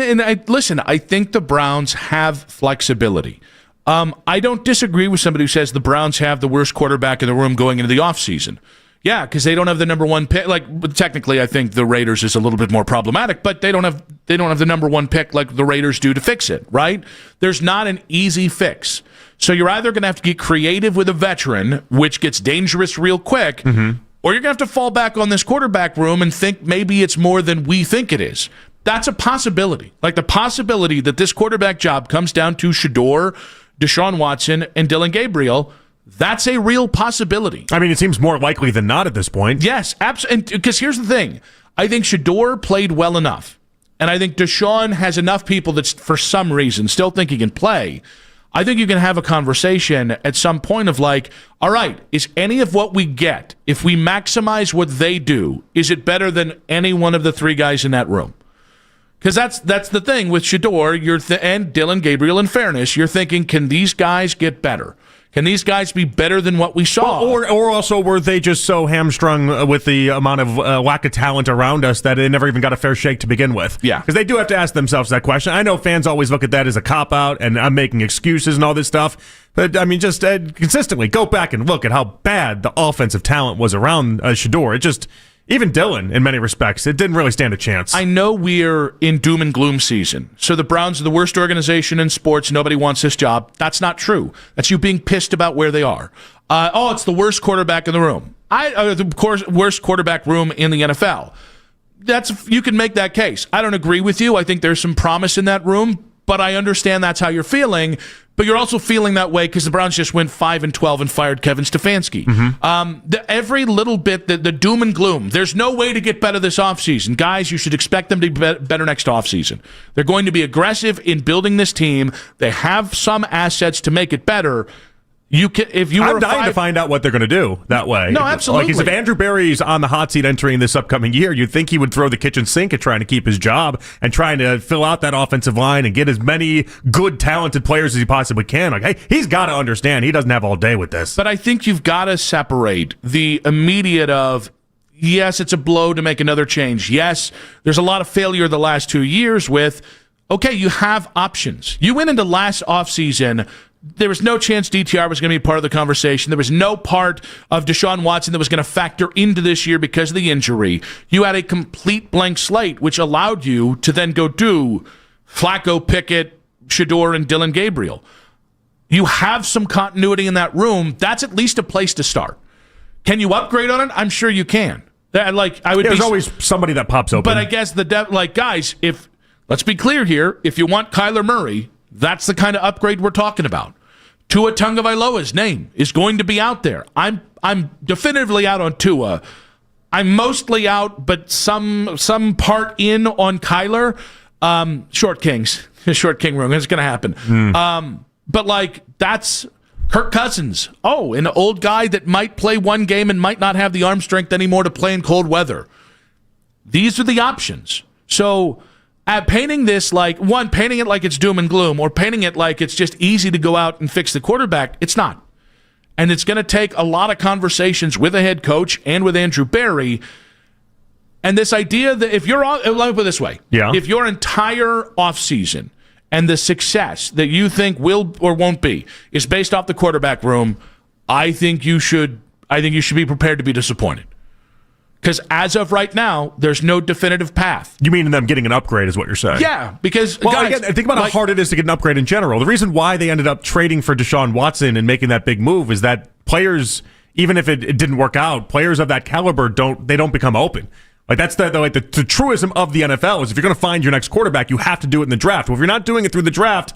listen, I think the Browns have flexibility. I don't disagree with somebody who says the Browns have the worst quarterback in the room going into the offseason. Yeah, because they don't have the number one pick. Like, technically, I think the Raiders is a little bit more problematic, but they don't have the number one pick like the Raiders do to fix it, right? There's not an easy fix. So you're either going to have to get creative with a veteran, which gets dangerous real quick, or you're going to have to fall back on this quarterback room and think maybe it's more than we think it is. That's a possibility. Like the possibility that this quarterback job comes down to Shedeur, Deshaun Watson, and Dylan Gabriel. That's a real possibility. I mean, it seems more likely than not at this point. Yes, absolutely. Because here's the thing. I think Shedeur played well enough. And I think Deshaun has enough people that, for some reason, still think he can play. I think you can have a conversation at some point of like, all right, is any of what we get, if we maximize what they do, is it better than any one of the 3 guys in that room? Because that's the thing with Shedeur and Dylan Gabriel, in fairness, you're thinking, can these guys get better? Can these guys be better than what we saw? Or also, were they just so hamstrung with the amount of lack of talent around us that they never even got a fair shake to begin with? Yeah. Because they do have to ask themselves that question. I know fans always look at that as a cop-out, and I'm making excuses and all this stuff. But, I mean, just consistently go back and look at how bad the offensive talent was around Shedeur. It just... Even Dylan, in many respects, it didn't really stand a chance. I know we're in doom and gloom season. So the Browns are the worst organization in sports. Nobody wants this job. That's not true. That's you being pissed about where they are. It's the worst quarterback in the room. Worst quarterback room in the NFL. You can make that case. I don't agree with you. I think there's some promise in that room, but I understand that's how you're feeling. But you're also feeling that way because the Browns just went 5-12 and fired Kevin Stefanski. Every little bit, the doom and gloom, there's no way to get better this offseason. Guys, you should expect them to be better next offseason. They're going to be aggressive in building this team. They have some assets to make it better. I'm dying to find out what they're going to do that way. No, absolutely. Like, if Andrew Berry's on the hot seat entering this upcoming year, you'd think he would throw the kitchen sink at trying to keep his job and trying to fill out that offensive line and get as many good, talented players as he possibly can. Like, hey, he's got to understand he doesn't have all day with this. But I think you've got to separate the immediate of, yes, it's a blow to make another change. Yes, there's a lot of failure the last 2 years with, okay, you have options. You went into last offseason. There was no chance DTR was going to be part of the conversation. There was no part of Deshaun Watson that was going to factor into this year because of the injury. You had a complete blank slate, which allowed you to then go do Flacco, Pickett, Shedeur, and Dylan Gabriel. You have some continuity in that room. That's at least a place to start. Can you upgrade on it? I'm sure you can. There's always somebody that pops open. But I guess guys, let's be clear here. If you want Kyler Murray, that's the kind of upgrade we're talking about. Tua Tagovailoa's name is going to be out there. I'm definitively out on Tua. I'm mostly out, but some part in on Kyler. Short King room. It's going to happen. But that's Kirk Cousins. Oh, an old guy that might play one game and might not have the arm strength anymore to play in cold weather. These are the options. So painting this painting it like it's doom and gloom, or painting it like it's just easy to go out and fix the quarterback, it's not. And it's going to take a lot of conversations with a head coach and with Andrew Berry. And this idea that let me put it this way. Yeah. If your entire offseason and the success that you think will or won't be is based off the quarterback room, I think you should be prepared to be disappointed. Because as of right now, there's no definitive path. You mean them getting an upgrade is what you're saying? Yeah, because guys, again, think about how hard it is to get an upgrade in general. The reason why they ended up trading for Deshaun Watson and making that big move is that players, even if it didn't work out, players of that caliber don't become open. Like, that's the truism of the NFL is if you're going to find your next quarterback, you have to do it in the draft. Well, if you're not doing it through the draft,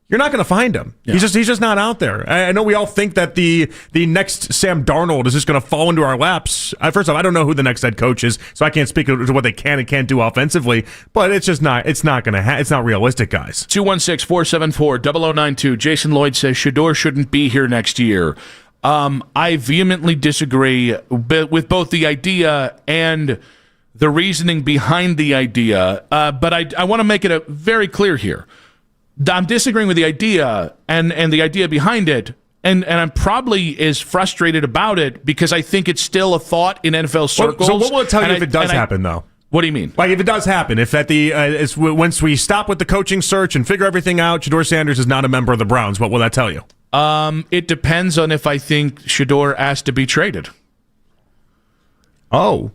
you're not going to find him. Yeah. He's just not out there. I know we all think that the next Sam Darnold is just going to fall into our laps. First off, I don't know who the next head coach is, so I can't speak to what they can and can't do offensively. But it's just not. It's not going to. It's not realistic, guys. 216-474-0092. Jason Lloyd says Shedeur shouldn't be here next year. I vehemently disagree with both the idea and the reasoning behind the idea. But I want to make it very clear here. I'm disagreeing with the idea and the idea behind it, and I'm probably as frustrated about it because I think it's still a thought in NFL circles. So what will it tell you if it does happen, though? What do you mean? Like, if it does happen, if at once we stop with the coaching search and figure everything out, Shedeur Sanders is not a member of the Browns, what will that tell you? It depends on if I think Shedeur asked to be traded. Oh.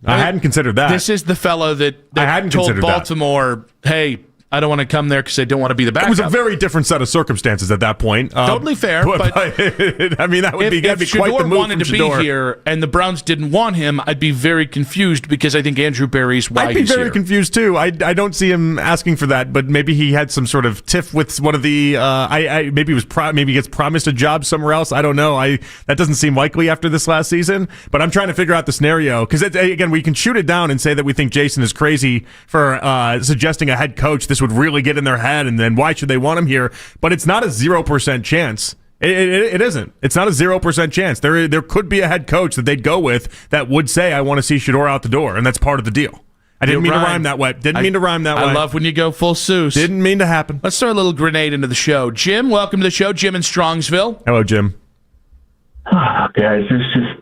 I hadn't considered that. This is the fella that told Baltimore, hey, I don't want to come there because I don't want to be the backup. It was a very different set of circumstances at that point. Totally fair, but I mean, that would be quite the move from Shedeur. If Shedeur wanted to be here and the Browns didn't want him, I'd be very confused because I think Andrew Berry's why he's here. I'd be very confused too. I don't see him asking for that, but maybe he had some sort of tiff with one of the. Maybe he gets promised a job somewhere else. I don't know. That doesn't seem likely after this last season. But I'm trying to figure out the scenario because again, we can shoot it down and say that we think Jason is crazy for suggesting a head coach. This would really get in their head, and then why should they want him here? But it's not a 0% chance. It isn't. It's not a 0% chance. There could be a head coach that they'd go with that would say, I want to see Shedeur out the door, and that's part of the deal. I didn't mean to rhyme that way. I love when you go full Seuss. Didn't mean to happen. Let's throw a little grenade into the show. Jim, welcome to the show. Jim in Strongsville. Hello, Jim. Oh, guys,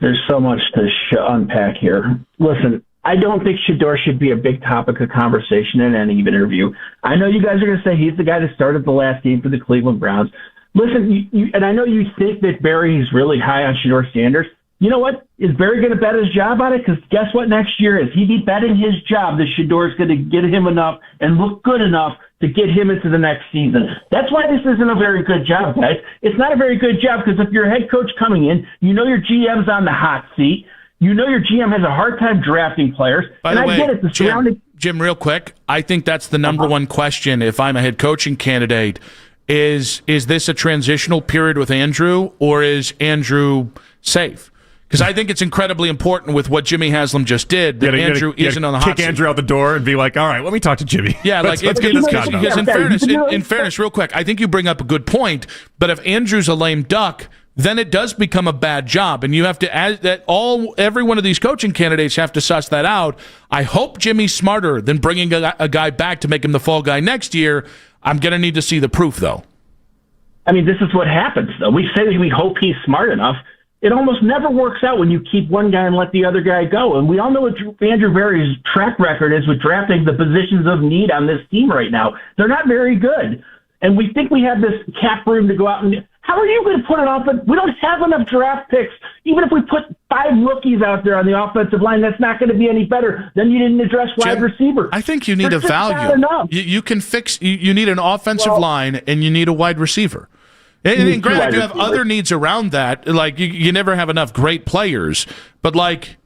there's so much to unpack here. Listen, I don't think Shedeur should be a big topic of conversation in any interview. I know you guys are going to say he's the guy that started the last game for the Cleveland Browns. Listen, and I know you think that Barry is really high on Shedeur Sanders. You know what? Is Barry going to bet his job on it? Because guess what next year is? He'd be betting his job that Shedeur is going to get him enough and look good enough to get him into the next season. That's why this isn't a very good job, guys. It's not a very good job because if you're a head coach coming in, you know your GM's on the hot seat. You know your GM has a hard time drafting players. By the way, Jim, real quick, I think that's the number one question if I'm a head coaching candidate is this a transitional period with Andrew, or is Andrew safe? Because I think it's incredibly important with what Jimmy Haslam just did that Andrew isn't on the hot seat. Kick Andrew out the door and be like, all right, let me talk to Jimmy. Yeah, let's get this guy done. Because in fairness, real quick, I think you bring up a good point, but if Andrew's a lame duck, then it does become a bad job, and you have to every one of these coaching candidates have to suss that out. I hope Jimmy's smarter than bringing a guy back to make him the fall guy next year. I'm going to need to see the proof, though. I mean, this is what happens, though. We say we hope he's smart enough. It almost never works out when you keep one guy and let the other guy go. And we all know what Andrew Berry's track record is with drafting the positions of need on this team right now. They're not very good. And we think we have this cap room to go out and... How are you going to put it off? We don't have enough draft picks. Even if we put 5 rookies out there on the offensive line, that's not going to be any better. Then you didn't address wide receiver. I think you need a value. You can fix. You need an offensive line and you need a wide receiver. And granted, you have other needs around that. Like you never have enough great players, but like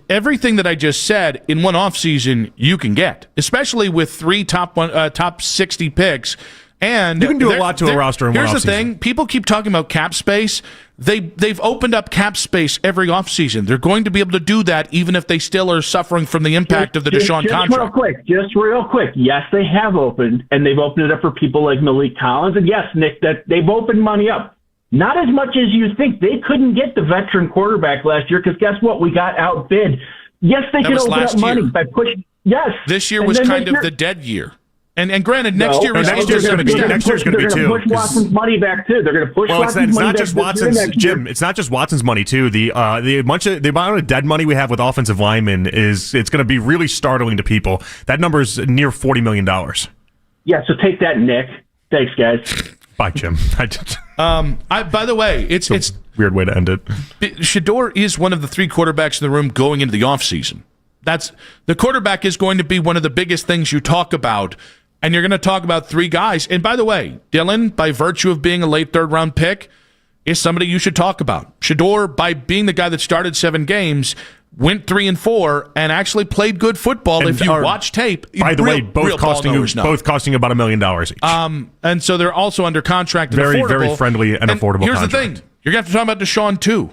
everything that I just said in one offseason, you can get, especially with 3 top 60 picks. And you can do a lot to a roster in one offseason. Here's the thing. People keep talking about cap space. They've opened up cap space every offseason. They're going to be able to do that even if they still are suffering from the impact of the Deshaun contract. Just real quick. Yes, they have opened, and they've opened it up for people like Malik Collins. And yes, Nick, that they've opened money up. Not as much as you think. They couldn't get the veteran quarterback last year because guess what? We got outbid. Yes, they could open up money by pushing. Yes. This year was kind of the dead year. And granted, next year is going to be too. They're going to push Watson's money back too. They're going to push Watson's money back. It's not just Watson's, Jim. It's not just Watson's money too. The amount of dead money we have with offensive linemen it's going to be really startling to people. That number is near $40 million. Yeah, so take that, Nick. Thanks, guys. Bye, Jim. By the way, it's a weird way to end it. Shedeur is one of the 3 quarterbacks in the room going into the offseason. The quarterback is going to be one of the biggest things you talk about. And you're going to talk about 3 guys. And by the way, Dylan, by virtue of being a late 3rd-round pick, is somebody you should talk about. Shedeur, by being the guy that started 7 games, went 3-4 and actually played good football. And if you watch tape, by the way, both costing you about $1 million each. And so they're also under contract. And very, affordable. very friendly and affordable. Here's contract. the thing: you're going to have to talk about Deshaun too.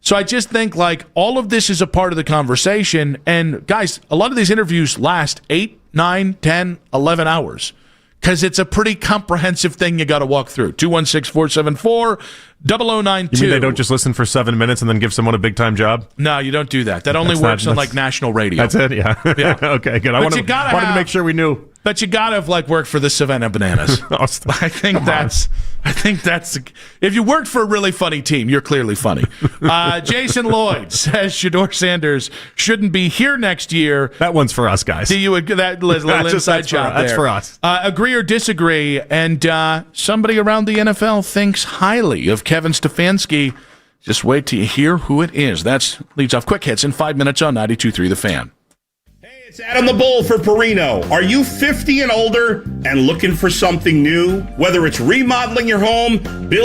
So I just think like all of this is a part of the conversation. And guys, a lot of these interviews last 8, 9, 10, 11 hours because it's a pretty comprehensive thing you got to walk through. 216-474-0092. You mean they don't just listen for 7 minutes and then give someone a big-time job? No, you don't do that. That only works on like national radio. That's it? Yeah. Okay, good. I wanted to make sure we knew. But you got to have like worked for the Savannah Bananas. I think that's if you worked for a really funny team, you're clearly funny. Jason Lloyd says Shedeur Sanders shouldn't be here next year. That one's for us, guys. Do you that little inside job there? That's for us. Agree or disagree? And somebody around the NFL thinks highly of Kevin Stefanski. Just wait till you hear who it is. That leads off Quick Hits in 5 minutes on 92.3 The Fan. It's Adam the Bull for Perino. Are you 50 and older and looking for something new? Whether it's remodeling your home, building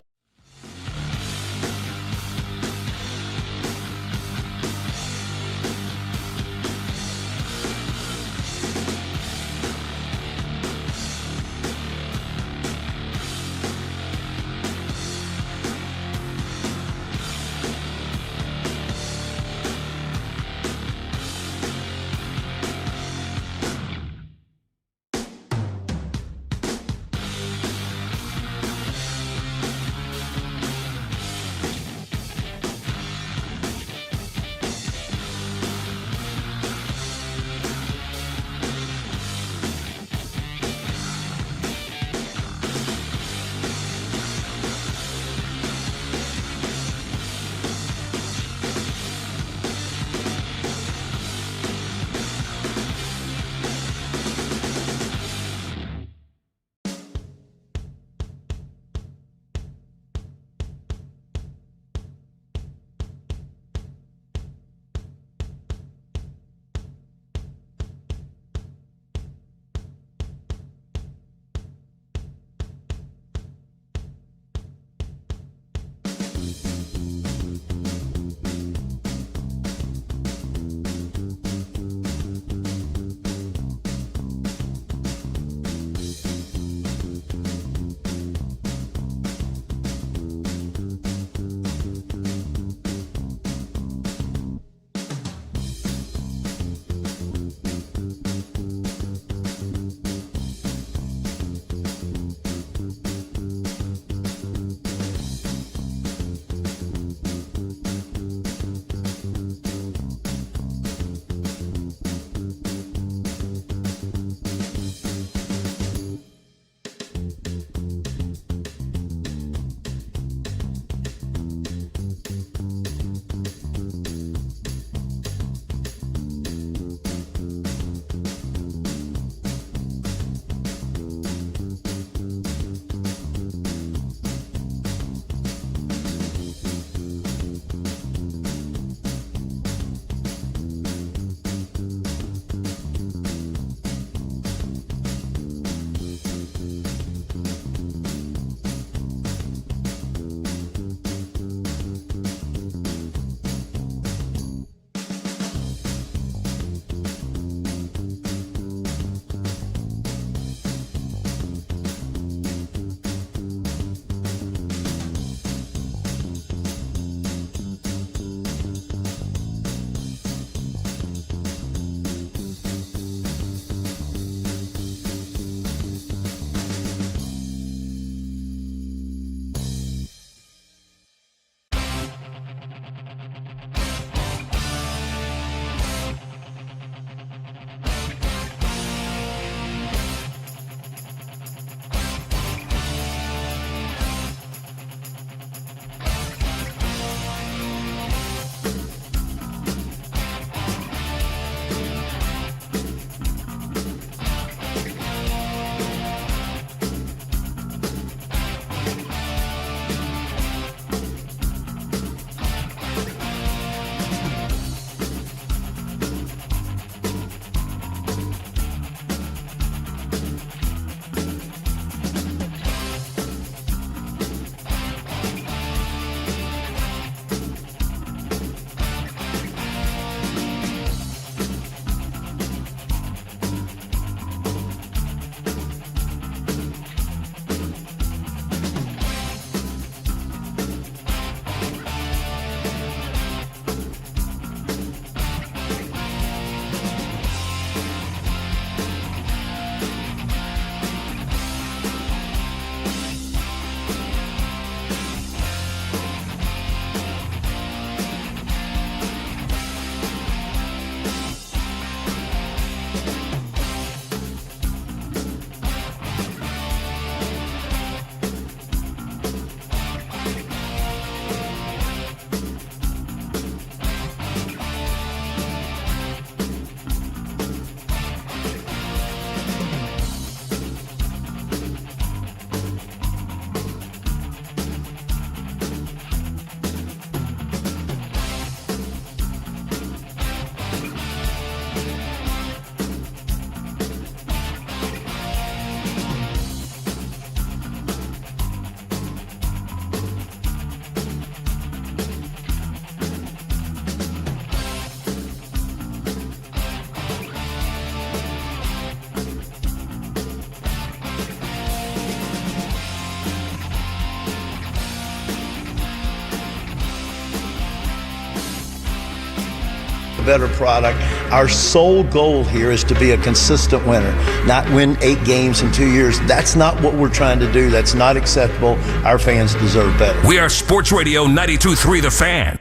better product. Our sole goal here is to be a consistent winner, not win 8 games in 2 years. That's not what we're trying to do. That's not acceptable. Our fans deserve better. We are Sports Radio 92.3 The Fan.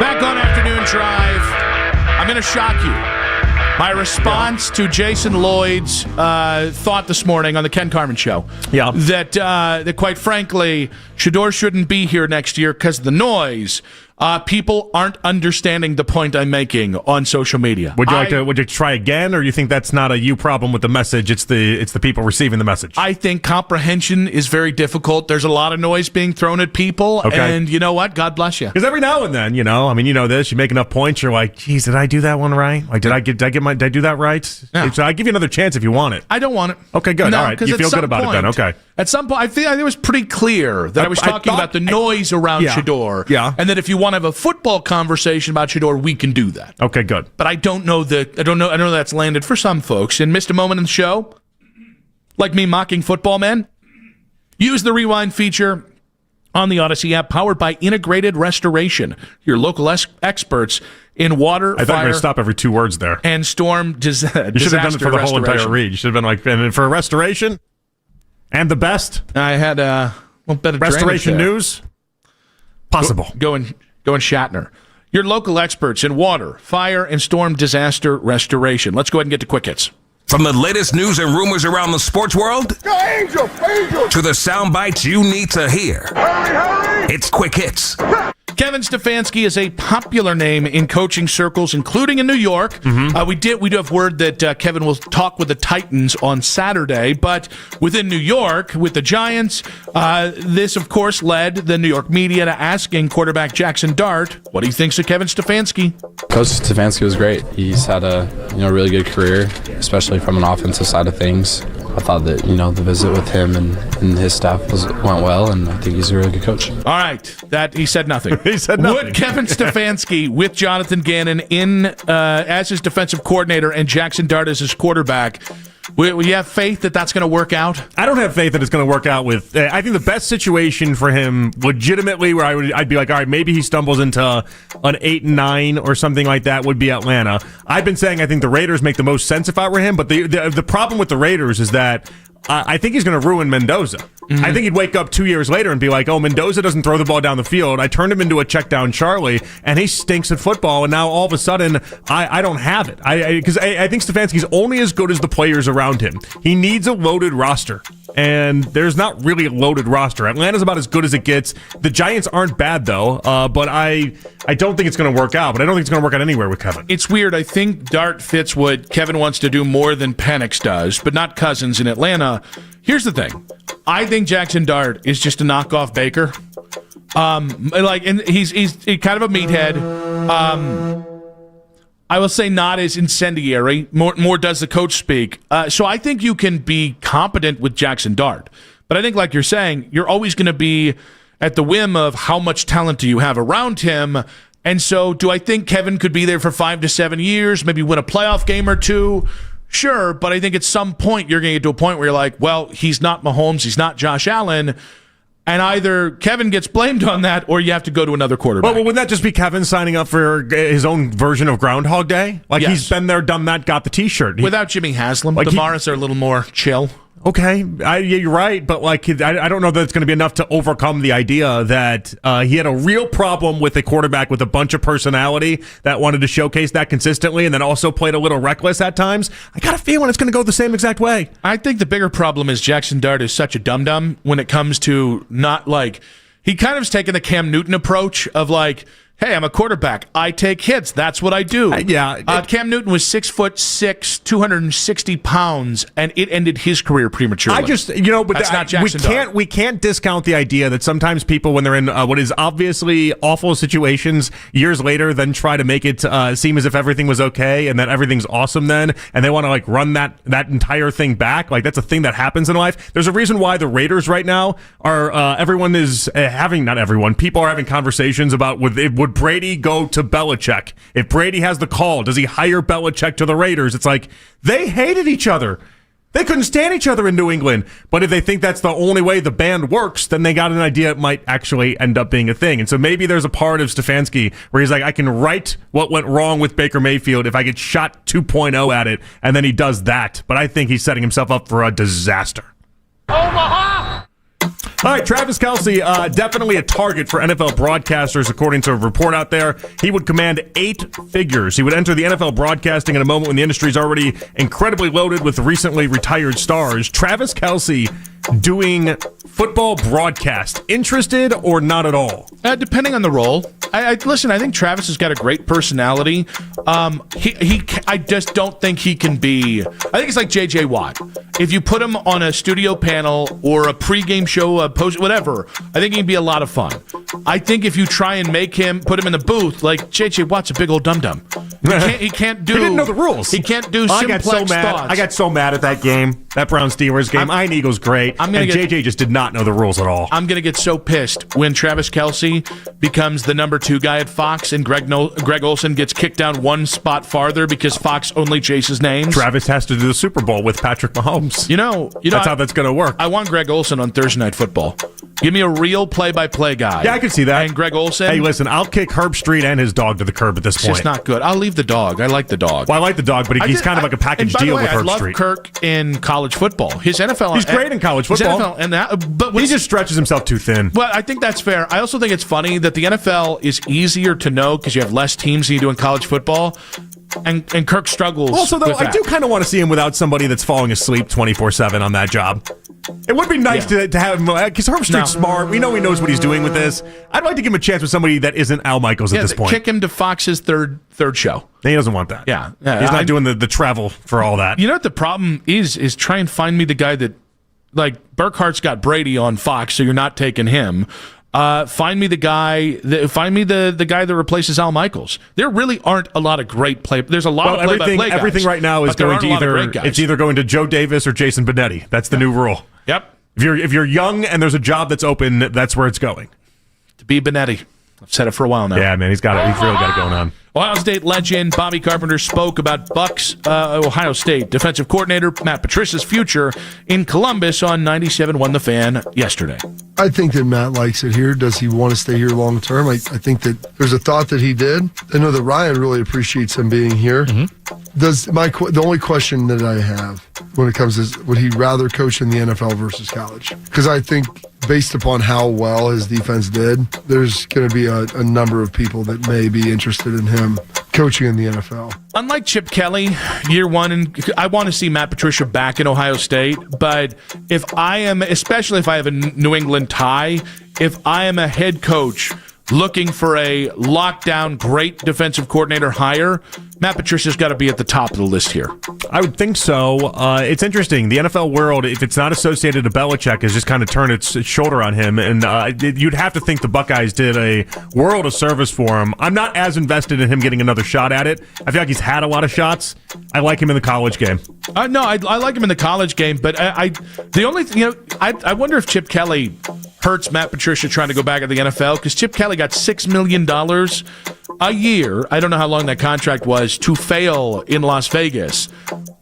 Back on Afternoon Drive. I'm going to shock you. My response to Jason Lloyd's thought this morning on the Ken Carman Show, that quite frankly, Shedeur shouldn't be here next year because of the noise. People aren't understanding the point I'm making on social media. Would you try again, or you think that's not a you problem with the message? It's the people receiving the message. I think comprehension is very difficult. There's a lot of noise being thrown at people, and you know what? God bless you. Because every now and then, this, you make enough points, you're like, geez, did I do that one right? Like, did I do that right? No. So I give you another chance if you want it. I don't want it. Okay, good. No, all right, you feel good about it then. Okay. At some point, I think it was pretty clear that I was talking about the noise around Shedeur, and that if you want to have a football conversation about Shedeur, we can do that. Okay, good. But I don't know that's landed for some folks. And missed a moment in the show, like me mocking football men. Use the rewind feature on the Odyssey app, powered by Integrated Restoration, your local experts in water, I thought you were going to stop every 2 words there. And storm disaster. You should have done it for the whole entire read. You should have been like, and for restoration and the best. I had better restoration news. Possible. Going Shatner. Your local experts in water, fire, and storm disaster restoration. Let's go ahead and get to quick hits. From the latest news and rumors around the sports world Angel! to the sound bites you need to hear. Hurry! It's Quick Hits. Kevin Stefanski is a popular name in coaching circles, including in New York. Mm-hmm. We do have word that Kevin will talk with the Titans on Saturday, but within New York, with the Giants, this, of course, led the New York media to asking quarterback Jackson Dart what he thinks of Kevin Stefanski. Coach Stefanski was great. He's had a really good career, especially from an offensive side of things. I thought that, the visit with him and his staff went well, and I think he's a really good coach. All right. That he said nothing. He said nothing. Would Kevin Stefanski, with Jonathan Gannon as his defensive coordinator and Jackson Dart as his quarterback, will you have faith that that's going to work out? I don't have faith that it's going to work out with. I think the best situation for him, legitimately, where I'd be like, all right, maybe he stumbles into an 8-9 or something like that, would be Atlanta. I've been saying I think the Raiders make the most sense if I were him, but the problem with the Raiders is that I think he's going to ruin Mendoza. Mm-hmm. I think he'd wake up 2 years later and be like, oh, Mendoza doesn't throw the ball down the field. I turned him into a check down Charlie, and he stinks at football, and now all of a sudden I don't have it. Because I think Stefanski's only as good as the players around him. He needs a loaded roster, and there's not really a loaded roster. Atlanta's about as good as it gets. The Giants aren't bad, though, but I don't think it's going to work out, but I don't think it's going to work out anywhere with Kevin. It's weird. I think Dart fits what Kevin wants to do more than Penix does, but not Cousins in Atlanta. Here's the thing. I think Jackson Dart is just a knockoff Baker. And he's kind of a meathead. I will say not as incendiary. More does the coach speak. So I think you can be competent with Jackson Dart. But I think, like you're saying, you're always going to be at the whim of how much talent do you have around him. And so do I think Kevin could be there for 5 to 7 years, maybe win a playoff game or two? Sure, but I think at some point you're going to get to a point where you're like, well, he's not Mahomes, he's not Josh Allen, and either Kevin gets blamed on that or you have to go to another quarterback. Well, wouldn't that just be Kevin signing up for his own version of Groundhog Day? Like, yes. He's been there, done that, got the T-shirt. Without Jimmy Haslam, the Morris are a little more chill. Okay, you're right, but I don't know that it's going to be enough to overcome the idea that he had a real problem with a quarterback with a bunch of personality that wanted to showcase that consistently and then also played a little reckless at times. I got a feeling it's going to go the same exact way. I think the bigger problem is Jackson Dart is such a dum-dum when it comes to not like... He kind of has taken the Cam Newton approach of like... Hey, I'm a quarterback. I take hits. That's what I do. Cam Newton was 6'6", 260 pounds, and it ended his career prematurely. That's not Jackson Dart. We can't discount the idea that sometimes people, when they're in what is obviously awful situations, years later, then try to make it seem as if everything was okay and that everything's awesome then, and they want to like run that entire thing back. Like that's a thing that happens in life. There's a reason why the Raiders right now are people are having conversations about would Brady go to Belichick? If Brady has the call, does he hire Belichick to the Raiders? It's like, they hated each other. They couldn't stand each other in New England. But if they think that's the only way the band works, then they got an idea it might actually end up being a thing. And so maybe there's a part of Stefanski where he's like, I can write what went wrong with Baker Mayfield if I get shot 2.0 at it, and then he does that. But I think he's setting himself up for a disaster. Omaha! All right, Travis Kelce, definitely a target for NFL broadcasters, according to a report out there. He would command 8 figures. He would enter the NFL broadcasting in a moment when the industry is already incredibly loaded with recently retired stars. Travis Kelce doing football broadcast. Interested or not at all? Depending on the role. Listen, I think Travis has got a great personality. I just don't think he can be. I think it's like J.J. Watt. If you put him on a studio panel or a pregame show, a post, whatever, I think he'd be a lot of fun. I think if you try and put him in the booth, like J.J. Watt's a big old dum-dum. He can't do. He didn't know the rules. He can't do simplex thoughts. I got so mad at that game, that Browns-Steelers game. Ian Eagle's great, and JJ just did not know the rules at all. I'm going to get so pissed when Travis Kelce becomes the number 2 guy at Fox and Greg Olsen gets kicked down one spot farther because Fox only chases names. Travis has to do the Super Bowl with Patrick Mahomes. You know that's how that's going to work. I want Greg Olsen on Thursday Night Football. Give me a real play-by-play guy. Yeah, I can see that. And Greg Olsen. Hey, listen, I'll kick Herb Street and his dog to the curb at this point. It's just not good. I'll leave the dog. I like the dog. Well, I like the dog, but he's kind of like a package deal with Herb Street. I love Kirk in college football. His NFL. He's great in college football. But he just stretches himself too thin. Well, I think that's fair. I also think it's funny that the NFL is easier to know because you have less teams than you do in college football. And Kirk struggles. Also, though, with that. I do kind of want to see him without somebody that's falling asleep 24/7 on that job. It would be nice to have him, because Herb Street's smart. We know he knows what he's doing with this. I'd like to give him a chance with somebody that isn't Al Michaels at this point. Kick him to Fox's third show. He doesn't want that. Yeah. He's not doing the travel for all that. You know what the problem is try and find me the guy that, like, Burkhart's got Brady on Fox, so you're not taking him. Find me the guy. The guy that replaces Al Michaels. There really aren't a lot of great play. There's a lot of play-by-play guys. Everything right now is going to either going to Joe Davis or Jason Benetti. That's the new rule. Yep. If you're young and there's a job that's open, that's where it's going. To be Benetti. I've said it for a while now. Yeah, man, he's really got it going on. Ohio State legend Bobby Carpenter spoke about Bucks Ohio State defensive coordinator Matt Patricia's future in Columbus on 97.1 The Fan yesterday. I think that Matt likes it here. Does he want to stay here long term? I think that there's a thought that he did. I know that Ryan really appreciates him being here. Mm-hmm. The only question that I have when it comes is, would he rather coach in the NFL versus college? Because I think based upon how well his defense did, there's going to be a number of people that may be interested in him coaching in the NFL. Unlike Chip Kelly, year one, and I want to see Matt Patricia back in Ohio State, but especially if I have a New England tie, if I am a head coach looking for a lockdown great defensive coordinator hire, Matt Patricia's got to be at the top of the list here. I would think so. It's interesting. The NFL world, if it's not associated to Belichick, has just kind of turned its shoulder on him. And you'd have to think the Buckeyes did a world of service for him. I'm not as invested in him getting another shot at it. I feel like he's had a lot of shots. I like him in the college game. No, I like him in the college game, but I wonder if Chip Kelly hurts Matt Patricia trying to go back at the NFL, because Chip Kelly got $6 million a year. I don't know how long that contract was to fail in Las Vegas.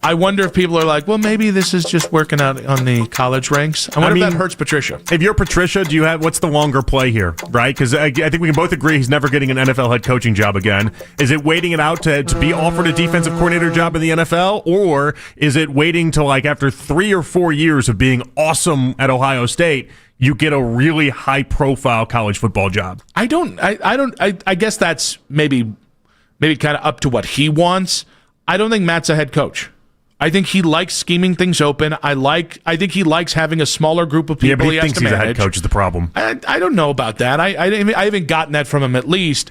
I wonder if people are like, well, maybe this is just working out on the college ranks. I wonder if that hurts Patricia. If you're Patricia, what's the longer play here, right? Because I think we can both agree he's never getting an NFL head coaching job again. Is it waiting it out to be offered a defensive coordinator job in the NFL, or is it waiting till after 3 or 4 years of being awesome at Ohio State, you get a really high-profile college football job? I guess that's maybe kind of up to what he wants. I don't think Matt's a head coach. I think he likes scheming things open. I think he likes having a smaller group of people. Yeah, but he thinks he's a head coach is the problem. I don't know about that. I haven't gotten that from him, at least.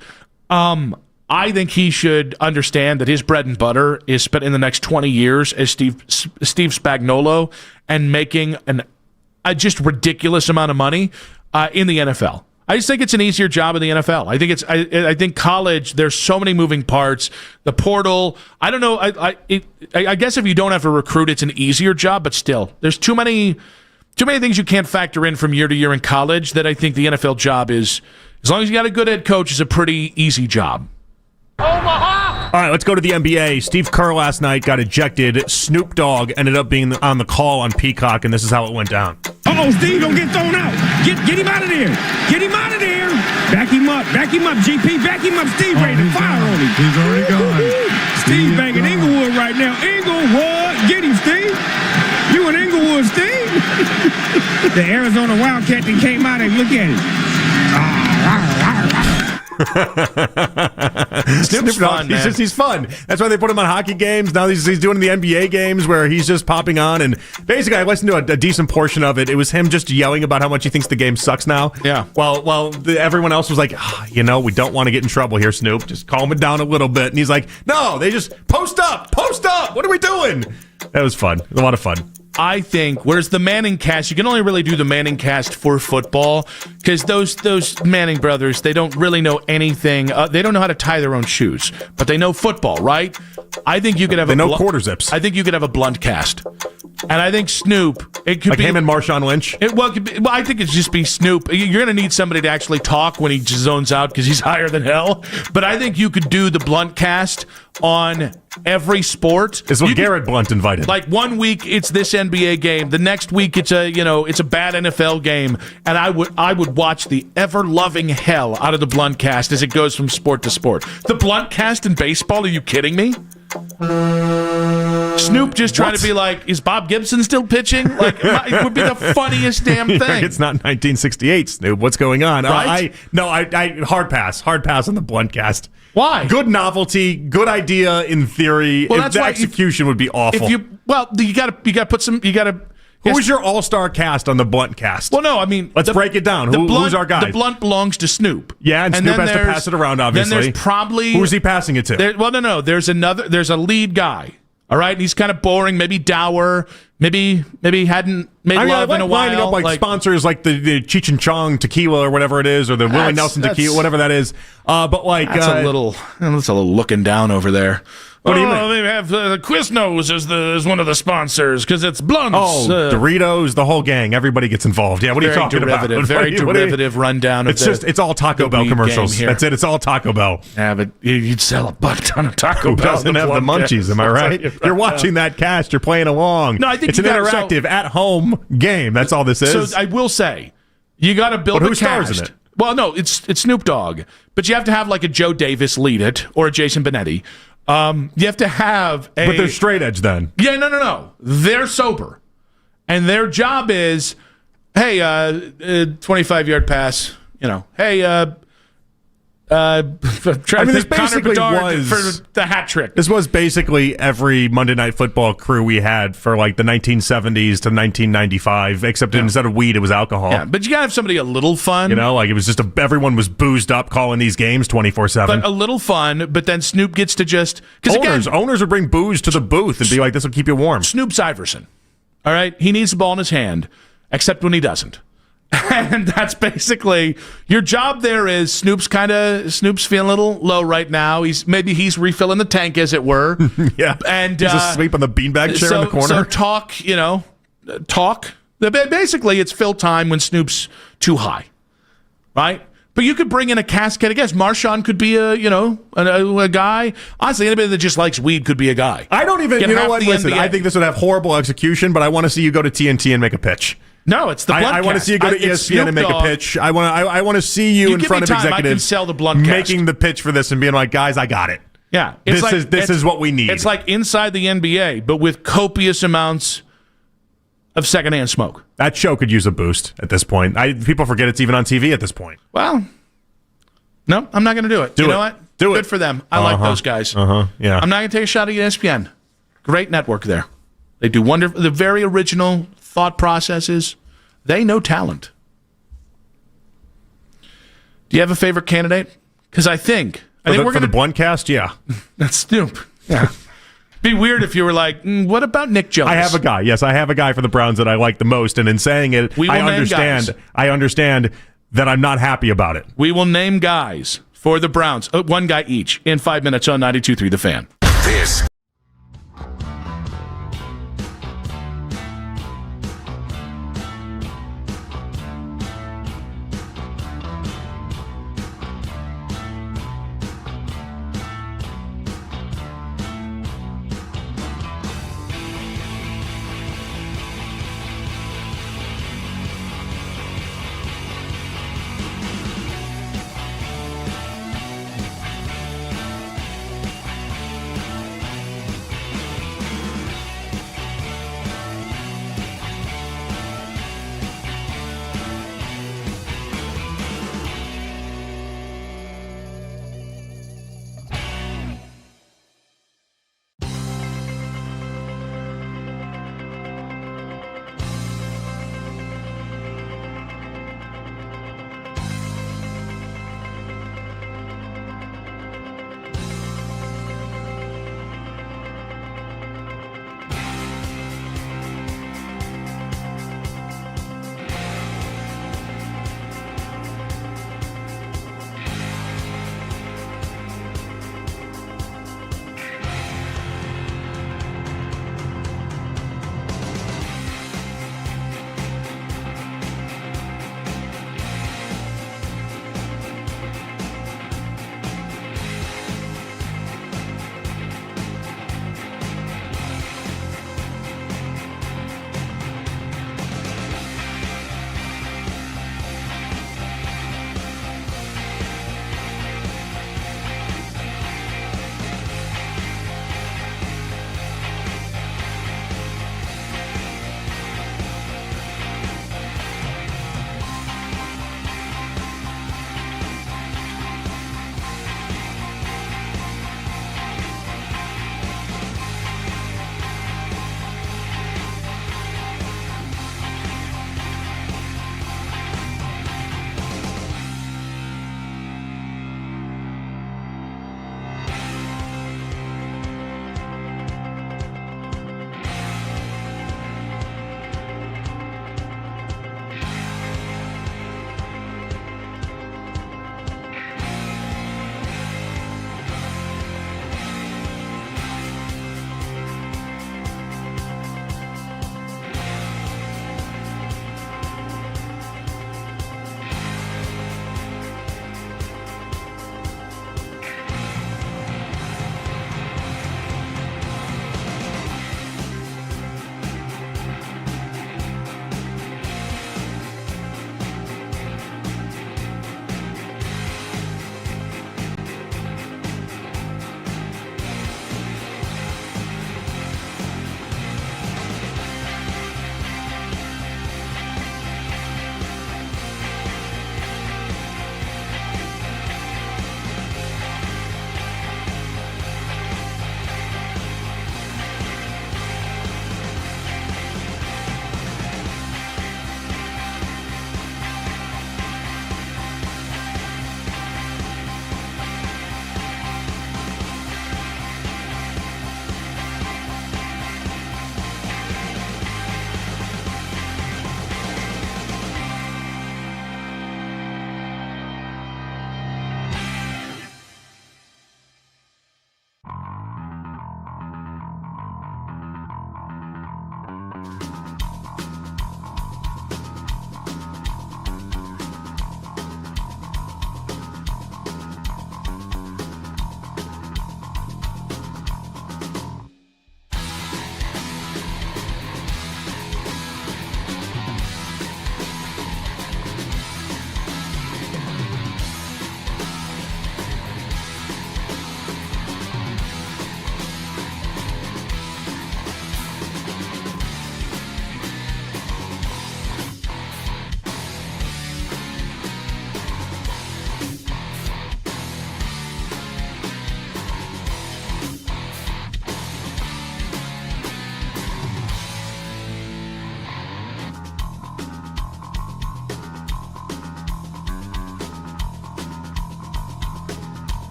I think he should understand that his bread and butter is spent in the next 20 years as Steve Spagnuolo and making a just ridiculous amount of money in the NFL. I just think it's an easier job in the NFL. I think college, there's so many moving parts. The portal, I don't know. I guess if you don't have to recruit, it's an easier job, but still, there's too many things you can't factor in from year to year in college that I think the NFL job is, as long as you got a good head coach, is a pretty easy job. Omaha! All right, let's go to the NBA. Steve Kerr last night got ejected. Snoop Dogg ended up being on the call on Peacock, and this is how it went down. Uh-oh, Steve, don't get thrown out. Get him out of there. Get him out of there. Back him up, GP. Back him up. Steve ready to fire on him. He's already gone. Steve banging Inglewood right now. Inglewood. Get him, Steve. You in Inglewood, Steve. The Arizona Wildcat that came out and look at it. Snoop Dogg, he's fun. That's why they put him on hockey games. Now he's doing the NBA games where he's just popping on. And basically, I listened to a decent portion of it. It was him just yelling about how much he thinks the game sucks now. Yeah. Well, everyone else was like, we don't want to get in trouble here, Snoop. Just calm it down a little bit. And he's like, no, they just post up. What are we doing? That was fun. It was a lot of fun. I think, whereas the Manning cast, you can only really do the Manning cast for football because those Manning brothers, they don't really know anything. They don't know how to tie their own shoes, but they know football, right? I think you could have quarter zips. I think you could have a blunt cast. And I think Snoop, it could like be him and Marshawn Lynch. I think it's just be Snoop. You're going to need somebody to actually talk when he zones out because he's higher than hell. But I think you could do the blunt cast on every sport. Is what Garrett Blunt invited. Like 1 week it's this NBA game, the next week it's a bad NFL game, and I would watch the ever loving hell out of the blunt cast as it goes from sport to sport. The blunt cast in baseball? Are you kidding me? Snoop just trying to be like, is Bob Gibson still pitching? Like, it would be the funniest damn thing. It's not 1968, Snoop. What's going on? Right? Hard pass on the blunt cast. Why? Good novelty, good idea in theory. Well, the execution would be awful. You gotta put some. Who is your all-star cast on the blunt cast? Well, no, I mean, let's break it down. Who's our guy? The blunt belongs to Snoop. Yeah, and Snoop has to pass it around. Obviously, then there's probably who's he passing it to? No. There's a lead guy. All right, and he's kind of boring, maybe dour, maybe hadn't made love in a while. Lining up like sponsors like the Cheech and Chong tequila or whatever it is, or the Willie Nelson tequila, whatever that is. But like that's a little looking down over there. What do you mean? They have Quiznos as one of the sponsors because it's blunts. Doritos, the whole gang, everybody gets involved. Yeah, what are you talking about? Very derivative rundown. It's all Taco Bell commercials. That's it. It's all Taco Bell. Yeah, but you'd sell a buck ton of Taco Bell. Who doesn't have the munchies? Am I right? You're watching that cast. You're playing along. No, I think it's an interactive at-home game. That's all this is. So I will say, you got to build a cast. Who stars in it? Well, no, it's Snoop Dogg, but you have to have like a Joe Davis lead it or a Jason Benetti. You have to have a... But they're straight edge then. Yeah, no. They're sober. And their job is, hey, 25-yard pass, hey, this basically was for the hat trick. This was basically every Monday Night Football crew we had for like the 1970s to 1995, except instead of weed, it was alcohol. Yeah, but you gotta have somebody a little fun. Like it was just everyone was boozed up calling these games 24/7. But a little fun. But then Snoop gets to just owners would bring booze to the booth and be like, "This will keep you warm." Snoop's Iverson. All right, he needs the ball in his hand, except when he doesn't. And that's basically your job there is Snoop's feeling a little low right now. He's refilling the tank, as it were. Yeah. And he's asleep on the beanbag chair in the corner. So talk. Basically, it's fill time when Snoop's too high. Right? But you could bring in a cascade. I guess Marshawn could be a guy. Honestly, anybody that just likes weed could be a guy. I don't even, listen, I think this would have horrible execution, but I want to see you go to TNT and make a pitch. No, it's the blunt I want to see you go to ESPN and make a pitch. I want to see you in front of executives I can sell the blunt making the pitch for this and being like, guys, I got it. Yeah. This is what we need. It's like inside the NBA, but with copious amounts of secondhand smoke. That show could use a boost at this point. People forget it's even on TV at this point. Well, no, I'm not going to do it. You know what? Do it. Good for them. I like those guys. Yeah. I'm not going to take a shot at ESPN. Great network there. They do wonderful. The very original thought processes. They know talent. Do you have a favorite candidate? Because I think we're going to the blunt cast. Yeah, that's Snoop. Yeah, be weird if you were like, what about Nick Jonas? I have a guy. Yes, I have a guy for the Browns that I like the most. And in saying it, I understand that I'm not happy about it. We will name guys for the Browns, one guy each, in 5 minutes on 92.3 The Fan. This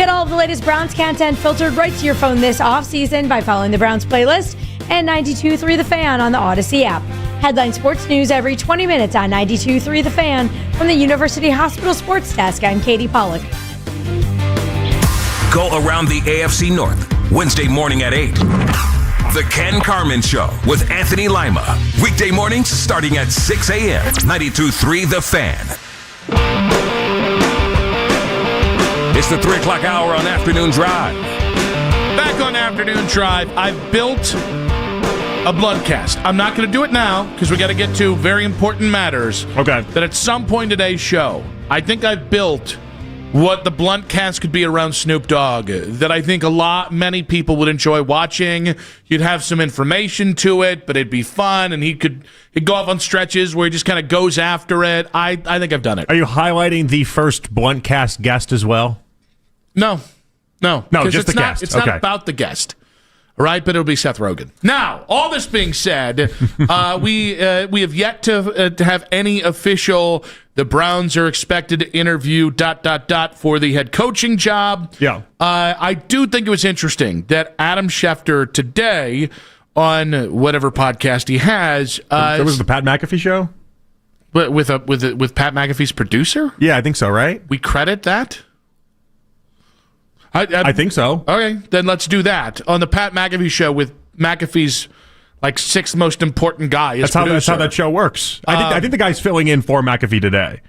Get all of the latest Browns content filtered right to your phone this offseason by following the Browns playlist and 92.3 The Fan on the Odyssey app. Headline sports news every 20 minutes on 92.3 The Fan. From the University Hospital Sports Desk, I'm Katie Pollock. Go around the AFC North, Wednesday morning at 8. The Ken Carman Show with Anthony Lima. Weekday mornings starting at 6 a.m. 92.3 The Fan. It's the 3 o'clock hour on Afternoon Drive. Back on Afternoon Drive, I've built a Bluntcast. I'm not going to do it now because we got to get to very important matters. Okay. That at some point in today's show, I think I've built what the Bluntcast could be around Snoop Dogg. That I think many people would enjoy watching. You'd have some information to it, but it'd be fun, and he'd go off on stretches where he just kind of goes after it. I think I've done it. Are you highlighting the first Bluntcast guest as well? No, just the guest. It's not about the guest. Right, but it'll be Seth Rogen. Now, all this being said, we have yet to have any official. The Browns are expected to interview ... for the head coaching job. Yeah, I do think it was interesting that Adam Schefter today on whatever podcast he has. It was the Pat McAfee show, with Pat McAfee's producer. Yeah, I think so. Right? We credit that. I think so. Okay, then let's do that on the Pat McAfee show with McAfee's sixth most important guy. That's how that show works. I think the guy's filling in for McAfee today.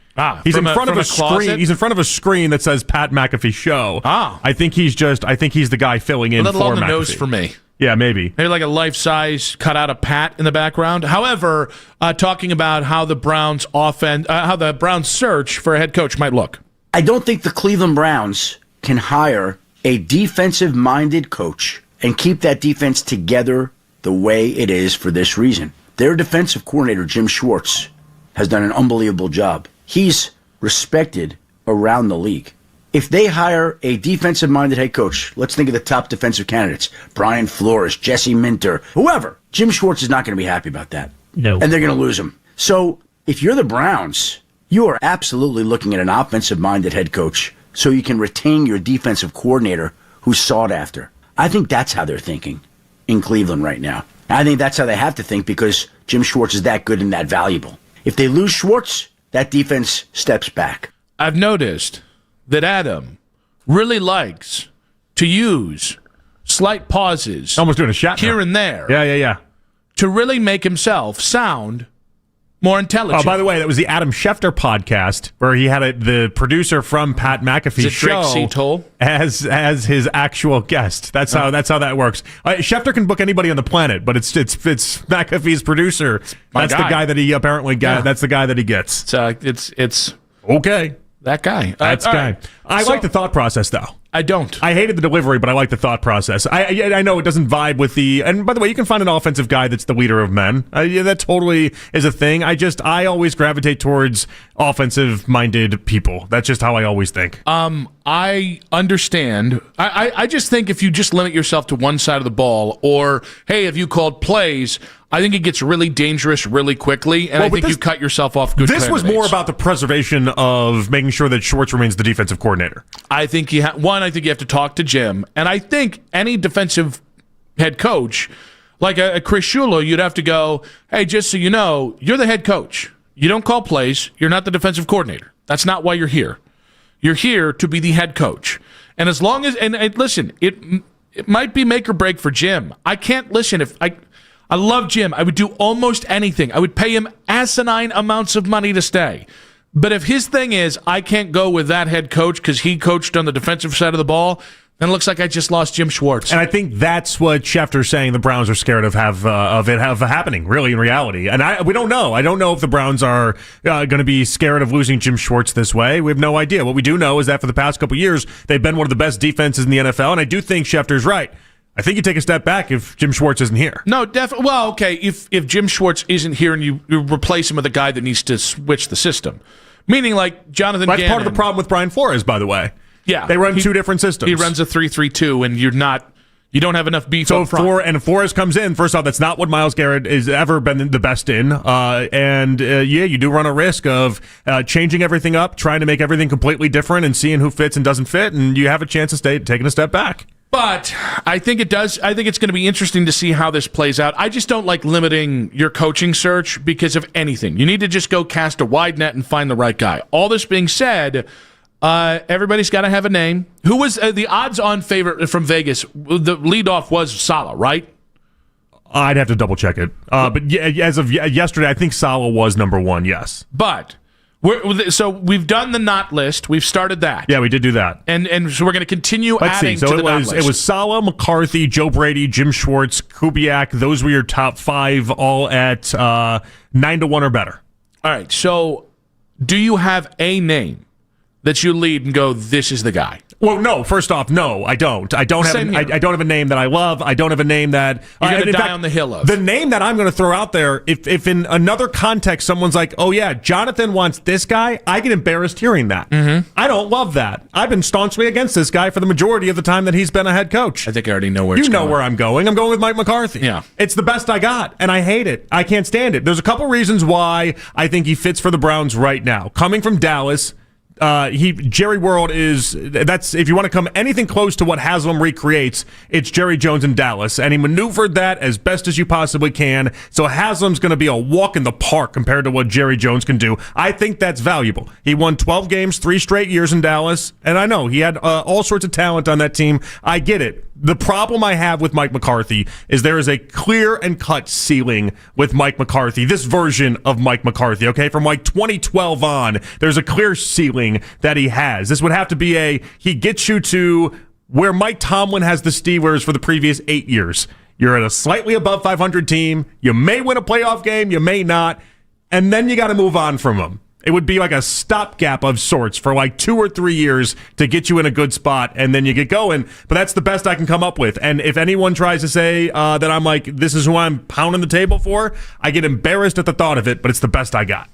He's in front of a screen. He's in front of a screen that says Pat McAfee show. I think he's the guy filling in for McAfee. On the nose for me. Yeah, maybe like a life-size cutout of Pat in the background. However, talking about how the Browns how the Browns search for a head coach might look. I don't think the Cleveland Browns can hire a defensive-minded coach and keep that defense together the way it is for this reason. Their defensive coordinator, Jim Schwartz, has done an unbelievable job. He's respected around the league. If they hire a defensive-minded head coach, let's think of the top defensive candidates, Brian Flores, Jesse Minter, whoever, Jim Schwartz is not going to be happy about that. No. And they're going to lose him. So if you're the Browns, you are absolutely looking at an offensive-minded head coach so you can retain your defensive coordinator who's sought after. I think that's how they're thinking in Cleveland right now. I think that's how they have to think because Jim Schwartz is that good and that valuable. If they lose Schwartz, that defense steps back. I've noticed that Adam really likes to use slight pauses. Almost doing a shot here and there. Yeah. To really make himself sound more intelligent. Oh, by the way, that was the Adam Schefter podcast where he had the producer from Pat McAfee's show as his actual guest. That's how that works. Schefter can book anybody on the planet, but it's McAfee's producer. That's the guy that he apparently got. Yeah. That's the guy that he gets. It's okay. That guy. That's guy. Right. I like the thought process though. I don't. I hated the delivery, but I like the thought process. I know it doesn't vibe with the... And by the way, you can find an offensive guy that's the leader of men. That totally is a thing. I always gravitate towards offensive-minded people. That's just how I always think. I understand. I just think if you just limit yourself to one side of the ball, or, hey, if you called plays... I think it gets really dangerous really quickly, and I think you cut yourself off good This candidates. was more about the preservation of making sure that Schwartz remains the defensive coordinator. I think I think you have to talk to Jim, and I think any defensive head coach, like a Chris Shula, you'd have to go, hey, just so you know, you're the head coach. You don't call plays. You're not the defensive coordinator. That's not why you're here. You're here to be the head coach. And as long as, and listen, it might be make or break for Jim. I can't listen if I love Jim. I would do almost anything. I would pay him asinine amounts of money to stay. But if his thing is, I can't go with that head coach because he coached on the defensive side of the ball, then it looks like I just lost Jim Schwartz. And I think that's what Schefter's saying the Browns are scared of it happening, really, in reality. And we don't know. I don't know if the Browns are going to be scared of losing Jim Schwartz this way. We have no idea. What we do know is that for the past couple of years, they've been one of the best defenses in the NFL, and I do think Schefter's right. I think you take a step back if Jim Schwartz isn't here. No, definitely. Well, okay, if Jim Schwartz isn't here and you replace him with a guy that needs to switch the system, meaning like Jonathan Gannon. That's part of the problem with Brian Flores, by the way. Yeah. They run two different systems. He runs a 3-3-2, and you You don't have enough beef so up front. If Flores comes in, first off, that's not what Myles Garrett has ever been the best in. You do run a risk of changing everything up, trying to make everything completely different, and seeing who fits and doesn't fit, and you have a chance of taking a step back. But I think it does. I think it's going to be interesting to see how this plays out. I just don't like limiting your coaching search because of anything. You need to just go cast a wide net and find the right guy. All this being said, everybody's got to have a name. Who was the odds-on favorite from Vegas? The leadoff was Saleh, right? I'd have to double-check it. But as of yesterday, I think Saleh was number one, yes. But so we've done the not list. We've started that. Yeah, we did do that. And so we're going to continue adding to the not list. It was Saleh, McCarthy, Joe Brady, Jim Schwartz, Kubiak. Those were your top 5, all at 9-1 or better. All right. So do you have a name that you lead and go, this is the guy? Well, no. First off, no, I don't. I don't have a name that I love. I don't have a name that you're going to die on the hill of. The name that I'm going to throw out there, if in another context someone's like, "Oh yeah, Jonathan wants this guy," I get embarrassed hearing that. Mm-hmm. I don't love that. I've been staunchly against this guy for the majority of the time that he's been a head coach. I think I already know where you know where I'm going. I'm going with Mike McCarthy. Yeah, it's the best I got, and I hate it. I can't stand it. There's a couple reasons why I think he fits for the Browns right now. Coming from Dallas. Jerry World that's if you want to come anything close to what Haslam recreates, it's Jerry Jones in Dallas, and he maneuvered that as best as you possibly can. So Haslam's going to be a walk in the park compared to what Jerry Jones can do. I think that's valuable. He won 12 games 3 straight years in Dallas, and I know he had all sorts of talent on that team. I get it. The problem I have with Mike McCarthy is there is a clear and cut ceiling with Mike McCarthy, this version of Mike McCarthy, okay? From like 2012 on, there's a clear ceiling that he has. This would have to be he gets you to where Mike Tomlin has the Steelers for the previous 8 years. You're at a slightly above 500 team. You may win a playoff game, you may not, and then you got to move on from them. It would be like a stopgap of sorts for like 2 or 3 years to get you in a good spot, and then you get going. But that's the best I can come up with. And if anyone tries to say that I'm like, this is who I'm pounding the table for, I get embarrassed at the thought of it, but it's the best I got.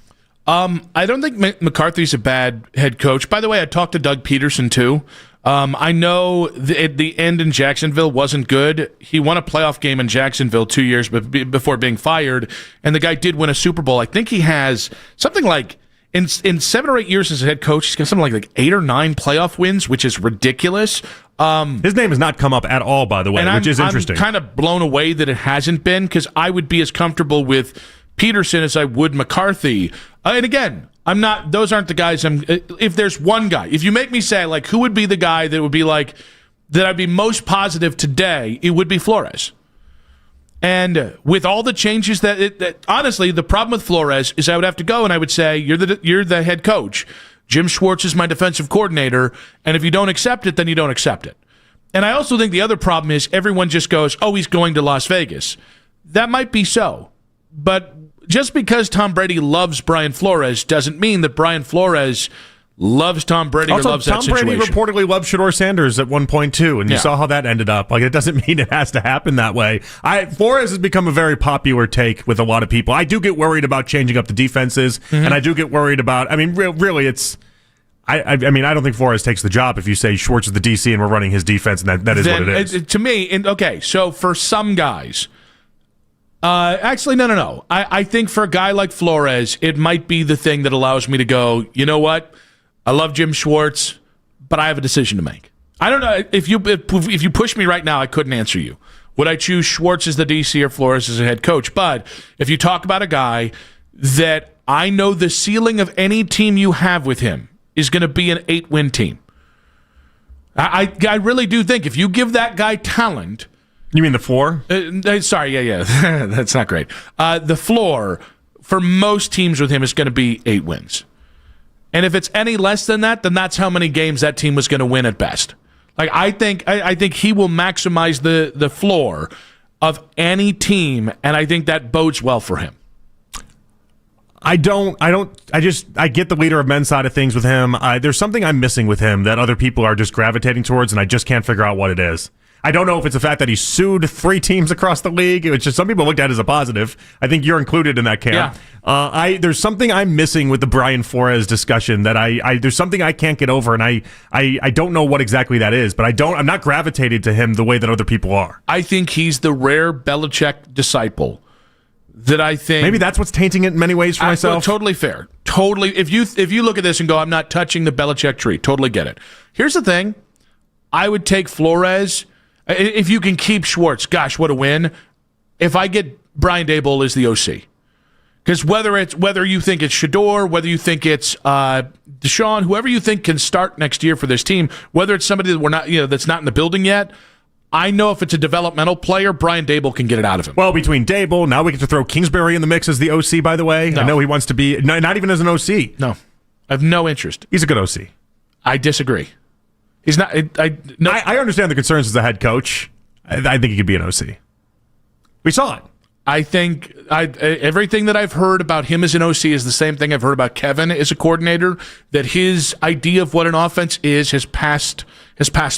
I don't think McCarthy's a bad head coach. By the way, I talked to Doug Peterson, too. I know the end in Jacksonville wasn't good. He won a playoff game in Jacksonville 2 years before being fired, and the guy did win a Super Bowl. I think he has something like, in 7 or 8 years as a head coach, he's got something like 8 or 9 playoff wins, which is ridiculous. His name has not come up at all, by the way, which is interesting. I'm kind of blown away that it hasn't been, because I would be as comfortable with Peterson as I would McCarthy. And again, those aren't the guys if there's one guy, if you make me say, like, who would be the guy that would be like, that I'd be most positive today, it would be Flores. And with all the changes that honestly, the problem with Flores is I would have to go and I would say, you're the head coach. Jim Schwartz is my defensive coordinator. And if you don't accept it, then you don't accept it. And I also think the other problem is everyone just goes, oh, he's going to Las Vegas. That might be so. But just because Tom Brady loves Brian Flores doesn't mean that Brian Flores loves Tom Brady or loves that situation. Tom Brady reportedly loved Shedeur Sanders at one point, too, and you saw how that ended up. Like, it doesn't mean it has to happen that way. Flores has become a very popular take with a lot of people. I do get worried about changing up the defenses, and I do get worried about, I mean, really, it's... I mean, I don't think Flores takes the job if you say Schwartz is the DC and we're running his defense, and that is what it is. To me, okay, so for some guys... actually, no. I think for a guy like Flores, it might be the thing that allows me to go, you know what? I love Jim Schwartz, but I have a decision to make. I don't know. If you push me right now, I couldn't answer you. Would I choose Schwartz as the DC or Flores as a head coach? But if you talk about a guy that I know the ceiling of any team you have with him is going to be an 8-win team. I really do think if you give that guy talent... You mean the floor? Sorry, yeah. That's not great. The floor for most teams with him is going to be 8 wins. And if it's any less than that, then that's how many games that team was going to win at best. Like I think he will maximize the floor of any team, and I think that bodes well for him. I get the leader of men's side of things with him. There's something I'm missing with him that other people are just gravitating towards, and I just can't figure out what it is. I don't know if it's the fact that he sued 3 teams across the league, which is some people looked at as a positive. I think you're included in that camp. Yeah. There's something I'm missing with the Brian Flores discussion that there's something I can't get over, and I don't know what exactly that is, but I'm not gravitated to him the way that other people are. I think he's the rare Belichick disciple that I think maybe that's what's tainting it in many ways for myself. Totally fair. Totally. If you look at this and go, I'm not touching the Belichick tree. Totally get it. Here's the thing. I would take Flores if you can keep Schwartz. Gosh, what a win! If I get Brian Daboll as the OC, because whether you think it's Shador, whether you think it's Deshaun, whoever you think can start next year for this team, whether it's somebody that we're not, that's not in the building yet. I know if it's a developmental player, Brian Daboll can get it out of him. Well, between Daboll, now we get to throw Kingsbury in the mix as the OC, by the way. No. I know he wants to be, not even as an OC. No. I have no interest. He's a good OC. I disagree. He's not. I understand the concerns as a head coach. I think he could be an OC. We saw it. I think everything that I've heard about him as an OC is the same thing I've heard about Kevin as a coordinator, that his idea of what an offense is has passed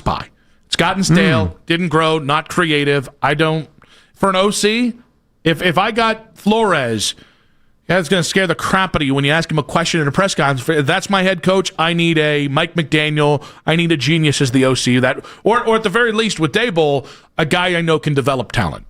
by. It's gotten stale, didn't grow, not creative. For an OC, if I got Flores, that's going to scare the crap out of you when you ask him a question in a press conference. If that's my head coach, I need a Mike McDaniel. I need a genius as the OC. Or at the very least with Daboll, a guy I know can develop talent.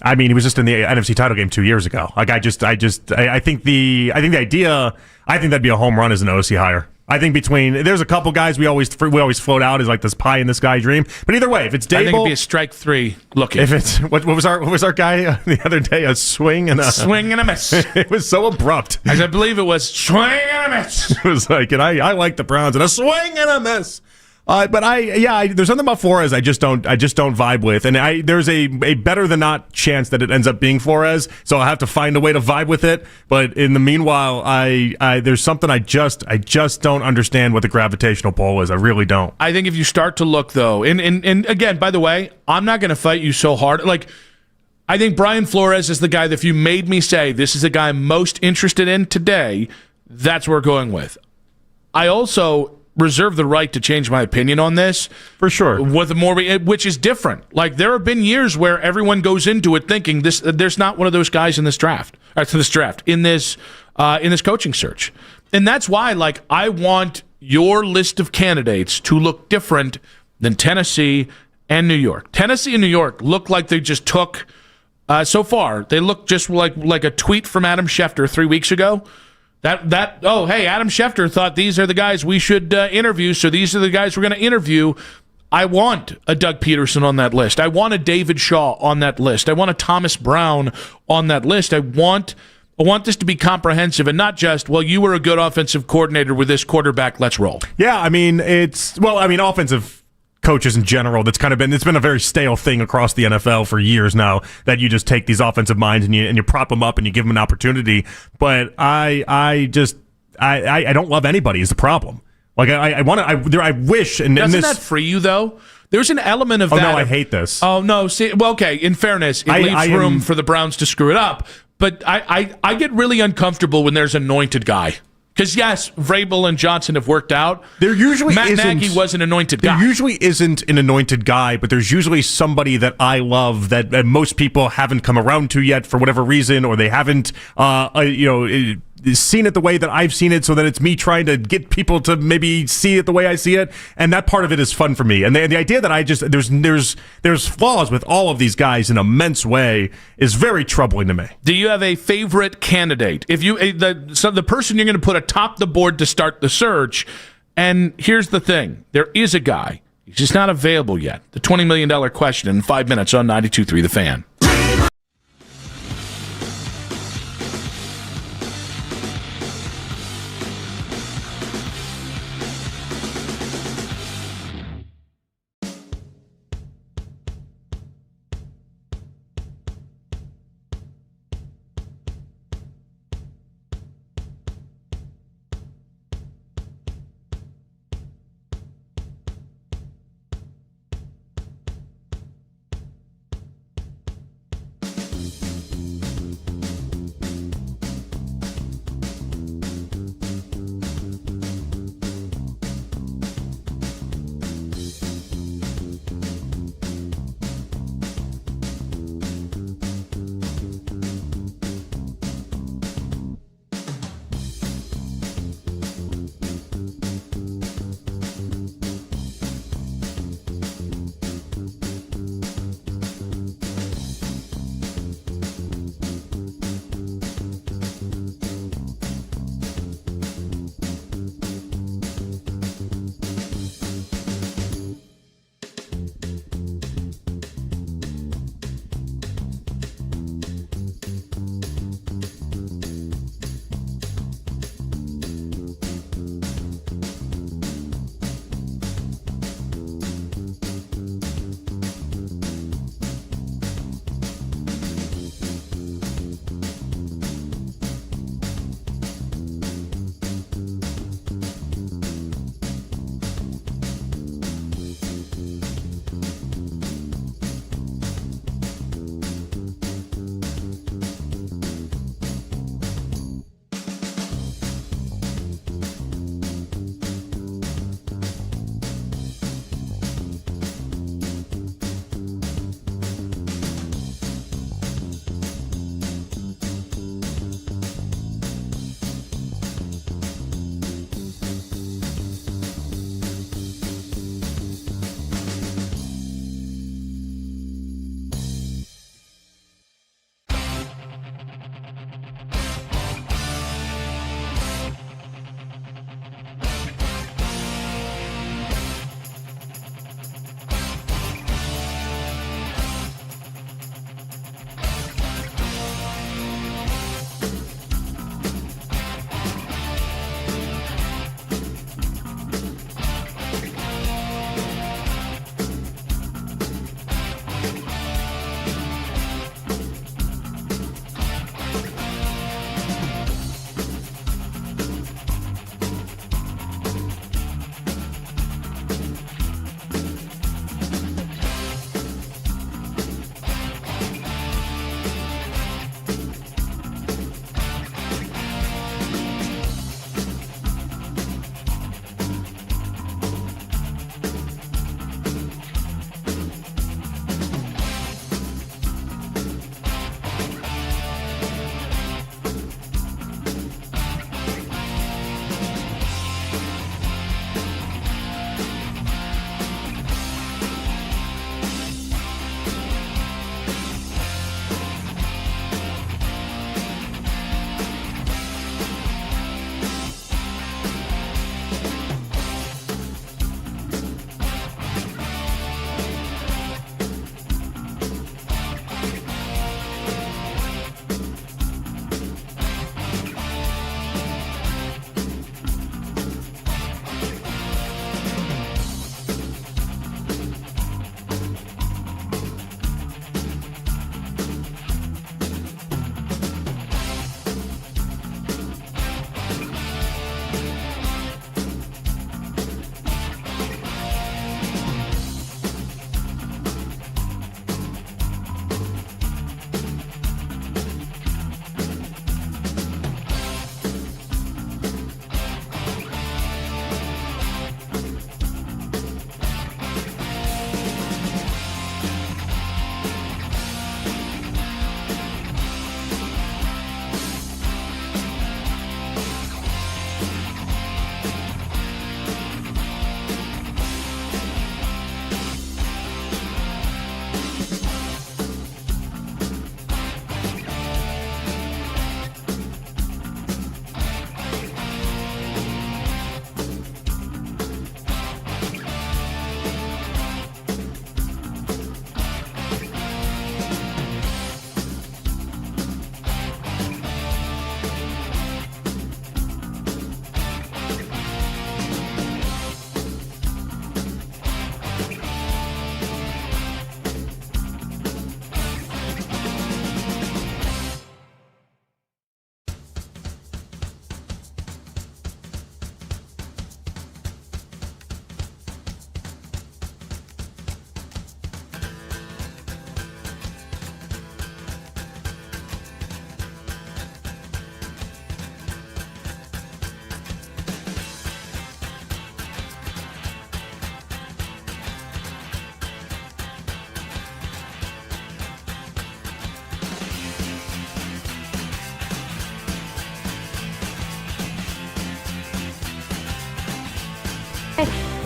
I mean, he was just in the NFC title game 2 years ago. Like I think the idea, I think that'd be a home run as an OC hire. I think there's a couple guys we always float out as like this pie in the sky dream. But either way, if it's Daboll, I think it'd be a strike 3 looking. If it's what was our guy the other day? A swing and a miss. It was so abrupt. As I believe it was swing and a miss. It was like, and I like the Browns and a swing and a miss. But there's something about Flores I just don't vibe with, and there's a better than not chance that it ends up being Flores, so I'll have to find a way to vibe with it. But in the meanwhile, there's something I just don't understand what the gravitational pull is. I really don't. I think if you start to look though, and again, by the way, I'm not going to fight you so hard. Like, I think Brian Flores is the guy that if you made me say this is the guy I'm most interested in today, that's what we're going with. I also reserve the right to change my opinion on this for sure, with more, which is different. Like, there have been years where everyone goes into it thinking there's not one of those guys in this draft, in this coaching search, and that's why, like, I want your list of candidates to look different than Tennessee and New York. Tennessee and New York look like they just took so far. They look just like a tweet from Adam Schefter 3 weeks ago. Adam Schefter thought these are the guys we should interview, so these are the guys we're going to interview. I want a Doug Peterson on that list. I want a David Shaw on that list. I want a Thomas Brown on that list. I want this to be comprehensive and not just, well, you were a good offensive coordinator with this quarterback, let's roll. Yeah, offensive coaches in general, it's been a very stale thing across the NFL for years now, that you just take these offensive minds and you prop them up and you give them an opportunity. But I don't love anybody is the problem. Like I wish. And doesn't that free you though? There's an element of that. Oh no, I hate this. Oh no, see, well, okay. In fairness, it leaves room for the Browns to screw it up. But I get really uncomfortable when there's an anointed guy. Because, yes, Vrabel and Johnson have worked out. Matt Nagy was an anointed guy. There usually isn't an anointed guy, but there's usually somebody that I love that most people haven't come around to yet for whatever reason, or they haven't, seen it the way that I've seen it, so that it's me trying to get people to maybe see it the way I see it, and that part of it is fun for me. And the idea that there's flaws with all of these guys in an immense way is very troubling to me. Do you have a favorite candidate? If you the person you're going to put atop the board to start the search, and here's the thing, there is a guy, he's just not available yet. The $20 million question in 5 minutes on 92.3 The Fan.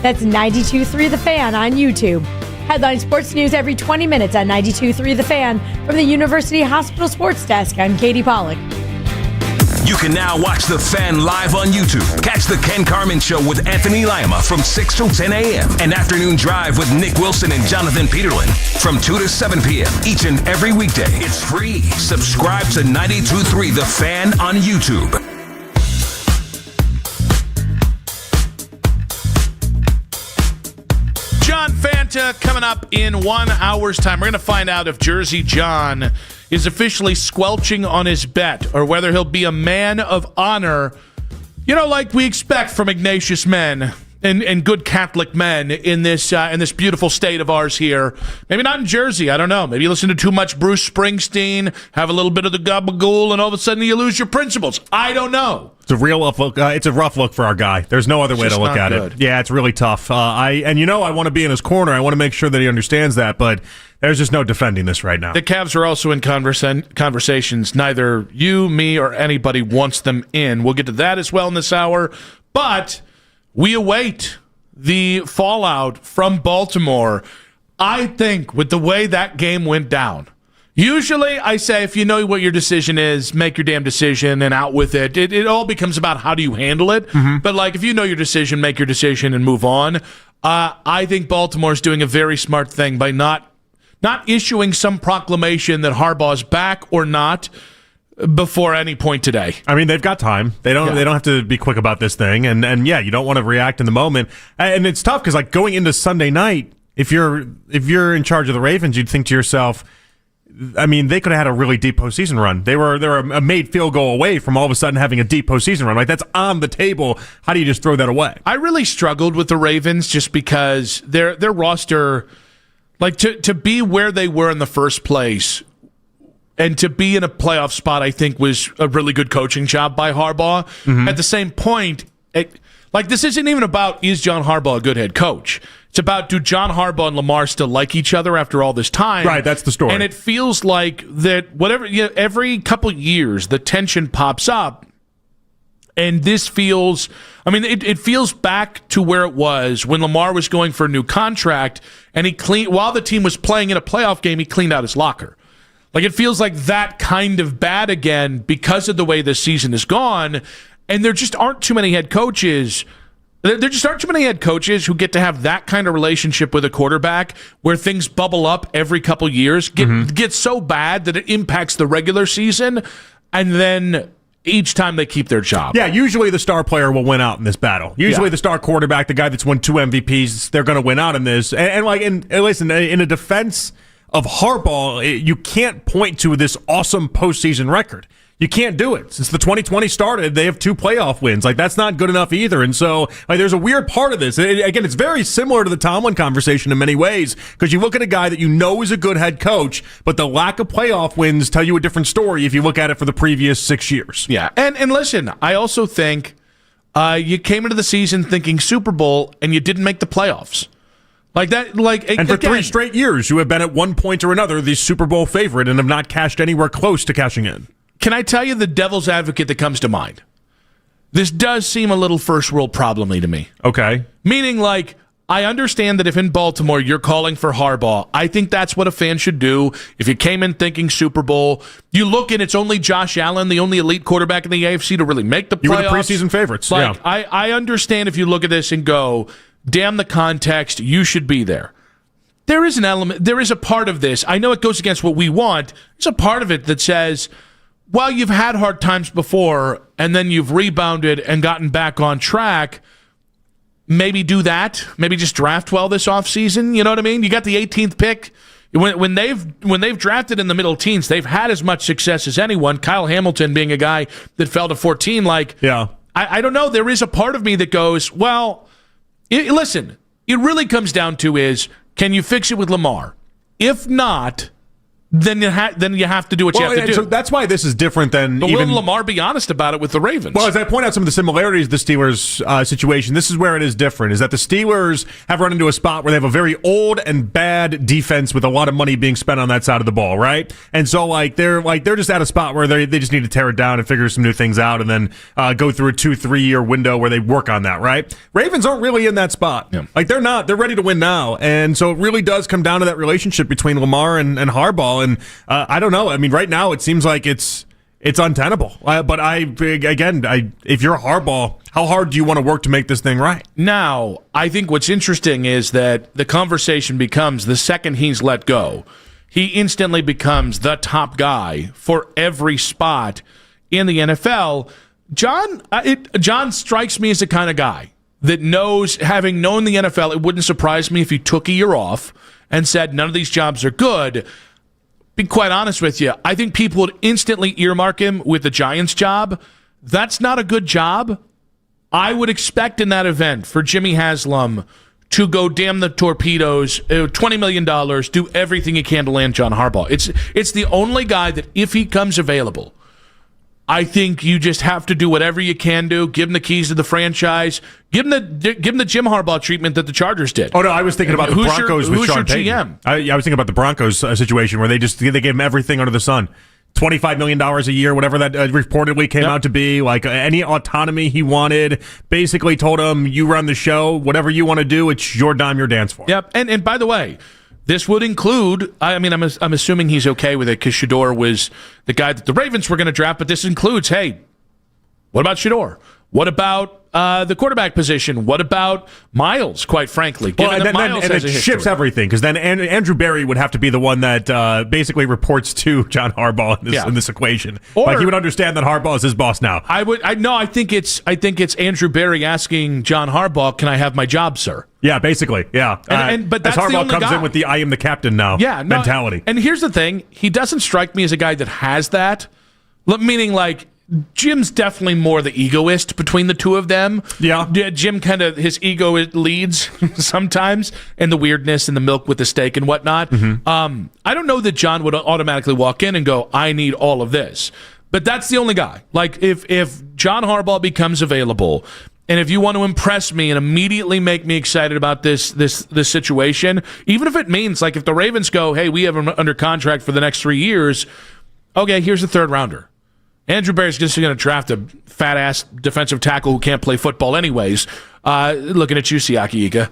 That's 92.3 The Fan on YouTube. Headline Sports News every 20 minutes on 92.3 The Fan. From the University Hospital Sports Desk, I'm Katie Pollack. You can now watch The Fan live on YouTube. Catch The Ken Carman Show with Anthony Lima from 6 till 10 a.m. and Afternoon Drive with Nick Wilson and Jonathan Peterlin from 2 to 7 p.m. each and every weekday. It's free. Subscribe to 92.3 The Fan on YouTube. John Fanta coming up in 1 hour's time. We're going to find out if Jersey John is officially squelching on his bet or whether he'll be a man of honor, like we expect from Ignatius men and good Catholic men in this beautiful state of ours here. Maybe not in Jersey. I don't know. Maybe you listen to too much Bruce Springsteen, have a little bit of the gabagool, and all of a sudden you lose your principles. I don't know. It's a real rough look. It's a rough look for our guy. There's no other way to look at it. Yeah, it's really tough. I want to be in his corner. I want to make sure that he understands that, but there's just no defending this right now. The Cavs are also in conversations. Neither you, me, or anybody wants them in. We'll get to that as well in this hour, but we await the fallout from Baltimore. I think with the way that game went down, usually I say if you know what your decision is, make your damn decision and out with it. It all becomes about how do you handle it. Mm-hmm. But if you know your decision, make your decision and move on. I think Baltimore's doing a very smart thing by not issuing some proclamation that Harbaugh's back or not before any point today. I mean, they've got time. They don't have to be quick about this thing. And yeah, you don't want to react in the moment. And it's tough because going into Sunday night, if you're in charge of the Ravens, you'd think to yourself, I mean, they could have had a really deep postseason run. They were a made field goal away from all of a sudden having a deep postseason run. That's on the table. How do you just throw that away? I really struggled with the Ravens just because their roster, to be where they were in the first place and to be in a playoff spot, I think was a really good coaching job by Harbaugh. Mm-hmm. At the same point, this isn't even about is John Harbaugh a good head coach. It's about do John Harbaugh and Lamar still like each other after all this time? Right, that's the story. And it feels like that every couple years the tension pops up, and this feels. I mean, it feels back to where it was when Lamar was going for a new contract, and while the team was playing in a playoff game, he cleaned out his locker. It feels like that kind of bad again because of the way this season has gone, and there just aren't too many head coaches. There just aren't too many head coaches who get to have that kind of relationship with a quarterback where things bubble up every couple years, get so bad that it impacts the regular season, and then each time they keep their job. Yeah, usually the star player will win out in this battle. Usually the star quarterback, the guy that's won 2 MVPs, they're going to win out in this. And listen, in a defense of Harbaugh, you can't point to this awesome postseason record. You can't do it. Since the 2020 started, they have 2 playoff wins. That's not good enough either. And so there's a weird part of this. Again, it's very similar to the Tomlin conversation in many ways because you look at a guy that you know is a good head coach, but the lack of playoff wins tell you a different story if you look at it for the previous 6 years. Yeah. And listen, I also think you came into the season thinking Super Bowl and you didn't make the playoffs. And for 3 straight years, you have been at one point or another the Super Bowl favorite and have not cashed anywhere close to cashing in. Can I tell you the devil's advocate that comes to mind? This does seem a little first world problem-y to me. Okay. Meaning, I understand that if in Baltimore you're calling for Harbaugh, I think that's what a fan should do. If you came in thinking Super Bowl, you look and it's only Josh Allen, the only elite quarterback in the AFC to really make the playoffs. You were the preseason favorites. Yeah. I understand if you look at this and go, damn the context, you should be there. There is an element, there is a part of this. I know it goes against what we want. There's a part of it that says, well, you've had hard times before, and then you've rebounded and gotten back on track. Maybe do that. Maybe just draft well this offseason. You know what I mean? You got the 18th pick. When they've drafted in the middle teens, they've had as much success as anyone. Kyle Hamilton being a guy that fell to 14. I don't know. There is a part of me that goes, well, listen, it really comes down to is, can you fix it with Lamar? If not, then you have to do what you have to do. So that's why this is different than But even... will Lamar be honest about it with the Ravens? Well, as I point out some of the similarities of the Steelers situation, this is where it is different, is that the Steelers have run into a spot where they have a very old and bad defense with a lot of money being spent on that side of the ball, right? And so they're just at a spot where they just need to tear it down and figure some new things out and then go through a 2-3 year window where they work on that, right? Ravens aren't really in that spot. Yeah. They're not. They're ready to win now. And so it really does come down to that relationship between Lamar and Harbaugh. And I don't know. I mean, right now it seems like it's untenable. But if you're Harbaugh, how hard do you want to work to make this thing right? Now, I think what's interesting is that the conversation becomes the second he's let go, he instantly becomes the top guy for every spot in the NFL. John strikes me as the kind of guy that knows, having known the NFL, it wouldn't surprise me if he took a year off and said none of these jobs are good. Be quite honest with you, I think people would instantly earmark him with the Giants job. That's not a good job. I would expect in that event for Jimmy Haslam to go damn the torpedoes, $20 million, do everything he can to land John Harbaugh. It's the only guy that if he comes available, I think you just have to do whatever you can do. Give him the keys to the franchise. Give him the Jim Harbaugh treatment that the Chargers did. Oh no, I was thinking about the Broncos with Sean Payton. GM? I was thinking about the Broncos situation where they gave him everything under the sun. $25 million a year, whatever that reportedly came out to be, like any autonomy he wanted. Basically told him, you run the show, whatever you want to do, it's your dime, your dance for. Yep, and by the way, this would include, I'm assuming he's okay with it because Shedeur was the guy that the Ravens were going to draft, but this includes, hey, what about Shedeur? What about the quarterback position? What about Miles, quite frankly? And it shifts everything, because then Andrew Berry would have to be the one that basically reports to John Harbaugh in this equation. Like he would understand that Harbaugh is his boss now. I think it's Andrew Berry asking John Harbaugh, "Can I have my job, sir?" Yeah, basically, yeah. But that's as Harbaugh the only comes guy. in with the "I am the captain now" mentality. And here's the thing: he doesn't strike me as a guy that has that. Meaning, like, Jim's definitely more the egoist between the two of them. Yeah. Jim kind of, his ego leads sometimes, and the weirdness and the milk with the steak and whatnot. Mm-hmm. I don't know that John would automatically walk in and go, I need all of this. But that's the only guy. Like, if John Harbaugh becomes available, and if you want to impress me and immediately make me excited about this situation, even if it means, like, if the Ravens go, hey, we have him under contract for the next 3 years, okay, here's the third rounder. Andrew Berry's just going to draft a fat-ass defensive tackle who can't play football anyways. Looking at you, Siaki Ika.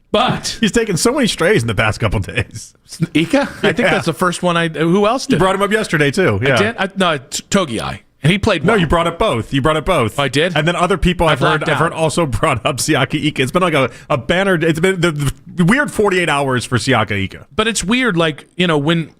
But he's taken so many strays in the past couple of days. Ika? I think that's the first one who else did? You brought him up yesterday, too. Yeah. I did? No, Togiai. And he played well. No, you brought up both. I did? And then other people I've heard also brought up Siaki Ika. It's been like a banner. It's been the weird 48 hours for Siaki Ika. But it's weird, like, when...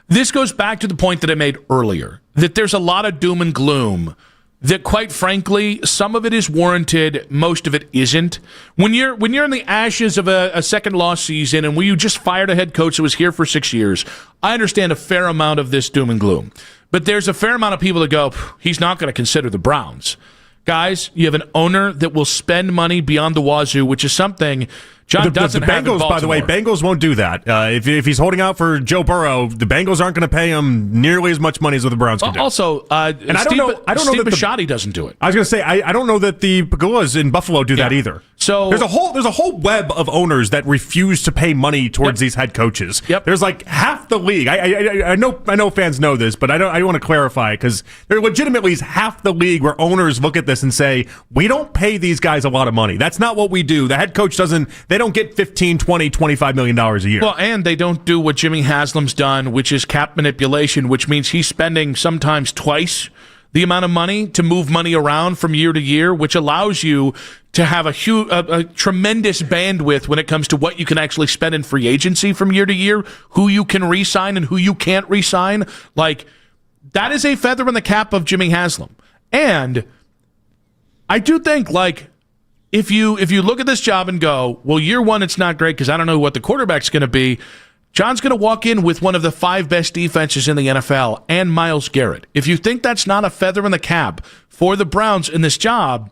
This goes back to the point that I made earlier, that there's a lot of doom and gloom that, quite frankly, some of it is warranted, most of it isn't. When you're in the ashes of a second loss season and you just fired a head coach that was here for 6 years, I understand a fair amount of this doom and gloom. But there's a fair amount of people that go, he's not going to consider the Browns. Guys, you have an owner that will spend money beyond the wazoo, which is something John doesn't have in Baltimore. By the way, Bengals won't do that. If he's holding out for Joe Burrow, the Bengals aren't going to pay him nearly as much money as what the Browns can do. Also, and I don't know that Bisciotti doesn't do it. I was going to say I don't know that the Pagulas in Buffalo do that either. So there's a whole web of owners that refuse to pay money towards these head coaches. Yep. There's like half the league. I know fans know this, but I want to clarify, because there legitimately is half the league where owners look at this and say, we don't pay these guys a lot of money. That's not what we do. The head coach they don't get $15, $20, $25 million a year. Well, and they don't do what Jimmy Haslam's done, which is cap manipulation, which means he's spending sometimes twice the amount of money to move money around from year to year, which allows you to have a tremendous bandwidth when it comes to what you can actually spend in free agency from year to year, who you can re-sign and who you can't re-sign. Like, that is a feather in the cap of Jimmy Haslam. And I do think, like, if you look at this job and go, well, year one, it's not great because I don't know what the quarterback's going to be, John's going to walk in with one of the 5 best defenses in the NFL and Myles Garrett. If you think that's not a feather in the cap for the Browns in this job,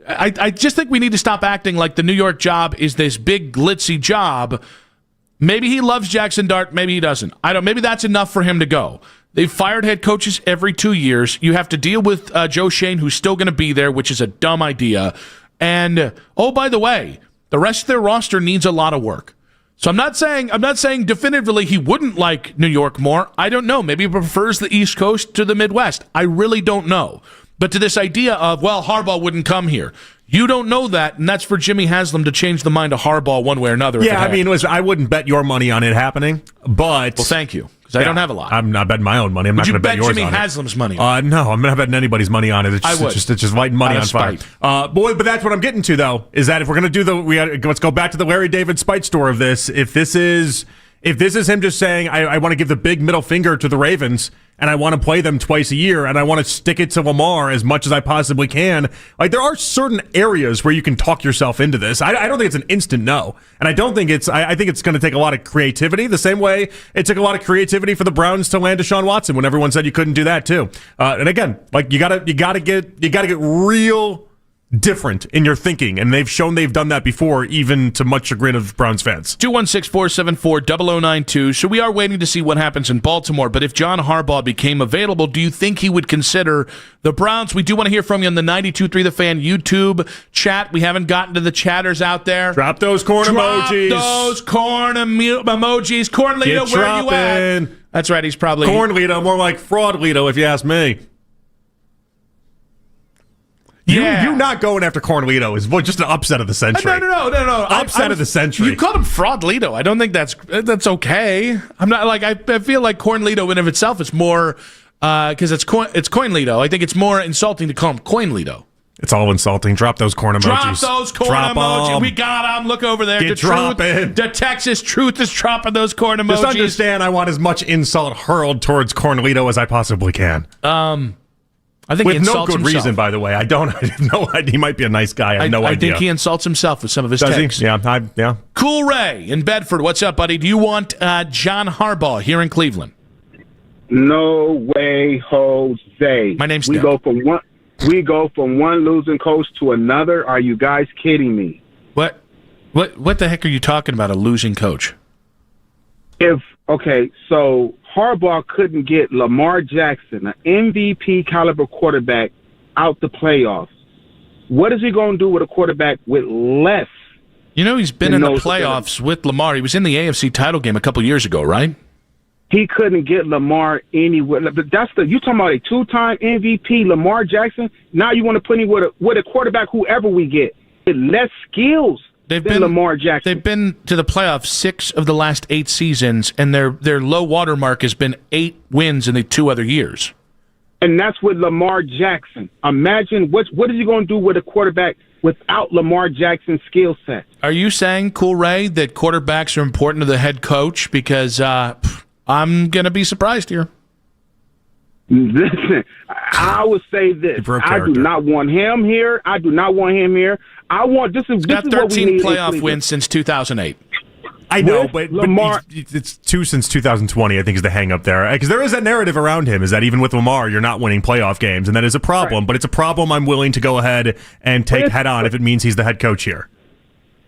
I just think we need to stop acting like the New York job is this big, glitzy job. Maybe he loves Jackson Dart. Maybe he doesn't. I don't. Maybe that's enough for him to go. They've fired head coaches every 2 years. You have to deal with Joe Shane, who's still going to be there, which is a dumb idea. And oh, by the way, the rest of their roster needs a lot of work. So I'm not saying definitively he wouldn't like New York more. I don't know. Maybe he prefers the East Coast to the Midwest. I really don't know. But to this idea of, well, Harbaugh wouldn't come here. You don't know that, and that's for Jimmy Haslam to change the mind of Harbaugh one way or another. Yeah, I mean, listen, I wouldn't bet your money on it happening, but... Well, thank you, because I don't have a lot. I'm not betting my own money. I'm not going to bet yours on it. Would you bet Jimmy Haslam's money on it? No, I'm not betting anybody's money on it. It's just lighting money on fire. Boy, but that's what I'm getting to, though, is that if we're going to do let's go back to the Larry David spite store of this. If this is him just saying, I want to give the big middle finger to the Ravens, and I want to play them twice a year, and I want to stick it to Lamar as much as I possibly can, like, there are certain areas where you can talk yourself into this. I don't think it's an instant no. And I don't think I think it's going to take a lot of creativity, the same way it took a lot of creativity for the Browns to land Deshaun Watson when everyone said you couldn't do that too. And again, like, you gotta get real different in your thinking, and they've shown they've done that before, even to much chagrin of Browns fans. 216-474-0092. So we are waiting to see what happens in Baltimore, but if John Harbaugh became available, do you think he would consider the Browns? We do want to hear from you on the 92.3 The Fan YouTube chat. We haven't gotten to the chatters out there. Drop those corn emojis. Drop those corn emojis. Corn Lito, where are you at? That's right, he's probably... Corn Lito, more like fraud Lito, if you ask me. Yeah. You not going after Cornelito is just an upset of the century. No. Upset of the century. You called him Fraud Lito. I don't think that's okay. I'm not like I feel like Cornelito in and of itself is more because it's Coin Lito. I think it's more insulting to call him Coin Lito. It's all insulting. Drop those corn emojis. Drop those corn emojis. We got them. Look over there. The Texas Truth is dropping those corn emojis. Just understand, I want as much insult hurled towards Cornelito as I possibly can. I think with he insults no good himself. reason, by the way. I have no idea. He might be a nice guy. I have no idea. I think he insults himself with some of his Does takes. he? Yeah. Cool Ray in Bedford. What's up, buddy? Do you want John Harbaugh here in Cleveland? No way, Jose. My name's We Dick. go from one losing coach to another. Are you guys kidding me? What the heck are you talking about? A losing coach? So Harbaugh couldn't get Lamar Jackson, an MVP caliber quarterback, out the playoffs. What is he going to do with a quarterback with less? You know, he's been in the playoffs with Lamar. He was in the AFC title game a couple years ago, right? He couldn't get Lamar anywhere. But you talking about a two-time MVP, Lamar Jackson. Now you want to put him with a quarterback, whoever we get, with less skills. Lamar Jackson. They've been to the playoffs 6 of the last 8 seasons, and their low water mark has been 8 wins in the 2 other years. And that's with Lamar Jackson. Imagine what is he going to do with a quarterback without Lamar Jackson's skill set? Are you saying, Cool Ray, that quarterbacks are important to the head coach? Because I'm going to be surprised here. Listen, I would say this. I do not want him here. I want this is got this 13 is what we need playoff wins since 2008. I know, but Lamar, it's 2 since 2020, I think, is the hang-up there. Because there is that narrative around him, is that even with Lamar, you're not winning playoff games, and that is a problem. Right. But it's a problem I'm willing to go ahead and take head-on if it means he's the head coach here.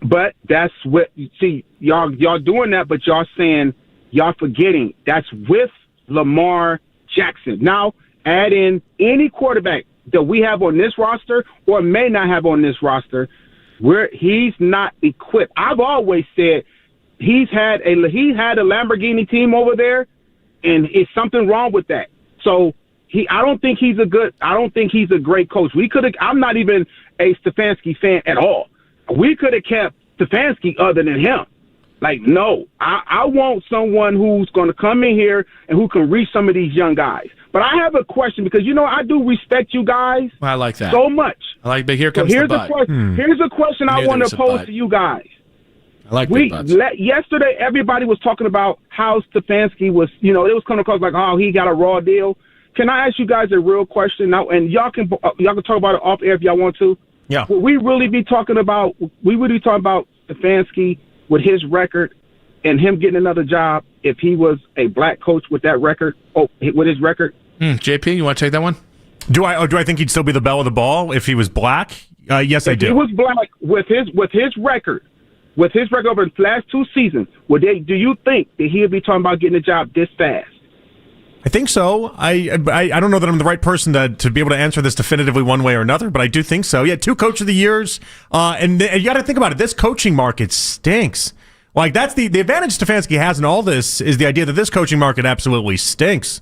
But that's what, see, y'all doing that, but y'all saying, y'all forgetting, that's with Lamar Jackson. Now, add in any quarterback that we have on this roster or may not have on this roster where he's not equipped. I've always said he had a Lamborghini team over there, and it's something wrong with that. So I don't think he's a great coach. I'm not even a Stefanski fan at all. We could have kept Stefanski other than him. Like, no, I want someone who's going to come in here and who can reach some of these young guys. But I have a question because, I do respect you guys I like that so much. But here comes the but. Here's a question I want to pose to you guys. I like that. Yesterday, everybody was talking about how Stefanski was, it was coming across like, oh, he got a raw deal. Can I ask you guys a real question now? And y'all can talk about it off air if y'all want to. Yeah. Would we really be talking about Stefanski with his record and him getting another job if he was a black coach with that record, with his record? JP, you want to take that one? Do I think he'd still be the bell of the ball if he was black? Yes, I do. If he was black with his record, with his record over the last 2 seasons, do you think that he'll be talking about getting a job this fast? I think so. I don't know that I'm the right person to be able to answer this definitively one way or another, but I do think so. Yeah, 2 Coach of the Years, and you got to think about it. This coaching market stinks. Like, that's the advantage Stefanski has in all this is the idea that this coaching market absolutely stinks.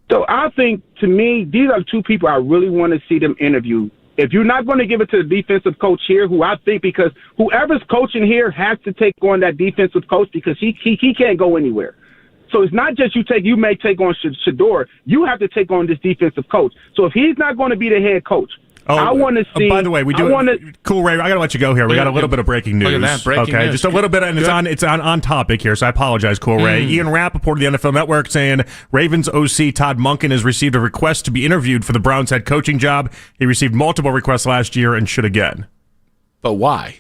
So I think, to me, these are 2 people I really want to see them interview. If you're not going to give it to the defensive coach here, who I think, because whoever's coaching here has to take on that defensive coach because he can't go anywhere. So it's not just you may take on Shedeur. You have to take on this defensive coach. So if he's not going to be the head coach, I want to see. By the way, Cool Ray, I got to let you go here. We got a little bit of breaking news. Look at that, breaking news. Just a little bit, and it's on topic here. So I apologize, Cool Ray. Ian Rappaport of the NFL Network saying Ravens OC Todd Monken has received a request to be interviewed for the Browns head coaching job. He received multiple requests last year and should again. But why?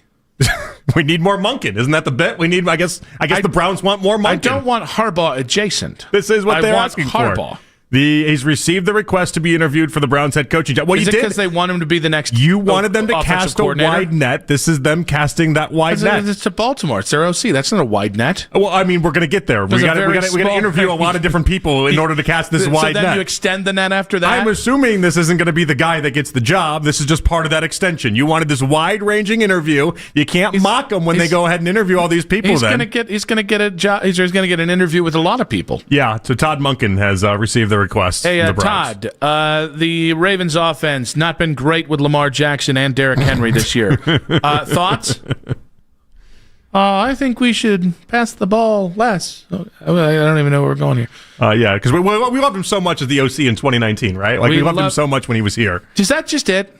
We need more Monken. Isn't that the bet? We need. I guess the Browns want more Monken. I don't want Harbaugh adjacent. This is what they're asking Harbaugh. for. He's received the request to be interviewed for the Browns head coaching job. Well, is you it did because they want him to be the next? You wanted them to cast a wide net. This is them casting that wide net. It's to Baltimore. It's their OC. That's not a wide net. Well, I mean, we're going to get there. We got to interview a lot of different people in order to cast this wide net. So then you extend the net after that? I'm assuming this isn't going to be the guy that gets the job. This is just part of that extension. You wanted this wide-ranging interview. You can't mock them when they go ahead and interview all these people. He's going to get a job. He's going to get an interview with a lot of people. Yeah. So Todd Monken has received the request. Hey, Todd, the Ravens offense not been great with Lamar Jackson and Derrick Henry this year. Thoughts? I think we should pass the ball less. I don't even know where we're going here. Yeah, because we loved him so much as the OC in 2019, right? Like we loved him so much when he was here. Is that just it?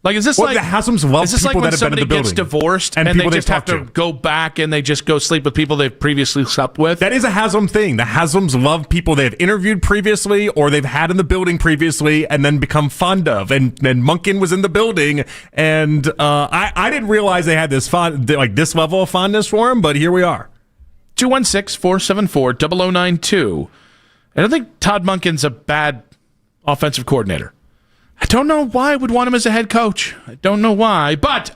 Like, is this the Haslam's love people that have been in the building? Is this like when somebody gets divorced and they just have to go back and they just go sleep with people they've previously slept with? That is a Haslam thing. The Haslams love people they've interviewed previously or they've had in the building previously and then become fond of. And Monken was in the building, and I didn't realize they had this level of fondness for him, but here we are. 216-474-0092. I don't think Todd Monken's a bad offensive coordinator. I don't know why I would want him as a head coach. I don't know why. But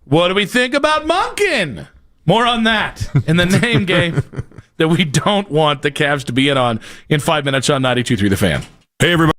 what do we think about Monken? More on that in the name game that we don't want the Cavs to be in 5 minutes on 92.3 The Fan. Hey, everybody.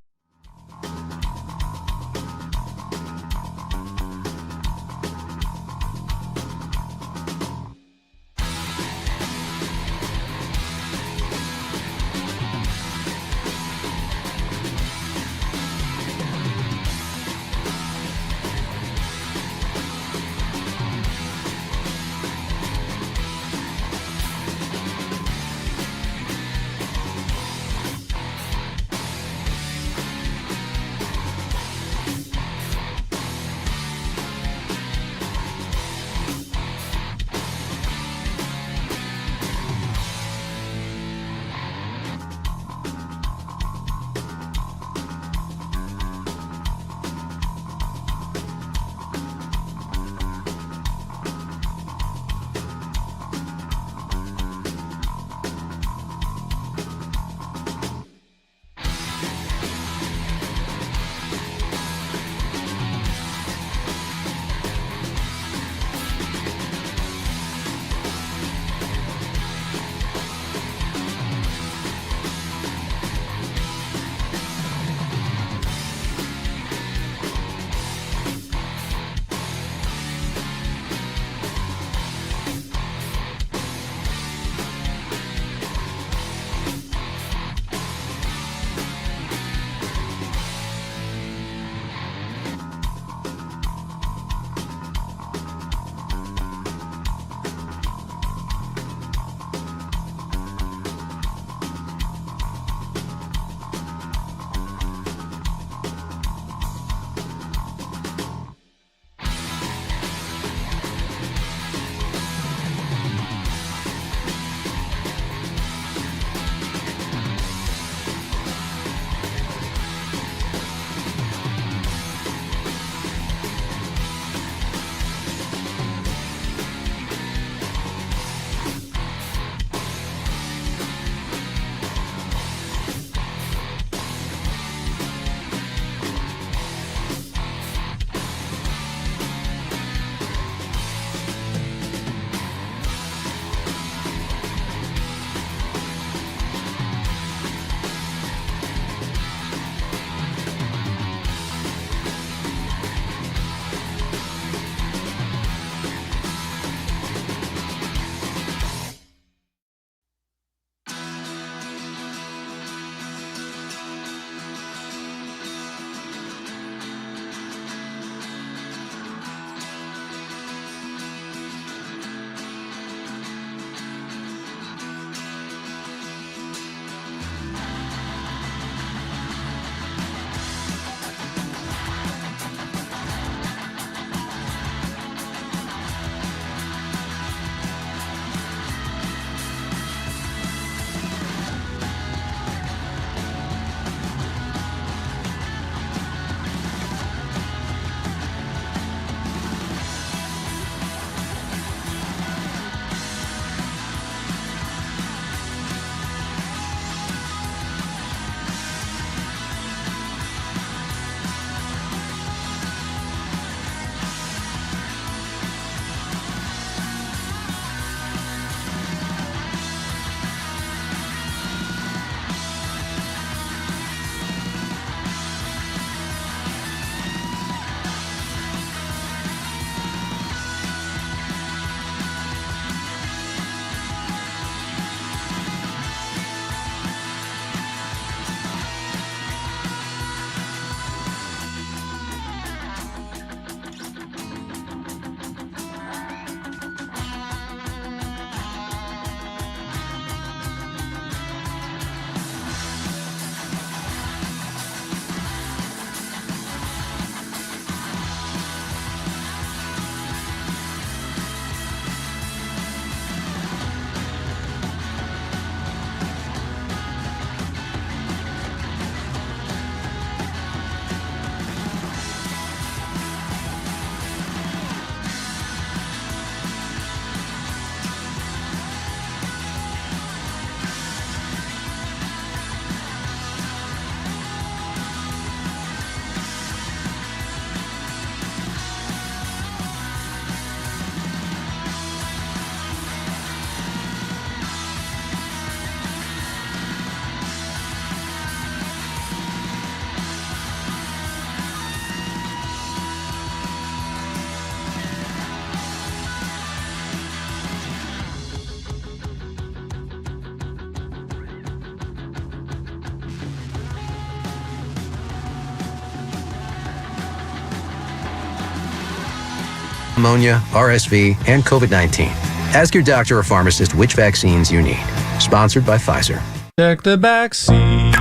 pneumonia, RSV, and COVID-19. Ask your doctor or pharmacist which vaccines you need. Sponsored by Pfizer. Check the back seat.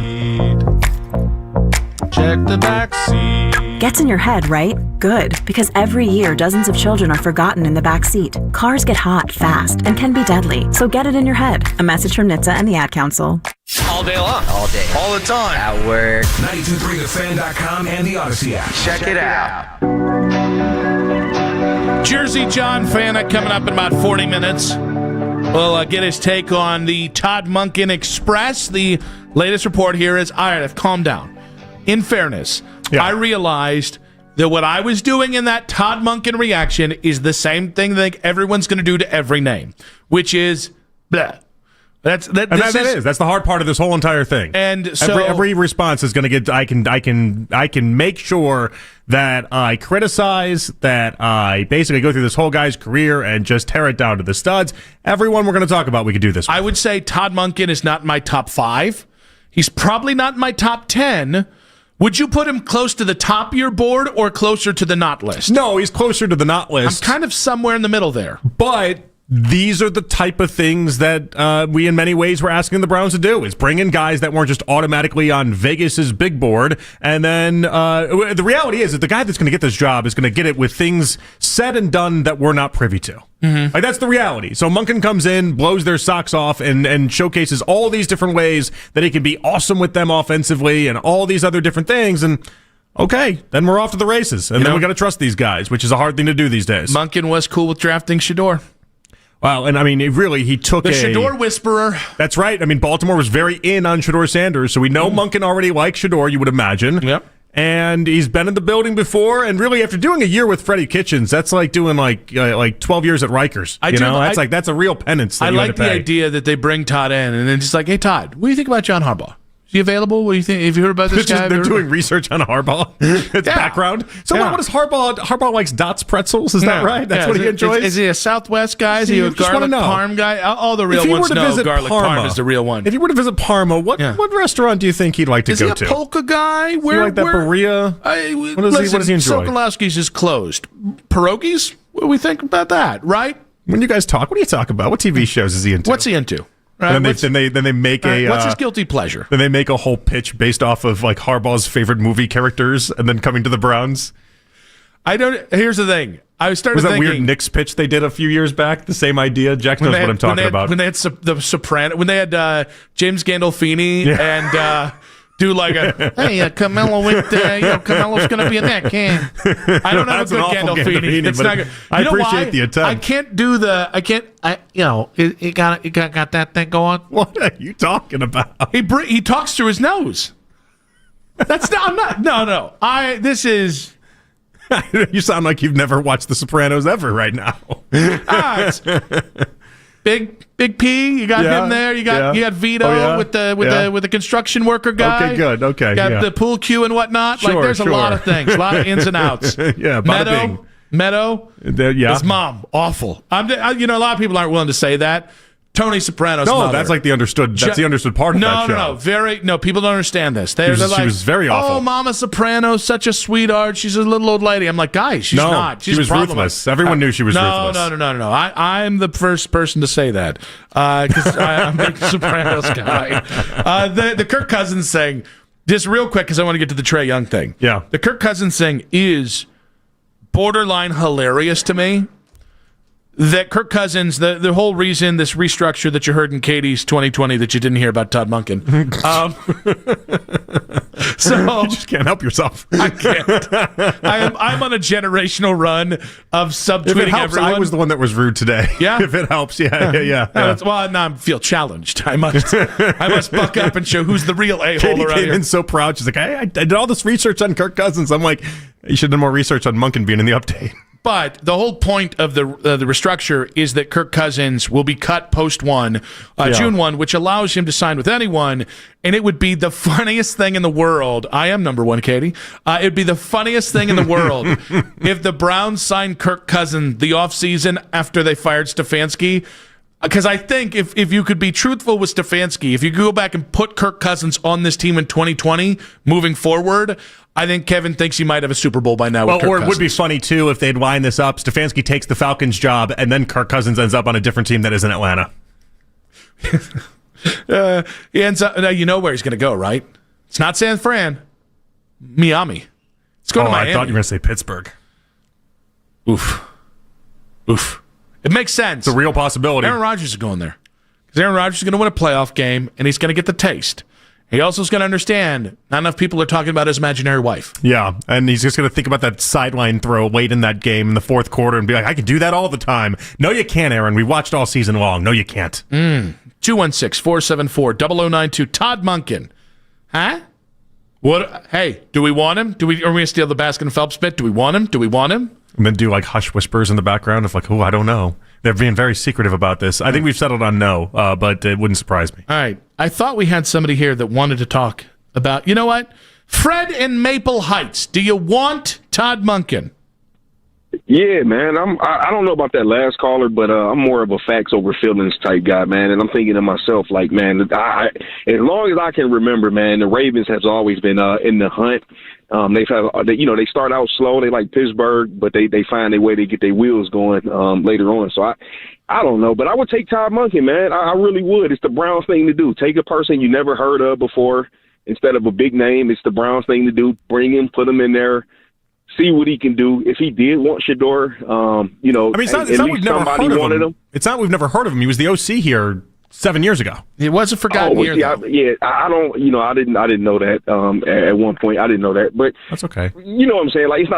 Check the back seat. Gets in your head, right? Good, because every year dozens of children are forgotten in the back seat. Cars get hot fast and can be deadly, so get it in your head. A message from NHTSA and the Ad Council. All day long. All day. All the time. At work. 923thefan.com and the Odyssey app. Check it out. Jersey John Fana coming up in about 40 minutes. We'll get his take on the Todd Monken Express. The latest report here is, all right, I've calmed down. In fairness, I realized that what I was doing in that Todd Monken reaction is the same thing that everyone's going to do to every name, which is blah. That's the hard part of this whole entire thing. And so every response is going to get. I can make sure that I criticize, that I basically go through this whole guy's career and just tear it down to the studs. Everyone we're going to talk about, we could do this. I would say Todd Monken is not in my top 5. He's probably not in my top 10. Would you put him close to the top of your board or closer to the not list? No, he's closer to the not list. I'm kind of somewhere in the middle there. But these are the type of things that we, in many ways, were asking the Browns to do, is bring in guys that weren't just automatically on Vegas's big board. And then the reality is that the guy that's going to get this job is going to get it with things said and done that we're not privy to. Mm-hmm. Like, that's the reality. So Monken comes in, blows their socks off, and showcases all these different ways that he can be awesome with them offensively and all these other different things. And okay, then we're off to the races. And then we got to trust these guys, which is a hard thing to do these days. Monken was cool with drafting Shedeur. Wow, and I mean, he took the Shedeur whisperer. That's right. I mean, Baltimore was very in on Shedeur Sanders, so we know Monken already likes Shedeur, you would imagine. Yep. And he's been in the building before, and really, after doing a year with Freddie Kitchens, that's like doing like 12 years at Rikers. That's a real penance. I like the idea that they bring Todd in, and then just like, hey, Todd, what do you think about John Harbaugh? Is he available? What do you think? Have you heard about this guy? They're doing research on Harbaugh. It's background. So what is Harbaugh? Harbaugh likes Dots pretzels. Is that right? That's what he enjoys? Is he a Southwest guy? Is he a garlic parm guy? All the real ones know garlic parm is the real one. If you were to visit Parma, what restaurant do you think he'd like to go to? Is he a polka guy? Where like that Berea? What does he enjoy? Sokolowski's is closed. Pierogies? What do we think about that, right? When you guys talk, what do you talk about? What TV shows is he into? What's he into? Right, then they make what's his guilty pleasure? Then they make a whole pitch based off of like Harbaugh's favorite movie characters, and then coming to the Browns. Here's the thing. I started was that thinking, weird Knicks pitch they did a few years back. The same idea. Jack knows what I'm talking about. When they had the Soprano, when they had James Gandolfini and. Do like hey, Carmelo went, Carmelo's going to be in that game. I don't have a good Gandolfini. It's not good. I appreciate the attempt. I can't do he got that thing going. What are you talking about? He talks through his nose. That's not, no. This is. You sound like you've never watched The Sopranos ever right now. It's Big P, you got him there. You got Vito with the construction worker guy. Okay, good. Okay, got the pool cue and whatnot. Sure, there's a lot of things, a lot of ins and outs. Meadow, his mom, awful. A lot of people aren't willing to say that. Tony Soprano's mother. That's like the understood. That's the understood part of that show. No. People don't understand this. She was very awful. Oh, Mama Soprano's such a sweetheart. She's a little old lady. I'm like, guys, she's not. She was ruthless. Everyone knew she was ruthless. No. I'm the first person to say that because I'm a big Sopranos guy. The Kirk Cousins thing, just real quick because I want to get to the Trae Young thing. Yeah, the Kirk Cousins thing is borderline hilarious to me. That Kirk Cousins, the whole reason this restructure that you heard in Katie's 2020 that you didn't hear about Todd Monken. So you just can't help yourself. I can't. I'm on a generational run of subtweeting everyone. I was the one that was rude today. Yeah, if it helps. Yeah. Well, now I feel challenged. I must buck up and show who's the real a-hole Katie around came here. in so proud. She's like, I did all this research on Kirk Cousins. I'm like, you should have done more research on Monken being in the update. But the whole point of the restructure is that Kirk Cousins will be cut post June 1, which allows him to sign with anyone, and it would be the funniest thing in the world. I am number one, Katie. It would be the funniest thing in the world if the Browns signed Kirk Cousins the offseason after they fired Stefanski. Because I think if you could be truthful with Stefanski, if you go back and put Kirk Cousins on this team in 2020 moving forward, I think Kevin thinks he might have a Super Bowl by now with Kirk Cousins. It would be funny, too, if they'd line this up. Stefanski takes the Falcons job, and then Kirk Cousins ends up on a different team that isn't Atlanta. He ends up, you know where he's going to go, right? It's not San Fran. Miami. It's going to Miami. I thought you were going to say Pittsburgh. Oof. It makes sense. It's a real possibility. Aaron Rodgers is going there. Because Aaron Rodgers is going to win a playoff game, and he's going to get the taste. He also is going to understand not enough people are talking about his imaginary wife. Yeah, and he's just going to think about that sideline throw late in that game in the fourth quarter and be like, I can do that all the time. No, you can't, Aaron. We watched all season long. No, you can't. 216-474-0092. Todd Monken. Huh? What? Hey, do we want him? Are we going to steal the Baskin Phelps bit? Do we want him? And then do like hush whispers in the background of like, oh, I don't know. They're being very secretive about this. I think we've settled on no, but it wouldn't surprise me. All right. I thought we had somebody here that wanted to talk about, you know what? Fred in Maple Heights. Do you want Todd Monken? Yeah, man. I don't know about that last caller, but I'm more of a facts over feelings type guy, man. And I'm thinking to myself, like, man, as long as I can remember, man, the Ravens has always been in the hunt. They start out slow. They like Pittsburgh, but they find a way to get their wheels going later on. So I don't know, but I would take Todd Monken, man. I really would. It's the Browns thing to do. Take a person you never heard of before instead of a big name. It's the Browns thing to do. Bring him, put him in there. See what he can do. If he did want Shador, it's not we've never heard of him. It's not we've never heard of him. He was the OC here 7 years ago. It was a forgotten year. I don't. I didn't know that. At one point, I didn't know that. But that's okay. You know what I'm saying? Like he's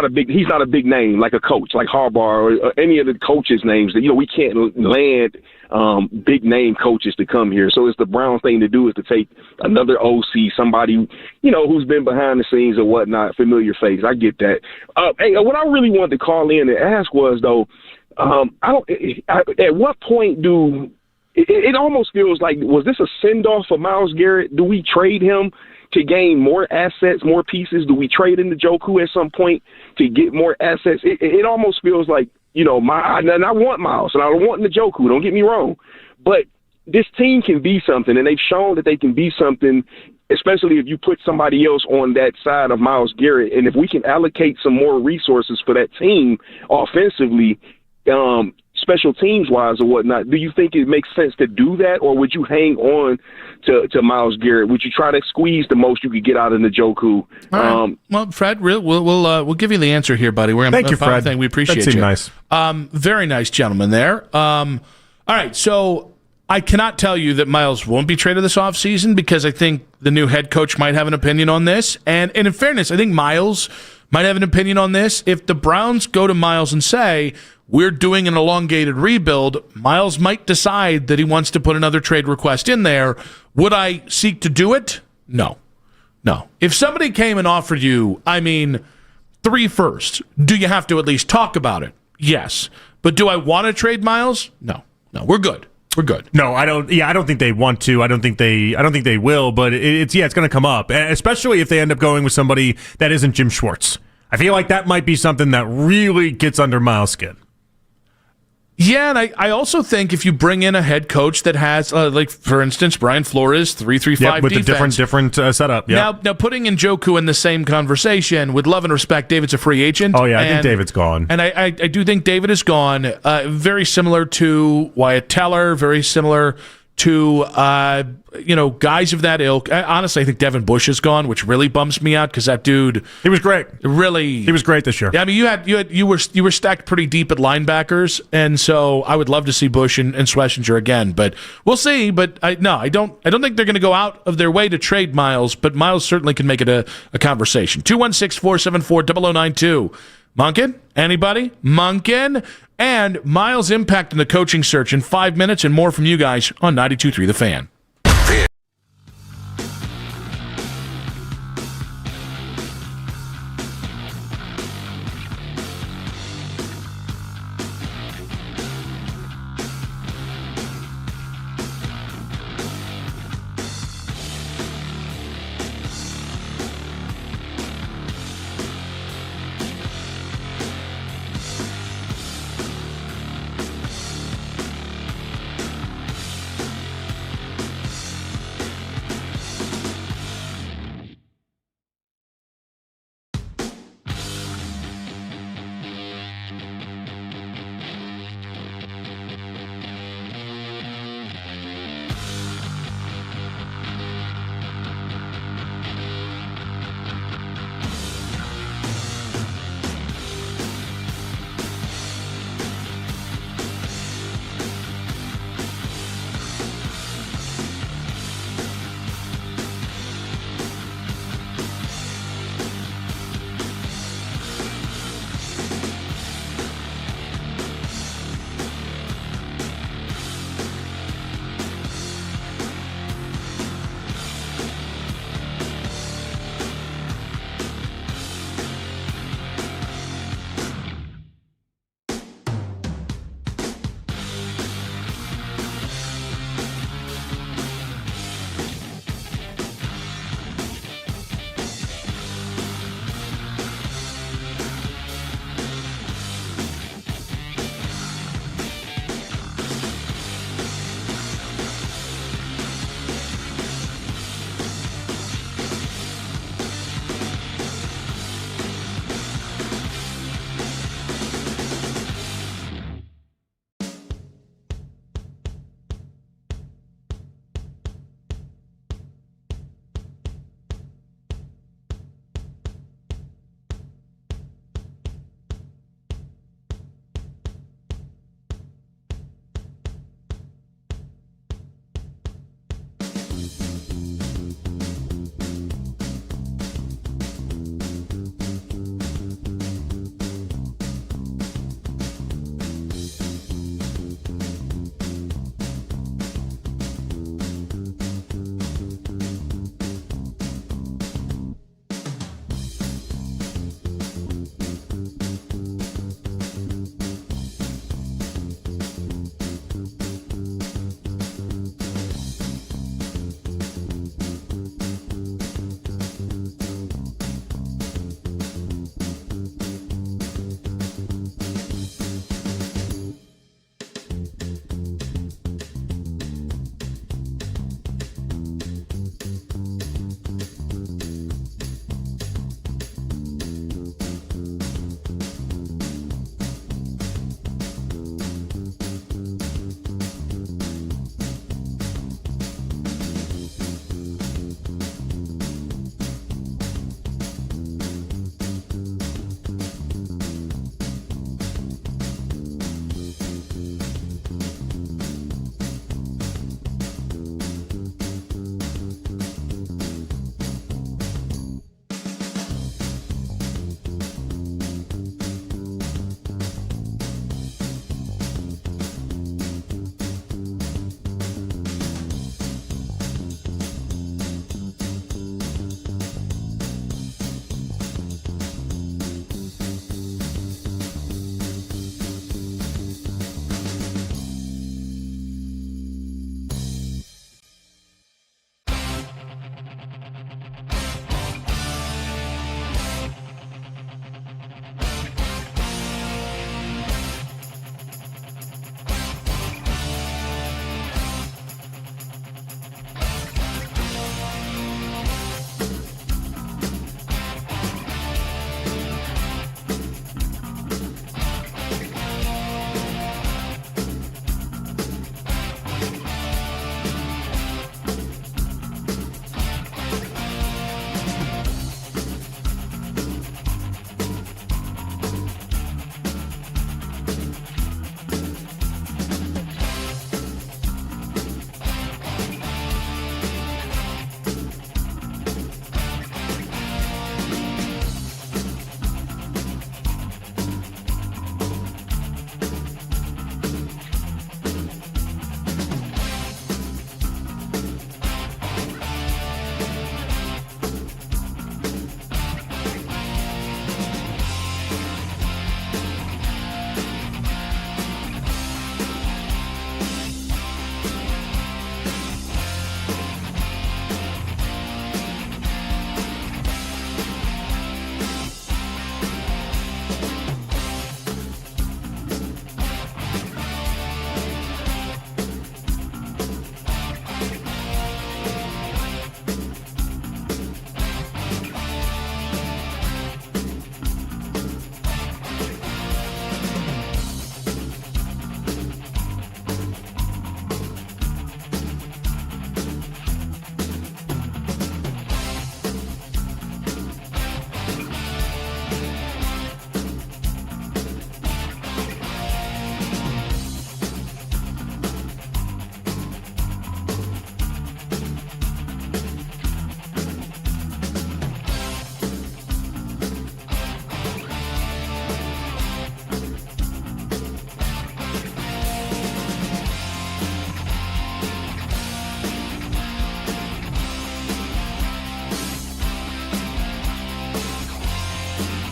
not a big name like a coach, like Harbaugh or any of the coaches' names. That we can't land big name coaches to come here. So it's the Browns thing to do is to take another OC, somebody who's been behind the scenes or whatnot, familiar face. I get that. Hey, what I really wanted to call in and ask was though, at what point do it almost feels like, was this a send-off for Myles Garrett? Do we trade him to gain more assets, more pieces? Do we trade into Njoku at some point to get more assets? It almost feels like, and I want Myles, and I want Njoku, don't get me wrong. But this team can be something, and they've shown that they can be something, especially if you put somebody else on that side of Myles Garrett. And if we can allocate some more resources for that team offensively, special teams wise or whatnot, do you think it makes sense to do that, or would you hang on to Myles Garrett? Would you try to squeeze the most you could get out of Njoku? Right. Well, Fred, we'll give you the answer here, buddy. Thank you, Fred. We appreciate that you. Nice. Very nice gentleman there. All right, so I cannot tell you that Myles won't be traded this offseason because I think the new head coach might have an opinion on this. And in fairness, I think Myles might have an opinion on this. If the Browns go to Myles and say, we're doing an elongated rebuild, Myles might decide that he wants to put another trade request in there. Would I seek to do it? No. If somebody came and offered you, 3 firsts, do you have to at least talk about it? Yes. But do I want to trade Myles? No, we're good. No, I don't. Yeah, I don't think they want to. I don't think they will. But it's going to come up, especially if they end up going with somebody that isn't Jim Schwartz. I feel like that might be something that really gets under Myles' skin. Yeah, and I also think if you bring in a head coach that has, like for instance, Brian Flores, 3-3-5 with defense. the different setup. Yep. Now putting in Njoku in the same conversation, with love and respect, David's a free agent. Oh yeah, I think David's gone, and I do think David is gone. Very similar to Wyatt Teller, very similar to guys of that ilk. Honestly, I think Devin Bush is gone, which really bums me out because that dude, he was great. He was great this year. Yeah, you were stacked pretty deep at linebackers, and so I would love to see Bush and Schlesinger again. But we'll see. But I don't think they're going to go out of their way to trade Myles. But Myles certainly can make it a conversation. 216-474-0092. Monken? Anybody? Monken? And Myles' impact in the coaching search in 5 minutes and more from you guys on 92.3 The Fan.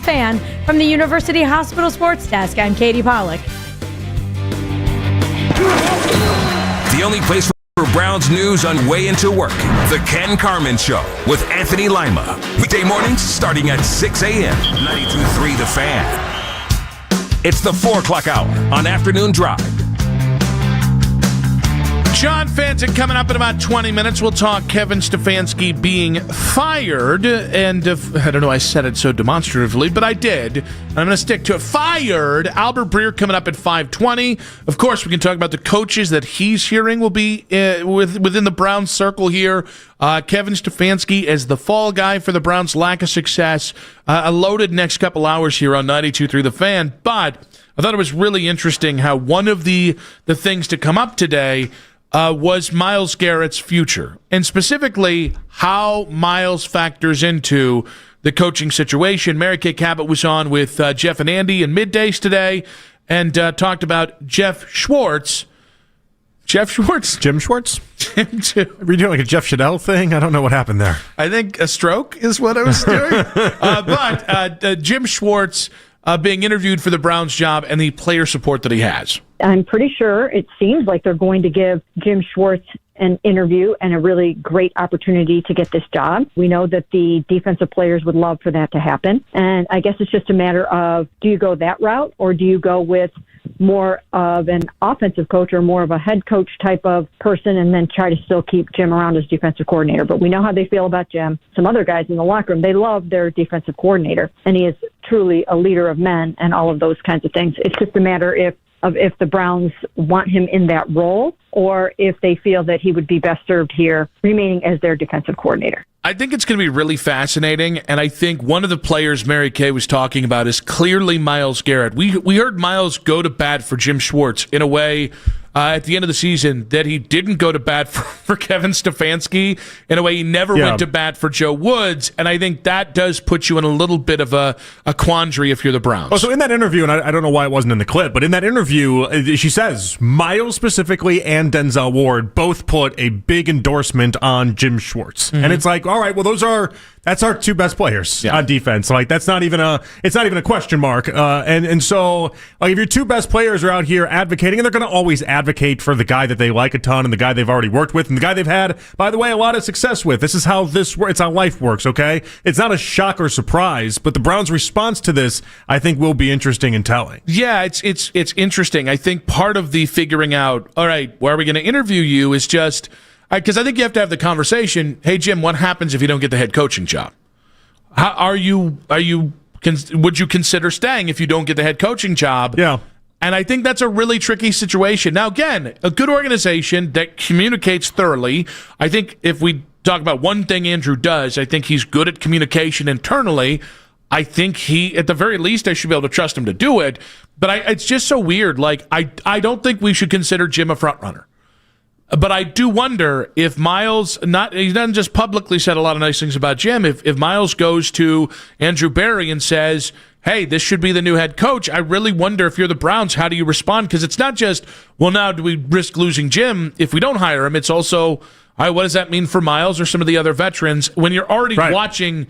Fan from the University Hospital Sports Desk, I'm Katie Pollack. The only place for Browns news on way into work. The Ken Carman Show with Anthony Lima. Weekday mornings starting at 6 a.m. 92.3 The Fan. It's the 4 o'clock hour on Afternoon Drive. John Fenton coming up in about 20 minutes. We'll talk Kevin Stefanski being fired. And I don't know, I said it so demonstratively, but I did. I'm going to stick to it. Fired. Albert Breer coming up at 5:20. Of course, we can talk about the coaches that he's hearing will be within the Browns circle here. Kevin Stefanski as the fall guy for the Browns' lack of success. A loaded next couple hours here on 92.3 The Fan. But I thought it was really interesting how one of the things to come up today was Myles Garrett's future, and specifically how Myles factors into the coaching situation. Mary Kay Cabot was on with Jeff and Andy in middays today and talked about Jeff Schwartz. Jeff Schwartz? Jim Schwartz? Are you doing like a Jeff Shadell thing? I don't know what happened there. I think a stroke is what I was doing. But Jim Schwartz being interviewed for the Browns job and the player support that he has. I'm pretty sure it seems like they're going to give Jim Schwartz an interview and a really great opportunity to get this job. We know that the defensive players would love for that to happen. And I guess it's just a matter of, do you go that route or do you go with more of an offensive coach or more of a head coach type of person and then try to still keep Jim around as defensive coordinator? But we know how they feel about Jim. Some other guys in the locker room, they love their defensive coordinator, and he is truly a leader of men and all of those kinds of things. It's just a matter if the Browns want him in that role or if they feel that he would be best served here remaining as their defensive coordinator. I think it's going to be really fascinating, and I think one of the players Mary Kay was talking about is clearly Myles Garrett. We heard Myles go to bat for Jim Schwartz in a way at the end of the season that he didn't go to bat for Kevin Stefanski. In a way, he never went to bat for Joe Woods, and I think that does put you in a little bit of a quandary if you're the Browns. Oh, so in that interview, and I don't know why it wasn't in the clip, but in that interview, she says Myles specifically and Denzel Ward both put a big endorsement on Jim Schwartz. Mm-hmm. And it's like, all right, well, That's our two best players on defense. Like it's not even a question mark. And so like if your two best players are out here advocating, and they're going to always advocate for the guy that they like a ton and the guy they've already worked with and the guy they've had, by the way, a lot of success with. This is how it's how life works. Okay, it's not a shock or surprise, but the Browns' response to this, I think, will be interesting and telling. Yeah, it's interesting. I think part of the figuring out, all right, where are we going to interview you is just. Because I think you have to have the conversation. Hey Jim, what happens if you don't get the head coaching job? Would you consider staying if you don't get the head coaching job? Yeah. And I think that's a really tricky situation. Now, again, a good organization that communicates thoroughly. I think if we talk about one thing Andrew does, I think he's good at communication internally. I think he, at the very least, I should be able to trust him to do it. But it's just so weird. Like I don't think we should consider Jim a front runner. But I do wonder if Miles, he doesn't just publicly said a lot of nice things about Jim. If Miles goes to Andrew Berry and says, hey, this should be the new head coach, I really wonder if you're the Browns, how do you respond? Because it's not just, well, now do we risk losing Jim if we don't hire him? It's also, all right, what does that mean for Miles or some of the other veterans? When you're already watching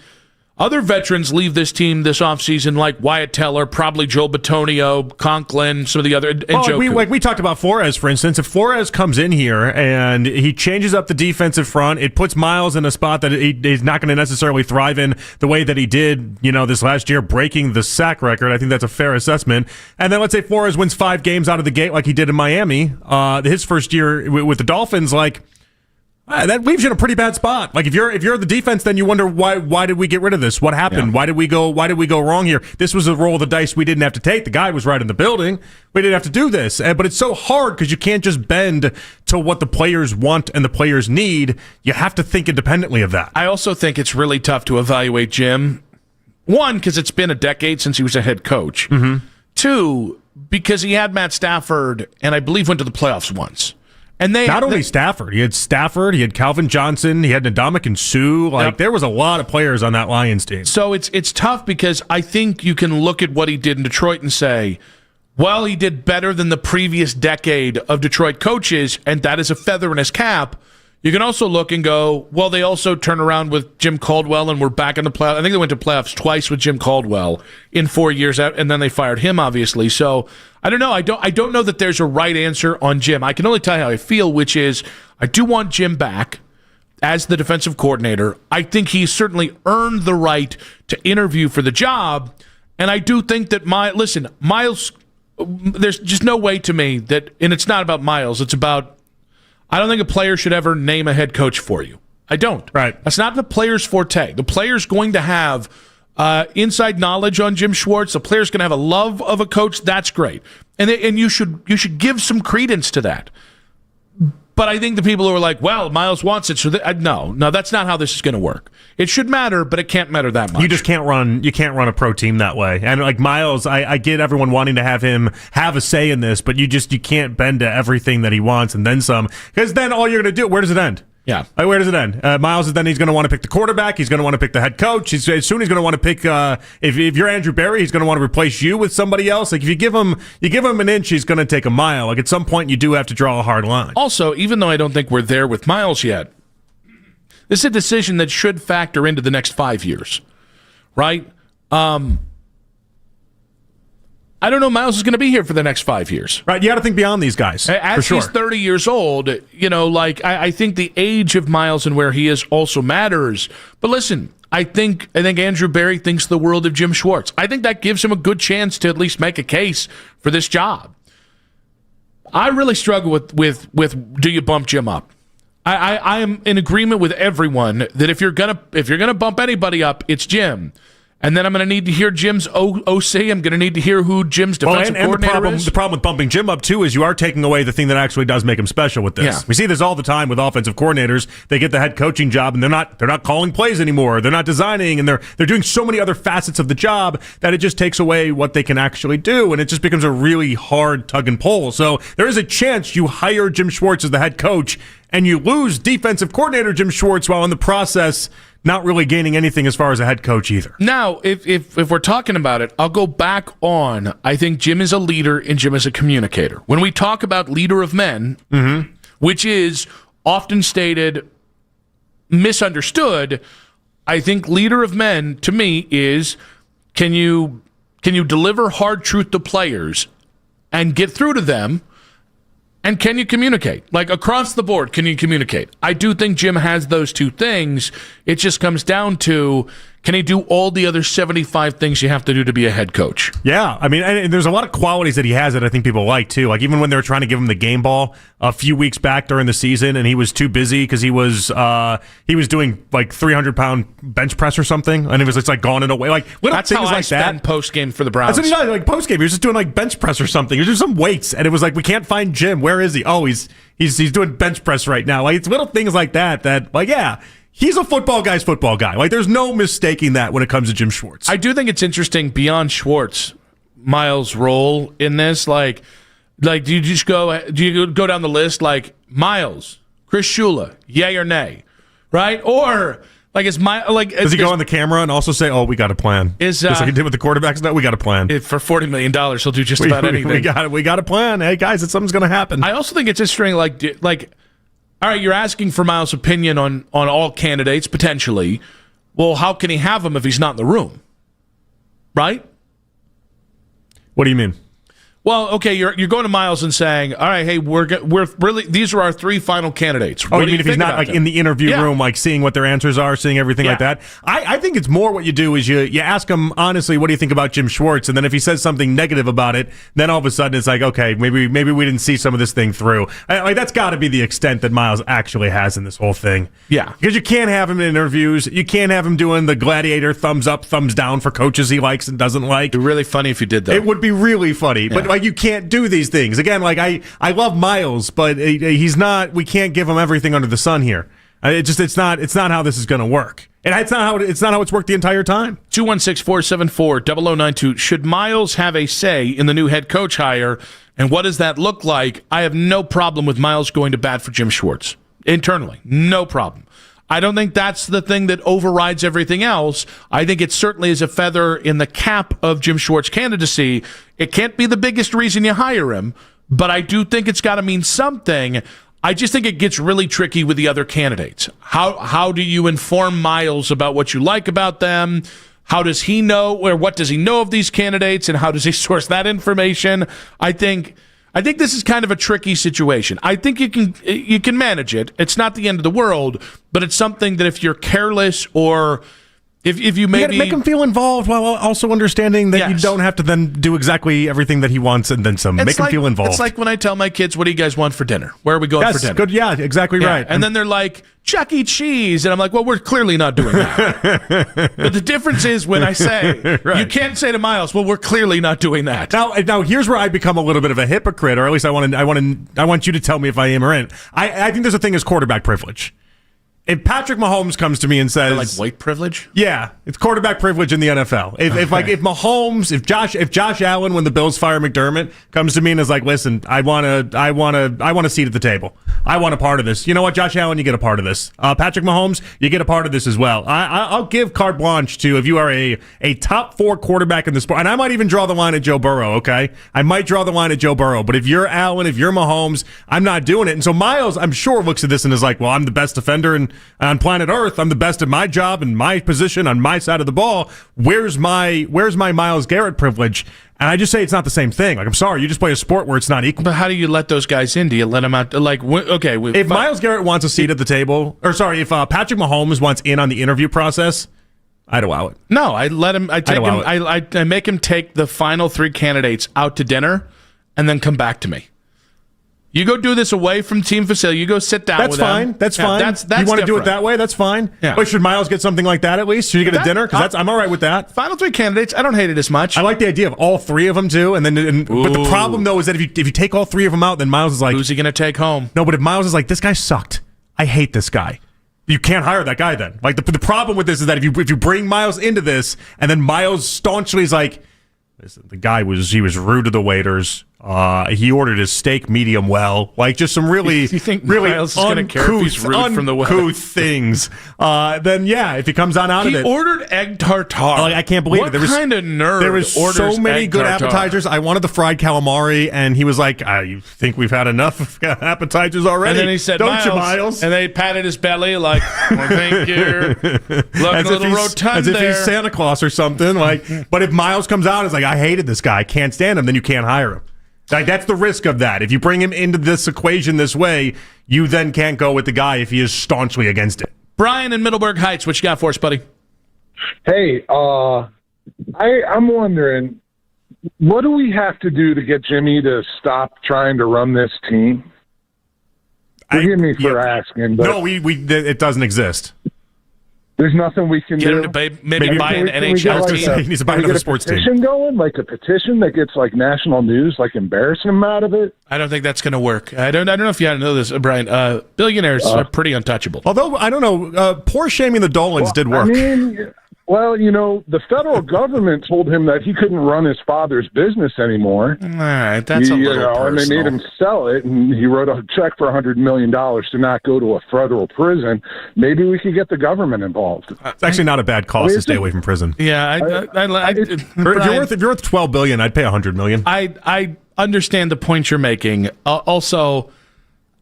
other veterans leave this team this offseason, like Wyatt Teller, probably Joel Bitonio, Conklin, some of the other, and Njoku. We talked about Flores, for instance. If Flores comes in here and he changes up the defensive front, it puts Miles in a spot that he's not going to necessarily thrive in the way that he did, this last year, breaking the sack record. I think that's a fair assessment. And then let's say Flores wins 5 games out of the gate like he did in Miami, his first year with the Dolphins, that leaves you in a pretty bad spot. Like if you're the defense, then you wonder why did we get rid of this? What happened? Yeah. Why did we go wrong here? This was a roll of the dice we didn't have to take. The guy was right in the building. We didn't have to do this. But it's so hard because you can't just bend to what the players want and the players need. You have to think independently of that. I also think it's really tough to evaluate Jim. 1, because it's been a decade since he was a head coach. Mm-hmm. 2, because he had Matt Stafford and I believe went to the playoffs once. And not only Stafford, he had Calvin Johnson, he had Ndamukong Suh. There was a lot of players on that Lions team. So it's tough because I think you can look at what he did in Detroit and say, well, he did better than the previous decade of Detroit coaches, and that is a feather in his cap. You can also look and go, well, they also turn around with Jim Caldwell and we're back in the playoffs. I think they went to playoffs twice with Jim Caldwell in 4 years, and then they fired him, obviously. So I don't know. I don't know that there's a right answer on Jim. I can only tell you how I feel, which is I do want Jim back as the defensive coordinator. I think he's certainly earned the right to interview for the job, and I do think that Miles, there's just no way to me that, and it's not about Miles, it's about, I don't think a player should ever name a head coach for you. I don't. Right. That's not the player's forte. The player's going to have inside knowledge on Jim Schwartz. The player's going to have a love of a coach. That's great. And you should give some credence to that. But I think the people who are like, well, Miles wants it, so no, that's not how this is going to work. It should matter, but it can't matter that much. You just can't run a pro team that way. And like Miles, I get everyone wanting to have him have a say in this, but you can't bend to everything that he wants and then some. Because then all you're going to do, where does it end? Yeah. Where does it end? Miles is then he's going to want to pick the quarterback. He's going to want to pick the head coach. He's going to want to pick. If you're Andrew Berry, he's going to want to replace you with somebody else. Like if you give him an inch, he's going to take a mile. Like at some point, you do have to draw a hard line. Also, even though I don't think we're there with Miles yet, this is a decision that should factor into the next 5 years, right? I don't know Miles is going to be here for the next 5 years. Right, you got to think beyond these guys. As he's 30 years old, I think the age of Miles and where he is also matters. But listen, I think Andrew Berry thinks the world of Jim Schwartz. I think that gives him a good chance to at least make a case for this job. I really struggle with do you bump Jim up? I am in agreement with everyone that if you're gonna bump anybody up, it's Jim. And then I'm going to need to hear Jim's OC. I'm going to need to hear who Jim's defensive coordinator is. The problem with bumping Jim up, too, is you are taking away the thing that actually does make him special with this. Yeah. We see this all the time with offensive coordinators. They get the head coaching job, and they're not calling plays anymore. They're not designing, and they're doing so many other facets of the job that it just takes away what they can actually do, and it just becomes a really hard tug and pull. So there is a chance you hire Jim Schwartz as the head coach, and you lose defensive coordinator Jim Schwartz while in the process not really gaining anything as far as a head coach either. Now, if we're talking about it, I'll go back on, I think Jim is a leader and Jim is a communicator. When we talk about leader of men, which is often stated, misunderstood, I think leader of men, to me, is can you deliver hard truth to players and get through to them, and can you communicate? Like, across the board, can you communicate? I do think Jim has those two things. It just comes down to, can he do all the other 75 things you have to do to be a head coach? Yeah, I mean, and there's a lot of qualities that he has that I think people like, too. Like, even when they were trying to give him the game ball a few weeks back during the season, and he was too busy because he was doing, like, 300-pound bench press or something, and it was just, like, gone away. Like, little That's things how like I spend that. post-game for the Browns. That's what he does, like, post-game. He was just doing, like, bench press or something. He was doing some weights, and it was like, we can't find Jim. Where is he? Oh, he's doing bench press right now. Like, it's little things like that, like, yeah, he's a football guy's football guy. Like, there's no mistaking that when it comes to Jim Schwartz. I do think it's interesting beyond Schwartz, Miles' role in this. Like, do you go down the list like Miles, Chris Shula, yay or nay, right? Or like does he go on the camera and also say, "Oh, we got a plan"? Just like he did with the quarterbacks. No, we got a plan. For $40 million, he'll do just about anything. We got a plan. Hey guys, something's going to happen. I also think it's interesting. Like, all right, you're asking for Miles' opinion on all candidates potentially. Well, how can he have them if he's not in the room? Right? What do you mean? Well, okay, you're going to Miles and saying, all right, hey, we're really, these are our 3 final candidates. Oh, you mean if he's not like in the interview room, like seeing what their answers are, seeing everything like that? I think it's more what you do is you ask him honestly, what do you think about Jim Schwartz? And then if he says something negative about it, then all of a sudden it's like, okay, maybe we didn't see some of this thing through. Like, that's got to be the extent that Miles actually has in this whole thing. Yeah, because you can't have him in interviews. You can't have him doing the gladiator thumbs up, thumbs down for coaches he likes and doesn't like. It'd be really funny if you did that. It would be really funny, but like you can't do these things. Again, like I love Miles, but he's not. We can't give him everything under the sun here. It's not how this is going to work. And it's not how it's worked the entire time. 216-474-0092. Should Miles have a say in the new head coach hire, and what does that look like? I have no problem with Miles going to bat for Jim Schwartz internally. No problem. I don't think that's the thing that overrides everything else. I think it certainly is a feather in the cap of Jim Schwartz's candidacy. It can't be the biggest reason you hire him, but I do think it's got to mean something. I just think it gets really tricky with the other candidates. How do you inform Miles about what you like about them? How does he know, or what does he know of these candidates, and how does he source that information? I think this is kind of a tricky situation. I think you can manage it. It's not the end of the world, but it's something that if you're careless or if you maybe make him feel involved while also understanding that you don't have to then do exactly everything that he wants and then some. Make him feel involved. It's like when I tell my kids, "What do you guys want for dinner? Where are we going for dinner?" Good. Yeah, exactly right. And then they're like, "Chuck E. Cheese," and I'm like, "Well, we're clearly not doing that." But the difference is when I say you can't say to Miles, "Well, we're clearly not doing that." Now here's where I become a little bit of a hypocrite, or at least I want you to tell me if I am or ain't. I think there's a thing as quarterback privilege. If Patrick Mahomes comes to me and says, like white privilege, yeah, it's quarterback privilege in the NFL. If Josh Allen, when the Bills fire McDermott, comes to me and is like, listen, I want a seat at the table. I want a part of this. You know what, Josh Allen, you get a part of this. Patrick Mahomes, you get a part of this as well. I'll give carte blanche to if you are a top 4 quarterback in the sport, and I might even draw the line at Joe Burrow. Okay, I might draw the line at Joe Burrow, but if you're Allen, if you're Mahomes, I'm not doing it. And so Miles, I'm sure, looks at this and is like, well, I'm the best defender on planet Earth. I'm the best at my job and my position on my side of the ball. Where's my Myles Garrett privilege? And I just say it's not the same thing. Like, I'm sorry, you just play a sport where it's not equal. But how do you let those guys in? Do you let them out? Like, okay, if Myles Garrett wants a seat at the table, if Patrick Mahomes wants in on the interview process, I'd allow it. No, I let him. I make him take the final 3 candidates out to dinner, and then come back to me. You go do this away from team facility. You go sit down with them. That's fine. That's you want to do it that way? That's fine. Yeah. But should Miles get something like that at least? Should you get a dinner? Because I'm all right with that. Final 3 candidates. I don't hate it as much. I like the idea of all 3 of them too. But the problem though is that if you take all 3 of them out, then Miles is like, who's he going to take home? No, but if Miles is like, this guy sucked. I hate this guy. You can't hire that guy then. Like the problem with this is that if you bring Miles into this and then Miles staunchly is like, listen, the guy was rude to the waiters. He ordered his steak medium well. Like, just some really, you think really Miles is gonna care if he's rude from the weather? uncouth things. Then, yeah, if he comes on out of it. He ordered egg tartare. Like, I can't believe what it. What kind of nerd There was orders so many egg good tartare? appetizers. I wanted the fried calamari, and he was like, you think we've had enough appetizers already? And then he said, Don't you, Miles? And they patted his belly like, well, thank you. Look, a little rotund as if there. he's Santa Claus or something. Like, but if Miles comes out and is like, I hated this guy, I can't stand him, then you can't hire him. Like, that's the risk of that. If you bring him into this equation this way, you then can't go with the guy if he is staunchly against it. Brian in Middleburg Heights, what you got for us, buddy? Hey, I'm wondering, what do we have to do to get Jimmy to stop trying to run this team? Forgive me for asking, but no, it doesn't exist. There's nothing we can Get do. him to maybe buy an NHL team. He needs to buy another sports team. Petition going, like a petition that gets like national news, like embarrassing him out of it. I don't think that's going to work. I don't know if you know this, Brian. Billionaires are pretty untouchable. Although I don't know, poor shaming the Dolans did work. I mean, well, the federal government told him that he couldn't run his father's business anymore. All right, that's a little personal. And they made him sell it, and he wrote a check for $100 million to not go to a federal prison. Maybe we could get the government involved. It's actually not a bad cost to stay away from prison. Yeah, if you're worth $12 billion, I'd pay $100 million. I understand the point you're making. Also,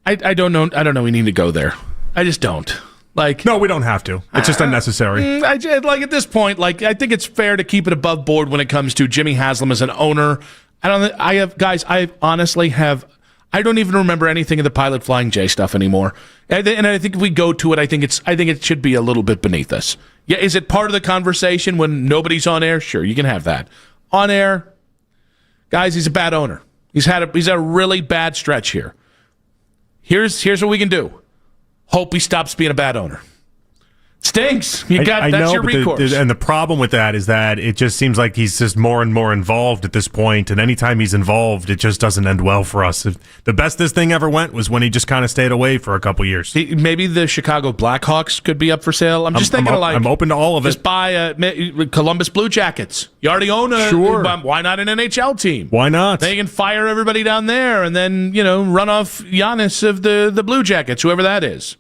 I don't know. I don't know. We need to go there. I just don't. Like, no, we don't have to. It's just unnecessary. At this point, I think it's fair to keep it above board when it comes to Jimmy Haslam as an owner. I don't even remember anything of the Pilot Flying J stuff anymore. And I think if we go to it, I think it should be a little bit beneath us. Yeah, is it part of the conversation when nobody's on air? Sure, you can have that. On air, guys, he's a bad owner. He's had a really bad stretch here. Here's what we can do. Hope he stops being a bad owner. Stinks. That's your recourse. And the problem with that is that it just seems like he's just more and more involved at this point, and anytime he's involved, it just doesn't end well for us. The best this thing ever went was when he just kind of stayed away for a couple years. Maybe the Chicago Blackhawks could be up for sale. I'm open to all of it. Just buy Columbus Blue Jackets. You already own why not an NHL team? Why not? They can fire everybody down there and then, run off Giannis of the Blue Jackets, whoever that is.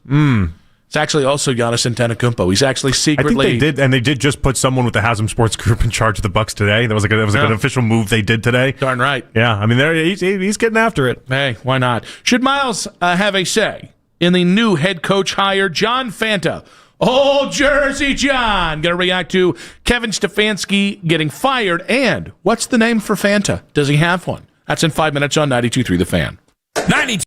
It's actually also Giannis Antetokounmpo. He's actually secretly. I think they did, and they did just put someone with the Haslam Sports Group in charge of the Bucks today. That was an official move they did today. Darn right. Yeah, I mean, he's getting after it. Hey, why not? Should Miles have a say in the new head coach hire, John Fanta? Oh, Jersey John. Going to react to Kevin Stefanski getting fired. And what's the name for Fanta? Does he have one? That's in 5 minutes on 92.3 The Fan. 92.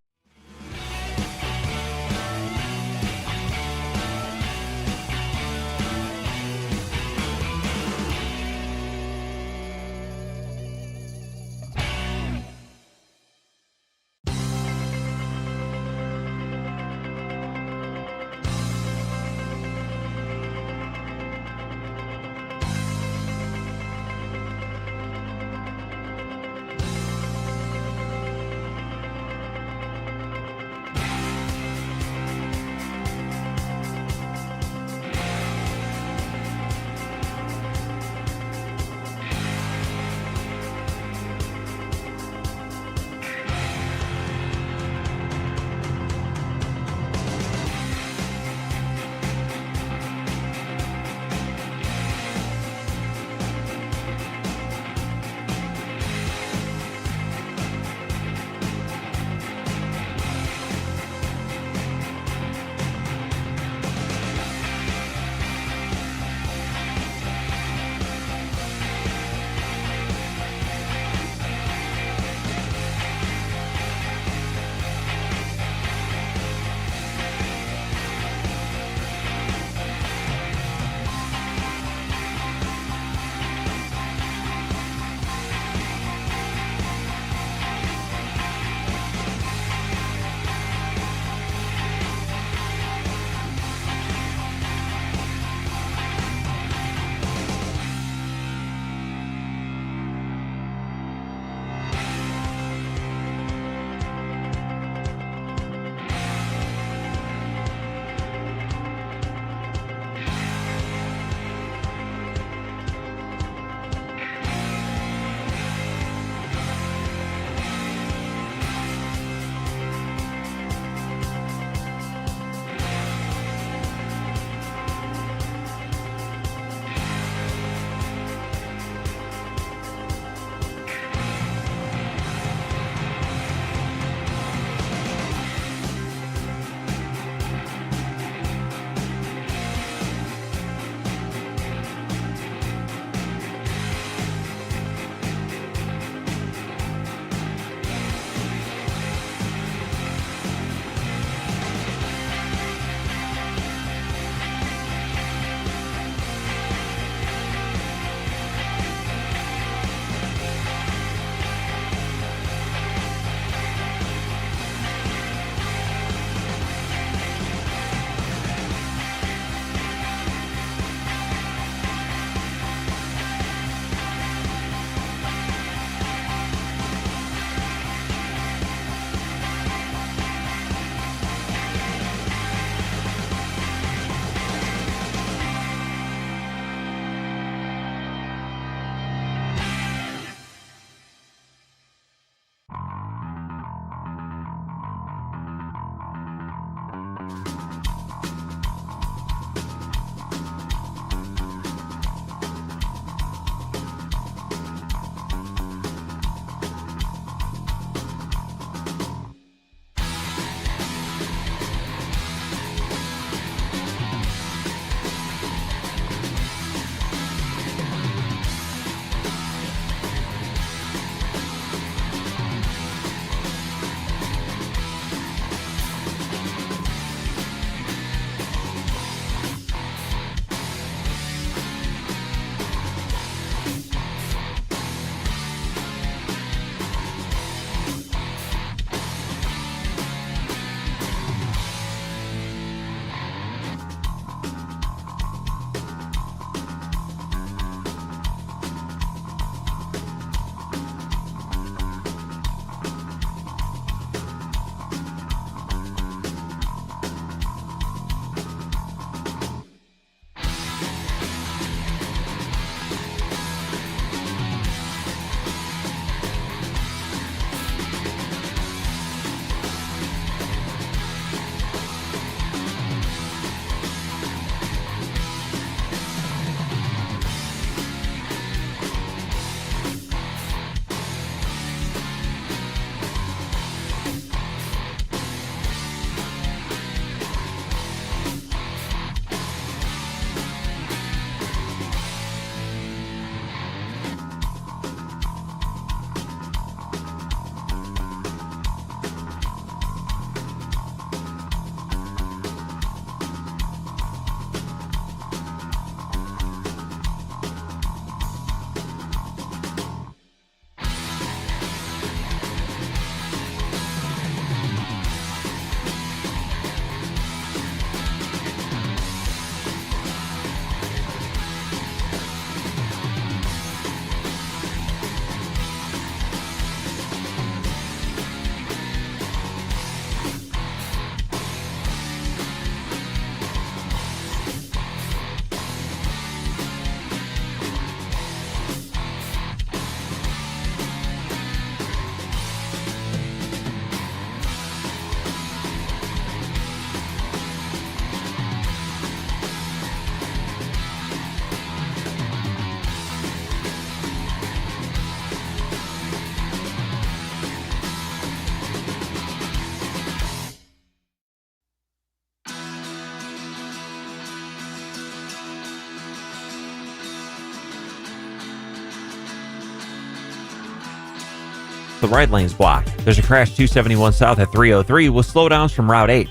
the right lane's blocked. There's a crash 271 south at 303 with slowdowns from Route 8.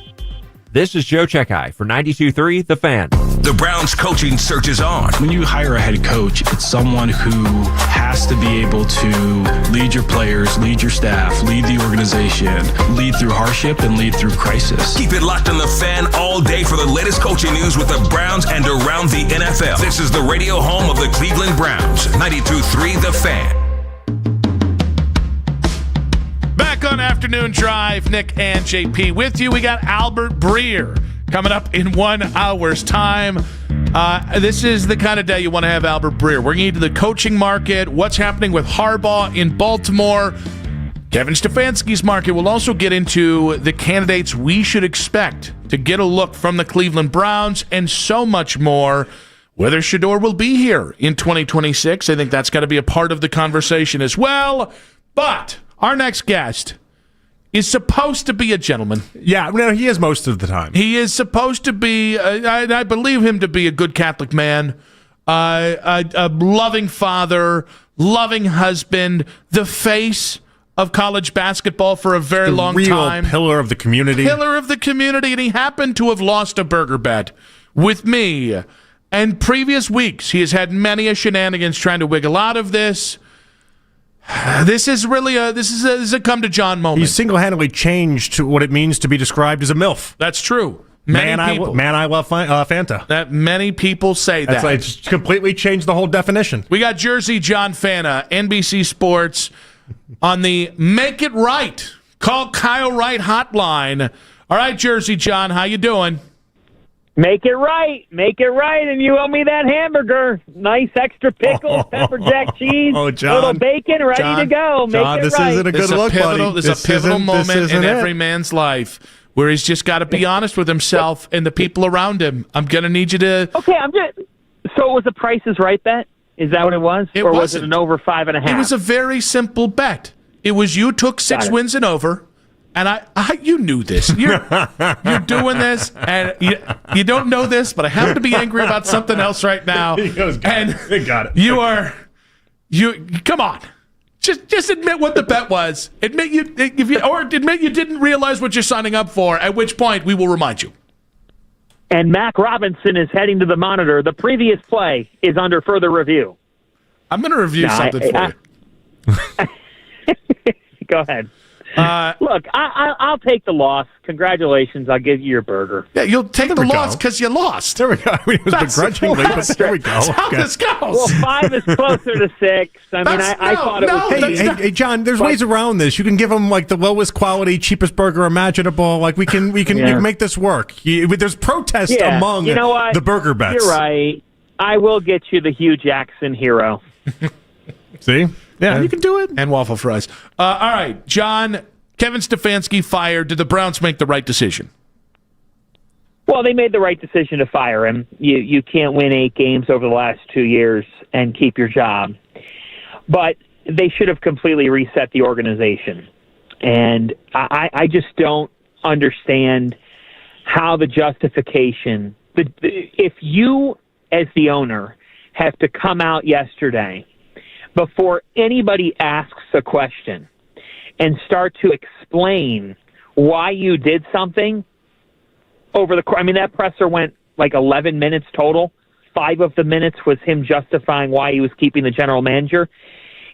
This is Joe Checkeye for 92.3 The Fan. The Browns coaching search is on. When you hire a head coach, it's someone who has to be able to lead your players, lead your staff, lead the organization, lead through hardship, and lead through crisis. Keep it locked on The Fan all day for the latest coaching news with the Browns and around the NFL. This is the radio home of the Cleveland Browns. 92.3 The Fan. Back on Afternoon Drive, Nick and JP with you. We got Albert Breer coming up in 1 hour's time. This is the kind of day you want to have Albert Breer. We're going to the coaching market, what's happening with Harbaugh in Baltimore. Kevin Stefanski's market. We'll also get into the candidates we should expect to get a look from the Cleveland Browns and so much more. Whether Shedeur will be here in 2026, I think that's got to be a part of the conversation as well. But our next guest is supposed to be a gentleman. Yeah, no, he is most of the time. He is supposed to be, I believe him to be a good Catholic man, a loving father, loving husband, the face of college basketball for a very long time. Pillar of the community. Pillar of the community, and he happened to have lost a burger bet with me. And previous weeks, he has had many a shenanigans trying to wiggle out of this. This is really a come to John moment. He single-handedly changed what it means to be described as a MILF. That's true. Man, I love Fanta. That many people say that. It's completely changed the whole definition. We got Jersey John Fanta, NBC Sports, on the Make It Right. Call Kyle Wright hotline. All right, Jersey John, how you doing? Make it right, and you owe me that hamburger. Nice extra pickles, pepper jack cheese, little bacon, ready to go. Make John, it this right. isn't a good look, buddy. There's a pivotal moment in every man's life where he's just got to be honest with himself and the people around him. I'm going to need you to... Okay, so it was a Price is Right bet? Is that what it was? Or was it an over 5.5? It was a very simple bet. It was you took 6 wins and over. And you knew this. You're doing this, and you don't know this, but I happen to be angry about something else right now. He goes, got it. Come on. Just admit what the bet was. Admit you didn't realize what you're signing up for, at which point we will remind you. And Mac Robinson is heading to the monitor. The previous play is under further review. I'm going to review something for you. Go ahead. Look, I'll take the loss. Congratulations. I'll give you your burger. Yeah, you'll take the loss because you lost. There we go. I mean, it was begrudgingly, but there we go. That's how this goes. Well, 5 is closer to 6. I thought it was... Hey, John, there's ways around this. You can give them, like, the lowest quality, cheapest burger imaginable. Like, we can make this work. There's protest among the burger bets. You're right. I will get you the Hugh Jackson hero. See? Yeah, you can do it. And waffle fries. All right, John, Kevin Stefanski fired. Did the Browns make the right decision? Well, they made the right decision to fire him. You can't win 8 games over the last 2 years and keep your job. But they should have completely reset the organization. And I just don't understand how the justification... if you, as the owner, have to come out yesterday before anybody asks a question and start to explain why you did something over the course. I mean, that presser went like 11 minutes total. 5 of the minutes was him justifying why he was keeping the general manager.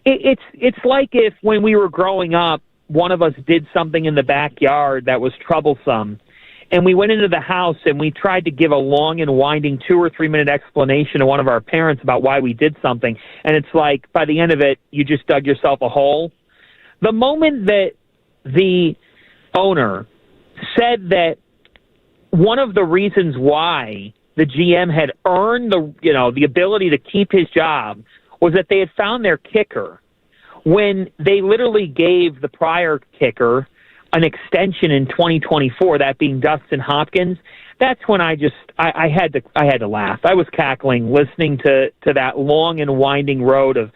It's like if when we were growing up, one of us did something in the backyard that was troublesome, and we went into the house and we tried to give a long and winding 2 or 3 minute explanation to one of our parents about why we did something. And it's like, by the end of it, you just dug yourself a hole. The moment that the owner said that one of the reasons why the GM had earned the ability to keep his job was that they had found their kicker, when they literally gave the prior kicker an extension in 2024, that being Dustin Hopkins, that's when I had to laugh. I was cackling listening to that long and winding road of,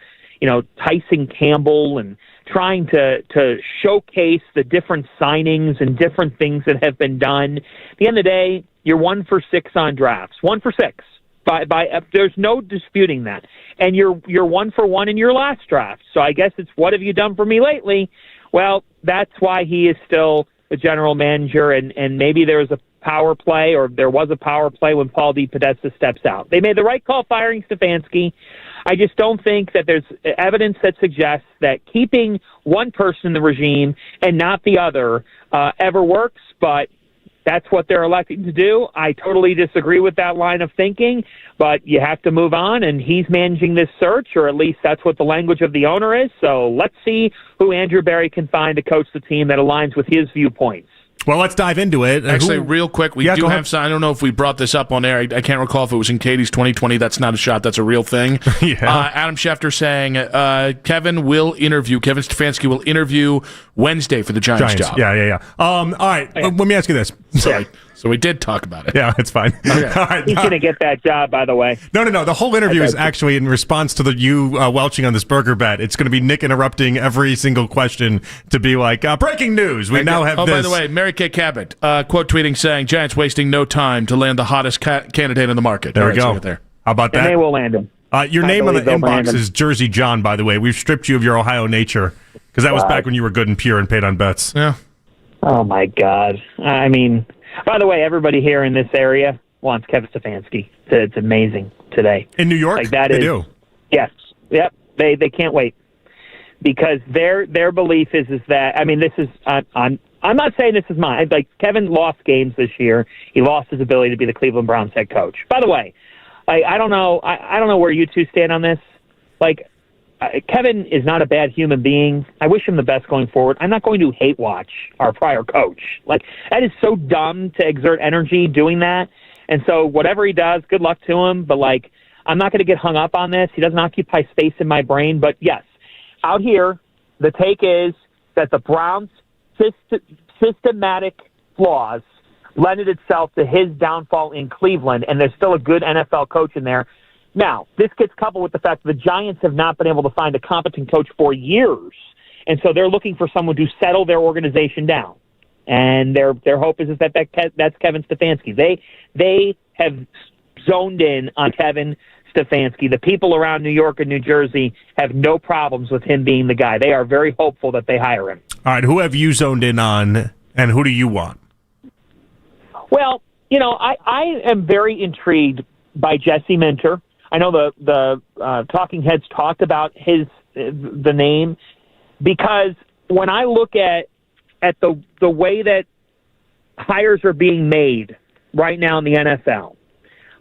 Tyson Campbell and trying to showcase the different signings and different things that have been done. At the end of the day, you're 1 for 6 on drafts. 1 for 6. There's no disputing that. And you're 1 for 1 in your last draft. So I guess it's what have you done for me lately? Well, that's why he is still the general manager, and maybe there was a power play, or there was a power play when Paul DePodesta steps out. They made the right call firing Stefanski. I just don't think that there's evidence that suggests that keeping one person in the regime and not the other ever works, but that's what they're electing to do. I totally disagree with that line of thinking, but you have to move on, and he's managing this search, or at least that's what the language of the owner is. So let's see who Andrew Berry can find to coach the team that aligns with his viewpoints. Well, let's dive into it. Actually, real quick, we do have some. I don't know if we brought this up on air. I can't recall if it was in Katie's 2020. That's not a shot. That's a real thing. Adam Schefter saying Kevin Stefanski will interview Wednesday for the Giants job. Yeah. All right, let me ask you this. Sorry. So we did talk about it. Yeah, it's fine. Okay. All right. He's going to get that job, by the way. No. The whole interview is actually in response to you welching on this burger bet. It's going to be Nick interrupting every single question to be like, breaking news. We now have this. By the way, Mary Kay Cabot, quote tweeting saying, Giants wasting no time to land the hottest candidate in the market. There we go. How about that? And they will land him. Your name on the inbox is Jersey John, by the way. We've stripped you of your Ohio nature, because that was back when you were good and pure and paid on bets. Yeah. Oh, my God. I mean... By the way, everybody here in this area wants Kevin Stefanski. It's amazing today. In New York? They do. Yes. Yep. They can't wait. Because their belief is that, I mean, this is, I'm not saying this is mine. Like, Kevin lost games this year. He lost his ability to be the Cleveland Browns head coach. By the way, I don't know where you two stand on this. Like, Kevin is not a bad human being. I wish him the best going forward. I'm not going to hate watch our prior coach. Like, that is so dumb to exert energy doing that. And so whatever he does, good luck to him. But, like, I'm not going to get hung up on this. He doesn't occupy space in my brain. But, yes, out here, the take is that the Browns' systematic flaws lended itself to his downfall in Cleveland, and there's still a good NFL coach in there. Now, this gets coupled with the fact that the Giants have not been able to find a competent coach for years, and so they're looking for someone to settle their organization down. And their hope is that that's Kevin Stefanski. They have zoned in on Kevin Stefanski. The people around New York and New Jersey have no problems with him being the guy. They are very hopeful that they hire him. All right, who have you zoned in on, and who do you want? Well, I am very intrigued by Jesse Minter. I know the talking heads talked about the name, because when I look at the way that hires are being made right now in the NFL,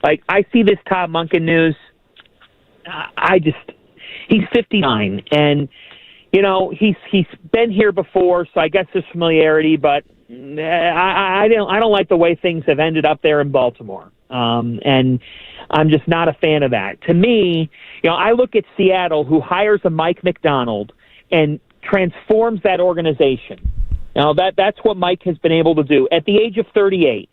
like, I see this Todd Monken news. He's 59, and he's been here before, so I guess there's familiarity, but I don't like the way things have ended up there in Baltimore, and I'm just not a fan of that. To me, I look at Seattle, who hires a Mike McDonald and transforms that organization. That's what Mike has been able to do at the age of 38.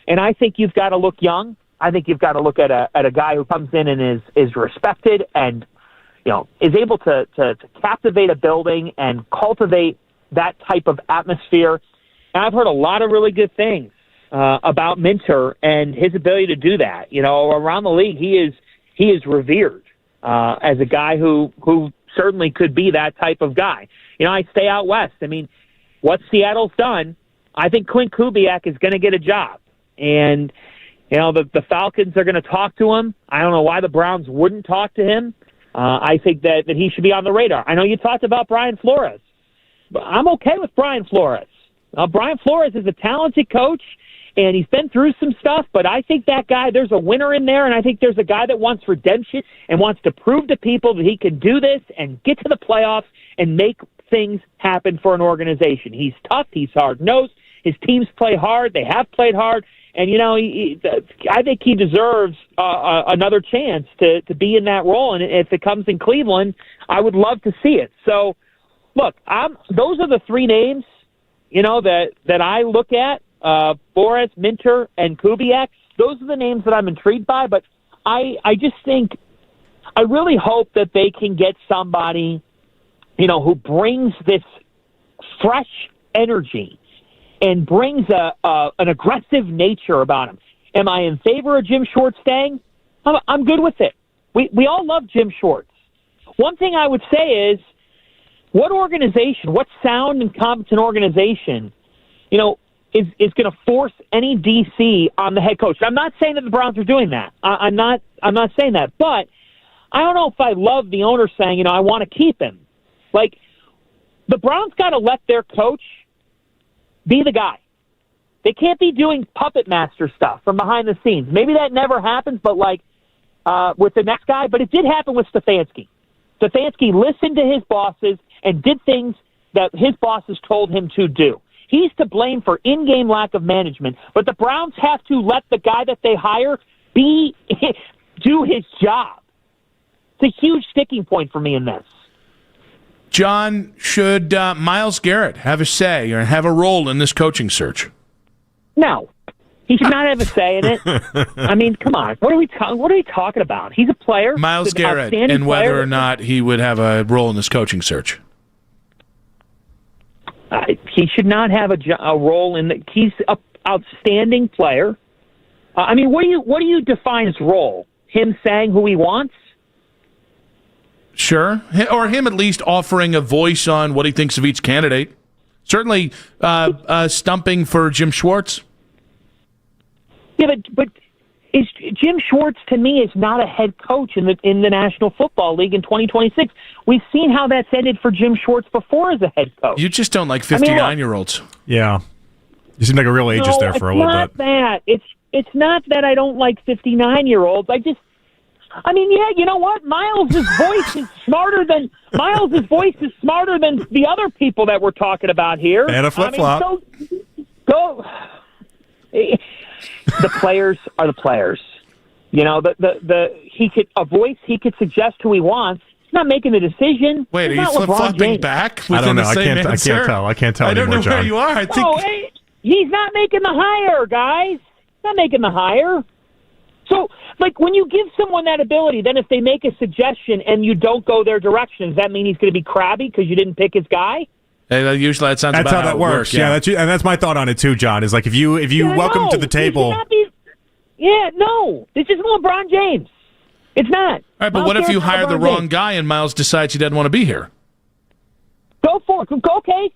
And I think you've got to look young. I think you've got to look at a guy who comes in and is respected and is able to captivate a building and cultivate that type of atmosphere. And I've heard a lot of really good things about Minter and his ability to do that. Around the league, he is revered as a guy who certainly could be that type of guy. I stay out west. I mean, what Seattle's done, I think Clint Kubiak is going to get a job. And, the Falcons are going to talk to him. I don't know why the Browns wouldn't talk to him. I think that he should be on the radar. I know you talked about Brian Flores, but I'm okay with Brian Flores. Brian Flores is a talented coach, and he's been through some stuff, but I think that guy, there's a winner in there, and I think there's a guy that wants redemption and wants to prove to people that he can do this and get to the playoffs and make things happen for an organization. He's tough. He's hard-nosed. His teams play hard. They have played hard. And, I think he deserves another chance to be in that role. And if it comes in Cleveland, I would love to see it. So, look, those are the three names, that I look at, Flores, Minter, and Kubiak. Those are the names that I'm intrigued by. But I just think, I really hope that they can get somebody, who brings this fresh energy and brings an aggressive nature about him. Am I in favor of Jim Schwartz staying? I'm good with it. We all love Jim Schwartz. One thing I would say is, what organization, what sound and competent organization, is going to force any DC on the head coach? I'm not saying that the Browns are doing that. I'm not saying that. But I don't know if I love the owner saying, I want to keep him. Like, the Browns got to let their coach be the guy. They can't be doing puppet master stuff from behind the scenes. Maybe that never happens, but with the next guy. But it did happen with Stefanski. Stefanski listened to his bosses and did things that his bosses told him to do. He's to blame for in-game lack of management, but the Browns have to let the guy that they hire do his job. It's a huge sticking point for me in this. John, should Myles Garrett have a say or have a role in this coaching search? No. He should not have a say in it. I mean, come on. What are we talking about? He's a player. Myles Garrett, and whether or not he would have a role in this coaching search. He should not have a role in the. He's an outstanding player. I mean, what do you define as role? Him saying who he wants? Sure, or him at least offering a voice on what he thinks of each candidate. Certainly, stumping for Jim Schwartz. Yeah, but Jim Schwartz, to me, is not a head coach in the National Football League in 2026. We've seen how that's ended for Jim Schwartz before as a head coach. You just don't like 59-year-olds. Yeah. You seem like a real ageist there for a little bit. It's not that. It's not that I don't like 59-year-olds. Yeah, you know what? Miles' voice is smarter than the other people that we're talking about here. And a flip-flop. Go. The players are the players. He could suggest who he wants. He's not making the decision. Wait, He's are you flip-flopping back? I don't know. I can't tell. I can't tell anymore, John. I don't know where you are. I think he's not making the hire, guys. He's not making the hire. So, when you give someone that ability, then if they make a suggestion and you don't go their direction, does that mean he's going to be crabby because you didn't pick his guy? Usually that sounds that's about how that works. Yeah, and that's my thought on it too, John. Is if you welcome him to the table. No, this isn't LeBron James. It's not. All right, but what if you hire the wrong guy and Miles decides he doesn't want to be here? Go for it. Okay.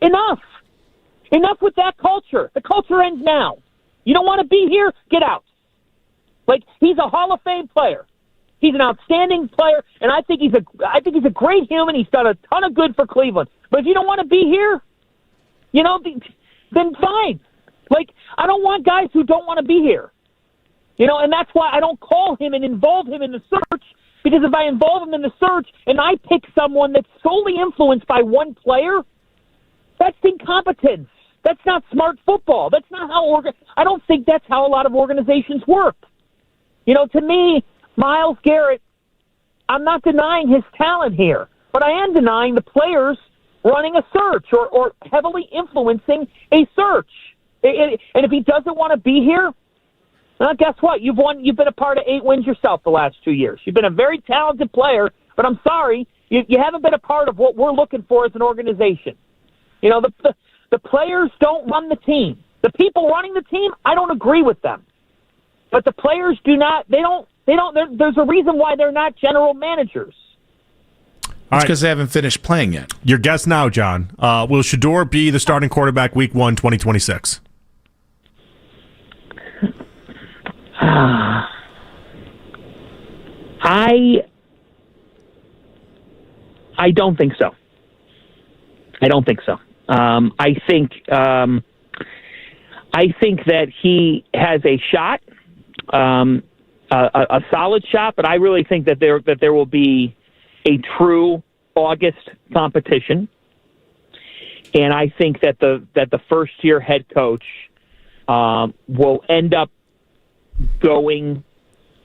Enough with that culture. The culture ends now. You don't want to be here? Get out. He's a Hall of Fame player. He's an outstanding player, and I think he's a great human. He's done a ton of good for Cleveland. But if you don't want to be here, then fine. I don't want guys who don't want to be here. And that's why I don't call him and involve him in the search, because if I involve him in the search and I pick someone that's solely influenced by one player, that's incompetence. That's not smart football. That's not how I don't think that's how a lot of organizations work. To me, Myles Garrett, I'm not denying his talent here, but I am denying the players running a search or heavily influencing a search. And if he doesn't want to be here, well, guess what? You've been a part of 8 wins yourself the last 2 years. You've been a very talented player, but I'm sorry, you haven't been a part of what we're looking for as an organization. The players don't run the team. The people running the team, I don't agree with them. But the players do not. They don't. There's a reason why they're not general managers. It's because they haven't finished playing yet. Your guess now, John. Will Shedeur be the starting quarterback Week 1, 2026? I don't think so. I think that he has a shot, a solid shot, but I really think that there will be a true August competition, and I think that the first year head coach will end up going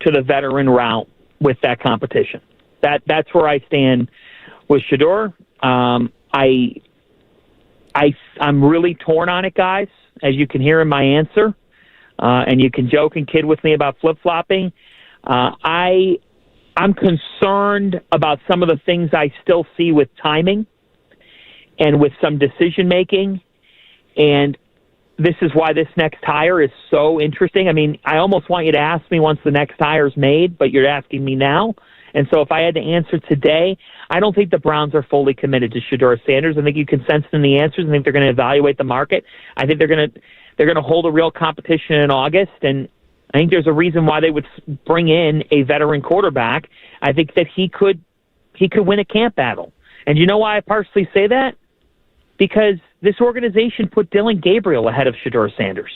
to the veteran route with that competition. That's where I stand with Shedeur. I'm really torn on it, guys, as you can hear in my answer, and you can joke and kid with me about flip-flopping. I'm concerned about some of the things I still see with timing and with some decision-making. And this is why this next hire is so interesting. I mean, I almost want you to ask me once the next hire is made, but you're asking me now. And so if I had to answer today, I don't think the Browns are fully committed to Shedeur Sanders. I think you can sense in the answers. I think they're going to evaluate the market. I think they're going to hold a real competition in August, and I think there's a reason why they would bring in a veteran quarterback. I think that he could win a camp battle. And you know why I partially say that? Because this organization put Dylan Gabriel ahead of Shedeur Sanders.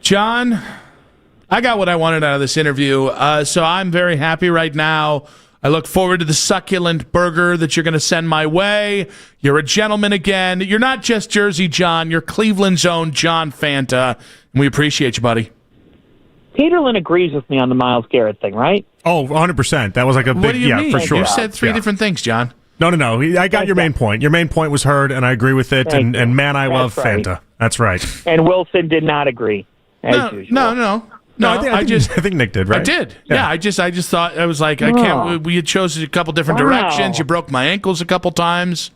John, I got what I wanted out of this interview, so I'm very happy right now. I look forward to the succulent burger that you're going to send my way. You're a gentleman again. You're not just Jersey John. You're Cleveland's own John Fanta, and we appreciate you, buddy. Peterlin agrees with me on the Myles Garrett thing, right? Oh, 100%. That was like a big, What do you mean? for sure. You said three different things, John. No. I got your main point. Your main point was heard, and I agree with it. And man, I love Fanta. That's right. And Wilson did not agree. As usual. No, I think Nick did, right? I did. Yeah, I just thought, I was like, I can't. We had chosen a couple different directions. You broke my ankles a couple times.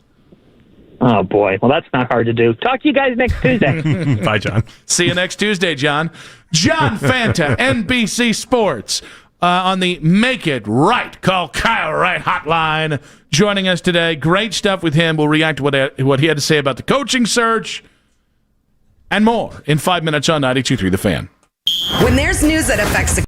Oh, boy. Well, that's not hard to do. Talk to you guys next Tuesday. Bye, John. See you next Tuesday, John. John Fanta, NBC Sports, on the Make It Right, call Kyle Wright hotline, joining us today. Great stuff with him. We'll react to what he had to say about the coaching search and more in 5 minutes on 92.3 The Fan. When there's news that affects the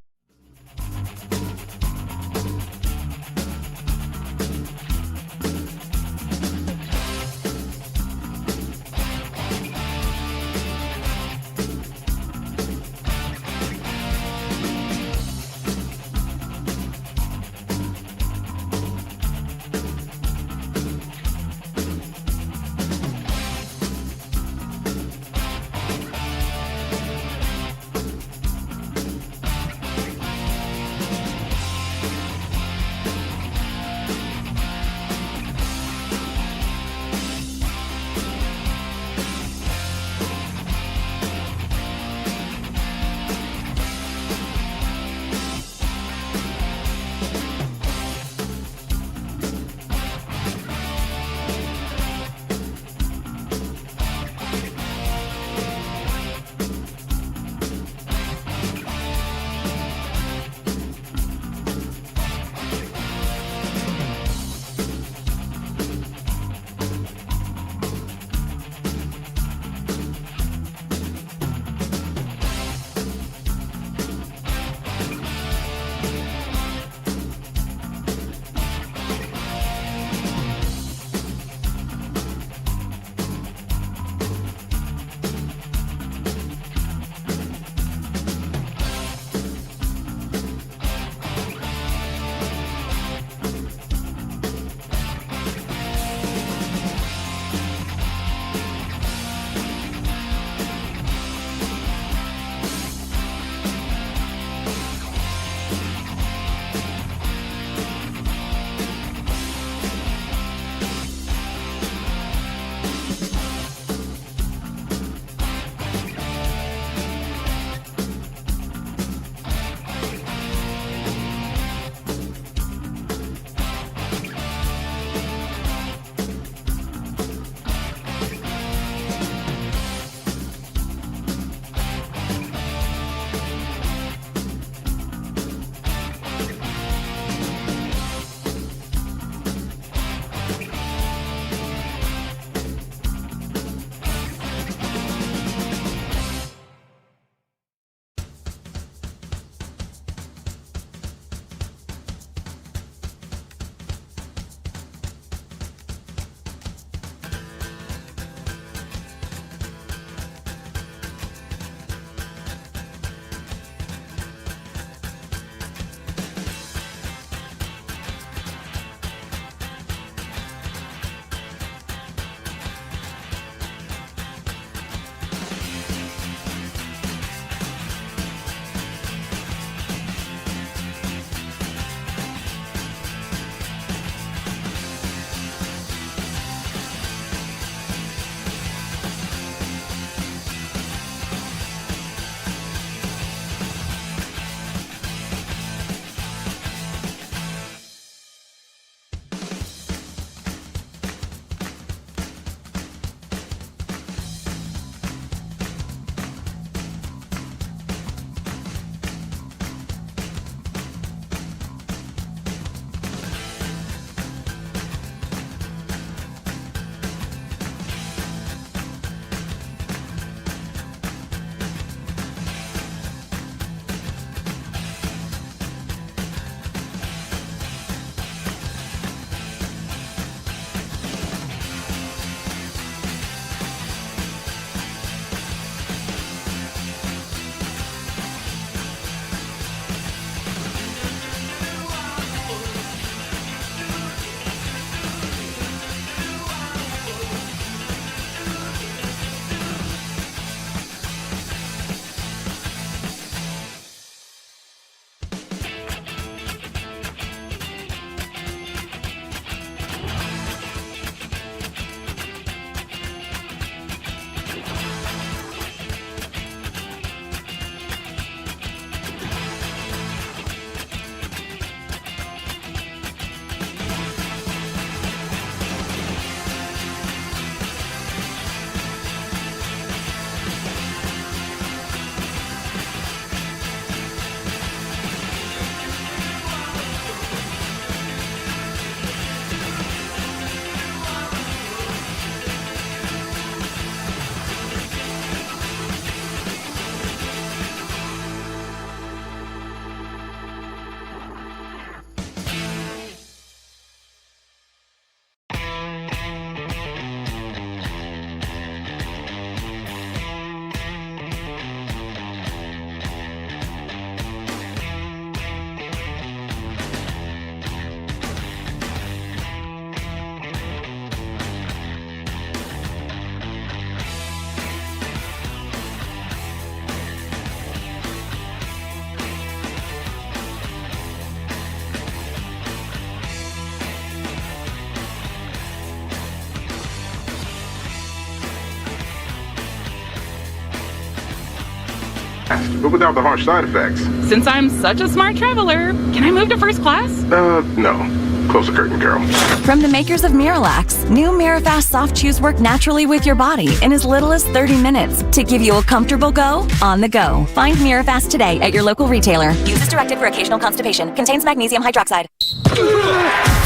fast, but without the harsh side effects. Since I'm such a smart traveler, can I move to first class? No. Close the curtain, Carol. From the makers of Miralax, new Mirafast soft chews work naturally with your body in as little as 30 minutes to give you a comfortable go on the go. Find Mirafast today at your local retailer. Use as directed for occasional constipation. Contains magnesium hydroxide.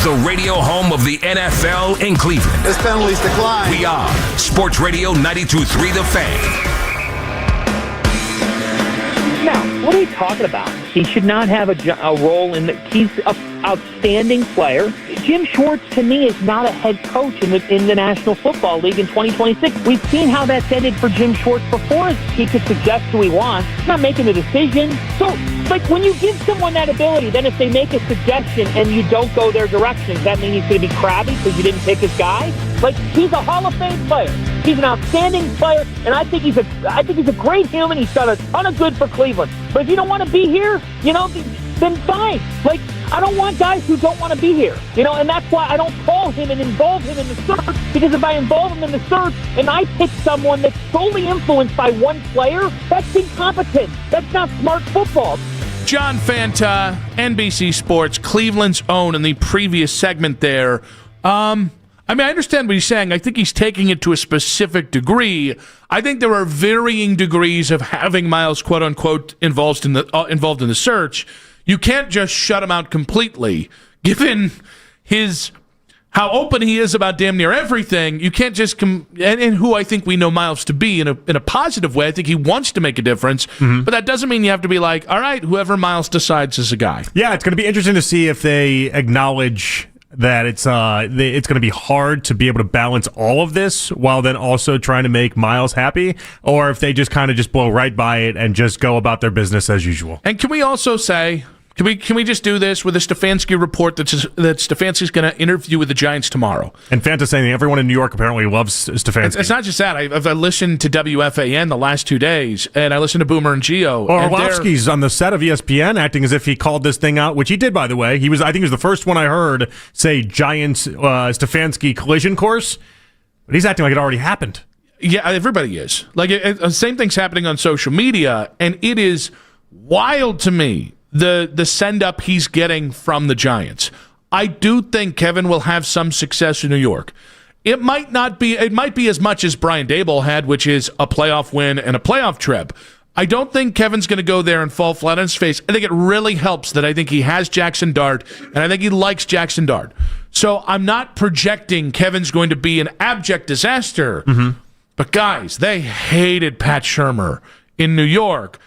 The radio home of the NFL in Cleveland. As penalties decline. We are Sports Radio 92.3 The Fan. Now, what are we talking about? He should not have a role in the. He's an outstanding player. Jim Schwartz, to me, is not a head coach in the National Football League in 2026. We've seen how that's ended for Jim Schwartz before. He could suggest who he wants. He's not making the decision. So, like, when you give someone that ability, then if they make a suggestion and you don't go their direction, does that mean he's going to be crabby because you didn't pick his guy? Like, he's a Hall of Fame player. He's an outstanding player, and I think he's a great human. He's done a ton of good for Cleveland. But if you don't want to be here, then fine. Like, I don't want guys who don't want to be here, and that's why I don't call him and involve him in the search, because if I involve him in the search and I pick someone that's solely influenced by one player, that's incompetent. That's not smart football. John Fanta, NBC Sports, Cleveland's own, in the previous segment there. I understand what he's saying. I think he's taking it to a specific degree. I think there are varying degrees of having Miles, quote unquote, involved in the search. You can't just shut him out completely, given how open he is about damn near everything. You can't just and who I think we know Miles to be in a positive way. I think he wants to make a difference, but that doesn't mean you have to be like, all right, whoever Miles decides is a guy. Yeah, it's going to be interesting to see if they acknowledge that it's going to be hard to be able to balance all of this while then also trying to make Miles happy, or if they just kind of just blow right by it and just go about their business as usual. And can we also say, can we just do this with a Stefanski report that Stefanski's going to interview with the Giants tomorrow? And Fanta saying everyone in New York apparently loves Stefanski. It's not just that. I've listened to WFAN the last 2 days, and I listened to Boomer and Gio. Orlovsky's on the set of ESPN acting as if he called this thing out, which he did, by the way. I think he was the first one I heard say Giants Stefanski collision course, but he's acting like it already happened. Yeah, everybody is. Like, same thing's happening on social media, and it is wild to me, the send-up he's getting from the Giants. I do think Kevin will have some success in New York. It might be as much as Brian Daboll had, which is a playoff win and a playoff trip. I don't think Kevin's going to go there and fall flat on his face. I think it really helps that I think he has Jackson Dart, and I think he likes Jackson Dart. So I'm not projecting Kevin's going to be an abject disaster. But guys, they hated Pat Shurmur in New York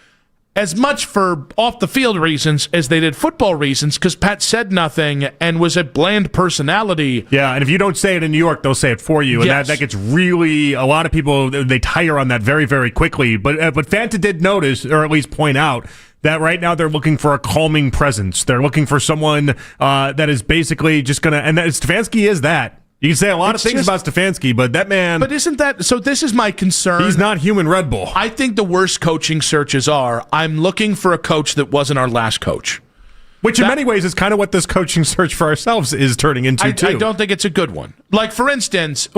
as much for off-the-field reasons as they did football reasons, because Pat said nothing and was a bland personality. Yeah, and if you don't say it in New York, they'll say it for you. And Yes. that gets really, a lot of people, they tire on that very, very quickly. But Fanta did notice, or at least point out, that right now they're looking for a calming presence. They're looking for someone that is basically just going to, and Stefanski is that. You can say a lot of things about Stefanski, but that man... But isn't that... So this is my concern. He's not human Red Bull. I think the worst coaching searches are, I'm looking for a coach that wasn't our last coach. Which in many ways is kind of what this coaching search for ourselves is turning into, too. I don't think it's a good one. Like, for instance...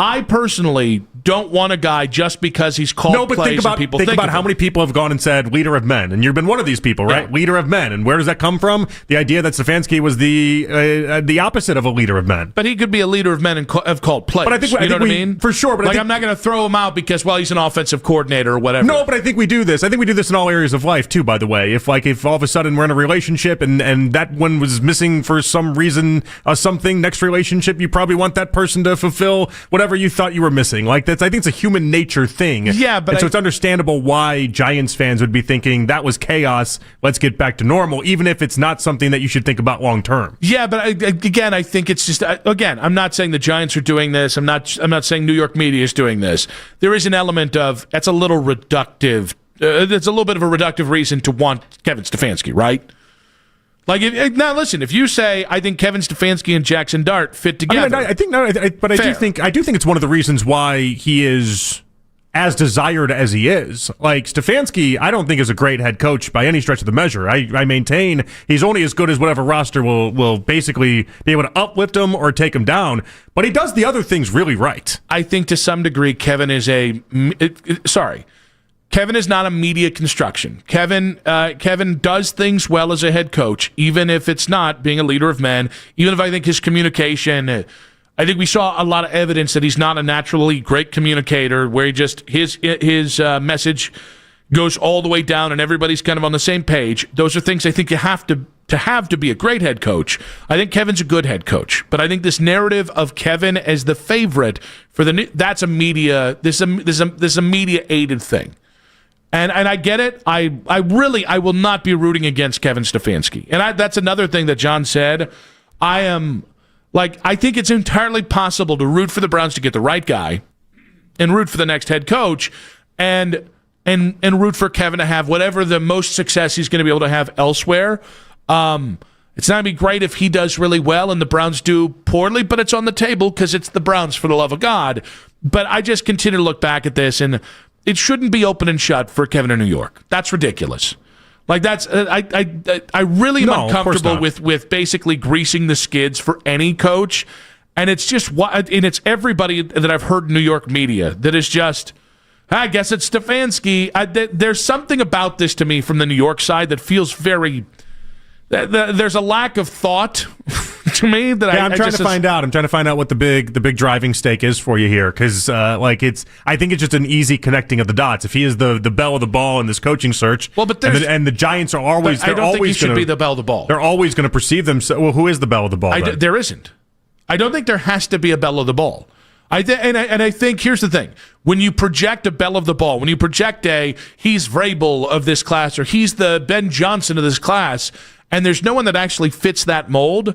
I personally don't want a guy just because he's called plays and people think about how many people have gone and said leader of men, and you've been one of these people, right? Yeah. Leader of men, and where does that come from? The idea that Stefanski was the opposite of a leader of men. But he could be a leader of men and have called plays. But I think you know what I mean? For sure. But I'm not going to throw him out because he's an offensive coordinator or whatever. No, but I think we do this. I think we do this in all areas of life too. By the way, if all of a sudden we're in a relationship and that one was missing for some reason, something next relationship, you probably want that person to fulfill whatever you thought you were missing. Like I think it's a human nature thing. Yeah, but so it's understandable why Giants fans would be thinking that was chaos. Let's get back to normal, even if it's not something that you should think about long term. Yeah, but I think it's just I'm not saying the Giants are doing this. I'm not saying New York media is doing this. There is an element of that's a little reductive. That's a little bit of a reductive reason to want Kevin Stefanski, right? Like now, listen. If you say I think Kevin Stefanski and Jackson Dart fit together, I do think it's one of the reasons why he is as desired as he is. Like Stefanski, I don't think is a great head coach by any stretch of the measure. I maintain he's only as good as whatever roster will basically be able to uplift him or take him down. But he does the other things really right. I think to some degree, Kevin is Kevin is not a media construction. Kevin does things well as a head coach, even if it's not being a leader of men, even if I think his communication, I think we saw a lot of evidence that he's not a naturally great communicator, where he just his message goes all the way down and everybody's kind of on the same page. Those are things I think you have to be a great head coach. I think Kevin's a good head coach, but I think this narrative of Kevin as the favorite for that's a media this a media aided thing. And I get it. I will not be rooting against Kevin Stefanski. And that's another thing that John said. I think it's entirely possible to root for the Browns to get the right guy and root for the next head coach and root for Kevin to have whatever the most success he's going to be able to have elsewhere. It's not going to be great if he does really well and the Browns do poorly, but it's on the table because it's the Browns, for the love of God. But I just continue to look back at this, and it shouldn't be open and shut for Kevin in New York. That's ridiculous. Like that's I really am uncomfortable with basically greasing the skids for any coach, and it's just and it's everybody that I've heard in New York media that is just, I guess it's Stefanski. There's something about this to me from the New York side that feels very. There's a lack of thought to me that I'm trying to find out. I'm trying to find out what the big driving stake is for you here, because I think it's just an easy connecting of the dots. If he is the belle of the ball in this coaching search, well, but and the Giants are always I don't think he should be the belle of the ball. They're always going to perceive themselves. Well, who is the belle of the ball? There isn't. I don't think there has to be a belle of the ball. I think here's the thing: when you project a belle of the ball, when you project he's Vrabel of this class, or he's the Ben Johnson of this class, and there's no one that actually fits that mold,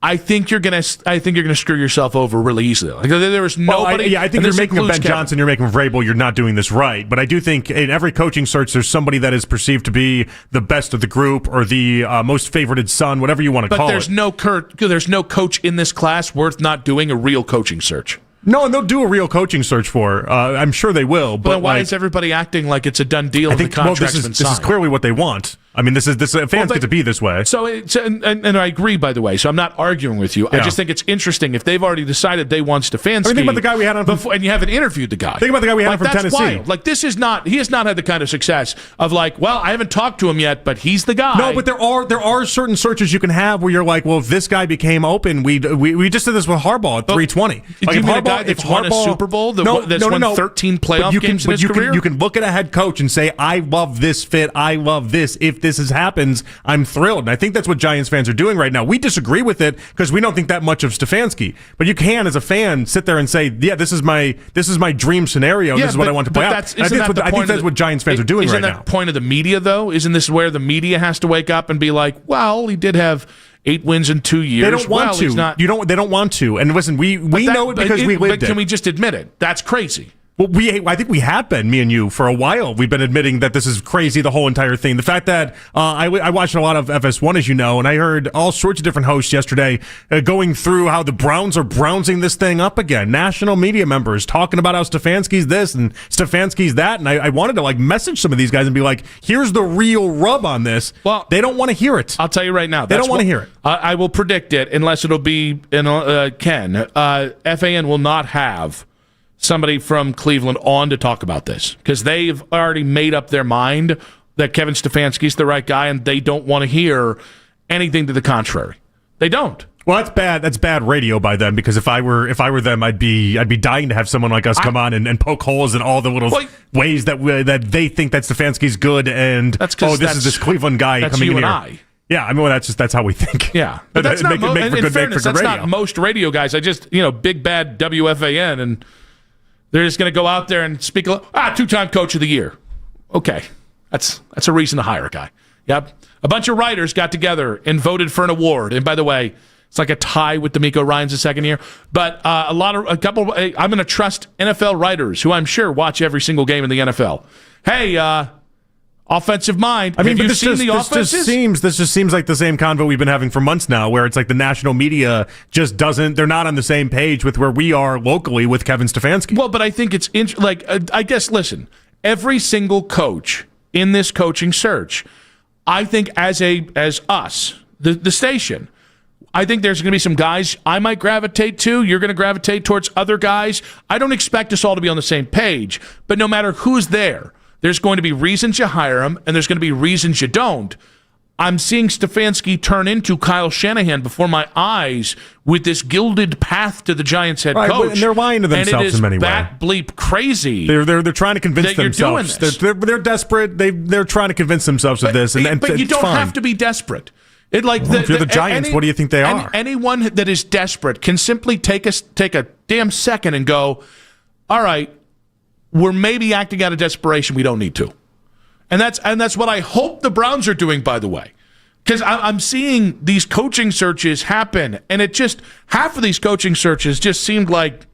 I think you're gonna screw yourself over really easily. Like, there was nobody. I think you're making a Ben Johnson, you're making Vrabel. You're not doing this right. But I do think in every coaching search, there's somebody that is perceived to be the best of the group or the most favorited son, whatever you want to call it. But there's no coach in this class worth not doing a real coaching search. No, and they'll do a real coaching search for. I'm sure they will. But why is everybody acting like it's a done deal? I think the contract's been signed? This is clearly what they want. I mean, fans get to be this way. So, and I agree, by the way. So I'm not arguing with you. Yeah. I just think it's interesting if they've already decided they want Stefanski. Think about the guy we had on before, and you haven't interviewed the guy. Think about the guy we had from that's Tennessee. Wild. Like, this is not. He has not had the kind of success of I haven't talked to him yet, but he's the guy. No, but there are certain searches you can have where you're like, well, if this guy became open, we just did this with Harbaugh at 320. Do you mean a guy that's won a Super Bowl? That's won 13 playoff games in his career? You can look at a head coach and say, I love this fit. I love this. If this happens, I'm thrilled. And I think that's what Giants fans are doing right now. We disagree with it because we don't think that much of Stefanski. But you can, as a fan, sit there and say, yeah, this is my dream scenario. This is what I want to play out. I think that's what Giants fans are doing right now. Isn't that the point of the media, though? Isn't this where the media has to wake up and be like, well, he did have 8 wins in 2 years. They don't want to. They don't want to. And listen, we know it because we lived it. But can we just admit it? That's crazy. Well, I think we have been, me and you, for a while. We've been admitting that this is crazy, the whole entire thing. The fact that I watched a lot of FS1, as you know, and I heard all sorts of different hosts yesterday going through how the Browns are brownsing this thing up again. National media members talking about how Stefanski's this and Stefanski's that. And I wanted to message some of these guys and be like, here's the real rub on this. Well, they don't want to hear it. I'll tell you right now. They don't want to hear it. I will predict it, unless it'll be Ken. FAN will not have somebody from Cleveland on to talk about this because they've already made up their mind that Kevin Stefanski's the right guy, and they don't want to hear anything to the contrary. They don't. Well, that's bad. That's bad radio by them, because if I were them, I'd be dying to have someone like us come on and poke holes in all the little ways that they think that Stefanski's good, and this is this Cleveland guy coming in here. Yeah, I mean, that's how we think. Yeah, but that's not not most radio guys. I just big bad WFAN, and they're just going to go out there and speak. 2-time coach of the year. Okay, that's a reason to hire a guy. Yep, a bunch of writers got together and voted for an award. And by the way, it's like a tie with D'Amico Ryan's the second year. But I'm going to trust NFL writers who I'm sure watch every single game in the NFL. Hey, offensive mind. I mean, have you this seen the offenses? This just seems like the same convo we've been having for months now, where it's like the national media just they're not on the same page with where we are locally with Kevin Stefanski. Well, but I think it's I guess, listen, every single coach in this coaching search, I think as us, the station, I think there's going to be some guys I might gravitate to. You're going to gravitate towards other guys. I don't expect us all to be on the same page, but no matter who's there, There's going to be reasons you hire him, and there's going to be reasons you don't. I'm seeing Stefanski turn into Kyle Shanahan before my eyes with this gilded path to the Giants head coach. And they're lying to themselves in many ways. Bat bleep crazy. They're trying to convince themselves. They're desperate. They're trying to convince themselves of this. But you don't have to be desperate. If you're the Giants, what do you think they are? Anyone that is desperate can simply take a damn second and go, all right, we're maybe acting out of desperation. We don't need to. And that's what I hope the Browns are doing, by the way. Because I'm seeing these coaching searches happen, and half of these coaching searches just seemed like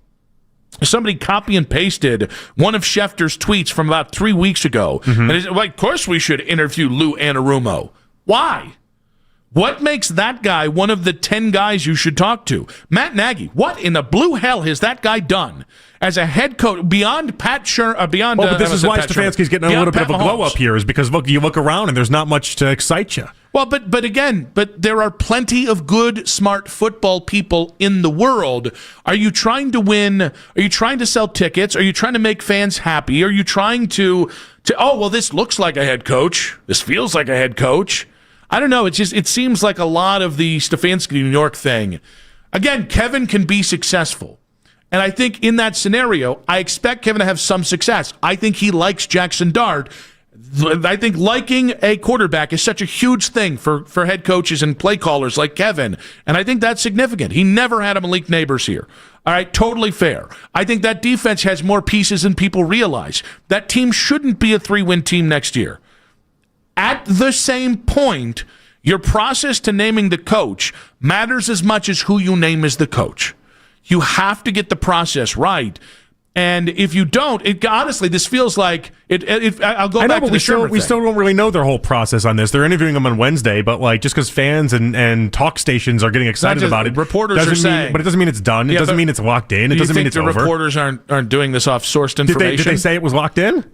somebody copy and pasted one of Schefter's tweets from about 3 weeks ago. And it's like, of course we should interview Lou Anarumo. Why? What makes that guy one of the 10 guys you should talk to? Matt Nagy, what in the blue hell has that guy done as a head coach beyond Pat Shermer? But this is why Stefanski's getting a little bit of a glow up here, is because you look around and there's not much to excite you. Well, but there are plenty of good, smart football people in the world. Are you trying to win? Are you trying to sell tickets? Are you trying to make fans happy? Are you trying to this looks like a head coach. This feels like a head coach. I don't know. It seems like a lot of the Stefanski New York thing. Again, Kevin can be successful. And I think in that scenario, I expect Kevin to have some success. I think he likes Jackson Dart. I think liking a quarterback is such a huge thing for head coaches and play callers like Kevin. And I think that's significant. He never had a Malik Neighbors here. All right, totally fair. I think that defense has more pieces than people realize. That team shouldn't be a 3-win team next year. At the same point, your process to naming the coach matters as much as who you name as the coach. You have to get the process right. And if you don't, honestly, this feels like I'll go back to the Shermer thing. We still don't really know their whole process on this. They're interviewing them on Wednesday, but just because fans and talk stations are getting excited about it, reporters are saying, but it doesn't mean it's done. It doesn't mean it's locked in. It doesn't mean it's over. The reporters aren't doing this off sourced information. Did they say it was locked in?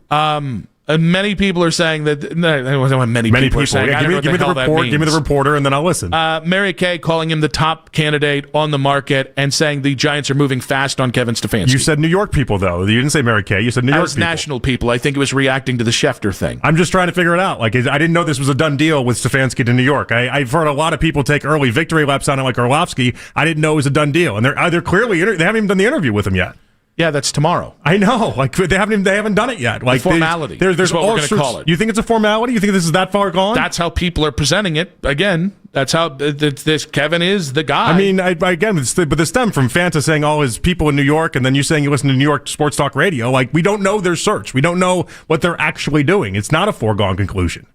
Many people are saying that. Many people are saying. Yeah, give me the report. Give me the reporter, and then I'll listen. Mary Kay calling him the top candidate on the market and saying the Giants are moving fast on Kevin Stefanski. You said New York people, though. You didn't say Mary Kay. You said New York people. National people. I think it was reacting to the Schefter thing. I'm just trying to figure it out. I didn't know this was a done deal with Stefanski to New York. I've heard a lot of people take early victory laps on it, like Orlovsky. I didn't know it was a done deal, and they're clearly they haven't even done the interview with him yet. Yeah, that's tomorrow. I know. They haven't done it yet. The formality. There's what we're going to call it. You think it's a formality? You think this is that far gone? That's how people are presenting it. Again, that's how this Kevin is the guy. I mean, but this stem from Fanta saying all his people in New York, and then you saying you listen to New York Sports Talk Radio. We don't know their search. We don't know what they're actually doing. It's not a foregone conclusion.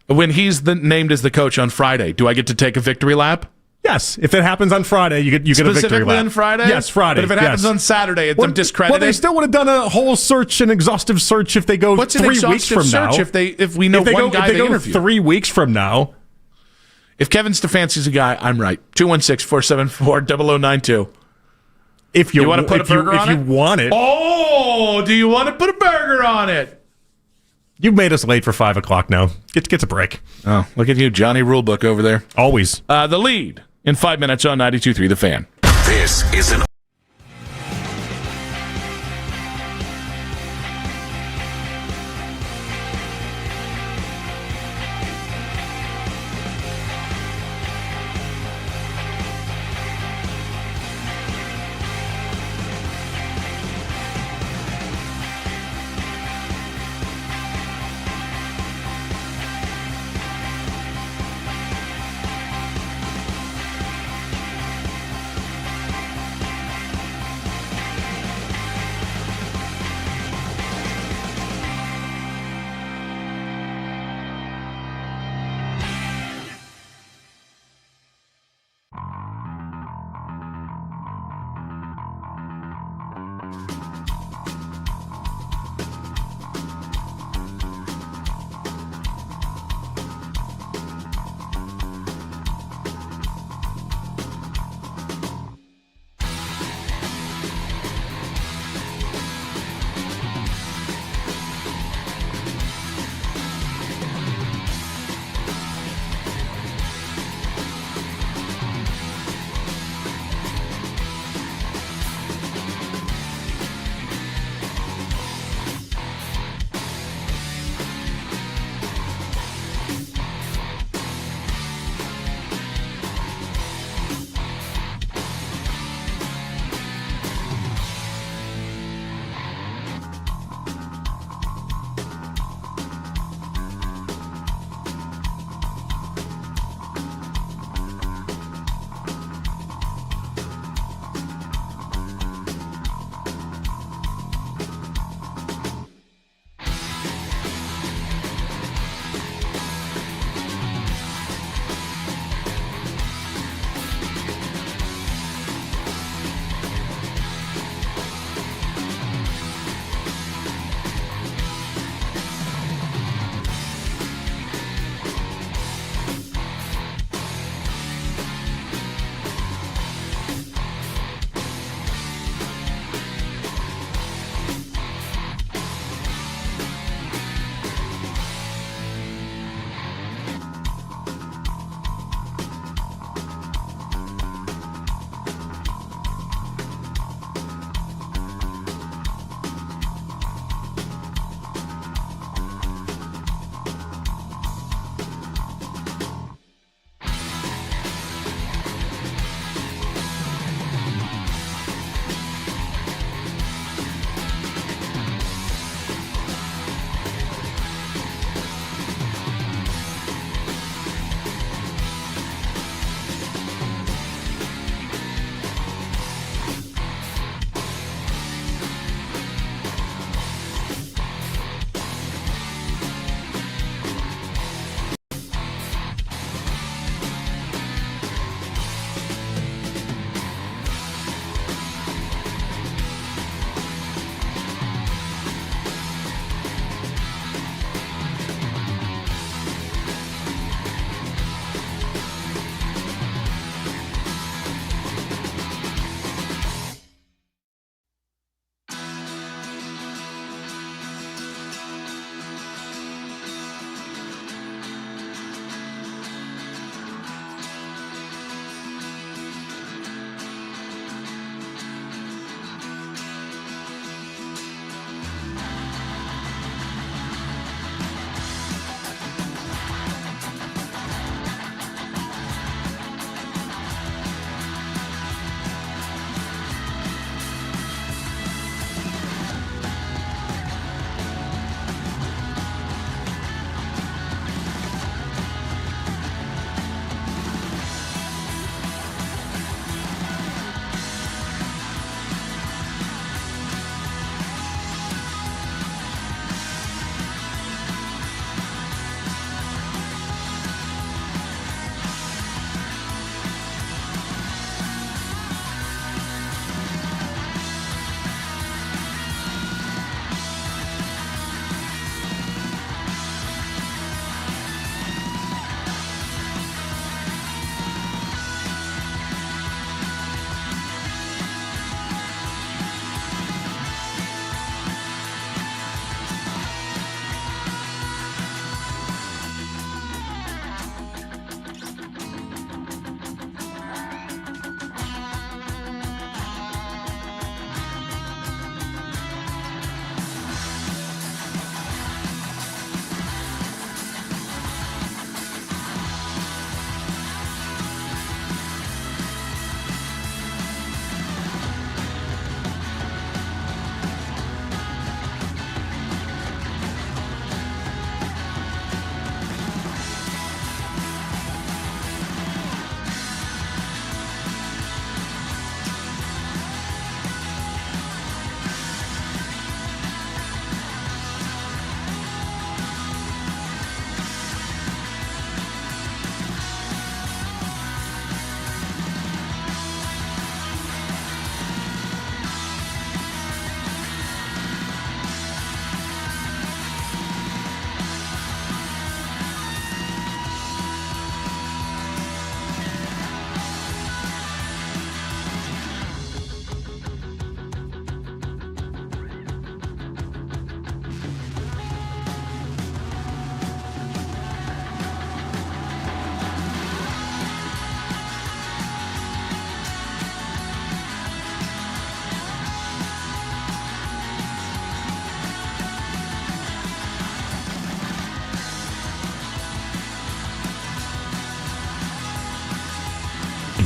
When he's named as the coach on Friday, do I get to take a victory lap? Yes, if it happens on Friday, you get a victory lap. Specifically on Friday? Yes, Friday. But if it happens on Saturday, I'm discredited. Well, they still would have done a whole search, an exhaustive search, if they go 3 weeks from now. If we know one guy they interview? 3 weeks from now. If Kevin Stefanski's a guy, I'm right. 216-474-0092. If you want to put a burger on it? If you want it. Oh, do you want to put a burger on it? You've made us late for 5 o'clock now. Get a break. Oh, look at you, Johnny Rulebook over there. Always. The lead in 5 minutes on 92.3 The Fan. This is an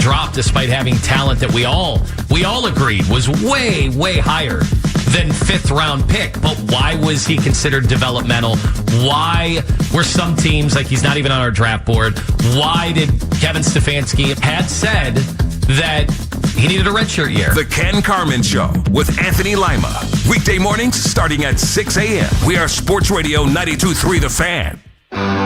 drop despite having talent that we all agreed was way, way higher than 5th round pick. But why was he considered developmental? Why were some teams like he's not even on our draft board? Why did Kevin Stefanski had said that he needed a redshirt year? The Ken Carman Show with Anthony Lima. Weekday mornings starting at 6 a.m. We are Sports Radio 92.3 The Fan.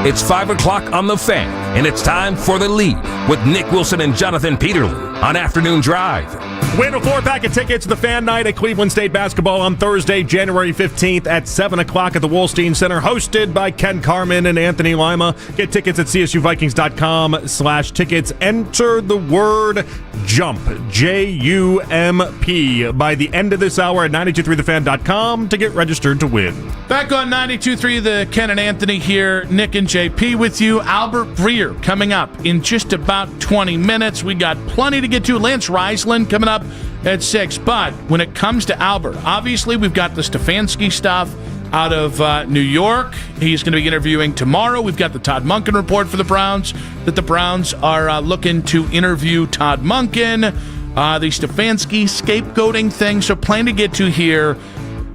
It's 5 o'clock on The Fan, and it's time for The Lead with Nick Wilson and Jonathan Peterlin on Afternoon Drive. Win a 4-pack of tickets to the Fan Night at Cleveland State Basketball on Thursday, January 15th at 7 o'clock at the Wolstein Center, hosted by Ken Carman and Anthony Lima. Get tickets at csuvikings.com/tickets. Enter the word JUMP, JUMP, by the end of this hour at 923thefan.com to get registered to win. Back on 92.3, the Ken and Anthony here, Nick and JP with you. Albert Breer coming up in just about 20 minutes. We got plenty to get to. Lance Reisland coming up at 6. But when it comes to Albert, obviously we've got the Stefanski stuff out of New York. He's going to be interviewing tomorrow. We've got the Todd Monken report for the Browns, that the Browns are looking to interview Todd Monken, the Stefanski scapegoating thing. So plenty to get to here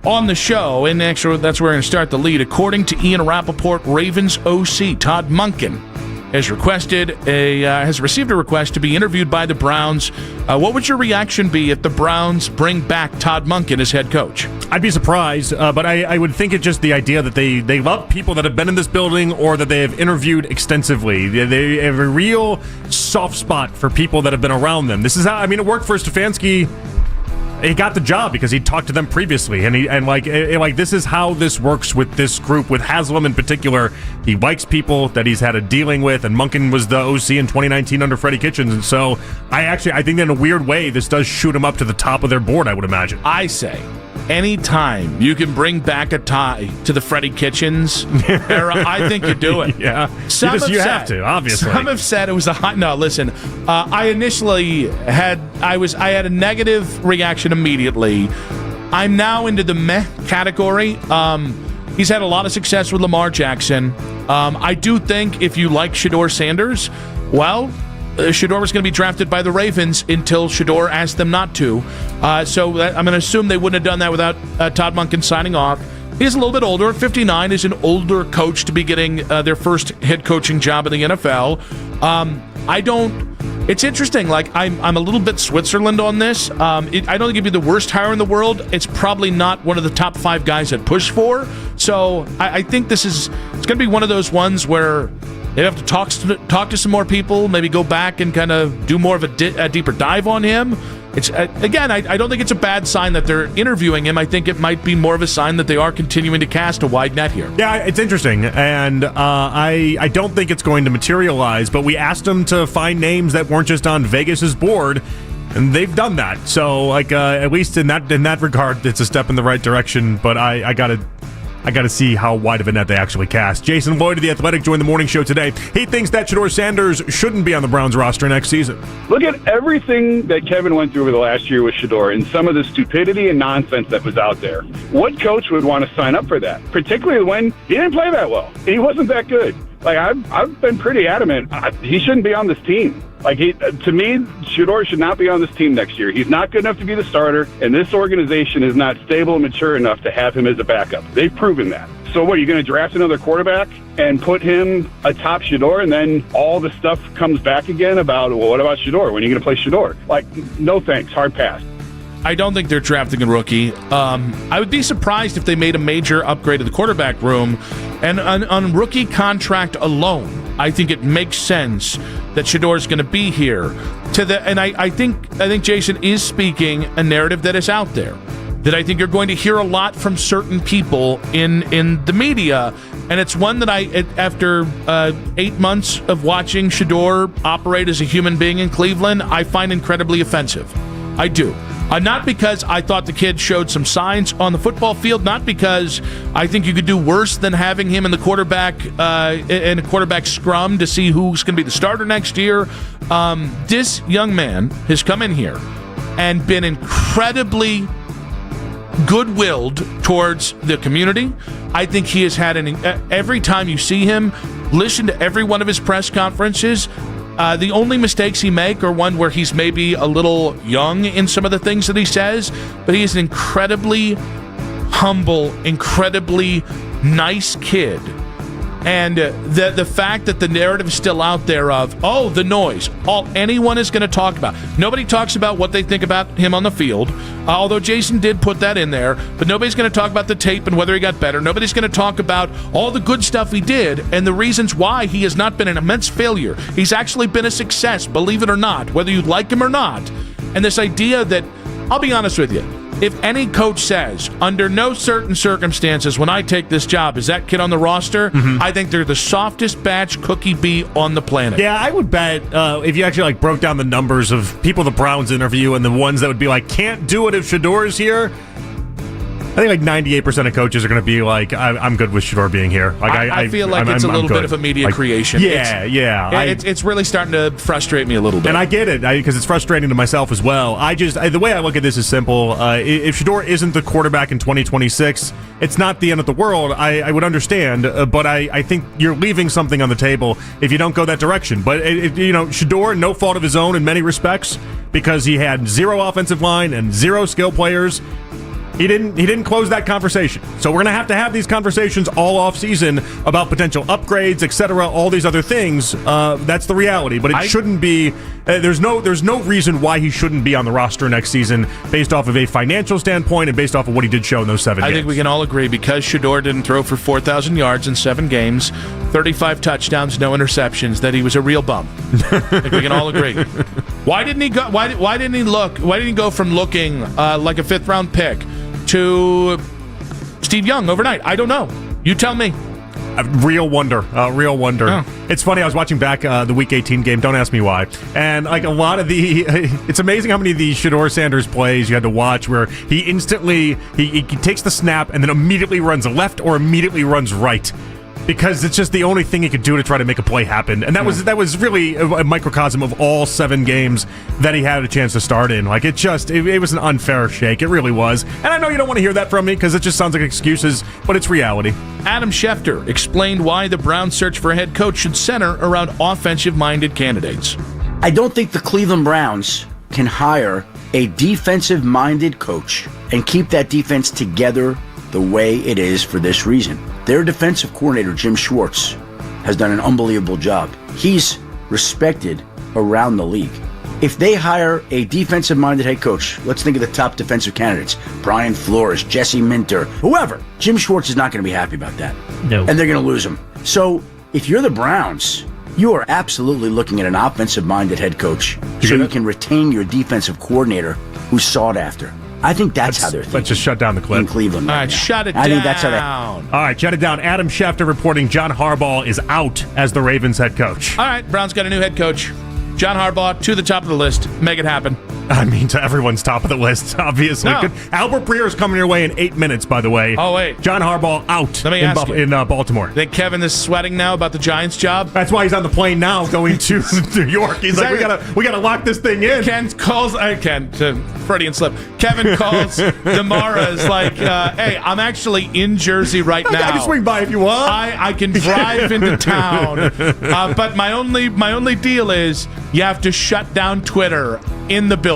on the show. And actually, that's where we're going to start the lead. According to Ian Rappaport, Ravens OC Todd Monken has received a request to be interviewed by the Browns. What would your reaction be if the Browns bring back Todd Monken as head coach? I'd be surprised, but I would think it's just the idea that they love people that have been in this building or that they have interviewed extensively. They have a real soft spot for people that have been around them. This is how, it worked for Stefanski. He got the job because he talked to them previously, and this is how this works with this group, with Haslam in particular. He likes people that he's had a dealing with, and Monken was the OC in 2019 under Freddie Kitchens, and so I think that in a weird way this does shoot him up to the top of their board, I would imagine. I say, anytime you can bring back a tie to the Freddie Kitchens era, I think you do it. Yeah, you have to, obviously. Some have said it was a hot. No, listen. I initially had a negative reaction immediately. I'm now into the meh category. He's had a lot of success with Lamar Jackson. I do think if you like Shedeur Sanders, well, Shedeur was going to be drafted by the Ravens until Shedeur asked them not to. So I'm going to assume they wouldn't have done that without Todd Monken signing off. He's a little bit older. 59 is an older coach to be getting their first head coaching job in the NFL. It's interesting. I'm a little bit Switzerland on this. I don't think it'd be the worst hire in the world. It's probably not one of the top 5 guys I'd push for. So I think it's going to be one of those ones where they'd have to talk to some more people, maybe go back and kind of do more of a deeper dive on him. It's again, I don't think it's a bad sign that they're interviewing him. I think it might be more of a sign that they are continuing to cast a wide net here. Yeah, it's interesting, and I don't think it's going to materialize, but we asked them to find names that weren't just on Vegas's board, and they've done that. So, at least in that regard, it's a step in the right direction, but I gotta see how wide of a net they actually cast. Jason Lloyd of The Athletic joined the morning show today. He thinks that Shedeur Sanders shouldn't be on the Browns roster next season. Look at everything that Kevin went through over the last year with Shedeur and some of the stupidity and nonsense that was out there. What coach would want to sign up for that? Particularly when he didn't play that well. He wasn't that good. I've been pretty adamant. He shouldn't be on this team. To me, Shedeur should not be on this team next year. He's not good enough to be the starter, and this organization is not stable and mature enough to have him as a backup. They've proven that. So what, are you going to draft another quarterback and put him atop Shedeur, and then all the stuff comes back again about, well, what about Shedeur? When are you going to play Shedeur? No thanks, hard pass. I don't think they're drafting a rookie. I would be surprised if they made a major upgrade to the quarterback room. And on rookie contract alone, I think it makes sense that Shedeur is going to be here. And I think Jason is speaking a narrative that is out there, that I think you're going to hear a lot from certain people in the media. And it's one that after 8 months of watching Shedeur operate as a human being in Cleveland, I find incredibly offensive. I do. Not because I thought the kid showed some signs on the football field, not because I think you could do worse than having him in the quarterback in a quarterback scrum to see who's going to be the starter next year. This young man has come in here and been incredibly good-willed towards the community. I think he has had every time you see him, listen to every one of his press conferences, The only mistakes he make are one where he's maybe a little young in some of the things that he says, but he is an incredibly humble, incredibly nice kid. And the fact that the narrative is still out there of, the noise, all anyone is going to talk about. Nobody talks about what they think about him on the field, although Jason did put that in there, but nobody's going to talk about the tape and whether he got better. Nobody's going to talk about all the good stuff he did and the reasons why he has not been an immense failure. He's actually been a success, believe it or not, whether you like him or not. And this idea that, I'll be honest with you, if any coach says, under no certain circumstances when I take this job, is that kid on the roster? I think they're the softest batch cookie bee on the planet. Yeah, I would bet if you actually broke down the numbers of people the Browns interview and the ones that would be like, can't do it if Shedeur is here, I think 98% of coaches are going to be like, I'm good with Shedeur being here. I feel like it's a little bit of a media creation. It's really starting to frustrate me a little bit. And I get it, because it's frustrating to myself as well. The way I look at this is simple. If Shedeur isn't the quarterback in 2026, it's not the end of the world. I would understand, but I think you're leaving something on the table if you don't go that direction. But, Shedeur, no fault of his own in many respects, because he had zero offensive line and zero skill players. He didn't close that conversation. So we're going to have these conversations all off season about potential upgrades, etc., all these other things. That's the reality, but it shouldn't be there's no reason why he shouldn't be on the roster next season based off of a financial standpoint and based off of what he did show in those 7 games. I think we can all agree, because Shedeur didn't throw for 4,000 yards in 7 games, 35 touchdowns, no interceptions, that he was a real bum. I think we can all agree. Why didn't he go from looking like a 5th round pick to Steve Young overnight? I don't know. You tell me. A real wonder. Oh. It's funny, I was watching back the Week 18 game, don't ask me why, and a lot of it's amazing how many of the Shedeur Sanders plays you had to watch where he instantly, he takes the snap and then immediately runs left or immediately runs right, because it's just the only thing he could do to try to make a play happen. And that was really a microcosm of all 7 games that he had a chance to start in. It was an unfair shake. It really was. And I know you don't want to hear that from me because it just sounds like excuses, but it's reality. Adam Schefter explained why the Browns' search for a head coach should center around offensive-minded candidates. I don't think the Cleveland Browns can hire a defensive-minded coach and keep that defense together the way it is for this reason. Their defensive coordinator, Jim Schwartz, has done an unbelievable job. He's respected around the league. If they hire a defensive-minded head coach, let's think of the top defensive candidates, Brian Flores, Jesse Minter, whoever, Jim Schwartz is not going to be happy about that. No. And they're going to lose him. So if you're the Browns, you are absolutely looking at an offensive-minded head coach so you can retain your defensive coordinator who's sought after. I think that's how they're thinking. Let's just shut down the clip. In Cleveland. All right, shut it down. I think that's how they. All right, shut it down. Adam Schefter reporting John Harbaugh is out as the Ravens head coach. All right, Browns got a new head coach. John Harbaugh to the top of the list. Make it happen. I mean, to everyone's top of the list, obviously. No. Albert Breer is coming your way in 8 minutes, by the way. Oh, wait. John Harbaugh out in Baltimore. Think Kevin is sweating now about the Giants job? That's why he's on the plane now going to New York. He's like, we gotta lock this thing in. Ken calls, Freudian slip. Kevin calls Demara is like, hey, I'm actually in Jersey right now. I can swing by if you want. I can drive into town. But my only deal is you have to shut down Twitter in the building.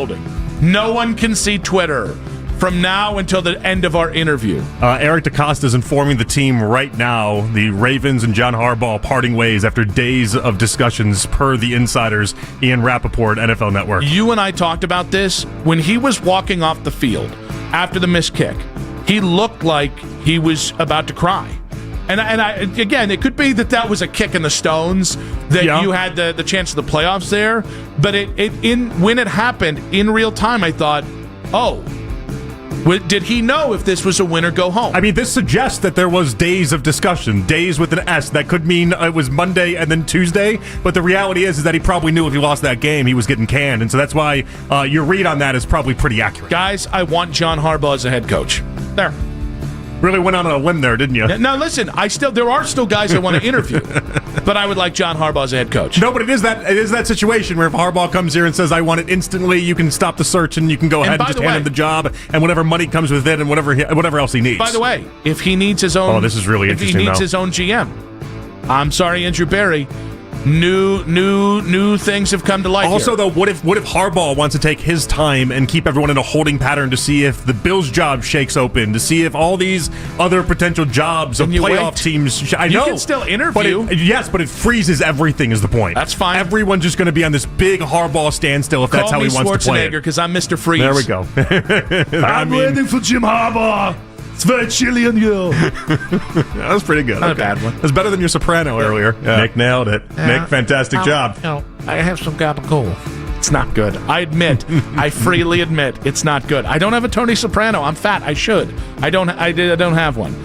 No one can see Twitter from now until the end of our interview. Eric DeCosta is informing the team right now the Ravens and John Harbaugh parting ways after days of discussions per the insiders, Ian Rappaport, NFL Network. You and I talked about this. When he was walking off the field after the missed kick, he looked like he was about to cry. And again, it could be that was a kick in the stones, that you had the chance of the playoffs there. But when it happened in real time, I thought, did he know if this was a win or go home? I mean, this suggests that there was days of discussion, days with an S. That could mean it was Monday and then Tuesday. But the reality is that he probably knew if he lost that game, he was getting canned. And so that's why your read on that is probably pretty accurate. Guys, I want John Harbaugh as a head coach. There. Really went on a limb there, didn't you? Now, listen, there are still guys I want to interview, but I would like John Harbaugh as a head coach. No, but it is that situation where if Harbaugh comes here and says, I want it instantly, you can stop the search and you can go ahead and just hand him the job and whatever money comes with it and whatever else he needs. By the way, if he needs his own... Oh, this is really interesting, his own GM. I'm sorry, Andrew Berry. New things have come to light. Also, here. though, what if Harbaugh wants to take his time and keep everyone in a holding pattern to see if the Bills' job shakes open, to see if all these other potential jobs of playoff teams? I know you can still interview. But it freezes everything. Is the point? That's fine. Everyone's just going to be on this big Harbaugh standstill if that's how he wants to play it. Because I'm Mr. Freeze. There we go. I'm waiting for Jim Harbaugh. It's very chilly on you. That was pretty good. Not a bad one. It was better than your soprano earlier. Yeah. Nick nailed it. Nick, fantastic job. I have some gabagool. It's not good. I admit. I freely admit it's not good. I don't have a Tony Soprano. I'm fat. I should. I don't have one.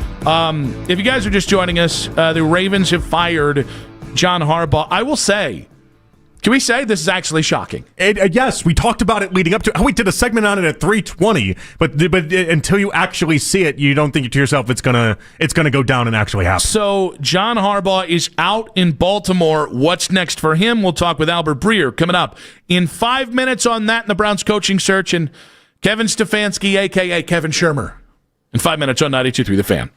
If you guys are just joining us, the Ravens have fired John Harbaugh. I will say, can we say this is actually shocking? Yes, we talked about it leading up to. We did a segment on it at 3:20, but until you actually see it, you don't think to yourself it's gonna go down and actually happen. So John Harbaugh is out in Baltimore. What's next for him? We'll talk with Albert Breer coming up in 5 minutes on that in the Browns coaching search, and Kevin Stefanski, a.k.a. Kevin Shermer, in 5 minutes on 92.3 The Fan.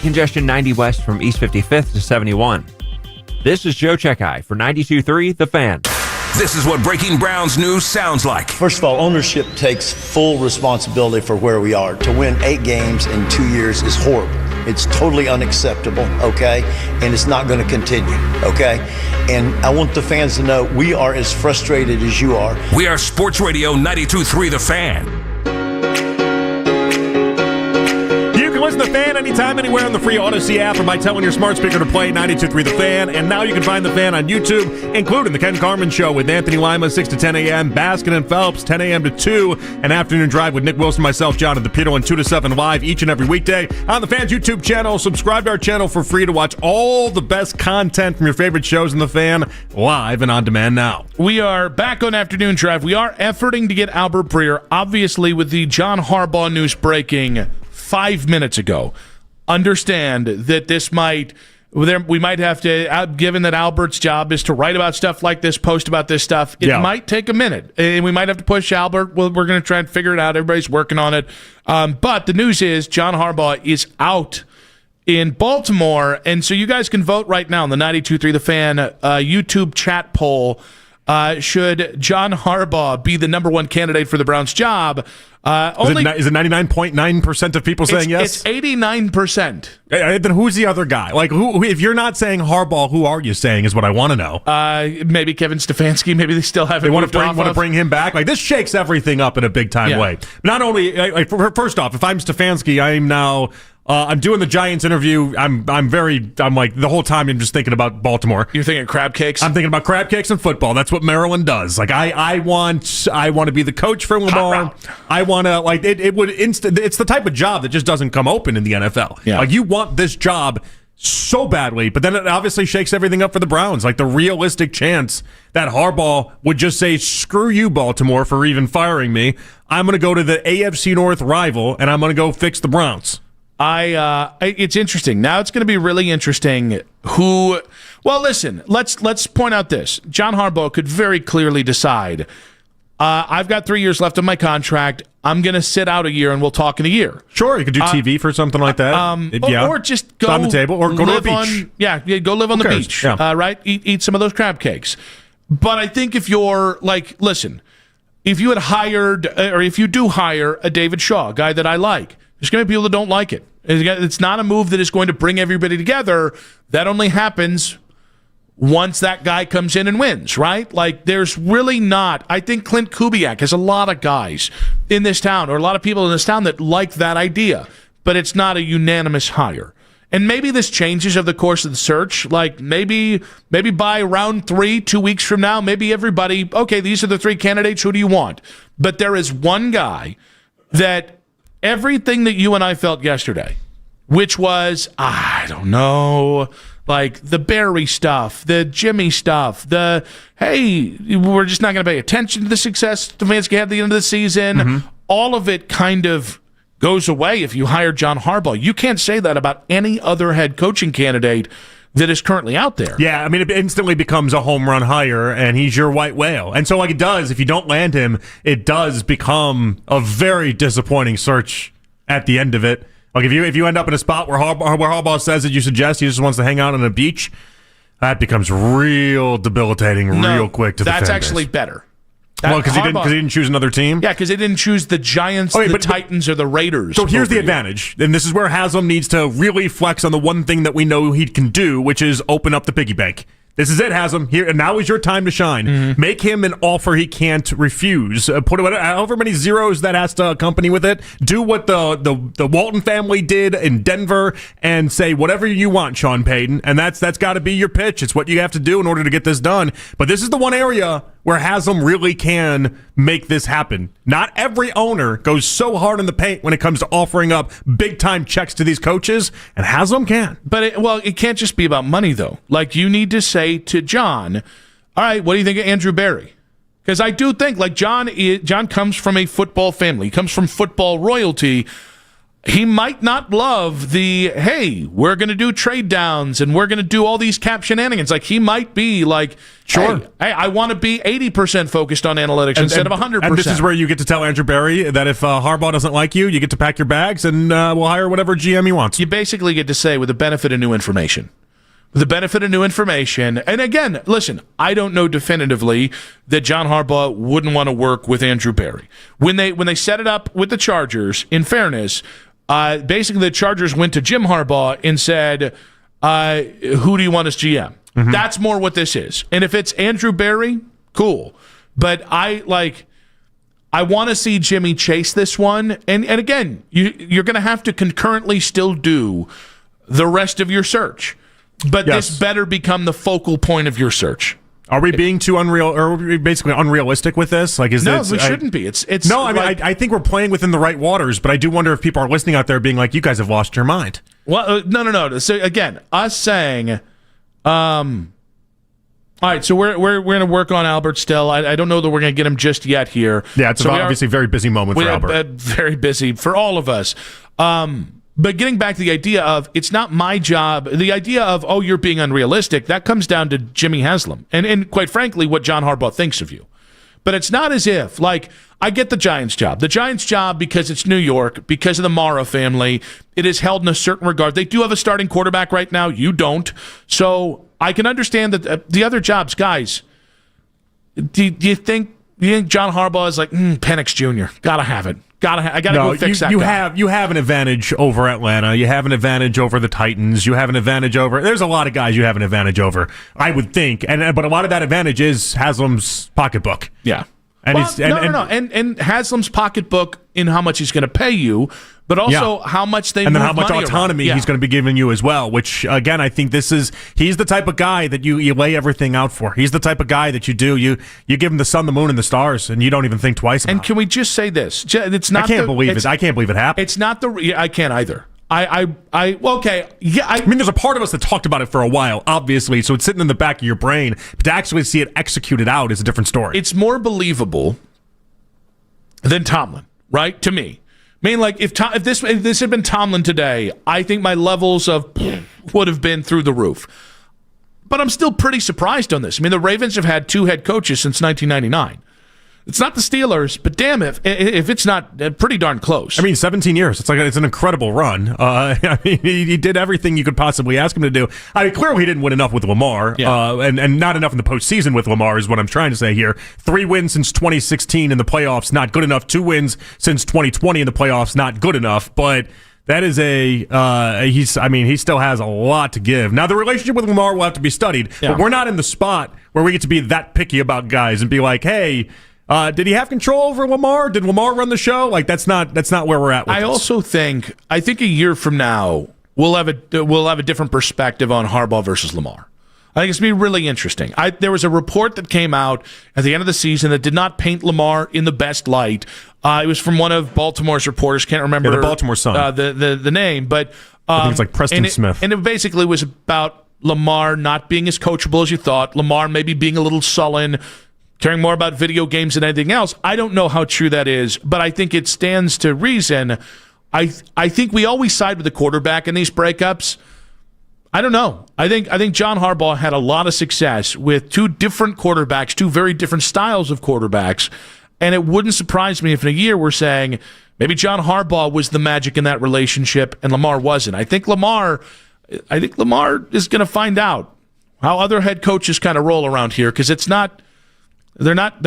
congestion 90 west from East 55th to 71. This is Joe Checkeye for 92.3 The Fan. This is what breaking Browns news sounds like. First of all, ownership takes full responsibility for where we are. To win 8 games in 2 years is horrible. It's totally unacceptable, okay? And it's not going to continue, okay? And I want the fans to know we are as frustrated as you are. We are Sports Radio 92.3 The Fan. Listen to The Fan anytime, anywhere on the free Odyssey app or by telling your smart speaker to play 92.3 The Fan. And now you can find The Fan on YouTube, including The Ken Carman Show with Anthony Lima, 6 to 10 a.m., Baskin and Phelps, 10 a.m. to 2, an afternoon drive with Nick Wilson, myself, Jonathan Peterlin, 2 to 7 live each and every weekday on The Fan's YouTube channel. Subscribe to our channel for free to watch all the best content from your favorite shows in The Fan live and on demand now. We are back on Afternoon Drive. We are efforting to get Albert Breer, obviously, with the John Harbaugh news breaking 5 minutes ago. Understand that this we might have to, given that Albert's job is to write about stuff like this, post about this stuff, it might take a minute. And we might have to push Albert. Well, we're going to try and figure it out. Everybody's working on it. But the news is John Harbaugh is out in Baltimore. And so you guys can vote right now on the 92.3 The Fan YouTube chat poll. Should John Harbaugh be the number one candidate for the Browns job? Is it 99.9% of people saying yes? It's 89%. Then who's the other guy? Like, who? If you're not saying Harbaugh, who are you saying is what I want to know. Maybe Kevin Stefanski. Maybe they still haven't. They want to bring him back. Like, this shakes everything up in a big time way. Not only, first off, if I'm Stefanski, I'm now. I'm doing the Giants interview. I'm like, the whole time I'm just thinking about Baltimore. You're thinking crab cakes? I'm thinking about crab cakes and football. That's what Maryland does. Like, I want to be the coach for Lamar. I want to, like, it's the type of job that just doesn't come open in the NFL. Yeah. Like, you want this job so badly, but then it obviously shakes everything up for the Browns. Like, the realistic chance that Harbaugh would just say, screw you, Baltimore, for even firing me. I'm going to go to the AFC North rival, and I'm going to go fix the Browns. It's interesting. Now it's going to be really interesting who. Well, listen. Let's point out this. John Harbaugh could very clearly decide. I've got 3 years left on my contract. I'm going to sit out a year, and we'll talk in a year. Sure, you could do TV for something like that. Or just go on the table, or go to a beach. Go live on the beach. Yeah. Right, eat some of those crab cakes. But I think if you're like, listen, if you had hired, or if you do hire a David Shaw, a guy that I like, there's going to be people that don't like it. It's not a move that is going to bring everybody together. That only happens once that guy comes in and wins, right? Like, there's really not. I think Clint Kubiak has a lot of guys in this town, or a lot of people in this town that like that idea, but it's not a unanimous hire. And maybe this changes over the course of the search. Like, maybe by round 3, 2 weeks from now, maybe everybody, okay, these are the 3 candidates. Who do you want? But there is one guy that everything that you and I felt yesterday, which was, I don't know, like the Barry stuff, the Jimmy stuff, the, hey, we're just not going to pay attention to the success Stefanski had at the end of the season. All of it kind of goes away if you hire John Harbaugh. You can't say that about any other head coaching candidate that is currently out there. Yeah, I mean, it instantly becomes a home run hire, and he's your white whale. And so, like, it does, if you don't land him, it does become a very disappointing search at the end of it. Like, if you end up in a spot where Harbaugh says that you suggest he just wants to hang out on a beach, that becomes real debilitating real quick to the fan base. That's actually better. Because he didn't choose another team? Yeah, because they didn't choose the Giants, Titans, or the Raiders. So here's the advantage, and this is where Haslam needs to really flex on the one thing that we know he can do, which is open up the piggy bank. This is it, Haslam. Here and now is your time to shine. Make him an offer he can't refuse. Put however many zeros that has to accompany with it. Do what the Walton family did in Denver and say whatever you want, Sean Payton. And that's got to be your pitch. It's what you have to do in order to get this done. But this is the one area where Haslam really can make this happen. Not every owner goes so hard in the paint when it comes to offering up big-time checks to these coaches, and Haslam can. But it can't just be about money, though. Like, you need to say to John, all right, what do you think of Andrew Berry? Because I do think, like, John comes from a football family. He comes from football royalty. he might not love the, hey, we're going to do trade downs and we're going to do all these cap shenanigans. Like, he might be like, sure, hey, I want to be 80% focused on analytics instead of 100%. And this is where you get to tell Andrew Berry that if Harbaugh doesn't like you, you get to pack your bags and we'll hire whatever GM he wants. You basically get to say, with the benefit of new information. The benefit of new information. And again, listen, I don't know definitively that John Harbaugh wouldn't want to work with Andrew Berry. When they set it up with the Chargers, in fairness, basically the Chargers went to Jim Harbaugh and said, who do you want as GM? Mm-hmm. That's more what this is. And if it's Andrew Berry, cool. But I want to see Jimmy chase this one. And again, you're going to have to concurrently still do the rest of your search. But this better become the focal point of your search. Are we being too unreal, or are we basically unrealistic with this? Like, is no, this, we shouldn't be. It's no. I mean, I think we're playing within the right waters, but I do wonder if people are listening out there being like, "You guys have lost your mind." Well, no. So again, us saying, all right. So we're going to work on Albert still. I don't know that we're going to get him just yet here. Yeah, it's obviously a very busy moment for Albert. Very busy for all of us. But getting back to the idea of, it's not my job, the idea of, oh, you're being unrealistic, that comes down to Jimmy Haslam. And quite frankly, what John Harbaugh thinks of you. But it's not as if, like, I get the Giants job. The Giants job, because it's New York, because of the Mara family, it is held in a certain regard. They do have a starting quarterback right now. You don't. So I can understand that the other jobs, guys, do you think John Harbaugh is like, Penix Jr., gotta have it. I gotta go fix that guy. You have an advantage over Atlanta. You have an advantage over the Titans. You have an advantage over. There's a lot of guys you have an advantage over, I would think, but a lot of that advantage is Haslam's pocketbook. Yeah, and and Haslam's pocketbook in how much he's going to pay you, but also how much they and move then how much money autonomy he's going to be giving you as well. Which again, I think he's the type of guy that you lay everything out for. He's the type of guy that you give him the sun, the moon, and the stars, and you don't even think twice about it. And can we just say this? It's not. I can't believe it. I can't believe it happened. It's not I can't either. Okay. Yeah. I mean, there's a part of us that talked about it for a while, obviously, so it's sitting in the back of your brain. But to actually see it executed out is a different story. It's more believable than Tomlin, right? To me. I mean, like, if this had been Tomlin today, I think my levels of would have been through the roof. But I'm still pretty surprised on this. I mean, the Ravens have had 2 head coaches since 1999. It's not the Steelers, but damn if it's not pretty darn close. I mean, 17 years. It's an incredible run. I mean, he did everything you could possibly ask him to do. I mean, clearly he didn't win enough with Lamar, and not enough in the postseason with Lamar is what I'm trying to say here. 3 wins since 2016 in the playoffs, not good enough. 2 wins since 2020 in the playoffs, not good enough. But that is he still has a lot to give. Now, the relationship with Lamar will have to be studied, but we're not in the spot where we get to be that picky about guys and be like, hey, did he have control over Lamar? Did Lamar run the show? Like, that's not where we're at with this. I think a year from now we'll have a different perspective on Harbaugh versus Lamar. I think it's going to be really interesting. There was a report that came out at the end of the season that did not paint Lamar in the best light. It was from one of Baltimore's reporters. Can't remember the Baltimore Sun. The name, but I think it's like Preston Smith. And it basically was about Lamar not being as coachable as you thought. Lamar maybe being a little sullen, caring more about video games than anything else. I don't know how true that is, but I think it stands to reason. I think we always side with the quarterback in these breakups. I don't know. I think John Harbaugh had a lot of success with 2 different quarterbacks, 2 very different styles of quarterbacks, and it wouldn't surprise me if in a year we're saying maybe John Harbaugh was the magic in that relationship and Lamar wasn't. I think Lamar is going to find out how other head coaches kind of roll around here, because it's not. They're not.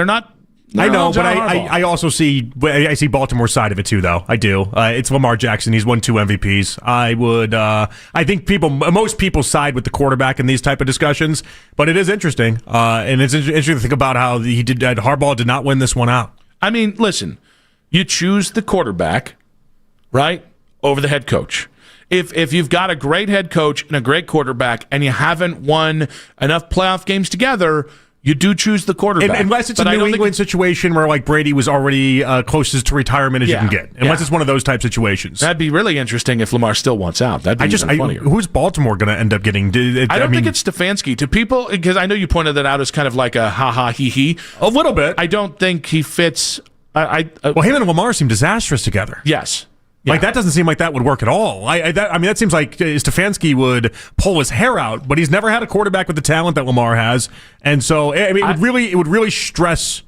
I know, but I also see Baltimore's side of it too, though. I do. It's Lamar Jackson. He's won 2 MVPs. I think most people side with the quarterback in these type of discussions, but it is interesting, and it's interesting to think about how Harbaugh did not win this one out. I mean, listen, you choose the quarterback, right, over the head coach. If you've got a great head coach and a great quarterback, and you haven't won enough playoff games together, you do choose the quarterback. Unless it's a New England situation where, like, Brady was already closest to retirement as you can get. Unless it's one of those type situations. That'd be really interesting if Lamar still wants out. That'd be even funnier. Who's Baltimore going to end up getting? I don't think it's Stefanski. To people, because I know you pointed that out as kind of like a ha-ha, he-he. A little bit. I don't think he fits. Well, him and Lamar seem disastrous together. Yes. Like, that doesn't seem like that would work at all. That seems like Stefanski would pull his hair out, but he's never had a quarterback with the talent that Lamar has. And so, it would really stress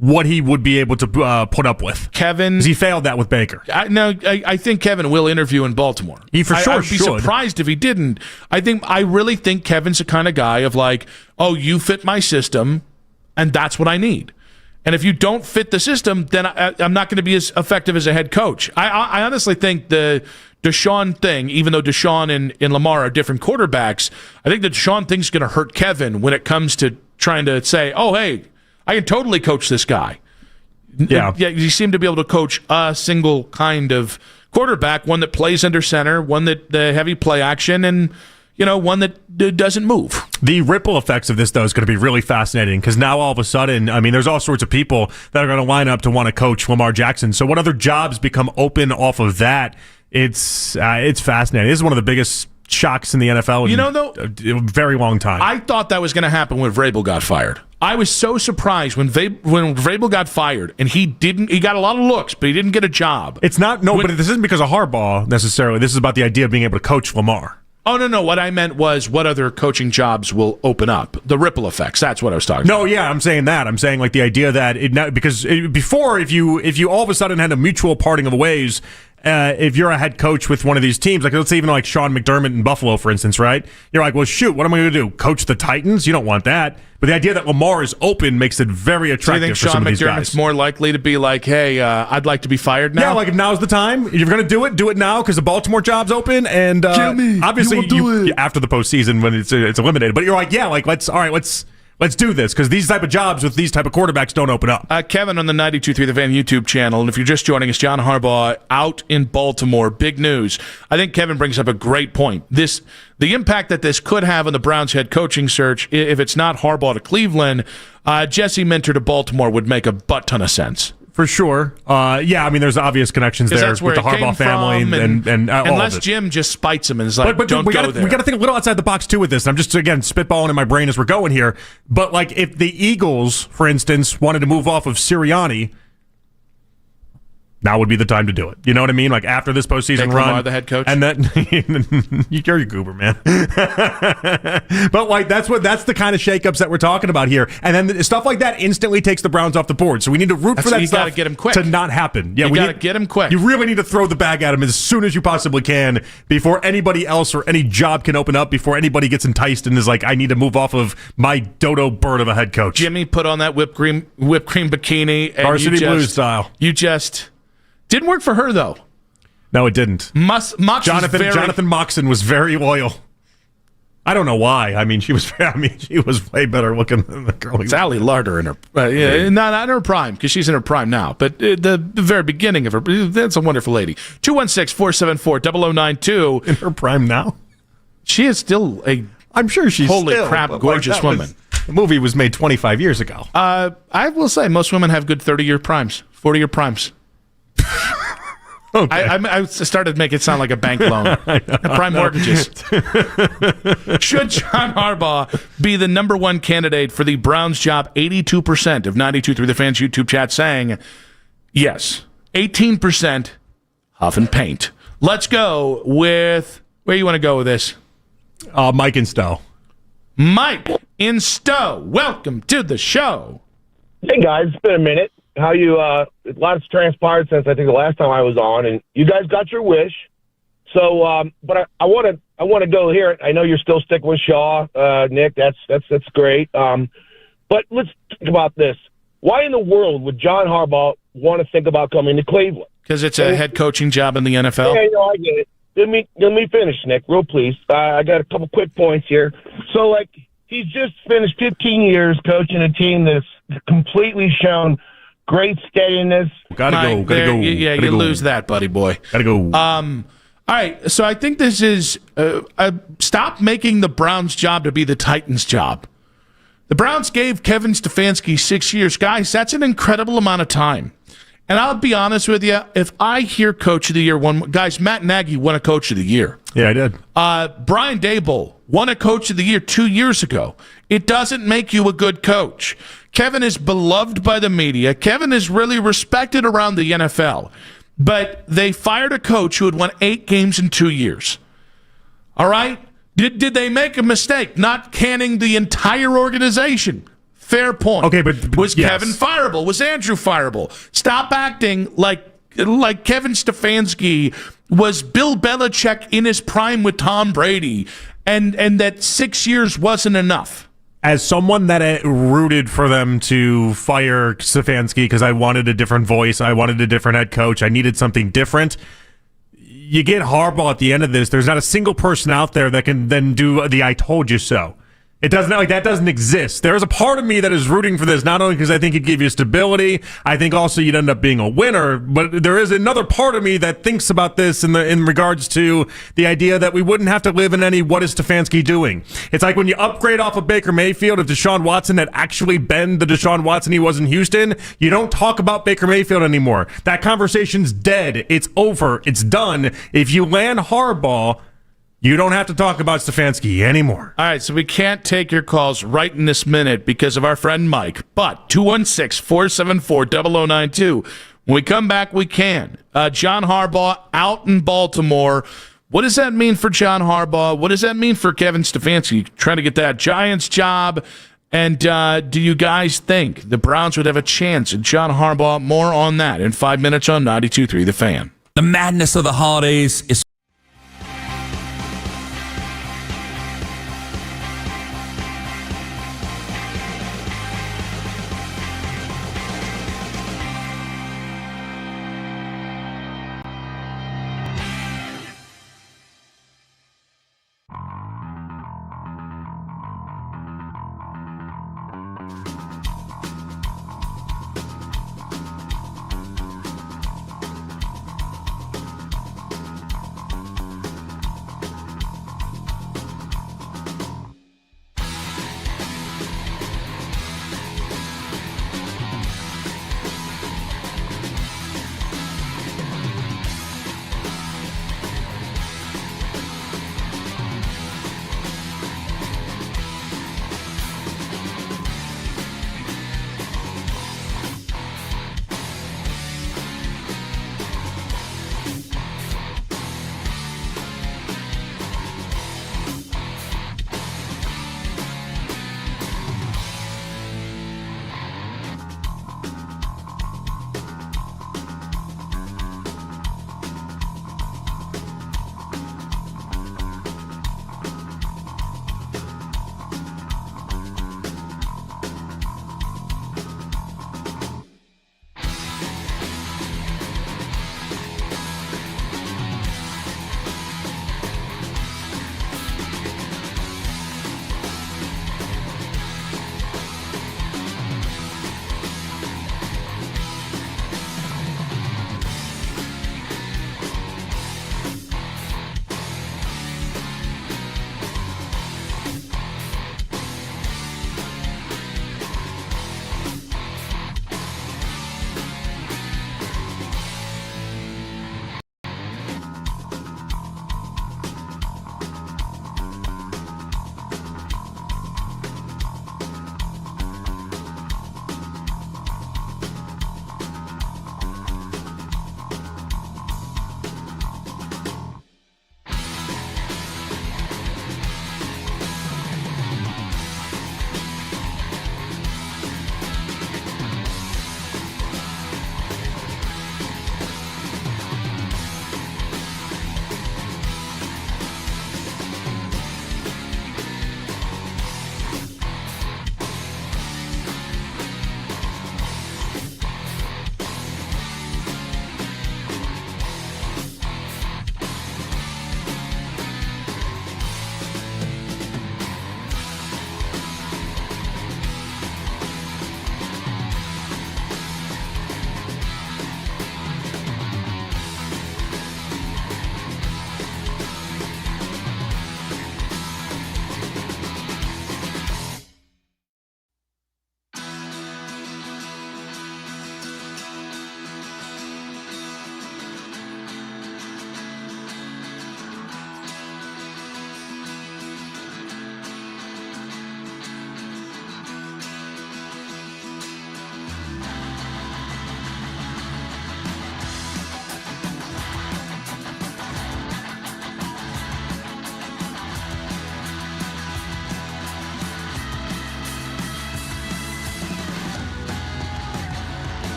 what he would be able to put up with. Kevin, because he failed that with Baker. I think Kevin will interview in Baltimore. He for sure I'd be should. surprised if he didn't. I really think Kevin's the kind of guy of like, oh, you fit my system, and that's what I need. And if you don't fit the system, then I'm not going to be as effective as a head coach. I honestly think the Deshaun thing, even though Deshaun and Lamar are different quarterbacks, I think the Deshaun thing's going to hurt Kevin when it comes to trying to say, oh, hey, I can totally coach this guy. Yeah, you seem to be able to coach a single kind of quarterback, one that plays under center, one that the heavy play action, and one that doesn't move. The ripple effects of this, though, is going to be really fascinating because now all of a sudden, there's all sorts of people that are going to line up to want to coach Lamar Jackson. So what other jobs become open off of that? It's fascinating. This is one of the biggest shocks in the NFL in a very long time. I thought that was going to happen when Vrabel got fired. I was so surprised when Vrabel got fired, and he got a lot of looks, but he didn't get a job. But this isn't because of Harbaugh necessarily. This is about the idea of being able to coach Lamar. Oh, no. What I meant was what other coaching jobs will open up. The ripple effects. That's what I was talking about. No, yeah, I'm saying that. I'm saying like the idea that before, if you all of a sudden had a mutual parting of the ways, if you're a head coach with one of these teams, like let's say even like Sean McDermott in Buffalo, for instance, right? You're like, well, shoot, what am I going to do? Coach the Titans? You don't want that. But the idea that Lamar is open makes it very attractive for some of these guys. So you think Sean McDermott's more likely to be like, hey, I'd like to be fired now? Yeah, like if now's the time. If you're going to do it now because the Baltimore job's open. And obviously, after the postseason when it's eliminated. But you're like, yeah, like let's do this because these type of jobs with these type of quarterbacks don't open up. Kevin on the 92.3 The Fan YouTube channel, and if you're just joining us, John Harbaugh out in Baltimore. Big news. I think Kevin brings up a great point. The impact that this could have on the Browns head coaching search, if it's not Harbaugh to Cleveland, Jesse Minter to Baltimore would make a butt ton of sense. For sure. There's obvious connections there with the Harbaugh family and all unless of it. Jim just spites him and is like, don't go there. We got to think a little outside the box, too, with this. I'm just, again, spitballing in my brain as we're going here. But, like, if the Eagles, for instance, wanted to move off of Sirianni, now would be the time to do it. You know what I mean? Like, after this postseason run. Lamar the head coach? And then, you're a goober, man. But, like, that's the kind of shakeups that we're talking about here. And then stuff like that instantly takes the Browns off the board. So we need to root for that stuff get him quick. to not happen. Yeah, you got to get him quick. You really need to throw the bag at him as soon as you possibly can before anybody else or any job can open up, before anybody gets enticed and is like, I need to move off of my dodo bird of a head coach. Jimmy put on that whipped cream bikini. And Varsity Blues style. You just... Didn't work for her, though. No, it didn't. Jonathan Moxon was very loyal. I don't know why. She was way better looking than the girl. It's Allie Larder in her, not in her prime, because she's in her prime now. But the very beginning of her, that's a wonderful lady. 216-474-0092. In her prime now? She is still I'm sure she's holy still, crap, gorgeous woman. The movie was made 25 years ago. I will say most women have good 30-year primes, 40-year primes. Okay. I started to make it sound like a bank loan. Prime mortgages. Should John Harbaugh be the number one candidate for the Browns job? 82% of 92.3 The Fans YouTube chat saying yes. 18% huff and paint. Let's go with, where you want to go with this? Mike in Stowe. Mike in Stowe. Welcome to the show. Hey, guys. It's been a minute. How you, a lot's transpired since I think the last time I was on, and you guys got your wish. So, but I want to go here. I know you're still sticking with Shaw, Nick. That's great. But let's think about this. Why in the world would John Harbaugh want to think about coming to Cleveland? Because it's a head coaching job in the NFL. Yeah, I get it. Let me finish, Nick, real please. I got a couple quick points here. So, like, he's just finished 15 years coaching a team that's completely shown great steadiness. Gotta go. Yeah, you lose that, buddy boy. Gotta go. All right, so I think this is stop making the Browns' job to be the Titans' job. The Browns gave Kevin Stefanski 6 years. Guys, that's an incredible amount of time. And I'll be honest with you, if I hear Coach of the Year, guys, Matt Nagy won a Coach of the Year. Yeah, I did. Brian Daboll won a Coach of the Year 2 years ago. It doesn't make you a good coach. Kevin is beloved by the media. Kevin is really respected around the NFL. but they fired a coach who had won 8 games in 2 years. All right? Did they make a mistake not canning the entire organization? Fair point. Okay, but was yes. Kevin fireable? Was Andrew fireable? Stop acting like Kevin Stefanski was Bill Belichick in his prime with Tom Brady, and that 6 years wasn't enough. As someone that rooted for them to fire Stefanski because I wanted a different voice, I wanted a different head coach, I needed something different. You get Harbaugh at the end of this. There's not a single person out there that can then do the "I told you so." It doesn't, like, that doesn't exist. There is a part of me that is rooting for this, not only because I think it'd give you stability, I think also you'd end up being a winner, but there is another part of me that thinks about this in regards to the idea that we wouldn't have to live in any "what is Stefanski doing?" It's like when you upgrade off of Baker Mayfield, if Deshaun Watson had actually been the Deshaun Watson he was in Houston, you don't talk about Baker Mayfield anymore. That conversation's dead. It's over. It's done. If you land Harbaugh, you don't have to talk about Stefanski anymore. All right, so we can't take your calls right in this minute because of our friend Mike, but 216-474-0092. When we come back, we can. John Harbaugh out in Baltimore. What does that mean for John Harbaugh? What does that mean for Kevin Stefanski trying to get that Giants job? And do you guys think the Browns would have a chance at John Harbaugh? More on that in 5 minutes on 92.3 The Fan. The madness of the holidays is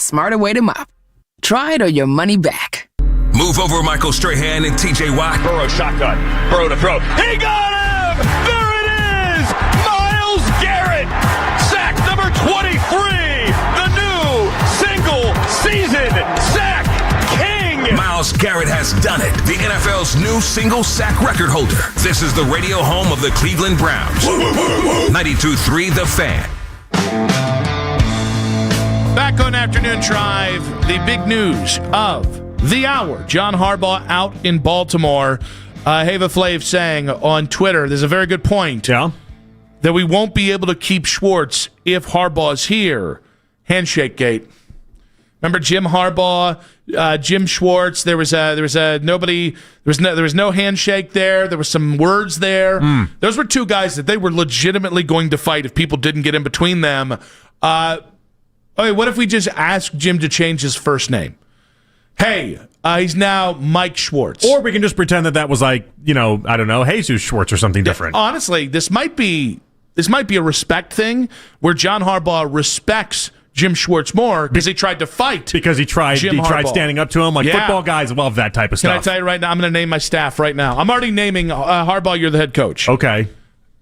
smarter way to mop. Try it or your money back. Move over Michael Strahan and TJ Watt. Burrow shotgun. Burrow to throw. He got him! There it is! Myles Garrett! Sack number 23! The new single-season sack king! Myles Garrett has done it. The NFL's new single sack record holder. This is the radio home of the Cleveland Browns. 92.3 The Fan. Back on Afternoon Drive, the big news of the hour. John Harbaugh out in Baltimore. Hava Flav saying on Twitter, there's a very good point. Yeah. That we won't be able to keep Schwartz if Harbaugh's here. Handshake gate. Remember Jim Harbaugh, Jim Schwartz? There was no handshake there. There were some words there. Those were two guys that they were legitimately going to fight if people didn't get in between them. Okay, what if we just ask Jim to change his first name? Hey, he's now Mike Schwartz. Or we can just pretend that was like, I don't know, Jesus Schwartz or something different. Honestly, this might be a respect thing where John Harbaugh respects Jim Schwartz more because he tried to fight. Because he tried standing up to him. Football guys love that type of stuff. Can I tell you right now, I'm going to name my staff right now. I'm already naming Harbaugh, you're the head coach. Okay.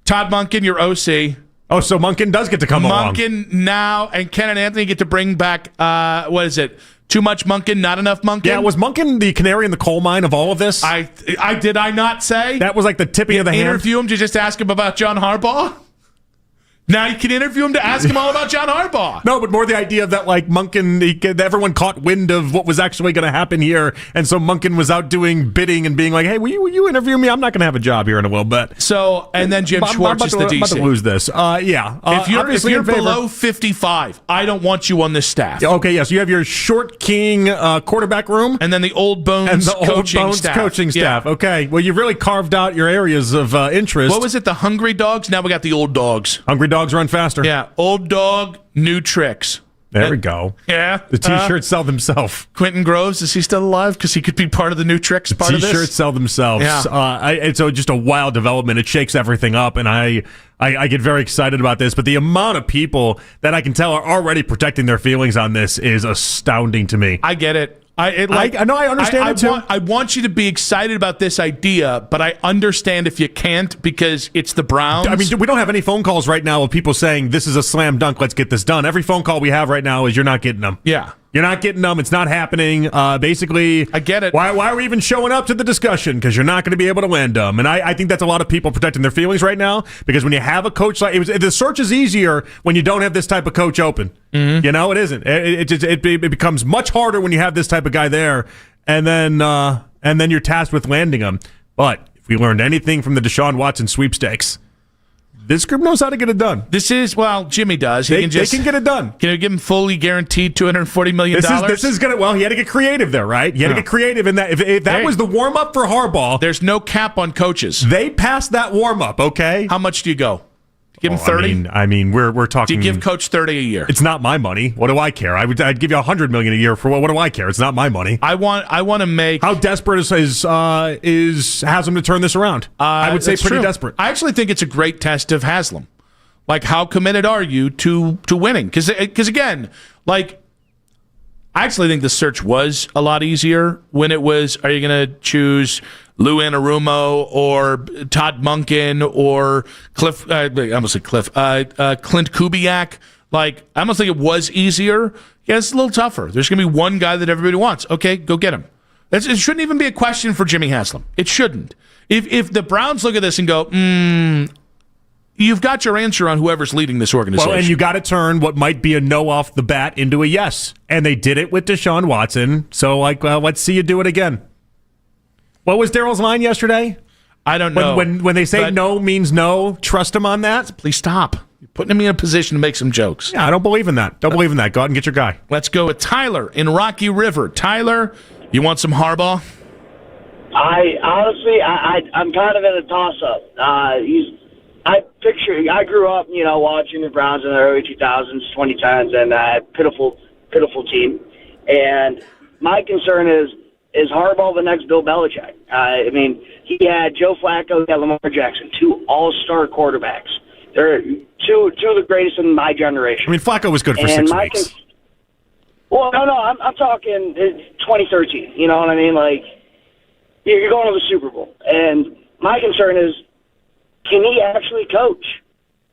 Todd Monken, your OC. Oh, so Monken does get to come along. Monken now, and Ken and Anthony get to bring back, what is it? Too much Monken, not enough Monken? Yeah, was Monken the canary in the coal mine of all of this? Did I not say? That was like the tipping of the hand? Interview him to just ask him about John Harbaugh? Now you can interview him to ask him all about John Harbaugh. No, but more the idea that Monken, everyone caught wind of what was actually going to happen here, and so Monken was out doing bidding and being like, "Hey, will you interview me? I'm not going to have a job here in a little bit." So, and then Jim Schwartz is the DC. I'm about to lose this. Yeah. If you're below 55, I don't want you on this staff. Okay, yes. You have your short king quarterback room, and then the old bones coaching staff. Yeah. Okay. Well, you've really carved out your areas of interest. What was it? The hungry dogs. Now we got the old dogs. Hungry dogs run faster. Yeah, old dog, new tricks. There we go. Yeah. The T-shirts sell themselves. Quentin Groves, is he still alive? Because he could be part of the new tricks part of this. T-shirts sell themselves. Yeah. It's just a wild development. It shakes everything up, and I get very excited about this. But the amount of people that I can tell are already protecting their feelings on this is astounding to me. I get it. I understand it too. I want you to be excited about this idea, but I understand if you can't because it's the Browns. I mean, we don't have any phone calls right now of people saying this is a slam dunk. Let's get this done. Every phone call we have right now is you're not getting them. Yeah. You're not getting them. It's not happening. Basically, I get it. Why are we even showing up to the discussion? Because you're not going to be able to land them. And I think that's a lot of people protecting their feelings right now. Because when you have a coach the search is easier when you don't have this type of coach open. Mm-hmm. It isn't. It becomes much harder when you have this type of guy there, and then you're tasked with landing them. But if we learned anything from the Deshaun Watson sweepstakes, this group knows how to get it done. Jimmy does. They can get it done. Can you give him fully guaranteed $240 million? This is going to, he had to get creative there, right? He had to get creative in that. If that was the warm-up for Harbaugh. There's no cap on coaches. They passed that warm-up, okay? How much do you go? Give him 30? I mean, we're talking. Do you give Coach 30 a year? It's not my money. What do I care? I'd give you $100 million a year for what do I care? It's not my money. I want to make. How desperate is Haslam to turn this around? I would say pretty desperate. I actually think it's a great test of Haslam. Like, how committed are you to winning? Because again, I actually think the search was a lot easier when it was, are you going to choose Lou Anarumo or Todd Monken or Clint Kubiak? I almost think it was easier. Yeah, it's a little tougher. There's going to be one guy that everybody wants. Okay, go get him. It shouldn't even be a question for Jimmy Haslam. It shouldn't. If the Browns look at this and go, you've got your answer on whoever's leading this organization. Well, and you got to turn what might be a no off the bat into a yes. And they did it with Deshaun Watson. So, let's see you do it again. What was Daryl's line yesterday? I don't know. When they say no means no, trust him on that? Please stop. You're putting me in a position to make some jokes. Yeah, I don't believe in that. Don't believe in that. Go out and get your guy. Let's go with Tyler in Rocky River. Tyler, you want some Harbaugh? I'm kind of in a toss-up. I grew up, watching the Browns in the early 2000s, 2010s, and pitiful team. And my concern is Harbaugh the next Bill Belichick? He had Joe Flacco, he had Lamar Jackson, two all-star quarterbacks. They're two of the greatest in my generation. Flacco was good for 6 weeks. Well, no, I'm talking 2013. You know what I mean? Like, you're going to the Super Bowl. And my concern is, can he actually coach?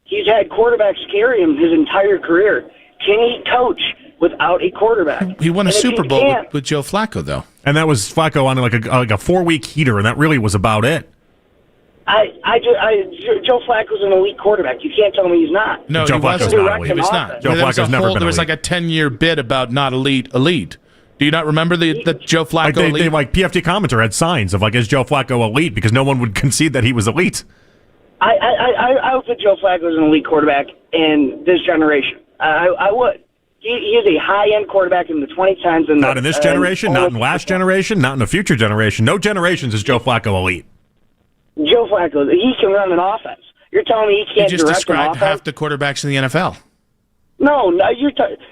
He's had quarterbacks carry him his entire career. Can he coach without a quarterback? He won a Super Bowl with Joe Flacco, though. And that was Flacco on like a 4-week heater, and that really was about it. Joe Flacco's an elite quarterback. You can't tell me he's not. No, Joe Flacco's not elite. He was not. Joe Flacco's never been There was elite. like a 10-year bid about not elite. Do you not remember the Joe Flacco elite? Like PFT commenter had signs of like, is Joe Flacco elite? Because no one would concede that he was elite. I would put Joe Flacco as an elite quarterback in this generation. I would. He is a high-end quarterback in the 2010s. And not in this generation, not in last generation, not in the future generation. No generations is Joe Flacco elite. Joe Flacco, he can run an offense. You're telling me he can't You just direct described an offense? half the quarterbacks in the NFL. No,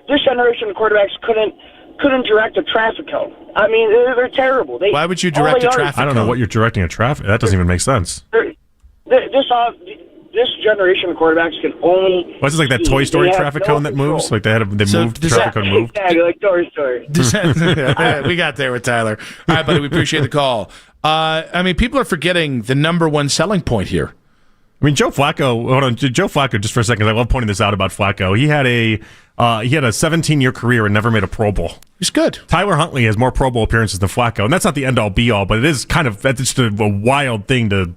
this generation of quarterbacks couldn't direct a traffic cone. I mean, they're terrible. Why would you direct a traffic cone? I don't know what you're directing a traffic. That doesn't even make sense. This generation of quarterbacks can only. What's it like that Toy Story traffic cone that moves? Like they moved, the traffic cone moved? Exactly, like Toy Story. We got there with Tyler. All right, buddy, we appreciate the call. I mean, people are forgetting the number one selling point here. I mean, Joe Flacco. Hold on, Joe Flacco. Just for a second, I love pointing this out about Flacco. He had a 17-year career and never made a Pro Bowl. He's good. Tyler Huntley has more Pro Bowl appearances than Flacco, and that's not the end all be all, but it is that's just a wild thing to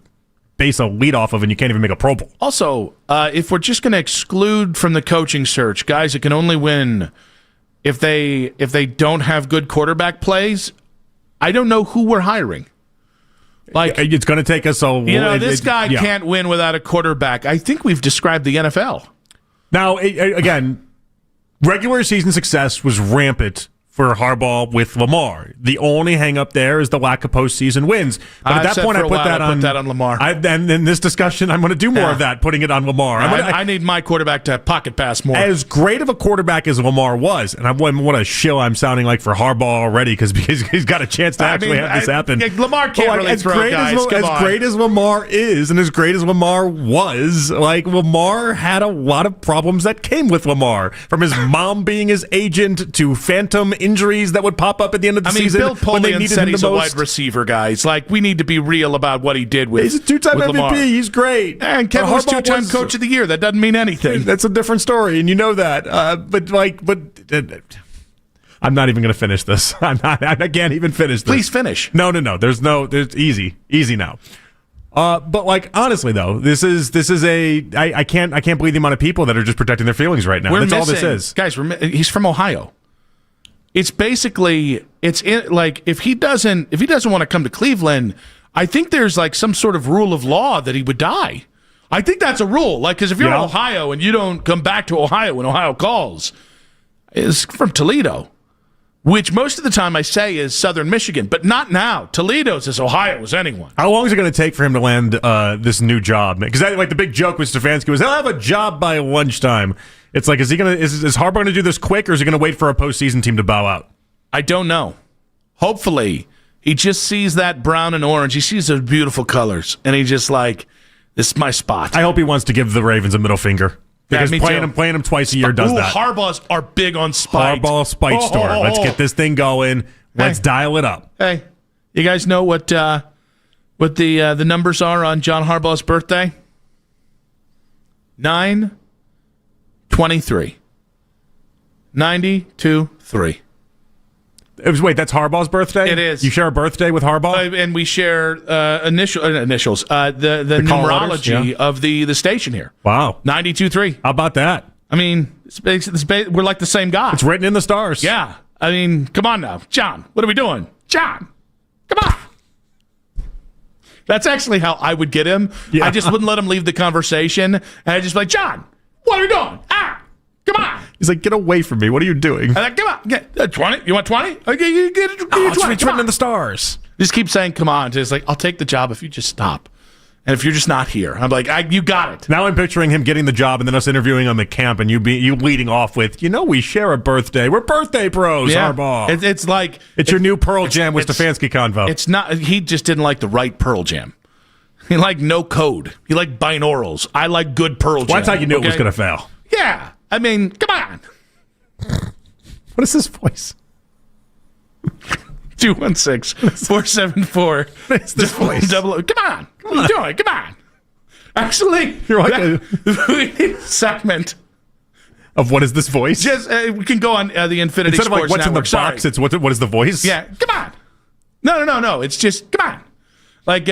base a lead off of, and you can't even make a Pro Bowl. Also, if we're just going to exclude from the coaching search guys that can only win if they don't have good quarterback plays, I don't know who we're hiring. Like, it's going to take us this guy can't win without a quarterback. I think we've described the NFL. Now, again, regular season success was rampant for Harbaugh with Lamar. The only hang-up there is the lack of postseason wins. But at that point, I put that on Lamar. And in this discussion, I'm going to do more of that, putting it on Lamar. I need my quarterback to pocket pass more. As great of a quarterback as Lamar was, and what a shill I'm sounding like for Harbaugh already because he's got a chance to have this happen. Lamar can't really throw guys. As great as Lamar is, and as great as Lamar was, like Lamar had a lot of problems that came with Lamar, from his mom being his agent to phantom injuries that would pop up at the end of the season. Bill when they Polian needed said him he's the a most. wide receiver, guys. Like, we need to be real about what he did with. He's a two-time with MVP. Lamar. He's great. And Kevin was two-time coach of the year. That doesn't mean anything. That's a different story, and you know that. I'm not even going to finish this. I can't even finish this. Please finish. No. There's easy now. But like honestly though, this is I can't believe the amount of people that are just protecting their feelings right now. That's all this is, guys. He's from Ohio. It's basically if he doesn't want to come to Cleveland, I think there's like some sort of rule of law that he would die. I think that's a rule. Like, because if you're in Ohio and you don't come back to Ohio when Ohio calls, it's from Toledo, which most of the time I say is Southern Michigan, but not now. Toledo's as Ohio as anyone. How long is it going to take for him to land this new job? Because the big joke with Stefanski was he'll have a job by lunchtime. It's like, is Harbaugh going to do this quick, or is he going to wait for a postseason team to bow out? I don't know. Hopefully, he just sees that brown and orange. He sees those beautiful colors, and he's just like, this is my spot. I hope he wants to give the Ravens a middle finger. Because playing him twice a year does that. Harbaughs are big on spite. Harbaugh spite store. Let's get this thing going. Let's dial it up. Hey, you guys know what the numbers are on John Harbaugh's birthday? 9-23. 92-3. Wait, that's Harbaugh's birthday? It is. You share a birthday with Harbaugh? And we share initials. The numerology of the station here. Wow. 92-3. How about that? I mean, we're like the same guy. It's written in the stars. Yeah. I mean, come on now. John, what are we doing? John, come on. That's actually how I would get him. Yeah. I just wouldn't let him leave the conversation. And I'd just be like, John, what are we doing? Come on. He's like, get away from me. What are you doing? I'm like, come on. Get 20. You want 20? Okay, you get it. It's written in the stars. Just keep saying, come on. Just like, I'll take the job if you just stop. And if you're just not here. I'm like, you got it. Now I'm picturing him getting the job and then us interviewing him at camp and you leading off with, we share a birthday. We're birthday bros, Harbaugh. It's like... It's your new Pearl Jam with Stefanski convo. It's not... He just didn't like the right Pearl Jam. He liked no code. He liked binaurals. I like good Pearl Jam. Well, that's how you knew it was going to fail. Yeah. I mean, come on. What is this voice? 216-474. What's this voice? Come on. What are you doing? Come on. Actually, You're like we need a segment of what is this voice? Just we can go on the Infinity Instead of Sports like what's Network. in the box, it's what is the voice? Yeah, come on. No. It's just come on. Like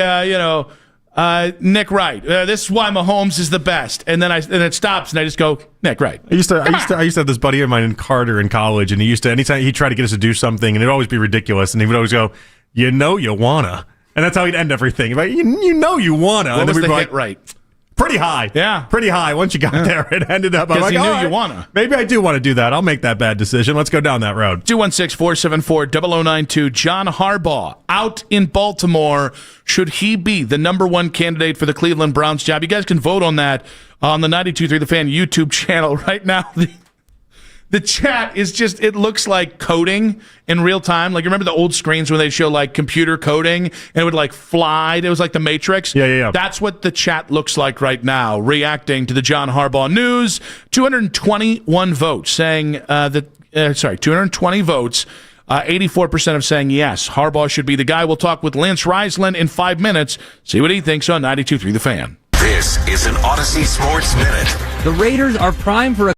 Nick Wright. This is why Mahomes is the best. And then it stops, and I just go, Nick Wright. I used to have this buddy of mine in Carter in college, and he used to anytime he'd try to get us to do something, and it'd always be ridiculous, and he would always go, you wanna. And that's how he'd end everything. Like, you wanna. What and was then the we'd hit like, right? Pretty high. Yeah. Pretty high. Once you got there, it ended up. I'm Because like, you knew all right, you wanna. Maybe I do want to do that. I'll make that bad decision. Let's go down that road. 216-474-0092. John Harbaugh out in Baltimore. Should he be the number one candidate for the Cleveland Browns job? You guys can vote on that on the 92.3 The Fan YouTube channel right now. The chat is just, it looks like coding in real time. Like, you remember the old screens when they show like computer coding and it would like fly? It was like the Matrix. Yeah. That's what the chat looks like right now, reacting to the John Harbaugh news. 221 votes saying 220 votes. 84% of saying yes, Harbaugh should be the guy. We'll talk with Lance Reisland in 5 minutes. See what he thinks on 92.3 The Fan. This is an Odyssey Sports Minute. The Raiders are primed for a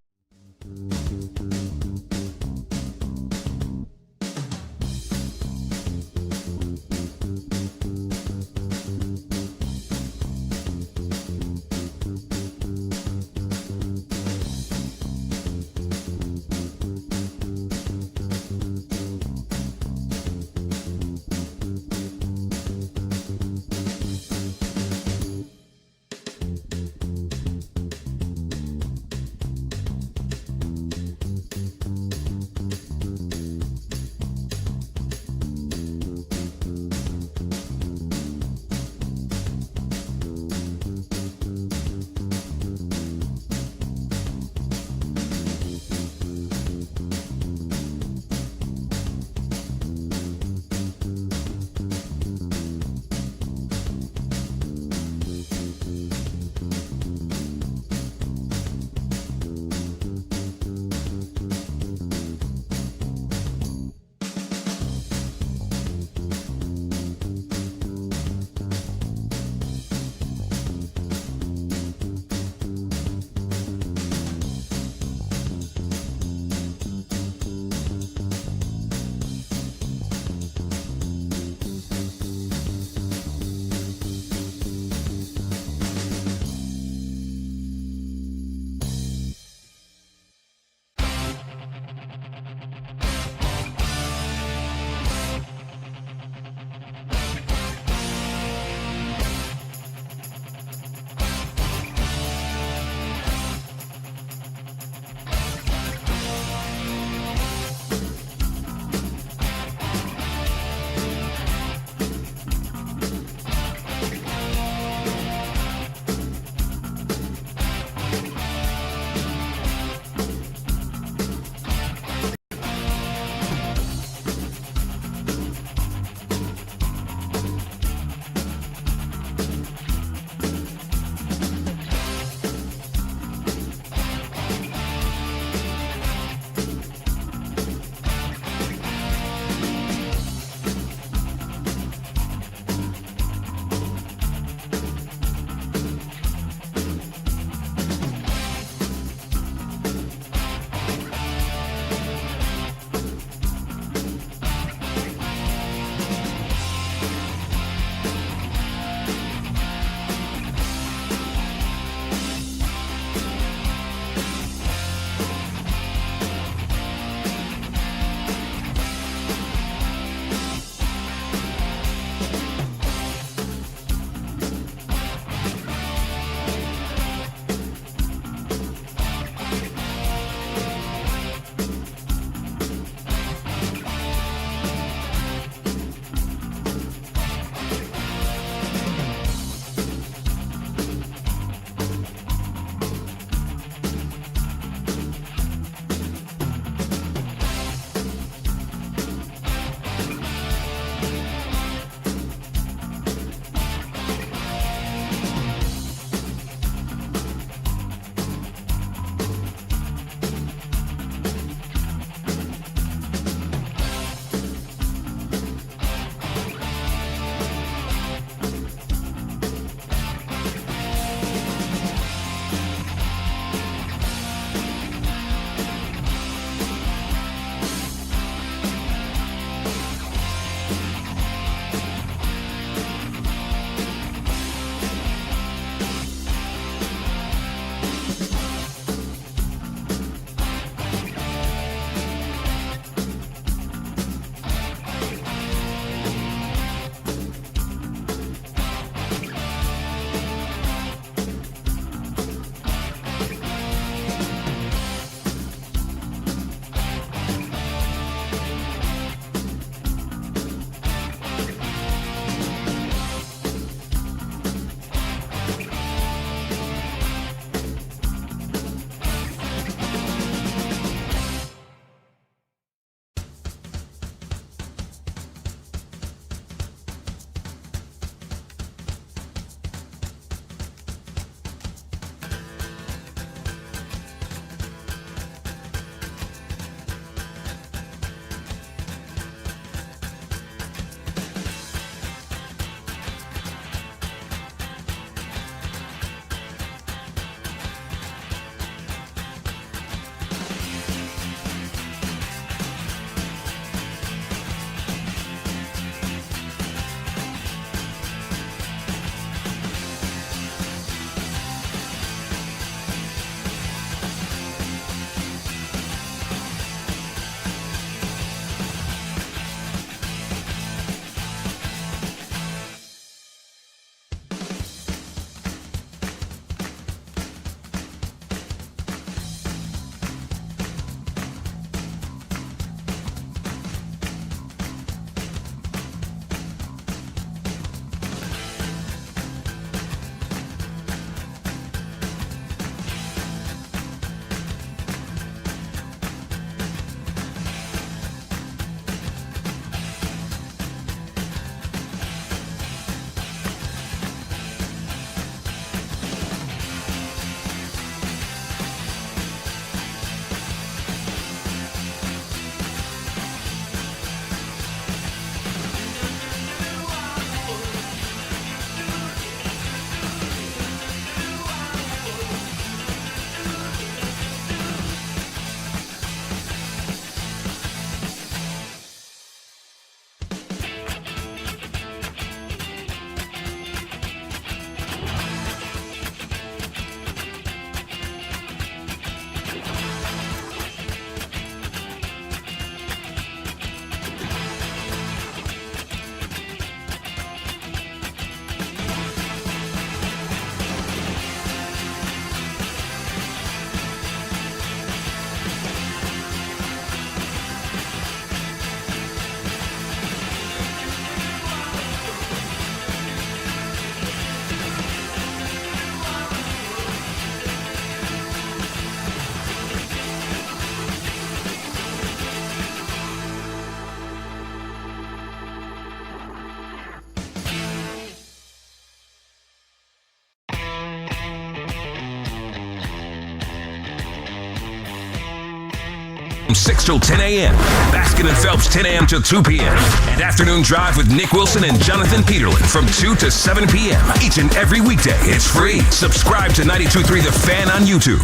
from 6 till 10 a.m. Baskin and Phelps 10 a.m. till 2 p.m. And Afternoon Drive with Nick Wilson and Jonathan Peterlin from 2 to 7 p.m. Each and every weekday. It's free. Subscribe to 92.3 The Fan on YouTube.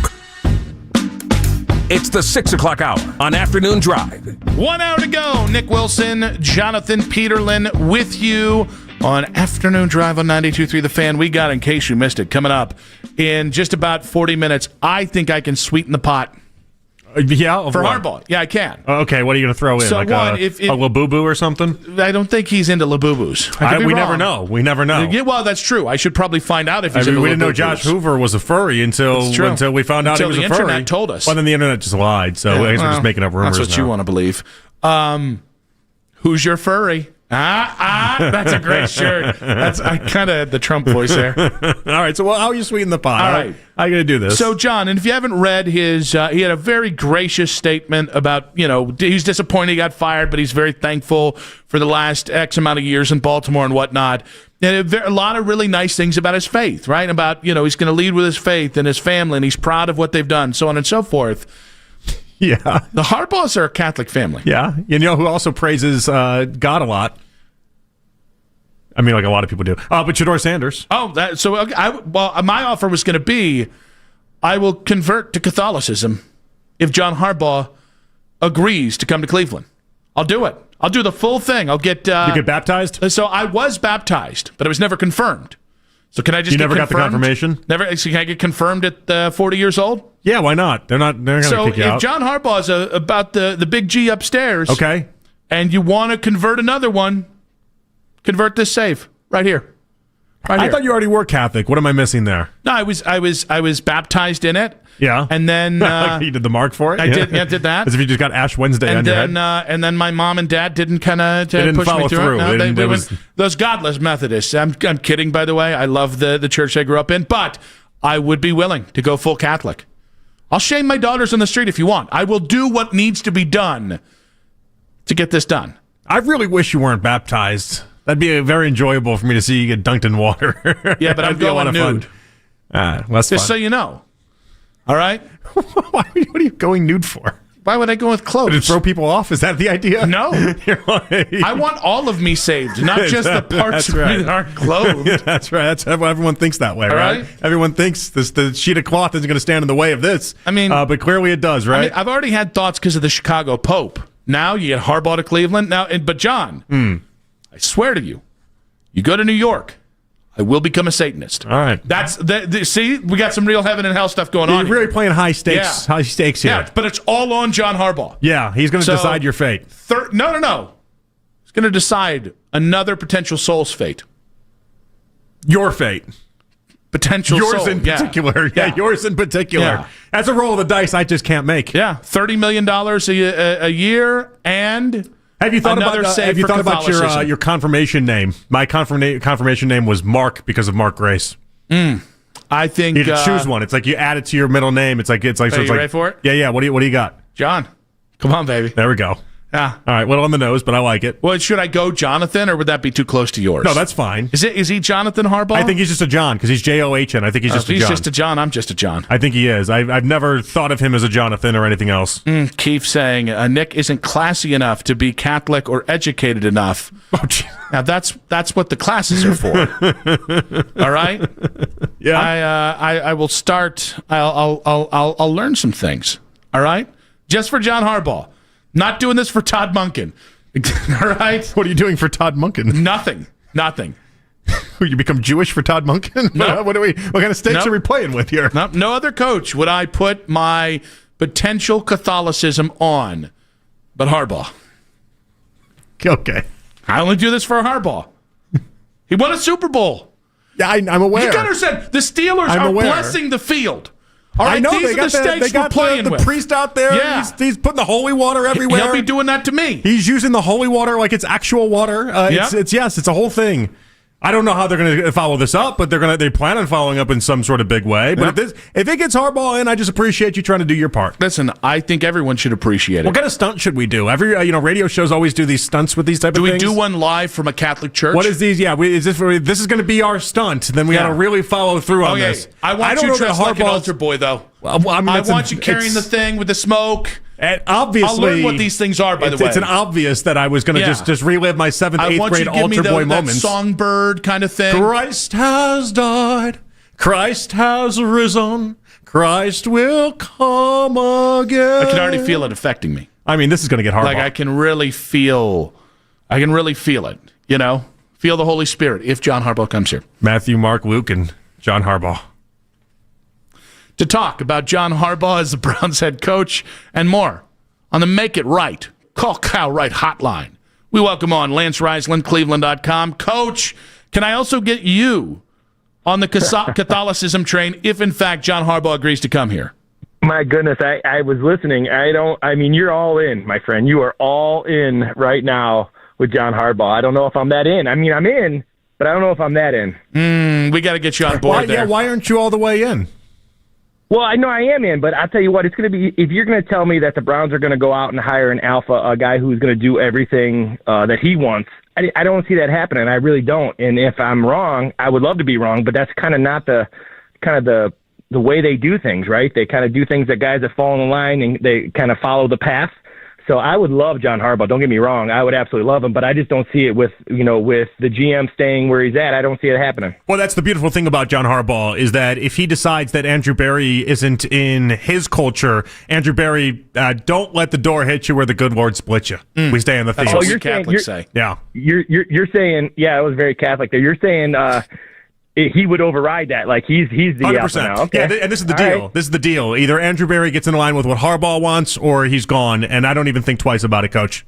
It's the 6 o'clock hour on Afternoon Drive. 1 hour to go. Nick Wilson, Jonathan Peterlin with you on Afternoon Drive on 92.3 The Fan. We got, in case you missed it, coming up in just about 40 minutes. I think I can sweeten the pot. For Harbaugh. Yeah, I can. Okay, what are you going to throw in? So like one, a Labubu or something? I don't think he's into Labubus. We never know. We never know. Yeah, well, that's true. I should probably find out if he's into we Labubus. didn't know Josh Hoover was a furry until we found out he was a furry. Until the internet told us. Well, then the internet just lied, so I guess we're just making up rumors. That's what you want to believe. Who's your furry? That's a great shirt. I kind of had the Trump voice there. All right, so how are you sweetening the pot? All right. How are you going to do this? So, John, and if you haven't read his, he had a very gracious statement about, he's disappointed he got fired, but he's very thankful for the last X amount of years in Baltimore and whatnot. And a lot of really nice things about his faith, right? About, he's going to lead with his faith and his family, and he's proud of what they've done, so on and so forth. Yeah. The Harbaughs are a Catholic family. Yeah. You know who also praises God a lot? I mean, like a lot of people do. But Shedeur Sanders. My offer was going to be, I will convert to Catholicism if John Harbaugh agrees to come to Cleveland. I'll do it. I'll do the full thing. I'll get... you get baptized? So I was baptized, but I was never confirmed. So can I just You get never got the confirmation? So can I get confirmed at 40 years old? Yeah, why not? They're going to kick you out. So if John Harbaugh's about the big G upstairs... Okay. And you want to convert another one, convert this save right here. I thought you already were Catholic. What am I missing there? No, I was baptized in it. Yeah. And then you did the mark for it? I did that. As if you just got Ash Wednesday on your head. And then my mom and dad didn't kind of push follow me through. It. No, those godless Methodists. I'm kidding, by the way. I love the church I grew up in, but I would be willing to go full Catholic. I'll shame my daughters on the street if you want. I will do what needs to be done to get this done. I really wish you weren't baptized. That'd be very enjoyable for me to see you get dunked in water. Yeah, but I'm going nude. Just so you know. All right? What are you going nude for? Why would I go with clothes? To throw people off? Is that the idea? No. I want all of me saved, not just the parts of me that aren't clothed. Yeah, that's right. That's everyone thinks that way, right? Everyone thinks the sheet of cloth isn't going to stand in the way of this. I mean, but clearly it does, right? I've already had thoughts because of the Chicago Pope. Now you get Harbaugh to Cleveland. But John, I swear to you, you go to New York, I will become a Satanist. All right. See, we got some real heaven and hell stuff going on. You're really playing high stakes. Yeah. High stakes here. Yeah, but it's all on John Harbaugh. Yeah, he's going to decide your fate. No. He's going to decide another potential soul's fate. Your fate. Potential yours soul. In particular. Yeah, yours in particular. Yeah. That's a roll of the dice I just can't make. Yeah, $30 million a year and... Have you thought another about save for Catholicism. your confirmation name? My confirmation name was Mark because of Mark Grace. I think you choose one. It's like you add it to your middle name. It's like Are you ready for it? Yeah. What do you got? John. Come on, baby. There we go. Yeah. All right. Well, on the nose, but I like it. Well, should I go Jonathan, or would that be too close to yours? No, that's fine. Is he Jonathan Harbaugh? I think he's just a John because he's John. I think he's just a John. He's just a John. I'm just a John. I think he is. I've never thought of him as a Jonathan or anything else. Keith saying Nick isn't classy enough to be Catholic or educated enough. Oh, now that's what the classes are for. All right. Yeah. I will start. I'll learn some things. All right. Just for John Harbaugh. Not doing this for Todd Monken. All right? What are you doing for Todd Monken? Nothing. You become Jewish for Todd Monken? No. What kind of stakes are we playing with here? No other coach would I put my potential Catholicism on but Harbaugh. Okay. I only do this for Harbaugh. He won a Super Bowl. Yeah, I'm aware. You gotta understand, the Steelers are blessing the field. All right, I know these are the stakes we're playing the with. priest out there. Yeah. He's putting the holy water everywhere. He'll be doing that to me. He's using the holy water like it's actual water. It's a whole thing. I don't know how they're going to follow this up, but they plan on following up in some sort of big way. But if it gets Harbaugh in, I just appreciate you trying to do your part. Listen, I think everyone should appreciate it. What kind of stunt should we do? Every radio shows always do these stunts with these type of things. Do we do one live from a Catholic church? What is these? Yeah, this is going to be our stunt. Then we got to really follow through on this. I want you dressed like an altar boy, though. Well, I want you carrying the thing with the smoke. And obviously, I'll learn what these things are. By the way, it's an obvious that I was going to just relive my 7th, 8th grade altar boy moments. That songbird kind of thing. Christ has died. Christ has risen. Christ will come again. I can already feel it affecting me. I mean, this is going to get hard. Like I can really feel it. You know, feel the Holy Spirit if John Harbaugh comes here. Matthew, Mark, Luke, and John Harbaugh. To talk about John Harbaugh as the Browns head coach and more on the Make It Right, Call Kyle Wright hotline. We welcome on Lance Reisland, Cleveland.com. Coach, can I also get you on the Catholicism train if, in fact, John Harbaugh agrees to come here? My goodness, I was listening. You're all in, my friend. You are all in right now with John Harbaugh. I don't know if I'm that in. I mean, I'm in, but I don't know if I'm that in. We got to get you on board there. Yeah, why aren't you all the way in? Well, I know I am in, but I'll tell you what, it's going to be, if you're going to tell me that the Browns are going to go out and hire an alpha, a guy who's going to do everything that he wants, I don't see that happening. I really don't. And if I'm wrong, I would love to be wrong, but that's kind of not the way they do things, right? They kind of do things that guys that fall in the line and they kind of follow the path. So I would love John Harbaugh. Don't get me wrong. I would absolutely love him, but I just don't see it with the GM staying where he's at. I don't see it happening. Well, that's the beautiful thing about John Harbaugh is that if he decides that Andrew Berry isn't in his culture, Andrew Berry, don't let the door hit you where the good Lord split you. We stay in the field. That's what Catholics say. Yeah. You're saying, yeah, it was very Catholic there. You're saying he would override that. Like he's the 100%. Now. Okay. Yeah, and this is the deal. Right. This is the deal. Either Andrew Berry gets in line with what Harbaugh wants, or he's gone. And I don't even think twice about it, Coach.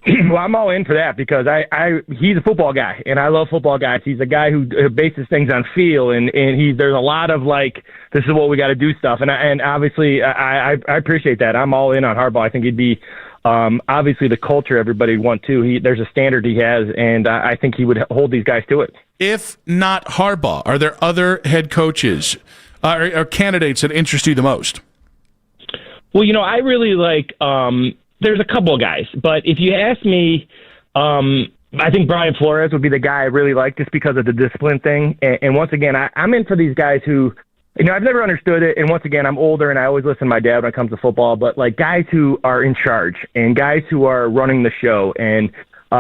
Well, I'm all in for that because he's a football guy, and I love football guys. He's a guy who bases things on feel, and there's a lot of this is what we got to do stuff. And obviously I appreciate that. I'm all in on Harbaugh. I think he'd be. Obviously, the culture everybody would want to. There's a standard he has, and I think he would hold these guys to it. If not Harbaugh, are there other head coaches or candidates that interest you the most? Well, I really like. There's a couple of guys, but if you ask me, I think Brian Flores would be the guy I really like just because of the discipline thing. And once again, I'm in for these guys who. I've never understood it, and once again, I'm older, and I always listen to my dad when it comes to football, but guys who are in charge and guys who are running the show, and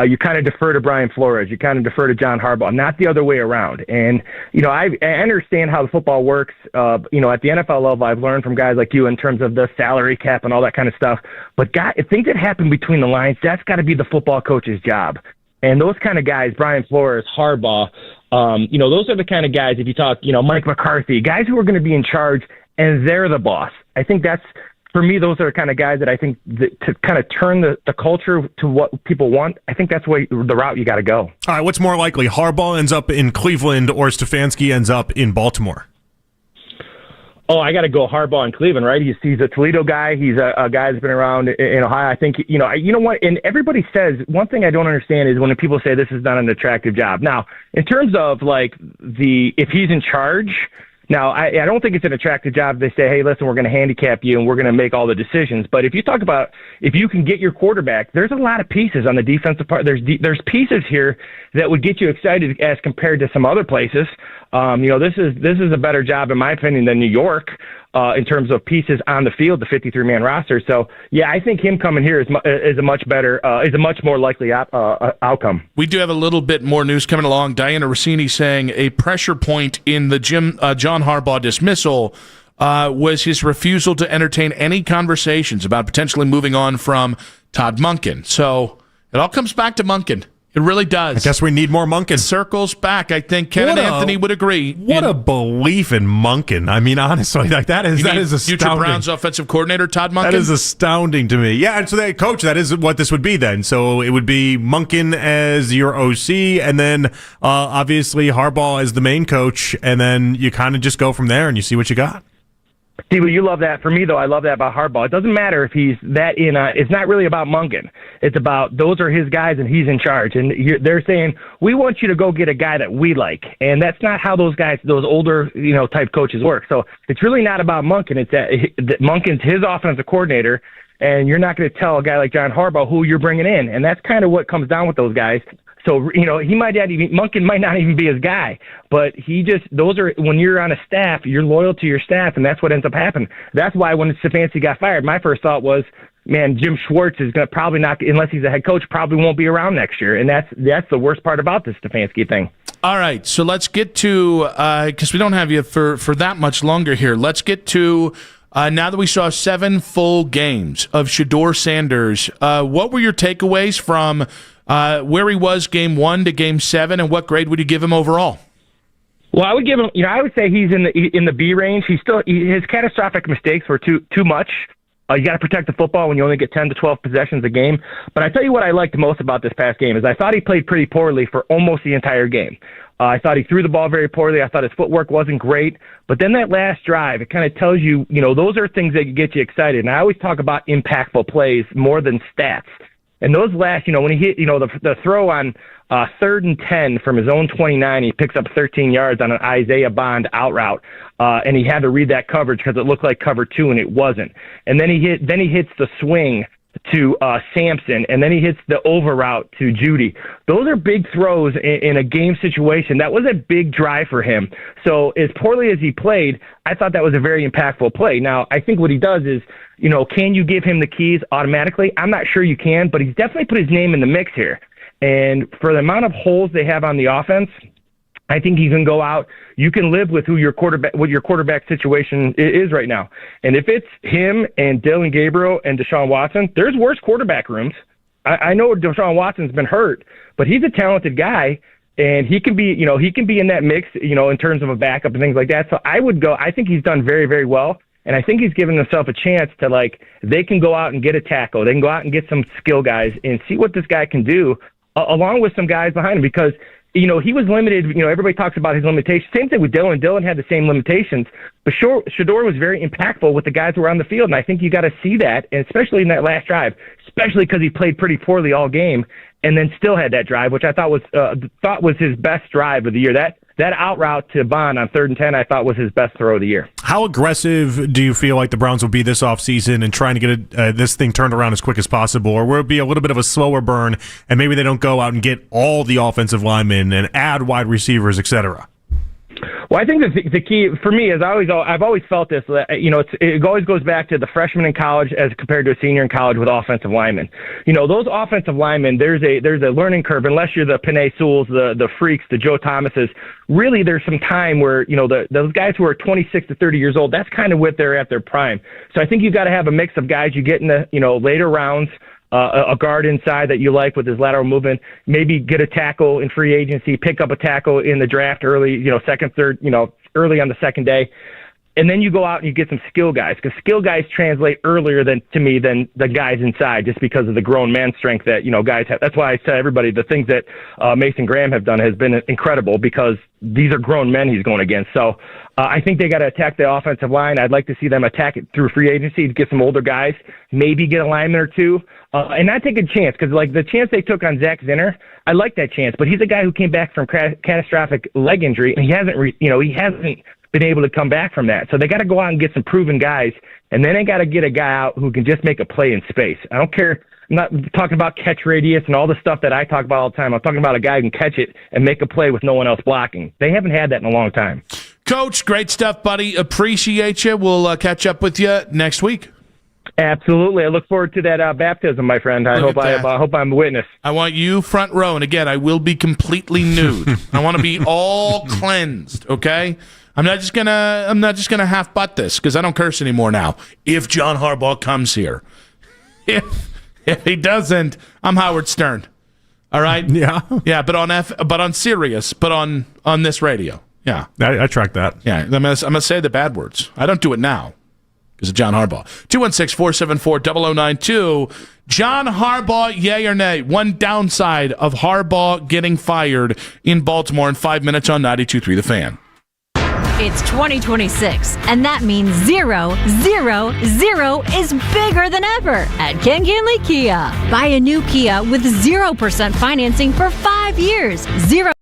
you kind of defer to Brian Flores, you kind of defer to John Harbaugh, not the other way around. And, I understand how the football works. At the NFL level, I've learned from guys like you in terms of the salary cap and all that kind of stuff. But things that happen between the lines, that's got to be the football coach's job. And those kind of guys, Brian Flores, Harbaugh, those are the kind of guys, if you talk, Mike McCarthy, guys who are going to be in charge and they're the boss. I think that's, for me, those are the kind of guys that I think to kind of turn the culture to what people want, I think that's the route you got to go. All right, what's more likely, Harbaugh ends up in Cleveland or Stefanski ends up in Baltimore? Oh, I got to go Harbaugh in Cleveland, right? He's a Toledo guy. He's a guy that's been around in Ohio. I think, you know what? And everybody says, one thing I don't understand is when people say this is not an attractive job. Now, in terms of if he's in charge, now I don't think it's an attractive job. They say, hey, listen, we're going to handicap you and we're going to make all the decisions. But if you talk about if you can get your quarterback, there's a lot of pieces on the defensive part. There's pieces here that would get you excited as compared to some other places. This is a better job, in my opinion, than New York in terms of pieces on the field, the 53-man roster. So, yeah, I think him coming here is a much more likely outcome. We do have a little bit more news coming along. Diana Rossini saying a pressure point in the John Harbaugh dismissal was his refusal to entertain any conversations about potentially moving on from Todd Monken. So it all comes back to Monken. It really does. I guess we need more Monken. Circles back. I think Ken and Anthony would agree. What a belief in Monken. I mean, honestly, that is astounding. Future Browns offensive coordinator Todd Monken. That is astounding to me. Yeah, and so coach, that is what this would be then. So it would be Monken as your OC, and then obviously Harbaugh as the main coach, and then you kind of just go from there and you see what you got. See, well, you love that. For me, though, I love that about Harbaugh. It doesn't matter if he's that it's not really about Monken. It's about those are his guys and he's in charge. And they're saying, we want you to go get a guy that we like. And that's not how those older, type coaches work. So it's really not about Monken. It's that Monken's his offensive coordinator. And you're not going to tell a guy like John Harbaugh who you're bringing in. And that's kind of what comes down with those guys. So, Monken might not even be his guy, but when you're on a staff, you're loyal to your staff, and that's what ends up happening. That's why when Stefanski got fired, my first thought was, man, Jim Schwartz is going to probably not, unless he's a head coach, probably won't be around next year. And that's the worst part about this Stefanski thing. All right, so let's get to, because we don't have you for that much longer here, let's get to, now that we saw 7 full games of Shedeur Sanders, what were your takeaways from where he was game 1 to game 7, and what grade would you give him overall? Well, I would give him, I would say he's in the B range. His catastrophic mistakes were too much. You got to protect the football when you only get 10 to 12 possessions a game. But I tell you what I liked most about this past game is I thought he played pretty poorly for almost the entire game. I thought he threw the ball very poorly. I thought his footwork wasn't great. But then that last drive, it kind of tells you, those are things that get you excited. And I always talk about impactful plays more than stats. And those last, when he hit, the throw on 3rd and 10 from his own 29, he picks up 13 yards on an Isaiah Bond out route. And he had to read that coverage because it looked like cover 2 and it wasn't. And then he hits the swing to Sampson, and then he hits the over route to Judy. Those are big throws in a game situation. That was a big drive for him. So as poorly as he played, I thought that was a very impactful play. Now, I think what he does is, can you give him the keys automatically? I'm not sure you can, but he's definitely put his name in the mix here. And for the amount of holes they have on the offense, I think you can go out. You can live with what your quarterback situation is right now. And if it's him and Dylan Gabriel and Deshaun Watson, there's worse quarterback rooms. I know Deshaun Watson's been hurt, but he's a talented guy, and he can be in that mix, in terms of a backup and things like that. So I think he's done very, very well. And I think he's given himself a chance to, they can go out and get a tackle. They can go out and get some skill guys and see what this guy can do, along with some guys behind him, because he was limited. Everybody talks about his limitations. Same thing with Dylan. Dylan had the same limitations. But Shedeur was very impactful with the guys who were on the field, and I think you got to see that, and especially in that last drive, especially because he played pretty poorly all game and then still had that drive, which I thought was his best drive of the year. That out route to Bond on 3rd and 10, I thought was his best throw of the year. How aggressive do you feel like the Browns will be this offseason and trying to get this thing turned around as quick as possible? Or will it be a little bit of a slower burn and maybe they don't go out and get all the offensive linemen and add wide receivers, et cetera? Well, I think the key for me is I've always felt this. It always goes back to the freshman in college as compared to a senior in college with offensive linemen. Those offensive linemen, there's a learning curve. Unless you're the Penei Sewells, the freaks, the Joe Thomases. Really, there's some time where those guys who are 26 to 30 years old. That's kind of what they're at their prime. So I think you've got to have a mix of guys you get in the later rounds. A guard inside that you like with his lateral movement, maybe get a tackle in free agency, pick up a tackle in the draft early, second, third, early on the second day. And then you go out and you get some skill guys, because skill guys translate earlier than the guys inside, just because of the grown man strength that, guys have. That's why I tell everybody the things that Mason Graham have done has been incredible, because these are grown men he's going against. So I think they got to attack the offensive line. I'd like to see them attack it through free agency to get some older guys, maybe get a lineman or two, and not take a chance, because the chance they took on Zach Zinner, I like that chance, but he's a guy who came back from catastrophic leg injury, and he hasn't been able to come back from that. So they got to go out and get some proven guys, and then they got to get a guy out who can just make a play in space. I don't care. I'm not talking about catch radius and all the stuff that I talk about all the time. I'm talking about a guy who can catch it and make a play with no one else blocking. They haven't had that in a long time. Coach, great stuff, buddy. Appreciate you. We'll catch up with you next week. Absolutely. I look forward to that baptism, my friend. I hope I'm a witness. I want you front row, and again, I will be completely nude. I want to be all cleansed, okay? I'm not just gonna half butt this, because I don't curse anymore now. If John Harbaugh comes here, if he doesn't, I'm Howard Stern. All right? Yeah. Yeah, but on Sirius, but on this radio. Yeah. I track that. Yeah. I'm gonna say the bad words. I don't do it now because of John Harbaugh. 216-474-0092. John Harbaugh, yay or nay? One downside of Harbaugh getting fired in Baltimore in 5 minutes on 92.3 The Fan. It's 2026, and that means 0, 0, 0 is bigger than ever at Ken Kinley Kia. Buy a new Kia with 0% financing for 5 years. 0.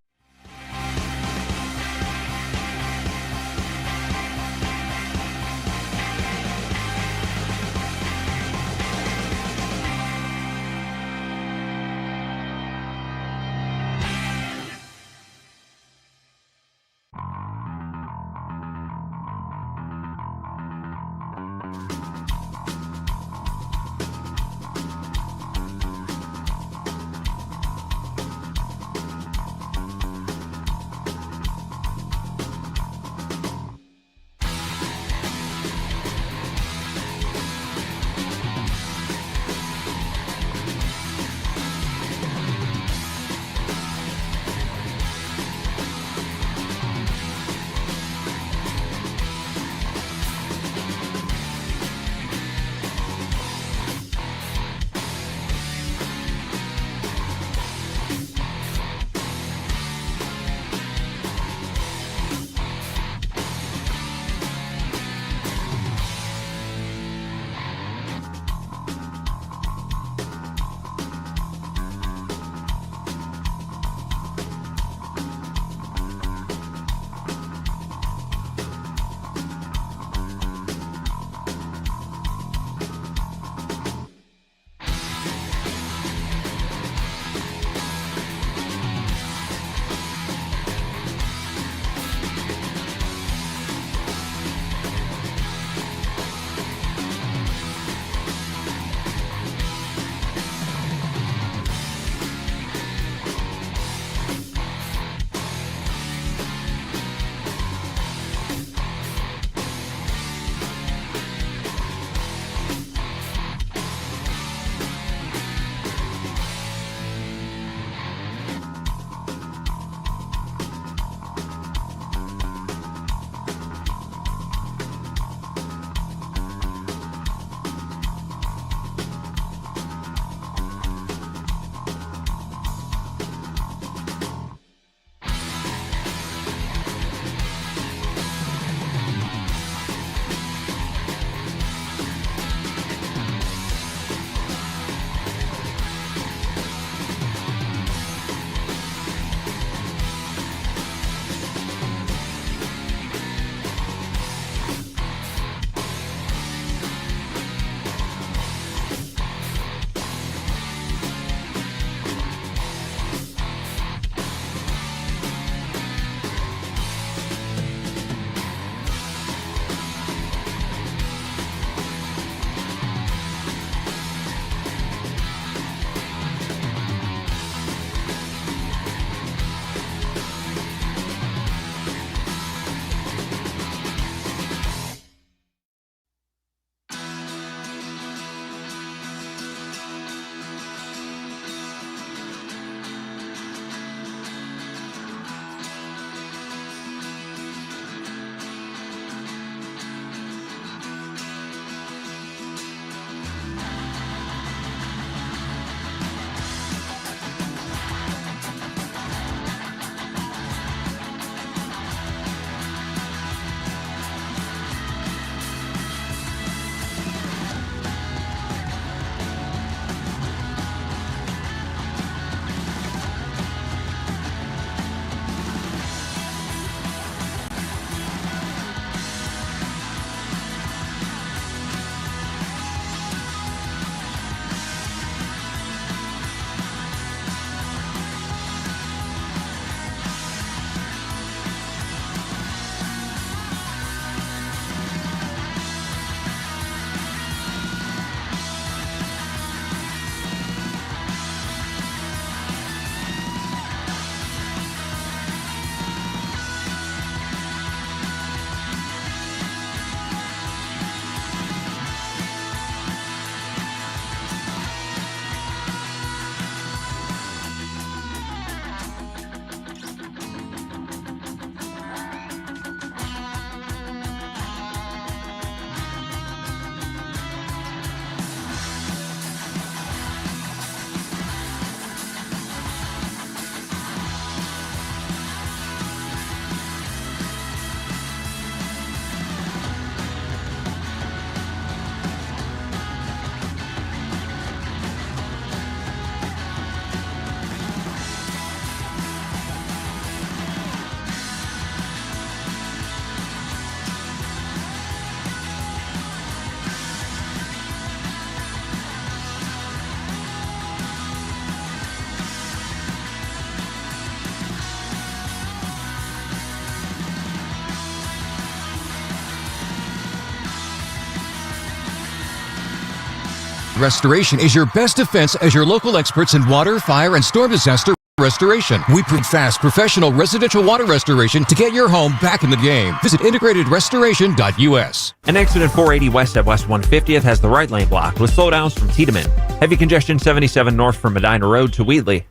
Restoration is your best defense as your local experts in water, fire, and storm disaster restoration. We provide fast, professional residential water restoration to get your home back in the game. Visit integratedrestoration.us. An accident 480 west at West 150th has the right lane blocked with slowdowns from Tiedemann. Heavy congestion 77 north from Medina Road to Wheatley.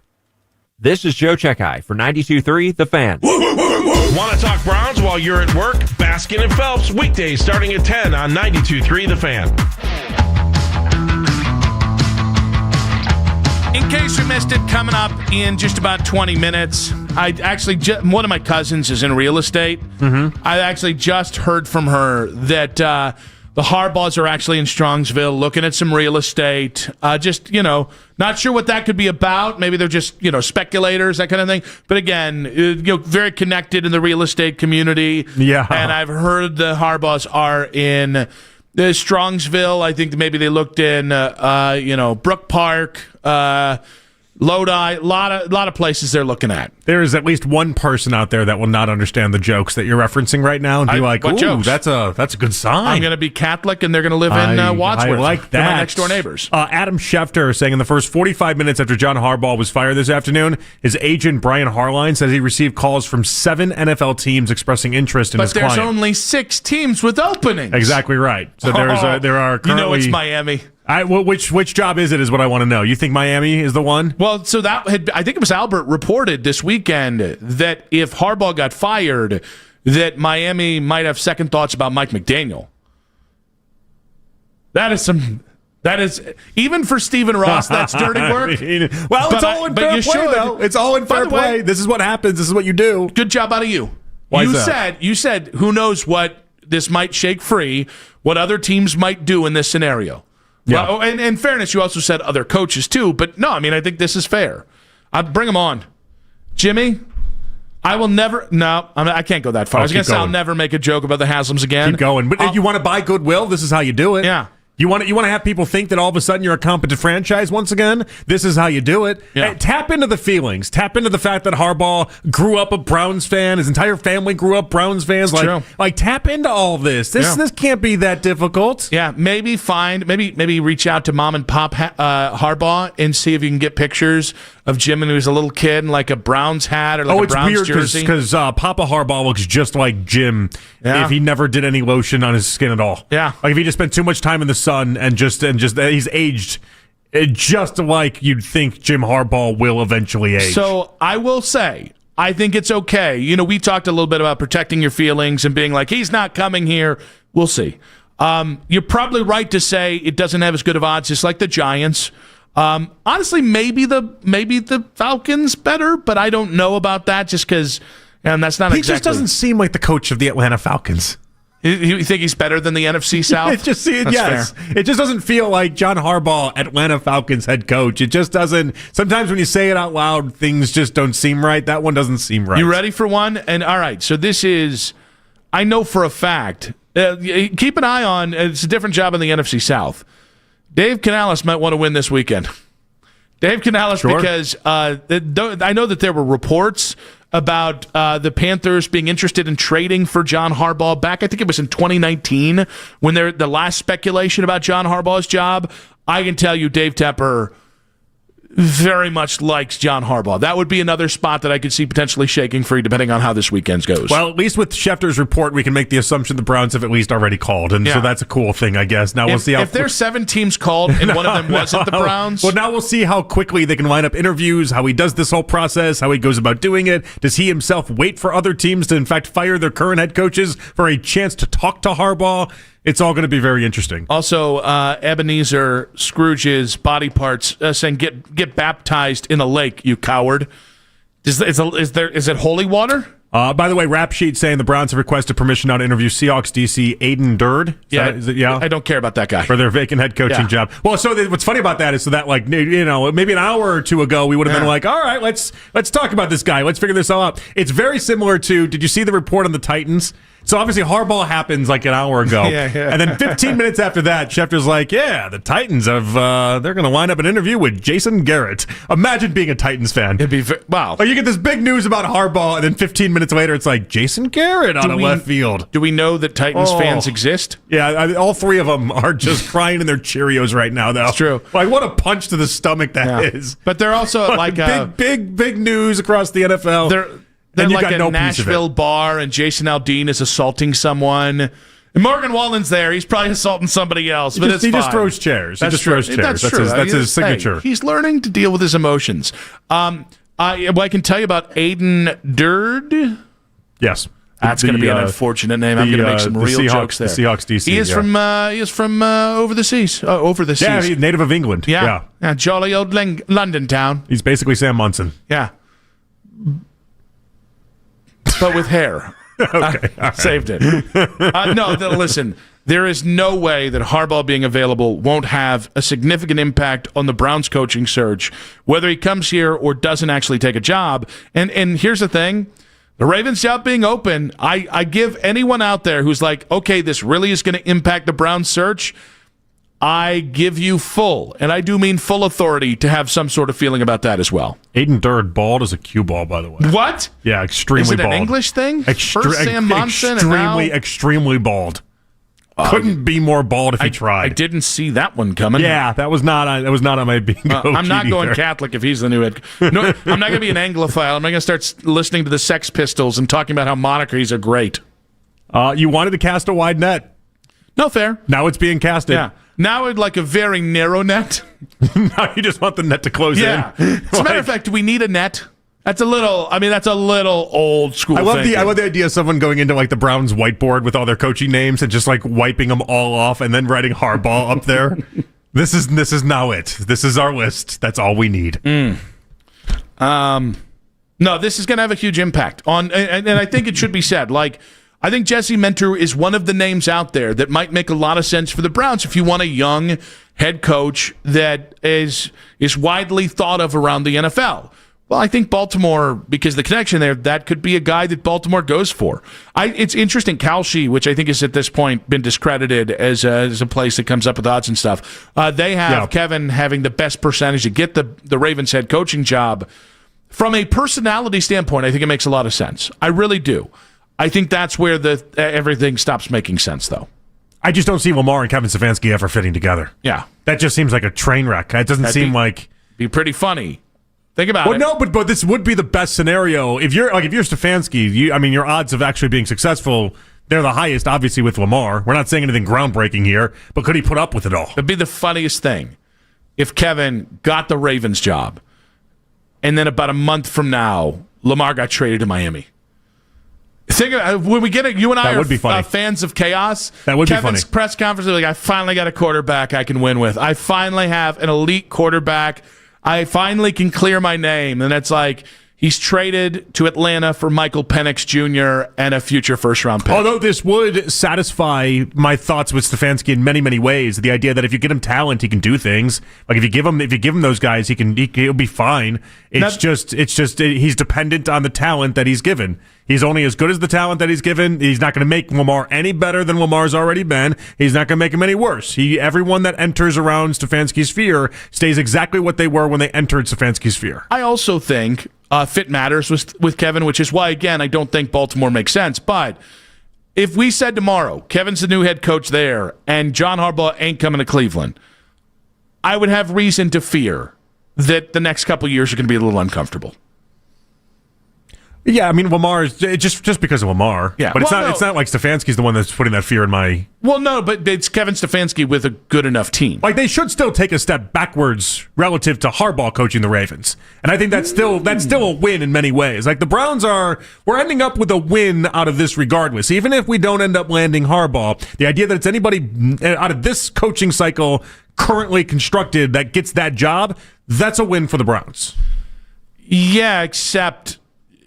This is Joe Checkeye for 92.3 The Fan. Want to talk Browns while you're at work? Baskin and Phelps, weekdays starting at 10 on 92.3 The Fan. In case you missed it, coming up in just about 20 minutes, one of my cousins is in real estate. Mm-hmm. I actually just heard from her that the Harbaughs are actually in Strongsville looking at some real estate. Not sure what that could be about. Maybe they're just, speculators, that kind of thing. But again, very connected in the real estate community. Yeah. And I've heard the Harbaughs are in Strongsville. I think maybe they looked in, Brook Park, Lodi, a lot of places they're looking at. There is at least one person out there that will not understand the jokes that you're referencing right now and be like, "Ooh, jokes? that's a good sign." I'm going to be Catholic, and they're going to live in Wadsworth. I like that. They're my next door neighbors. Adam Schefter saying in the first 45 minutes after John Harbaugh was fired this afternoon, his agent Brian Harline says he received calls from 7 NFL teams expressing interest in his client. But there's only 6 teams with openings. Exactly right. So there are currently. It's Miami. Which job is it is what I want to know. You think Miami is the one? Well, so I think it was Albert reported this weekend that if Harbaugh got fired, that Miami might have second thoughts about Mike McDaniel. That is even for Stephen Ross, that's dirty work. It's all in fair play, though. It's all in fair play. This is what happens. This is what you do. Good job out of you. Why You said who knows what this might shake free, what other teams might do in this scenario. Yeah. Well, and in fairness, you also said other coaches too. But no, I think this is fair. Bring them on, Jimmy. I will never. No, I can't go that far. I was going to say I'll never make a joke about the Haslams again. Keep going. But if you want to buy goodwill, this is how you do it. Yeah. You want to have people think that all of a sudden you're a competent franchise once again? This is how you do it. Yeah. Hey, tap into the feelings. Tap into the fact that Harbaugh grew up a Browns fan. His entire family grew up Browns fans. Like tap into all this. This can't be that difficult. Yeah, maybe reach out to mom and pop Harbaugh and see if you can get pictures of Jim when he was a little kid in like a Browns hat or a Browns jersey. Because Papa Harbaugh looks just like Jim if he never did any lotion on his skin at all. Yeah, like if he just spent too much time in the sun and just he's aged just like you'd think Jim Harbaugh will eventually age. So I will say, I think it's okay. We talked a little bit about protecting your feelings and being like, he's not coming here. We'll see. You're probably right to say it doesn't have as good of odds as like the Giants. Honestly, maybe the Falcons better, but I don't know about that just because, and that's not he exactly. He just doesn't seem like the coach of the Atlanta Falcons. You think he's better than the NFC South? Yes. Fair. It just doesn't feel like John Harbaugh, Atlanta Falcons head coach. It just doesn't. Sometimes when you say it out loud, things just don't seem right. That one doesn't seem right. You ready for one? And all right, so this is, I know for a fact, keep an eye on, it's a different job in the NFC South. Dave Canales might want to win this weekend. Dave Canales, sure. Because I know that there were reports about the Panthers being interested in trading for John Harbaugh back. I think it was in 2019 when the last speculation about John Harbaugh's job. I can tell you Dave Tepper very much likes John Harbaugh. That would be another spot that I could see potentially shaking free depending on how this weekend goes. Well, at least with Schefter's report, we can make the assumption the Browns have at least already called, and so that's a cool thing, I guess. Now we'll see how. If there's 7 teams called and one of them wasn't the Browns. Well, now we'll see how quickly they can line up interviews, how he does this whole process, how he goes about doing it. Does he himself wait for other teams to, in fact, fire their current head coaches for a chance to talk to Harbaugh? It's all going to be very interesting. Also, Ebenezer Scrooge's body parts saying, "Get baptized in a lake, you coward." Is it holy water? By the way, Rap Sheet saying the Browns have requested permission now to interview Seahawks DC Aiden Durd. I don't care about that guy for their vacant head coaching job. Well, so what's funny about that is that maybe an hour or two ago we would have been like, all right, let's talk about this guy. Let's figure this all out. It's very similar to. Did you see the report on the Titans? So obviously Harbaugh happens like an hour ago. Yeah. And then 15 minutes after that, Schefter's like, yeah, the Titans they're going to line up an interview with Jason Garrett. Imagine being a Titans fan. It'd be wow. Like you get this big news about Harbaugh, and then 15 minutes later, it's like Jason Garrett out of left field. Do we know that Titans fans exist? Yeah, all three of them are just crying in their Cheerios right now, though. It's true. Like, what a punch to the stomach that is. But they're also like big news across the NFL. They're and you like got a no piece of Nashville it. bar, and Jason Aldean is assaulting someone. And Morgan Wallen's there. He's probably assaulting somebody else, but He just throws chairs. That's He just throws chairs. That's true. That's his signature. Hey, he's learning to deal with his emotions. I can tell you about Aiden Durd. Yes. That's going to be an unfortunate name. I'm going to make some real jokes there. The Seahawks DC. He is from over the seas. Over the seas. Yeah, he's native of England. Yeah. Jolly old London town. He's basically Sam Munson. Yeah. But with hair. Okay. Saved it. Listen. There is no way that Harbaugh being available won't have a significant impact on the Browns coaching search, whether he comes here or doesn't actually take a job. And here's the thing. The Ravens job being open, I give anyone out there who's like, okay, this really is going to impact the Browns search, I give you full, and I do mean full authority to have some sort of feeling about that as well. Aiden Durd bald as a cue ball, by the way. What? Yeah, extremely bald. Is it bald. an English thing? First Sam Monson and now... Extremely bald. Couldn't be more bald if he tried. I didn't see that one coming. Yeah, that was not on my bingo. I'm not going either. Catholic if he's the new head. No, I'm not going to be an Anglophile. I'm not going to start listening to the Sex Pistols and talking about how monarchies are great. You wanted to cast a wide net. No, fair. Now it's being casted. Yeah. Now I'd like a very narrow net. Now you just want the net to close in. As a matter of fact, do we need a net? That's a little old school. I love thinking. the idea of someone going into like the Browns whiteboard with all their coaching names and just like wiping them all off and then writing Harbaugh up there. This is now it. This is our list. That's all we need. No, this is going to have a huge impact on, and I think it should be said. Like, I think Jesse Mentor is one of the names out there that might make a lot of sense for the Browns if you want a young head coach that is widely thought of around the NFL. Well, I think Baltimore, because the connection there, that could be a guy that Baltimore goes for. It's interesting. Kalshi, which I think is at this point been discredited as a place that comes up with odds and stuff. They have Kevin having the best percentage to get the Ravens head coaching job. From a personality standpoint, I think it makes a lot of sense. I really do. I think that's where everything stops making sense, though. I just don't see Lamar and Kevin Stefanski ever fitting together. Yeah. That just seems like a train wreck. It doesn't seem like... Be pretty funny. Think about it. No, but this would be the best scenario. If you're Stefanski, your odds of actually being successful, they're the highest, obviously, with Lamar. We're not saying anything groundbreaking here, but could he put up with it all? It'd be the funniest thing if Kevin got the Ravens job, and then about a month from now, Lamar got traded to Miami. Think of, when we get it, you and I are fans of chaos. That would Kevin's be funny. Press conference, like, I finally got a quarterback I can win with. I finally have an elite quarterback. I finally can clear my name. And it's like he's traded to Atlanta for Michael Penix Jr. and a future first-round pick. Although this would satisfy my thoughts with Stefanski in many, many ways. The idea that if you get him talent, he can do things. Like if you give him those guys, he'll be fine. It's just he's dependent on the talent that he's given. He's only as good as the talent that he's given. He's not going to make Lamar any better than Lamar's already been. He's not going to make him any worse. Everyone that enters around Stefanski's sphere stays exactly what they were when they entered Stefanski's sphere. I also think fit matters with Kevin, which is why, again, I don't think Baltimore makes sense. But if we said tomorrow, Kevin's the new head coach there, and John Harbaugh ain't coming to Cleveland, I would have reason to fear that the next couple of years are going to be a little uncomfortable. Yeah, Lamar is just because of Lamar. Yeah, but it's not like Stefanski's the one that's putting that fear in my. Well, no, but it's Kevin Stefanski with a good enough team. Like they should still take a step backwards relative to Harbaugh coaching the Ravens, and I think that's still a win in many ways. Like the Browns we're ending up with a win out of this regardless, even if we don't end up landing Harbaugh. The idea that it's anybody out of this coaching cycle currently constructed that gets that job, that's a win for the Browns. Yeah, except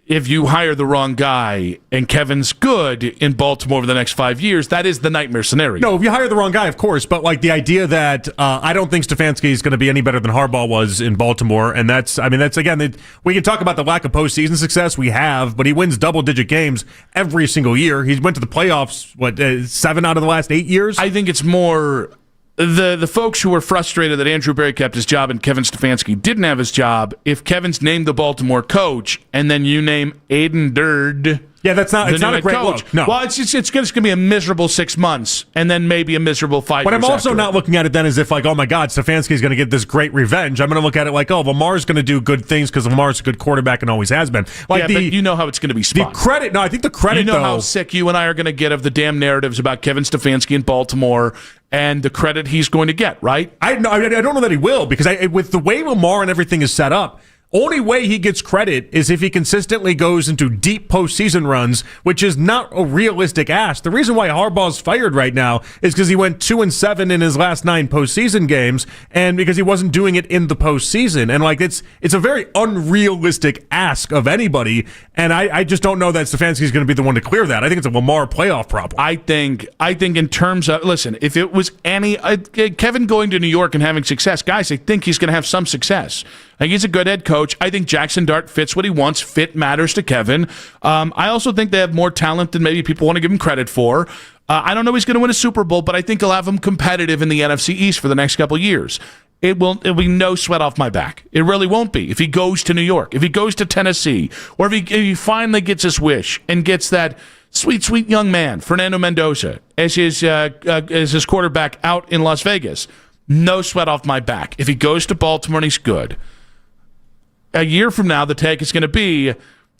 if you hire the wrong guy and Kevin's good in Baltimore over the next 5 years, that is the nightmare scenario. No, if you hire the wrong guy, of course, but like the idea that I don't think Stefanski is going to be any better than Harbaugh was in Baltimore, and that's again, we can talk about the lack of postseason success we have, but he wins double-digit games every single year. He went to the playoffs, 7 out of the last 8 years? I think it's more the folks who were frustrated that Andrew Berry kept his job and Kevin Stefanski didn't have his job. If Kevin's named the Baltimore coach and then you name Aiden Durd, yeah, it's not a great coach. look. No. Well, it's going to be a miserable 6 months and then maybe a miserable 5 years. But I'm also after. not looking at it then as if like, oh my God, Stefanski's going to get this great revenge. I'm going to look at it like, oh, Lamar's going to do good things because Lamar's a good quarterback and always has been. Like yeah, but you know how it's going to be spun. The credit, no, I think the credit, you know though, how sick you and I are going to get of the damn narratives about Kevin Stefanski in Baltimore and the credit he's going to get, right? I don't know that he will because with the way Lamar and everything is set up, only way he gets credit is if he consistently goes into deep postseason runs, which is not a realistic ask. The reason why Harbaugh's fired right now is because he went 2-7 in his last 9 postseason games, and because he wasn't doing it in the postseason. And like it's a very unrealistic ask of anybody. And I just don't know that Stefanski's going to be the one to clear that. I think it's a Lamar playoff problem. I think in terms of if it was Kevin going to New York and having success, guys, I think he's going to have some success. I think he's a good head coach. I think Jackson Dart fits what he wants. Fit matters to Kevin. I also think they have more talent than maybe people want to give him credit for. I don't know he's going to win a Super Bowl, but I think he'll have them competitive in the NFC East for the next couple of years. It'll be no sweat off my back. It really won't be. If he goes to New York, if he goes to Tennessee, or if he finally gets his wish and gets that sweet, sweet young man, Fernando Mendoza, as his quarterback out in Las Vegas, no sweat off my back. If he goes to Baltimore and he's good, a year from now, the take is going to be,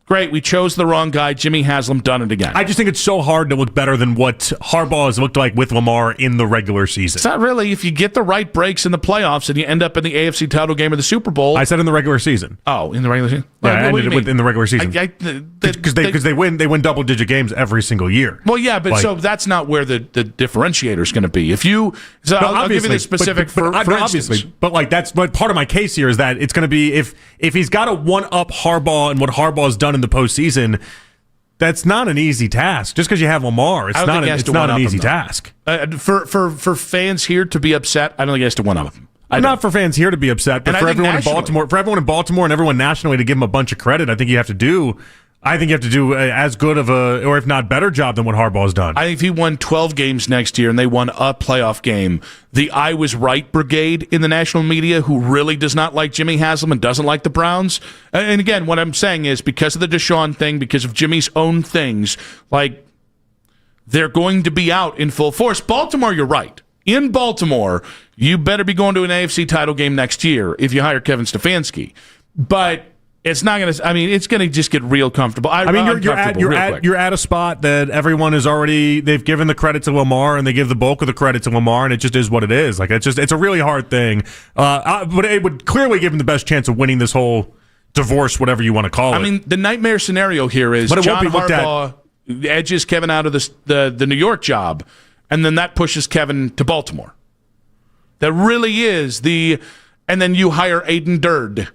great, we chose the wrong guy. Jimmy Haslam done it again. I just think it's so hard to look better than what Harbaugh has looked like with Lamar in the regular season. It's not really. If you get the right breaks in the playoffs and you end up in the AFC title game of the Super Bowl. I said in the regular season. Oh, in the regular season? Yeah, I ended it in the regular season. Because they win double-digit games every single year. Well, yeah, but so that's not where the differentiator is going to be. If you, I'll give you the specific for obviously, instance. but like that's what part of my case here is that it's going to be if he's got to one-up Harbaugh and what Harbaugh's done in the postseason, that's not an easy task. Just because you have Lamar, it's not an easy task. For fans here to be upset, I don't think he has to one up him. Not for fans here to be upset, but for everyone in Baltimore, and everyone nationally to give him a bunch of credit, I think you have to do as good of or if not better job than what Harbaugh's done. I think if he won 12 games next year and they won a playoff game, the I was right brigade in the national media, who really does not like Jimmy Haslam and doesn't like the Browns. And again, what I'm saying is because of the Deshaun thing, because of Jimmy's own things, like they're going to be out in full force. Baltimore, you're right. In Baltimore, you better be going to an AFC title game next year if you hire Kevin Stefanski. But it's not going to. I mean, it's going to just get real comfortable. You're at a spot that everyone is already. They've given the credit to Lamar, and they give the bulk of the credit to Lamar, and it just is what it is. Like it's a really hard thing. But it would clearly give him the best chance of winning this whole divorce, whatever you want to call it. I mean, the nightmare scenario here is John Harbaugh edges Kevin out of the New York job, and then that pushes Kevin to Baltimore. That really is and then you hire Aiden Durd.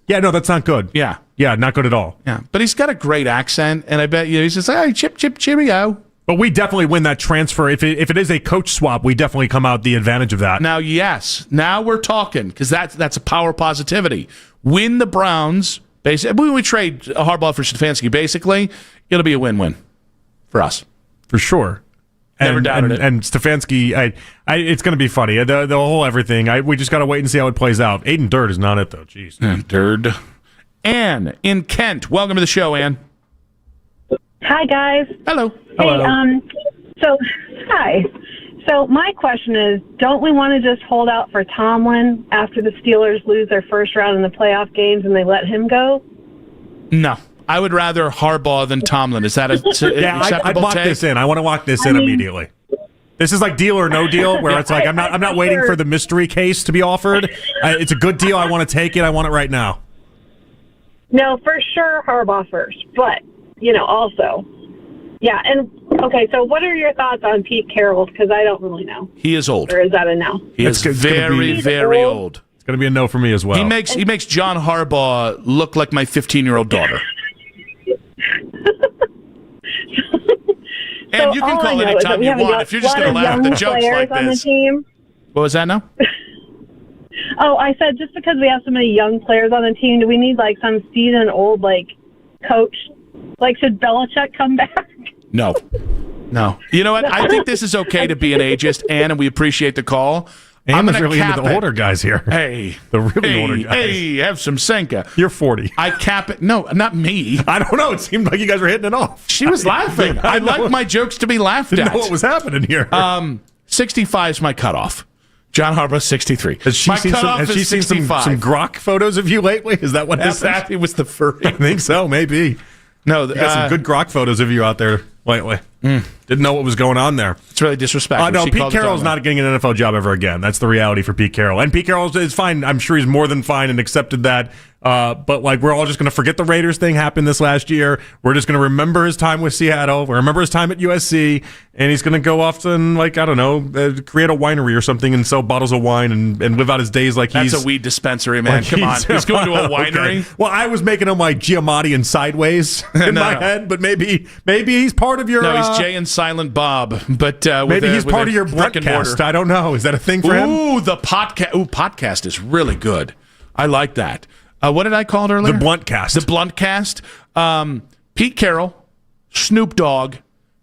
Yeah, no, that's not good. Yeah. Yeah, not good at all. Yeah, but he's got a great accent, and I bet he's just like, hey, chip, cheerio. But we definitely win that transfer. If it is a coach swap, we definitely come out the advantage of that. Now, yes. Now we're talking, because that's a power positivity. Win the Browns. Basically, when we trade Harbaugh for Stefanski, basically, it'll be a win-win for us. For sure. Never doubted it. And Stefanski, it's going to be funny. The whole everything. We just got to wait and see how it plays out. Aiden Durd is not it, though. Jeez. Durd. Ann in Kent. Welcome to the show, Ann. Hi, guys. Hello. Hey, hi. So my question is, don't we want to just hold out for Tomlin after the Steelers lose their first round in the playoff games and they let him go? No. I would rather Harbaugh than Tomlin. Is that acceptable I'd lock this in. I want to lock this in immediately. This is like Deal or No Deal, where it's like I'm not waiting for the mystery case to be offered. It's a good deal. I want to take it. I want it right now. No, for sure Harbaugh first, but also, yeah. And okay, so what are your thoughts on Pete Carroll? Because I don't really know. He is old. Or is that a no? He is very old. It's going to be a no for me as well. He makes John Harbaugh look like my 15-year-old daughter. And you can call anytime you want if you're just going to laugh at the jokes like on this. The team. What was that now? Oh, I said just because we have so many young players on the team, do we need like some seasoned old like coach? Like, should Belichick come back? No. You know what? I think this is okay to be an ageist, Ann, and we appreciate the call. I'm really into the older guys here. Hey. The really older guys. Hey, have some Senka. You're 40. I cap it. No, not me. I don't know. It seemed like you guys were hitting it off. She was laughing. I like my jokes to be laughed at. Didn't know what was happening here. 65 is my cutoff. John Harbaugh, 63. Has she seen some grok photos of you lately? Is that what happened? It was the furry. I think so, maybe. No, you got some good grok photos of you out there lately. Didn't know what was going on there. It's really disrespectful. No, Pete Carroll's not getting an NFL job ever again. That's the reality for Pete Carroll. And Pete Carroll is fine. I'm sure he's more than fine and accepted that. But like, we're all just going to forget the Raiders thing happened this last year. We're just going to remember his time with Seattle. We'll remember his time at USC. And he's going to go off and, like, I don't know, create a winery or something and sell bottles of wine and live out his days like That's a weed dispensary, man. Come on. He's going to a winery. Okay. Well, I was making him like Giamatti and Sideways in my head, but maybe he's part of your... No, he's Jay and Silent Bob. But maybe he's part of your Bluntcast. I don't know. Is that a thing for him? Ooh, the podcast. Ooh, podcast is really good. I like that. What did I call it earlier? The Bluntcast. The Bluntcast. Pete Carroll, Snoop Dogg,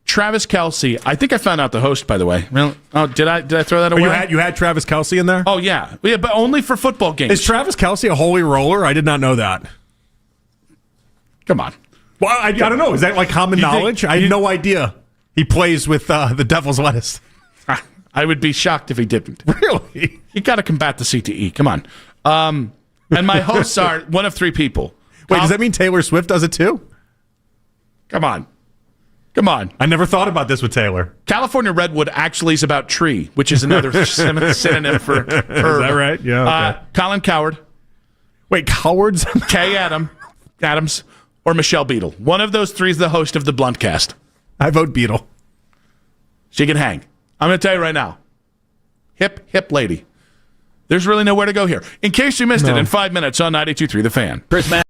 Travis Kelce. I think I found out the host, by the way. Really? Oh, did I throw that away? You had Travis Kelce in there? Oh, yeah. Yeah, but only for football games. Is Travis Kelce a holy roller? I did not know that. Come on. Well, I don't know. Is that like common knowledge? I had no idea he plays with the Devil's Lettuce. I would be shocked if he didn't. Really? You got to combat the CTE. Come on. And my hosts are one of three people. Wait, does that mean Taylor Swift does it too? Come on. I never thought about this with Taylor. California Redwood actually is about tree, which is another synonym for herb. Is that right? Yeah. Okay. Colin Cowherd. Wait, Cowards? Kay Adams, or Michelle Beadle. One of those three is the host of the Bluntcast. I vote Beadle. She can hang. I'm going to tell you right now. Hip lady. There's really nowhere to go here. In case you missed it, in 5 minutes on 92.3 The Fan. Chris Mack.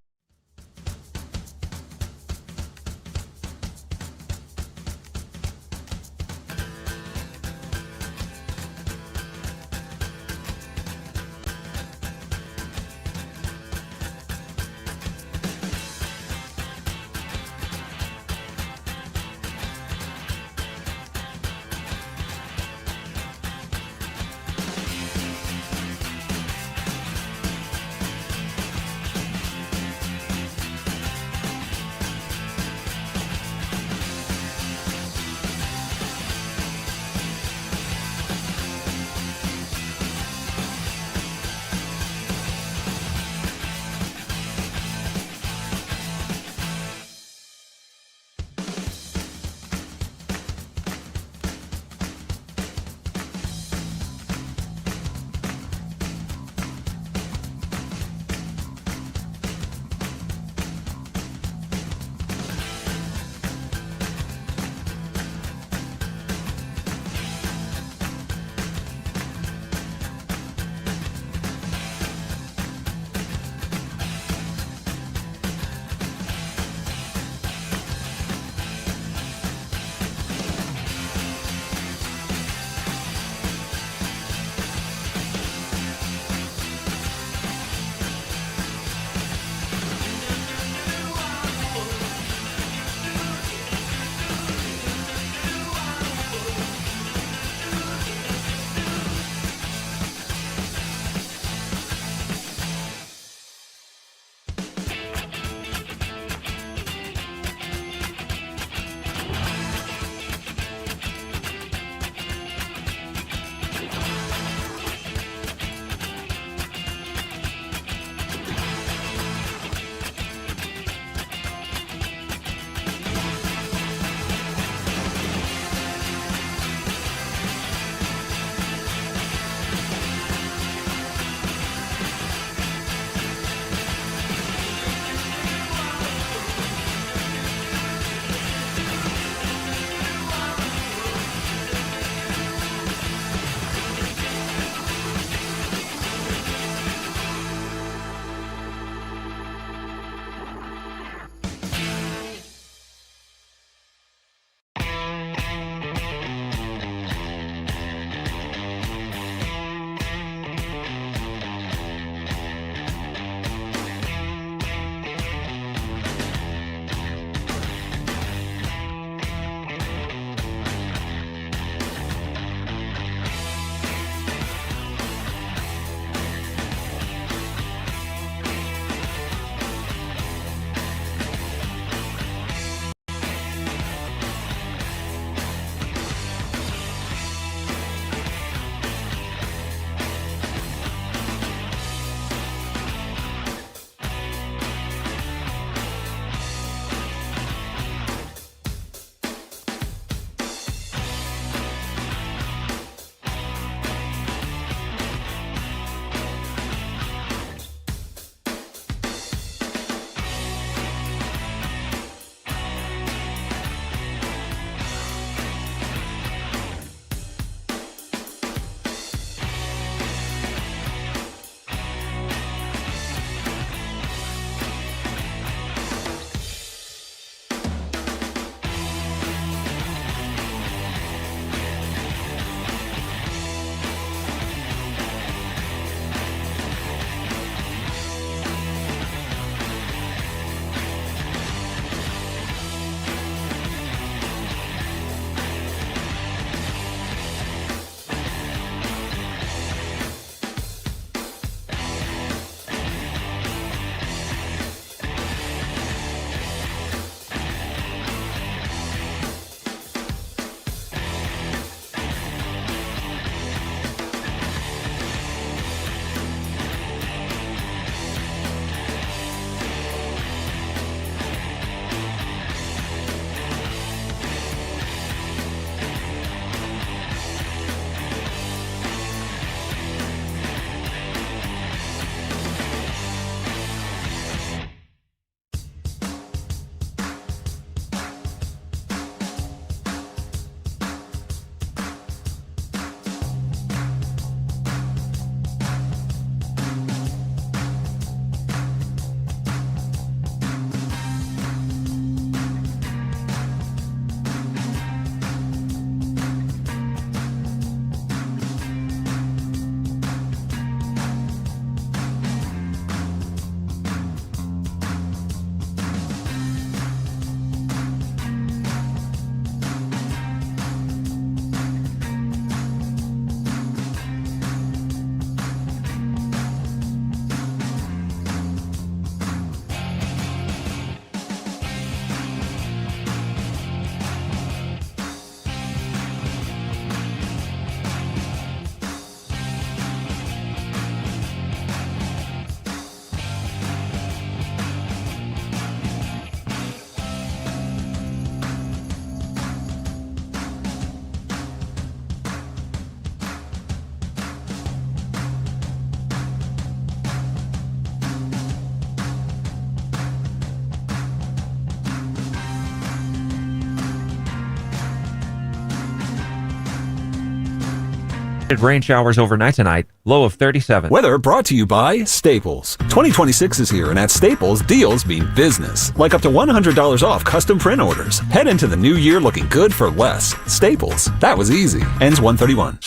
Rain showers overnight tonight, low of 37. Weather brought to you by Staples. 2026 is here, and at Staples, deals mean business. Like up to $100 off custom print orders. Head into the new year looking good for less. Staples. That was easy. Ends 1/31.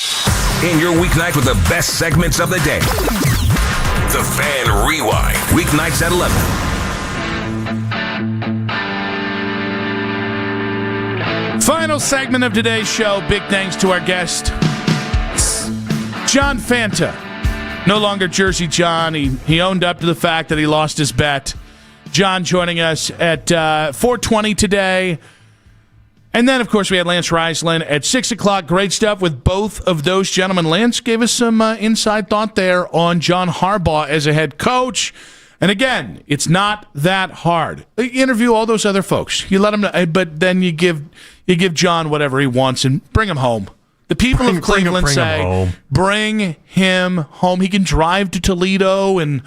In your weeknight with the best segments of the day. The Fan Rewind. Weeknights at 11. Final segment of today's show. Big thanks to our guest, John Fanta. No longer Jersey John. He owned up to the fact that he lost his bet. John joining us at 4:20 today. And then, of course, we had Lance Reisland at 6 o'clock. Great stuff with both of those gentlemen. Lance gave us some inside thought there on John Harbaugh as a head coach. And again, it's not that hard. You interview all those other folks. You let them know, but then you give John whatever he wants and bring him home. The people of Cleveland say, bring him home. He can drive to Toledo and,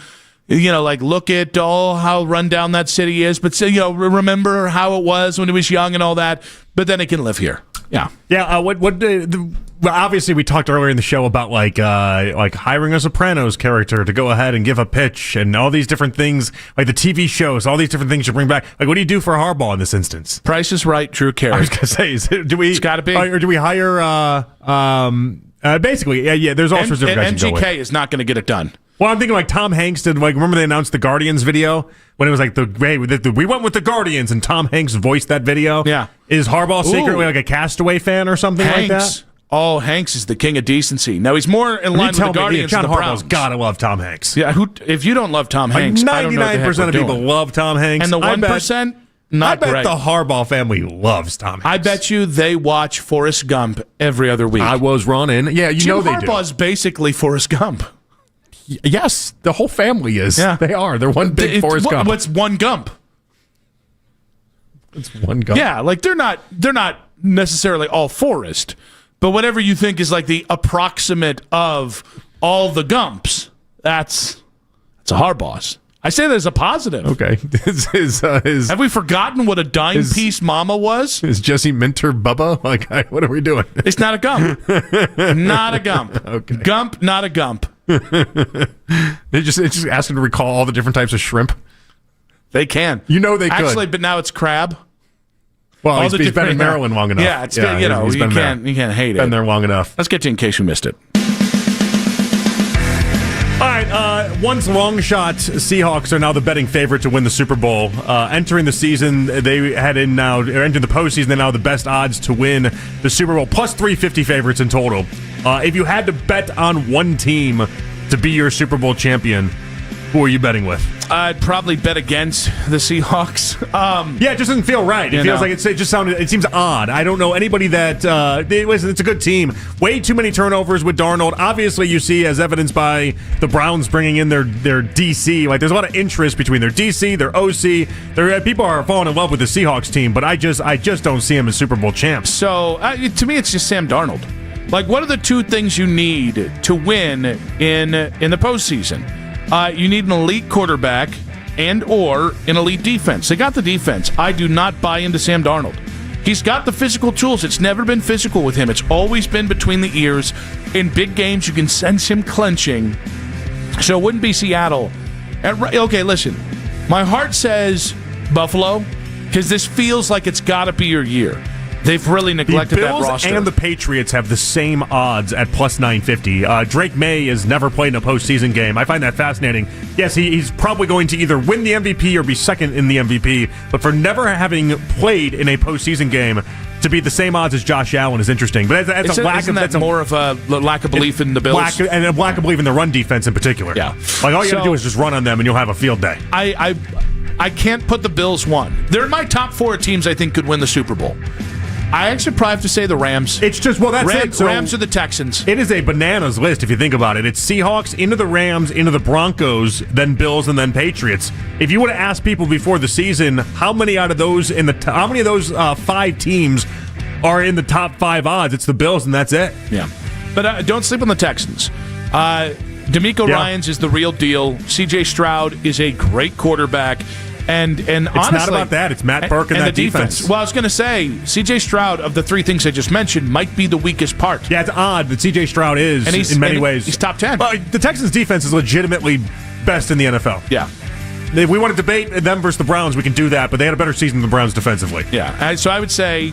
look at how run down that city is, but remember how it was when he was young and all that. But then he can live here. Yeah. Yeah. Obviously, we talked earlier in the show about like hiring a Sopranos character to go ahead and give a pitch and all these different things, like the TV shows, all these different things you bring back. Like, what do you do for Harbaugh in this instance? Price is Right, Drew Carey. I was gonna say, it's got to be, or do we hire? Basically, yeah. There's all sorts of guys. MGK is not going to get it done. Well, I'm thinking like Tom Hanks did. Like, remember they announced the Guardians video when it was like we went with the Guardians and Tom Hanks voiced that video. Yeah, is Harbaugh secretly like a Castaway fan or something like that? Oh, Hanks is the king of decency. Now he's more in line with the Guardians than the Browns. John Harbaugh's gotta love Tom Hanks. Yeah, if you don't love Tom Hanks, 99% of people love Tom Hanks, and the 1%. I bet the Harbaugh family loves Tom Hanks. I bet you they watch Forrest Gump every other week. I was running. Yeah, Jim they do. Harbaugh's basically Forrest Gump. Yes, the whole family is. Yeah. They are. They're one big Forrest Gump. What's one Gump? It's one Gump. Yeah, like they're not necessarily all Forrest, but whatever you think is like the approximate of all the Gumps, that's a Harbaugh's. I say that as a positive. Okay. Have we forgotten what a dime piece mama was? Is Jesse Minter Bubba? Like, what are we doing? It's not a Gump. Not a Gump. Okay. Gump, not a Gump. They just ask them to recall all the different types of shrimp. They can. They could. Actually, but now it's crab. Well, he's been in Maryland long enough. Yeah, you can't hate it. Been there long enough. Let's get to In Case You Missed It. All right, once long shot Seahawks are now the betting favorite to win the Super Bowl. Entering the season, they entering the postseason, they're now the best odds to win the Super Bowl, plus 350 favorites in total. If you had to bet on one team to be your Super Bowl champion, who are you betting with? I'd probably bet against the Seahawks. Yeah, it just doesn't feel right. It feels like it seems odd. I don't know anybody that it's a good team. Way too many turnovers with Darnold. Obviously, you see as evidenced by the Browns bringing in their DC. Like, there's a lot of interest between their DC, their OC. People are falling in love with the Seahawks team, but I just don't see them as Super Bowl champs. So to me, it's just Sam Darnold. Like, what are the two things you need to win in the postseason? You need an elite quarterback and/or an elite defense. They got the defense. I do not buy into Sam Darnold. He's got the physical tools. It's never been physical with him. It's always been between the ears. In big games, you can sense him clenching. So it wouldn't be Seattle. Okay, listen. My heart says Buffalo because this feels like it's got to be your year. They've really neglected that roster. The Bills and the Patriots have the same odds at plus 950. Drake May has never played in a postseason game. I find that fascinating. Yes, he's probably going to either win the MVP or be second in the MVP, but for never having played in a postseason game, to be the same odds as Josh Allen is interesting. But that's more of a lack of belief in the Bills? And a lack of belief in the run defense in particular. Yeah. Like, all you got to do is just run on them and you'll have a field day. I can't put the Bills one. They're in my top four teams I think could win the Super Bowl. I actually probably have to say the Rams. It's just, that's it. So Rams or the Texans. It is a bananas list if you think about it. It's Seahawks, into the Rams, into the Broncos, then Bills, and then Patriots. If you would have asked people before the season, how many of those five teams are in the top five odds? It's the Bills, and that's it. Yeah. But don't sleep on the Texans. DeMeco Ryans is the real deal. C.J. Stroud is a great quarterback. And it's honestly, not about that. It's Matt Burke and that the defense. Well, I was going to say, C.J. Stroud, of the three things I just mentioned, might be the weakest part. Yeah, it's odd that C.J. Stroud is, in many ways. He's top 10. Well, the Texans' defense is legitimately best in the NFL. Yeah. If we want to debate them versus the Browns, we can do that, but they had a better season than the Browns defensively. Yeah, so I would say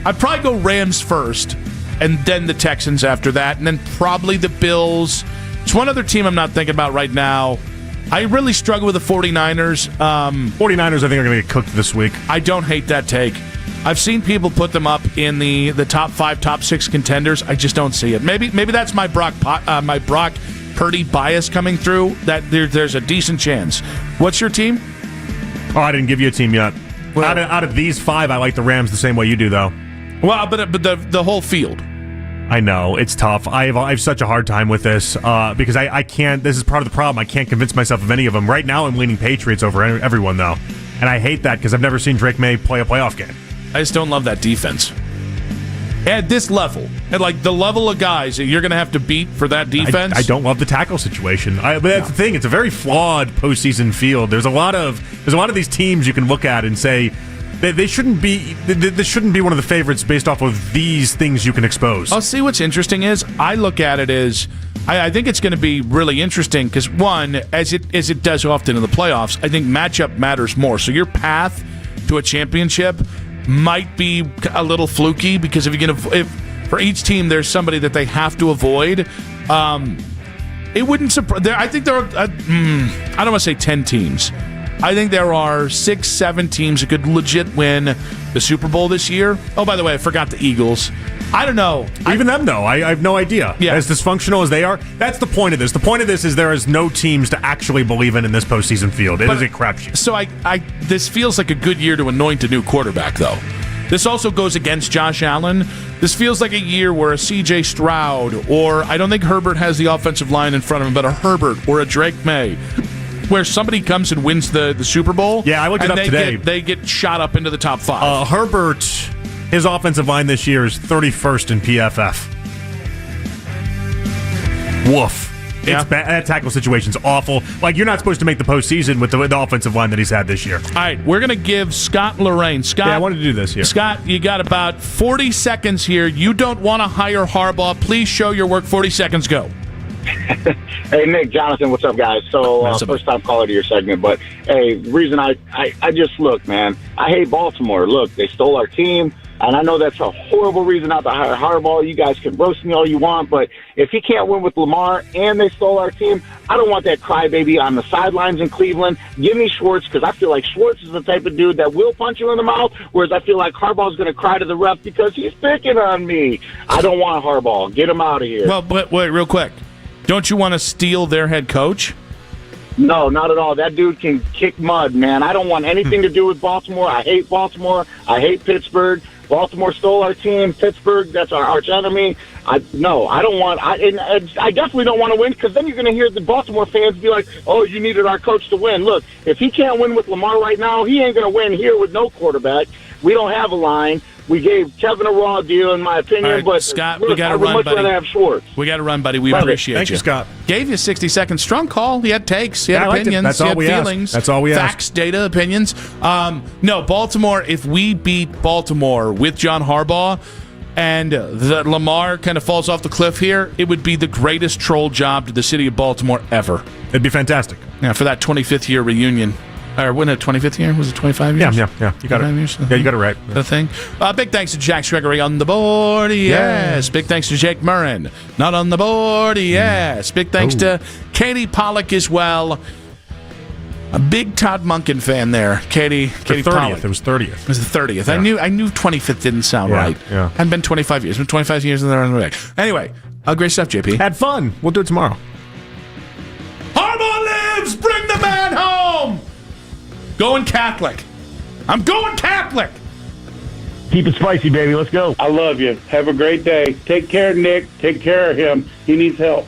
I'd probably go Rams first, and then the Texans after that, and then probably the Bills. It's one other team I'm not thinking about right now. I really struggle with the 49ers. 49ers, I think, are going to get cooked this week. I don't hate that take. I've seen people put them up in the top 5, top 6 contenders. I just don't see it. Maybe that's my Brock Purdy bias coming through, that there's a decent chance. What's your team? Oh, I didn't give you a team yet. Well, out of these 5, I like the Rams the same way you do, though. Well, but the whole field. I know it's tough. I have such a hard time with this because I can't. This is part of the problem. I can't convince myself of any of them. Right now, I'm leaning Patriots over everyone, though, and I hate that because I've never seen Drake May play a playoff game. I just don't love that defense. At this level, at like the level of guys that you're going to have to beat for that defense. I don't love the tackle situation. But that's the thing. It's a very flawed postseason field. There's a lot of these teams you can look at and say they shouldn't be. This shouldn't be one of the favorites based off of these things you can expose. I'll see. What's interesting is I look at it as I think it's going to be really interesting because one, as it does often in the playoffs, I think matchup matters more. So your path to a championship might be a little fluky because if for each team there's somebody that they have to avoid, it wouldn't surprise. I think there are. I don't want to say 10 teams. I think there are 6, 7 teams that could legit win the Super Bowl this year. Oh, by the way, I forgot the Eagles. I don't know. Even them, though. I have no idea. Yeah. As dysfunctional as they are, that's the point of this. The point of this is there is no teams to actually believe in this postseason field. It is a crapshoot. So this feels like a good year to anoint a new quarterback, though. This also goes against Josh Allen. This feels like a year where a C.J. Stroud, or I don't think Herbert has the offensive line in front of him, but a Herbert or a Drake May, where somebody comes and wins the Super Bowl. Yeah, I looked it up today. They get shot up into the top 5. Herbert, his offensive line this year is 31st in PFF. Woof. Yeah. It's bad. That tackle situation's awful. Like, you're not supposed to make the postseason with the offensive line that he's had this year. All right, we're going to give Scott Lorraine. Scott, I wanted to do this here. Scott, you got about 40 seconds here. You don't want to hire Harbaugh. Please show your work. 40 seconds, go. Hey, Nick, Jonathan, what's up, guys? So, first time caller to your segment, but, hey, the reason I just, look, man, I hate Baltimore. Look, they stole our team, and I know that's a horrible reason not to hire Harbaugh. You guys can roast me all you want, but if he can't win with Lamar and they stole our team, I don't want that crybaby on the sidelines in Cleveland. Give me Schwartz, because I feel like Schwartz is the type of dude that will punch you in the mouth, whereas I feel like Harbaugh's going to cry to the ref because he's picking on me. I don't want Harbaugh. Get him out of here. Well, but wait, real quick. Don't you want to steal their head coach? No, not at all. That dude can kick mud, man. I don't want anything to do with Baltimore. I hate Baltimore. I hate Pittsburgh. Baltimore stole our team. Pittsburgh, that's our arch enemy. I don't want. I definitely don't want to win, because then you're going to hear the Baltimore fans be like, "Oh, you needed our coach to win." Look, if he can't win with Lamar right now, he ain't going to win here with no quarterback. We don't have a line. We gave Kevin a raw deal, in my opinion. Right, but Scott, look, we got to run, buddy. I would much rather have Schwartz. We got to run, buddy. We appreciate Thank you, Scott. Gave you 60 seconds. Strong call. He had takes. He had opinions. That's he all had we feelings. Asked. That's all we Facts, asked. data, opinions. No, Baltimore. If we beat Baltimore with John Harbaugh, and the Lamar kind of falls off the cliff here, it would be the greatest troll job to the city of Baltimore ever. It'd be fantastic. Yeah, for that 25th year reunion. Or when it 25th year? Was it 25 years? Yeah. You got it. Years? Yeah, you got it right. The thing. Big thanks to Jack Gregory on the board. Yes. Big thanks to Jake Murrin. Not on the board. Yes. Big thanks to Katie Pollock as well. A big Todd Monken fan there. Katie 30th. Pollock. It was 30th. It was the 30th. Yeah. I knew 25th didn't sound right. Yeah. Hadn't been 25 years. It's been 25 years and they're on the way. Anyway, great stuff, JP. Had fun. We'll do it tomorrow. Harbaugh lives! Bring the man home! Going Catholic. I'm going Catholic. Keep it spicy, baby. Let's go. I love you. Have a great day. Take care, Nick. Take care of him. He needs help.